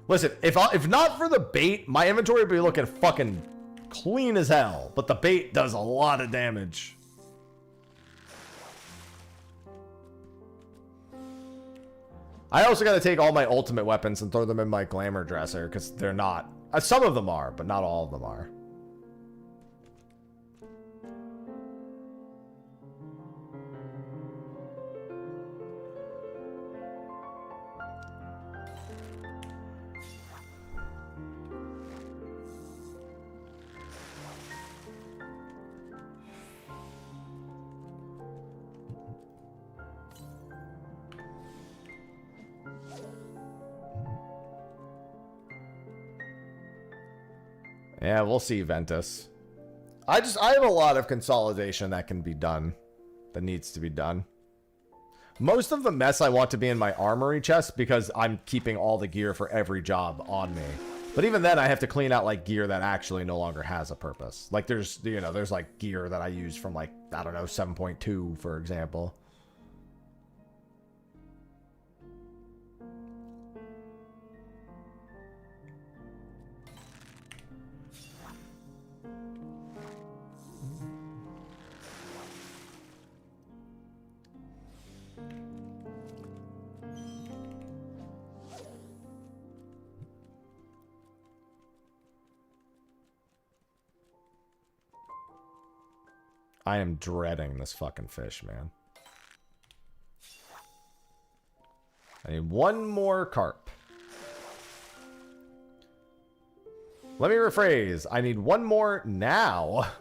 Listen, if not for the bait, my inventory would be looking fucking clean as hell. But the bait does a lot of damage. I also got to take all my ultimate weapons and throw them in my glamour dresser because they're not. Some of them are, but not all of them are. Yeah, we'll see, Ventus. I have a lot of consolidation that can be done. That needs to be done. Most of the mess I want to be in my armory chest because I'm keeping all the gear for every job on me. But even then, I have to clean out, like, gear that actually no longer has a purpose. Like, there's like, gear that I use from, like, I don't know, 7.2, for example. I am dreading this fucking fish, man. I need one more carp. Let me rephrase. I need one more now.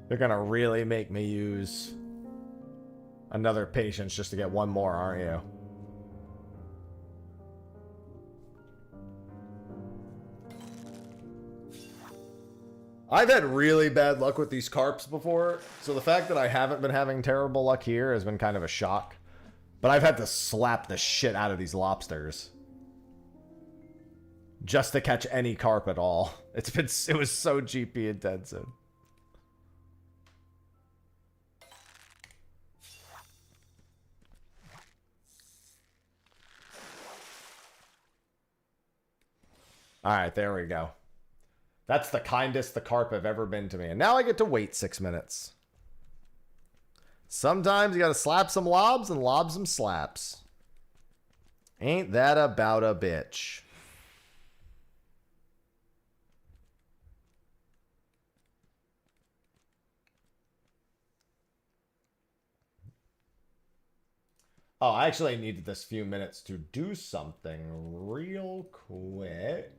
You're gonna really make me use another patience just to get one more, aren't you? I've had really bad luck with these carps before, so the fact that I haven't been having terrible luck here has been kind of a shock. But I've had to slap the shit out of these lobsters just to catch any carp at all. It was so GP intensive. Alright, there we go. That's the kindest the carp have ever been to me. And now I get to wait 6 minutes. Sometimes you gotta slap some lobs and lob some slaps. Ain't that about a bitch? Oh, I actually needed this few minutes to do something real quick.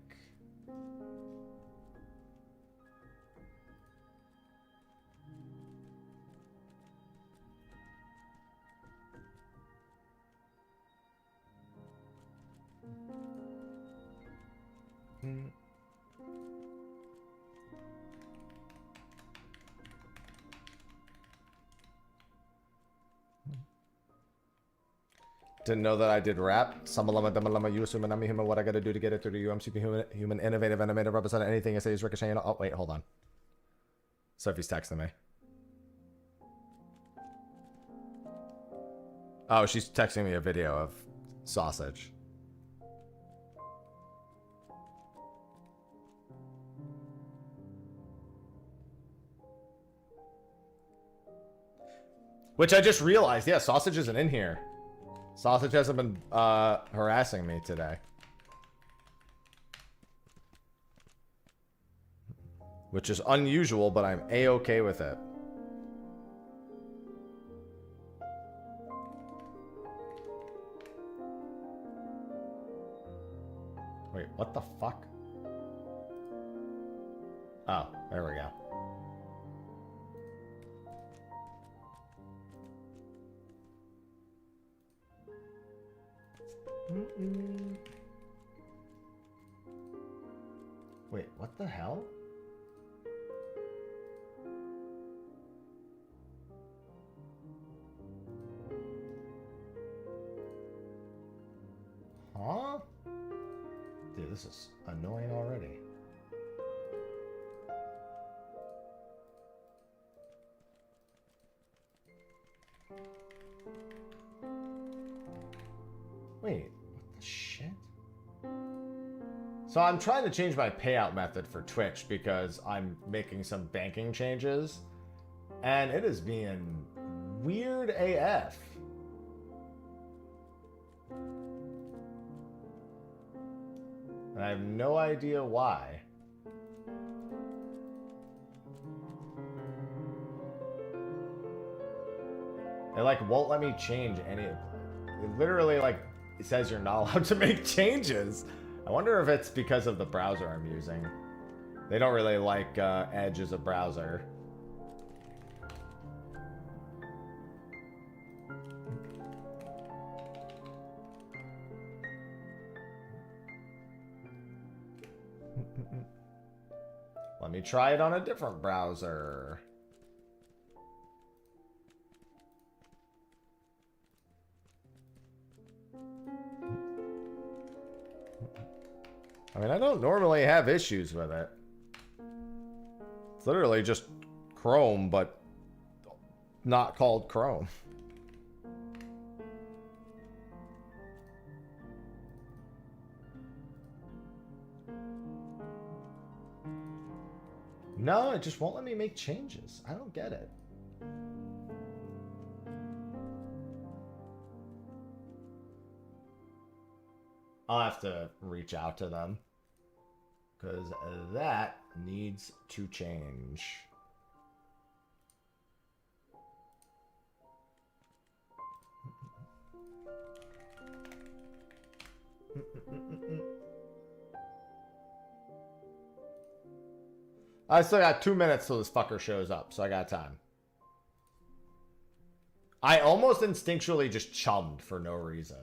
Didn't know that I did rap. Samalama damalama yusumanami human. What I gotta do to get it through to you? I'm superhuman, innovative, animated, represent anything I say is ricocheting. Oh wait, hold on. Sophie's texting me. Oh, she's texting me a video of sausage. Which I just realized, yeah, sausage isn't in here. Sausage hasn't been harassing me today. Which is unusual, but I'm A-okay with it. Wait, what the fuck? Oh, there we go. Wait, what the hell? Huh? Dude, this is annoying already. Wait, what the shit? So I'm trying to change my payout method for Twitch because I'm making some banking changes. And it is being weird AF. And I have no idea why. It like won't let me change any of it. Literally like it says you're not allowed to make changes. I wonder if it's because of the browser I'm using. They don't really like Edge as a browser. Let me try it on a different browser. I mean, I don't normally have issues with it. It's literally just Chrome, but not called Chrome. No, it just won't let me make changes. I don't get it. I'll have to reach out to them, because that needs to change. I still got 2 minutes till this fucker shows up, so I got time. I almost instinctually just chummed for no reason.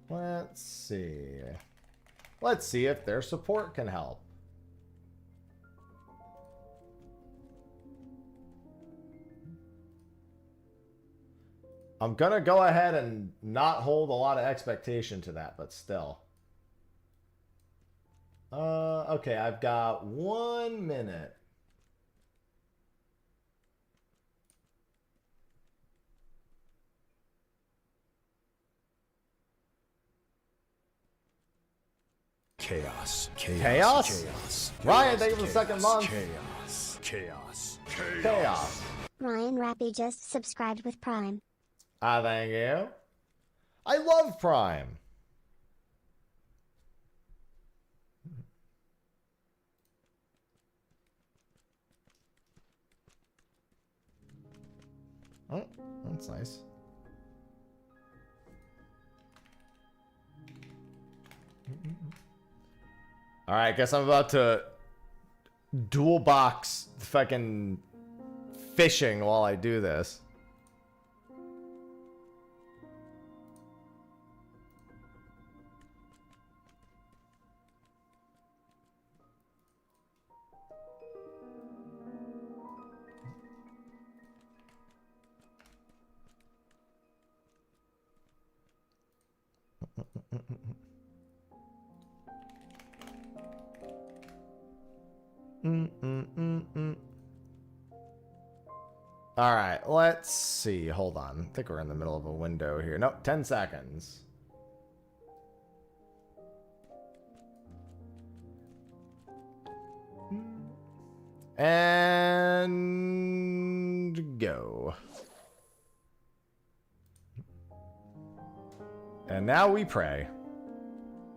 Let's see. Let's see if their support can help. I'm gonna go ahead and not hold a lot of expectation to that, but still. Okay, I've got 1 minute. Chaos. Chaos? Chaos. Ryan, thank you for the second month. Chaos. Chaos. Chaos. Ryan Rappy just subscribed with Prime. Thank you. I love Prime. Oh, that's nice. All right, guess I'm about to dual box fucking fishing while I do this. All right, let's see. Hold on. I think we're in the middle of a window here. Nope, 10 seconds. And go. And now we pray.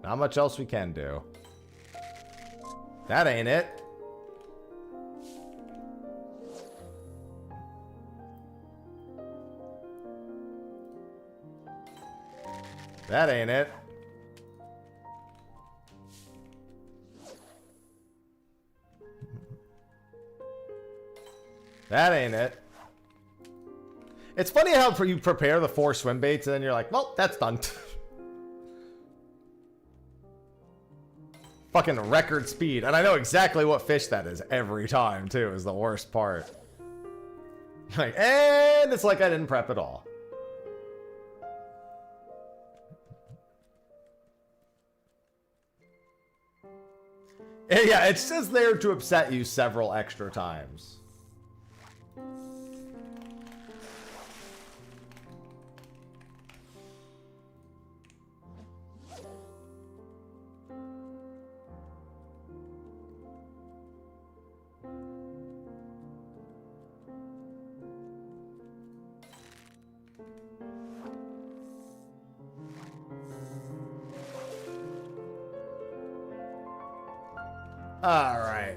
Not much else we can do. That ain't it. That ain't it. That ain't it. It's funny how you prepare the 4 swim baits and then you're like, well, that's done. Fucking record speed. And I know exactly what fish that is every time, too, is the worst part. Like, and it's like I didn't prep at all. Yeah, it's just there to upset you several extra times. All right.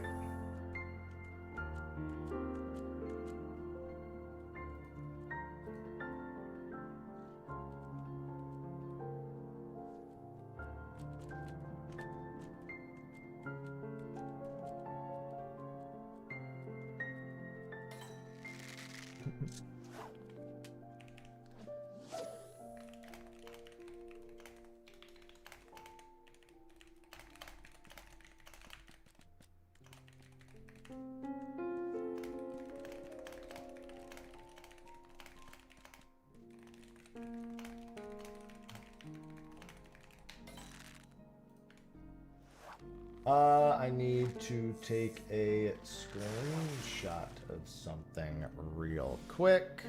I need to take a screenshot of something real quick.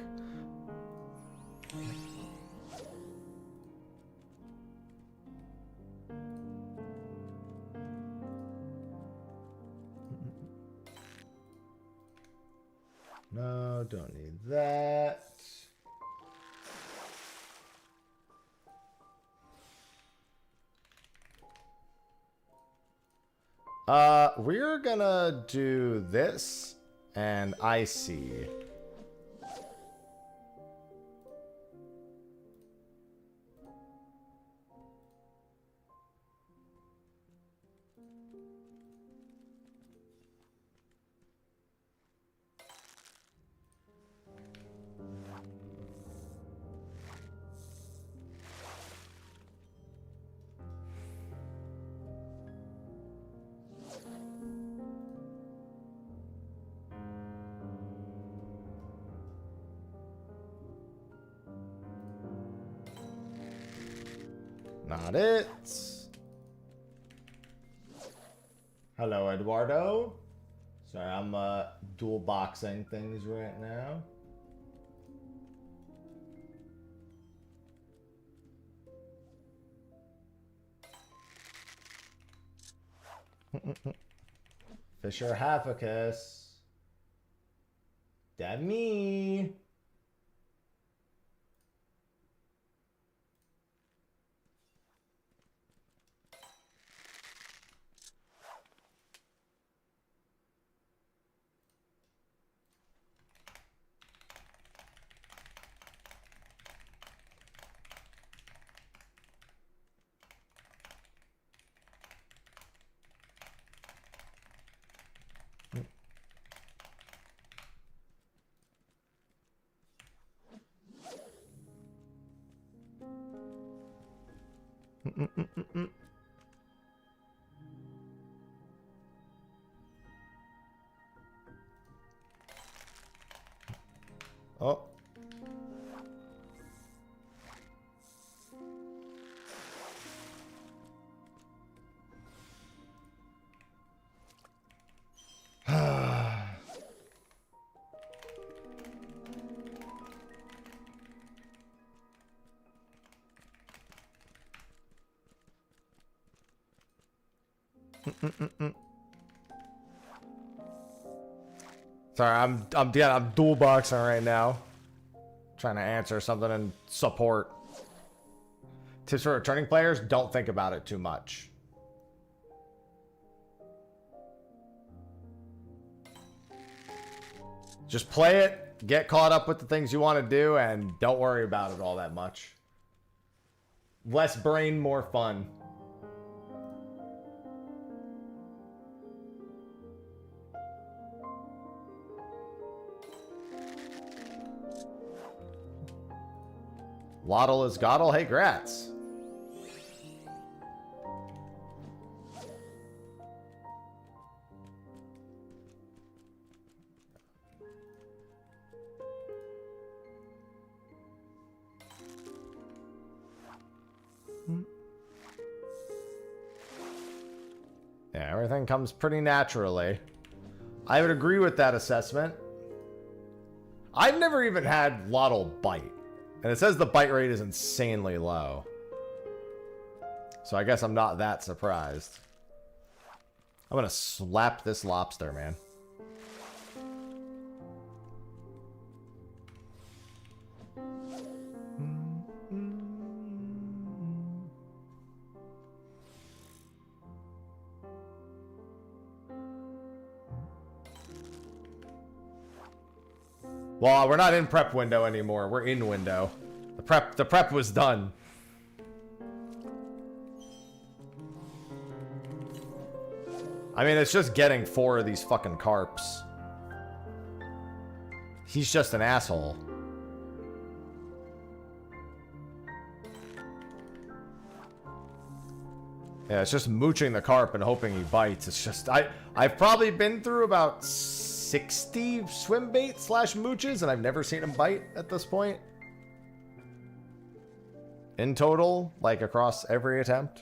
No, don't need that. We're gonna do this and icy. Not it. Hello, Eduardo. Sorry, I'm dual boxing things right now. Fisher Haficus. That me. Oh. Sorry, I'm dual boxing right now. Trying to answer something in support. Tips for returning players, don't think about it too much. Just play it, get caught up with the things you want to do, and don't worry about it all that much. Less brain, more fun. Waddle is Goddle. Hey, grats. Yeah, everything comes pretty naturally. I would agree with that assessment. I've never even had Waddle bite. And it says the bite rate is insanely low. So I guess I'm not that surprised. I'm gonna slap this lobster, man. Well, we're not in prep window anymore. We're in window. The prep was done. I mean, it's just getting 4 of these fucking carps. He's just an asshole. Yeah, it's just mooching the carp and hoping he bites. It's just I've probably been through about 60 swim bait / mooches, and I've never seen him bite at this point. In total, like across every attempt.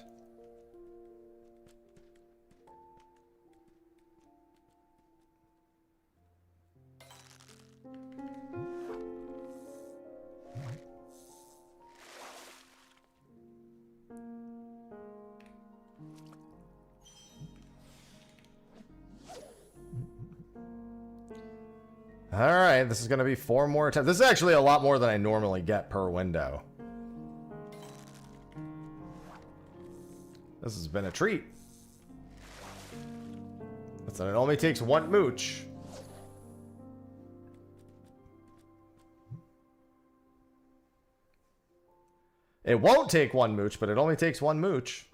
Alright, this is going to be 4 more attempts. This is actually a lot more than I normally get per window. This has been a treat. So it only takes 1 mooch. It won't take 1 mooch, but it only takes 1 mooch.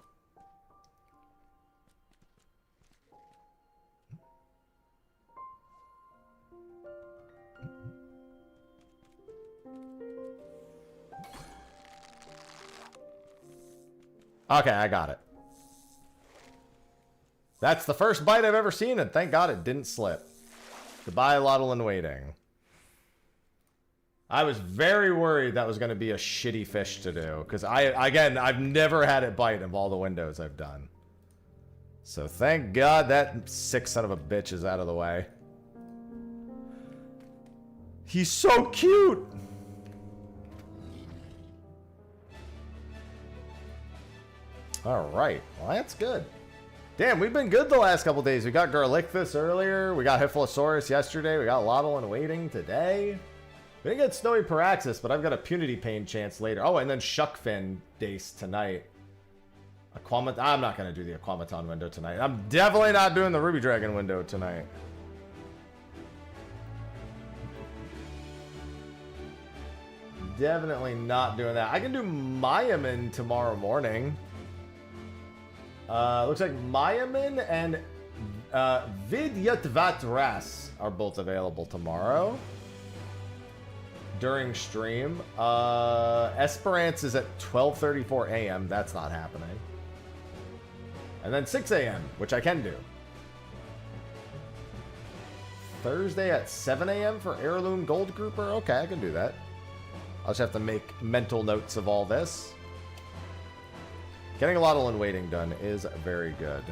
Okay, I got it. That's the first bite I've ever seen, and thank God it didn't slip. Goodbye, Lottle in Waiting. I was very worried that was going to be a shitty fish to do, because I've never had it bite of all the windows I've done. So thank God that sick son of a bitch is out of the way. He's so cute! Alright, well that's good. Damn, we've been good the last couple days. We got Garlichthus earlier, we got Hyphalosaurus yesterday, we got Lottle in Waiting today. We didn't get Snowy Paraxis, but I've got a Punity Pain chance later. Oh, and then Shuckfin Dace tonight. I'm not going to do the Aquamaton window tonight. I'm definitely not doing the Ruby Dragon window tonight. Definitely not doing that. I can do Mayaman tomorrow morning. Looks like Mayaman and Vidyatvatras are both available tomorrow during stream. Esperance is at 12:34 a.m. That's not happening. And then 6 a.m., which I can do. Thursday at 7 a.m. for Heirloom Gold Grouper. Okay, I can do that. I'll just have to make mental notes of all this. Getting a Lottle in Waiting done is very good.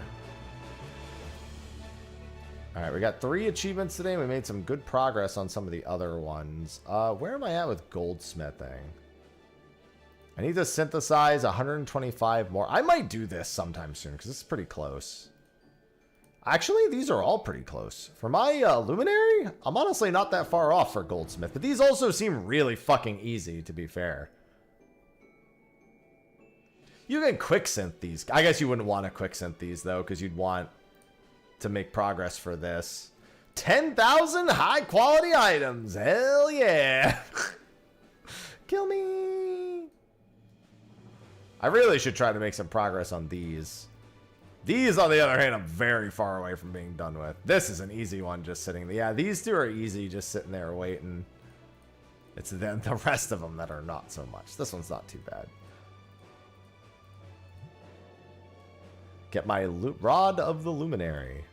Alright, we got 3 achievements today. We made some good progress on some of the other ones. Where am I at with goldsmithing? I need to synthesize 125 more. I might do this sometime soon, because this is pretty close. Actually, these are all pretty close. For my Luminary, I'm honestly not that far off for Goldsmith, but these also seem really fucking easy, to be fair. You can quicksynth these. I guess you wouldn't want to quicksynth these, though, because you'd want to make progress for this. 10,000 high-quality items! Hell yeah! Kill me! I really should try to make some progress on these. These, on the other hand, I'm very far away from being done with. This is an easy one, just sitting there. Yeah, these 2 are easy, just sitting there waiting. It's then the rest of them that are not so much. This one's not too bad. Get my Rod of the Luminary.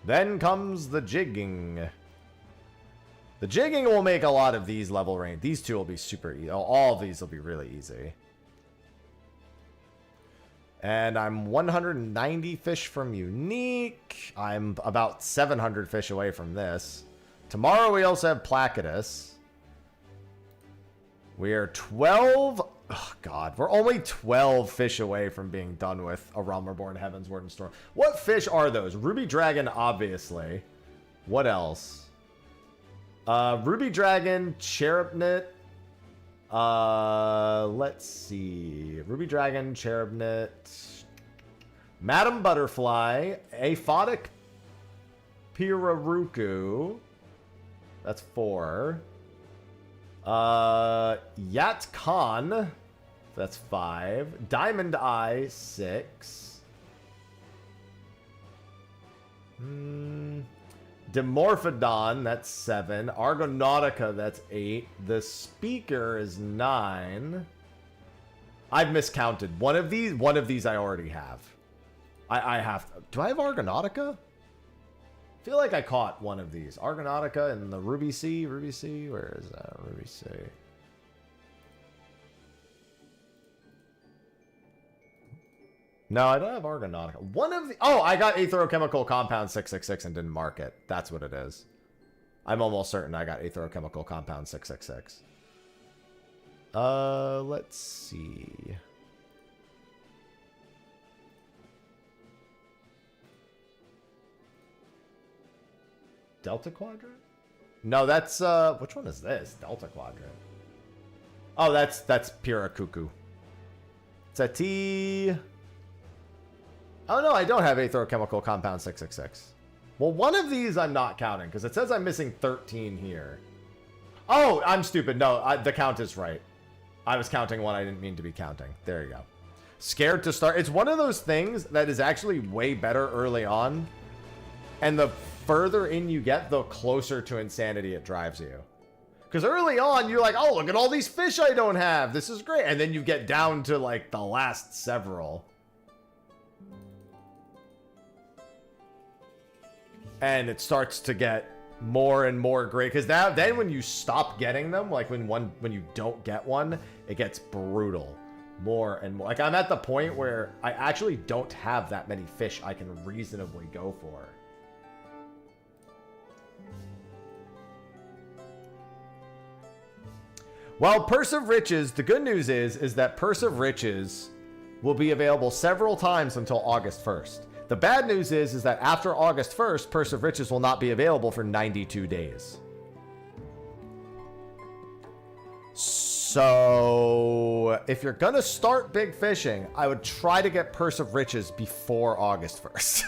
Then comes the jigging. The jigging will make a lot of these level range. These 2 will be super easy. All of these will be really easy. And I'm 190 fish from Unique. I'm about 700 fish away from this. Tomorrow we also have Placidus. We are 12... Oh, God. We're only 12 fish away from being done with A Realm Reborn, Heaven's Word, and Storm. What fish are those? Ruby Dragon, obviously. What else? Ruby Dragon, Cherubnit. Let's see. Ruby Dragon, Cherubnit. Madam Butterfly. Aphotic Piraruku. That's 4. Yat Khan. That's 5. Diamond Eye, 6. Dimorphodon, that's 7. Argonautica, that's 8. The Speaker is 9. I've miscounted. One of these I already have. I have... Do I have Argonautica? I feel like I caught one of these. Argonautica and the Ruby Sea. Ruby Sea? Where is that? Ruby Sea. No, I don't have Argonautica. One of the... Oh, I got Aetherochemical Compound 666 and didn't mark it. That's what it is. I'm almost certain I got Aetherochemical Compound 666. Let's see. Delta Quadrant? No, that's which one is this? Delta Quadrant. Oh, that's Pura Cuckoo. It's a T. Oh no, I don't have Aetherochemical Compound 666. Well, one of these I'm not counting because it says I'm missing 13 here. Oh, I'm stupid. No, the count is right. I was counting one I didn't mean to be counting. There you go. Scared to start. It's one of those things that is actually way better early on. And the further in you get, the closer to insanity it drives you. Because early on, you're like, oh, look at all these fish I don't have. This is great. And then you get down to like the last several. And it starts to get more and more great. Because now, then when you stop getting them, like when you don't get one, it gets brutal. More and more. Like I'm at the point where I actually don't have that many fish I can reasonably go for. Well, Purse of Riches, the good news is that Purse of Riches will be available several times until August 1st. The bad news is that after August 1st, Purse of Riches will not be available for 92 days. So, if you're going to start big fishing, I would try to get Purse of Riches before August 1st.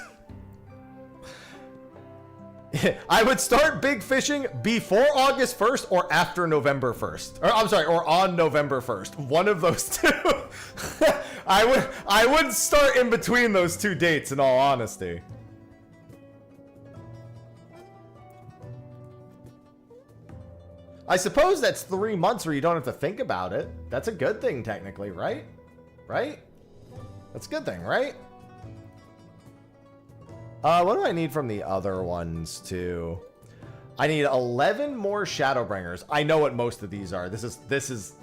I would start big fishing before August 1st or after November 1st. Or I'm sorry, or on November 1st. One of those two. I would start in between those two dates in all honesty. I suppose that's 3 months where you don't have to think about it. That's a good thing technically, right? Right? That's a good thing, right? What do I need from the other ones too? I need 11 more Shadowbringers. I know what most of these are. This is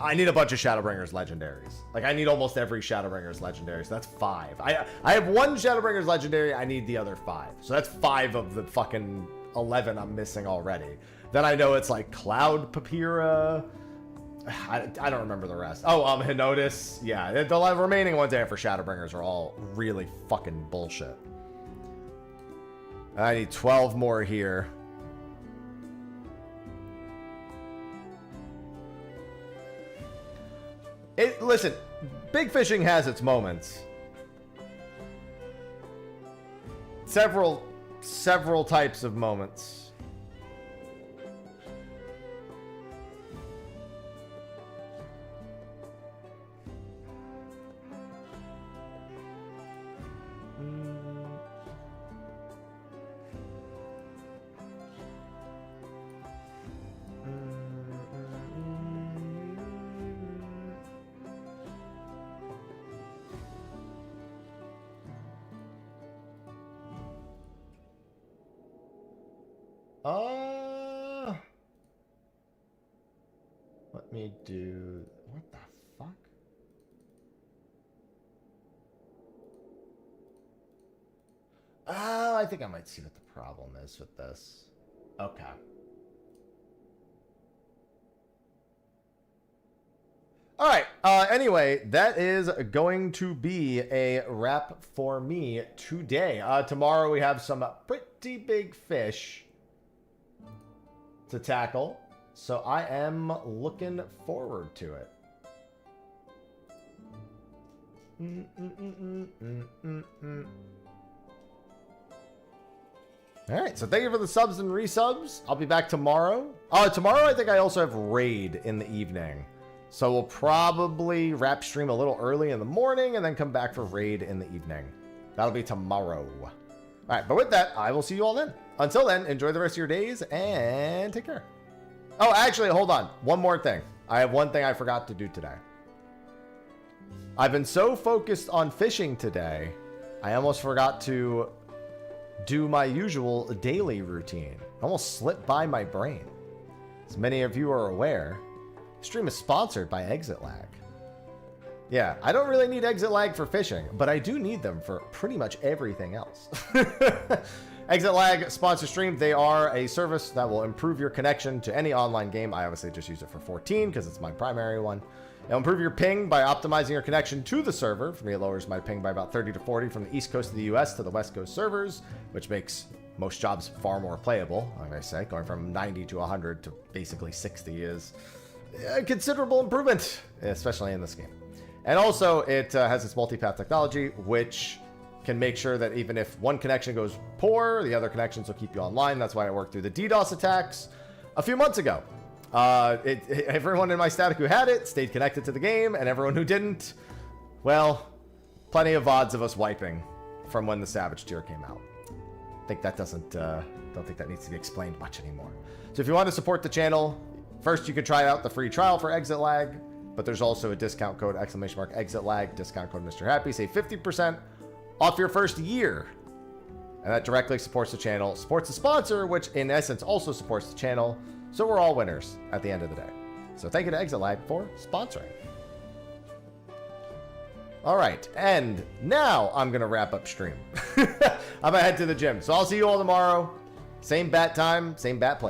I need a bunch of Shadowbringers legendaries. Like I need almost every Shadowbringers legendary. So that's 5. I have one Shadowbringers legendary. I need the other 5. So that's 5 of the fucking 11 I'm missing already. Then I know it's like Cloud Papyra. I don't remember the rest. Oh, Henotis. Yeah, the remaining ones I have for Shadowbringers are all really fucking bullshit. I need 12 more here. Listen, big fishing has its moments. Several types of moments. Let me do... What the fuck? Oh, I think I might see what the problem is with this. Okay. All right. Anyway, that is going to be a wrap for me today. Tomorrow we have some pretty big fish to tackle. So I am looking forward to it. All right, so thank you for the subs and resubs. I'll be back tomorrow. Tomorrow I think I also have raid in the evening. So we'll probably wrap stream a little early in the morning and then come back for raid in the evening. That'll be tomorrow. All right, but with that, I will see you all then. Until then, enjoy the rest of your days and take care. Oh, actually, hold on. One more thing. I have one thing I forgot to do today. I've been so focused on fishing today, I almost forgot to do my usual daily routine. Almost slipped by my brain. As many of you are aware, the stream is sponsored by exitlag. Yeah, I don't really need exitlag for fishing, but I do need them for pretty much everything else. exitlag sponsor stream. They are a service that will improve your connection to any online game. I obviously just use it for 14 because it's my primary one. It'll improve your ping by optimizing your connection to the server. For me, it lowers my ping by about 30 to 40 from the east coast of the US to the west coast servers, which makes most jobs far more playable, like I say. Going from 90 to 100 to basically 60 is a considerable improvement, especially in this game. And also, it has its multipath technology, which can make sure that even if one connection goes poor, the other connections will keep you online. That's why it worked through the DDoS attacks a few months ago. Everyone in my static who had it stayed connected to the game, and everyone who didn't, well, plenty of VODs of us wiping from when the Savage tier came out. I think that don't think that needs to be explained much anymore. So if you want to support the channel, first you can try out the free trial for exitlag, but there's also a discount code, !exitlag, discount code Mr. Happy. Save 50% off your first year. And that directly supports the channel, supports the sponsor, which in essence also supports the channel. So we're all winners at the end of the day. So thank you to exitlag for sponsoring. All right, and now I'm going to wrap up stream. I'm going to head to the gym. So I'll see you all tomorrow. Same bat time, same bat place.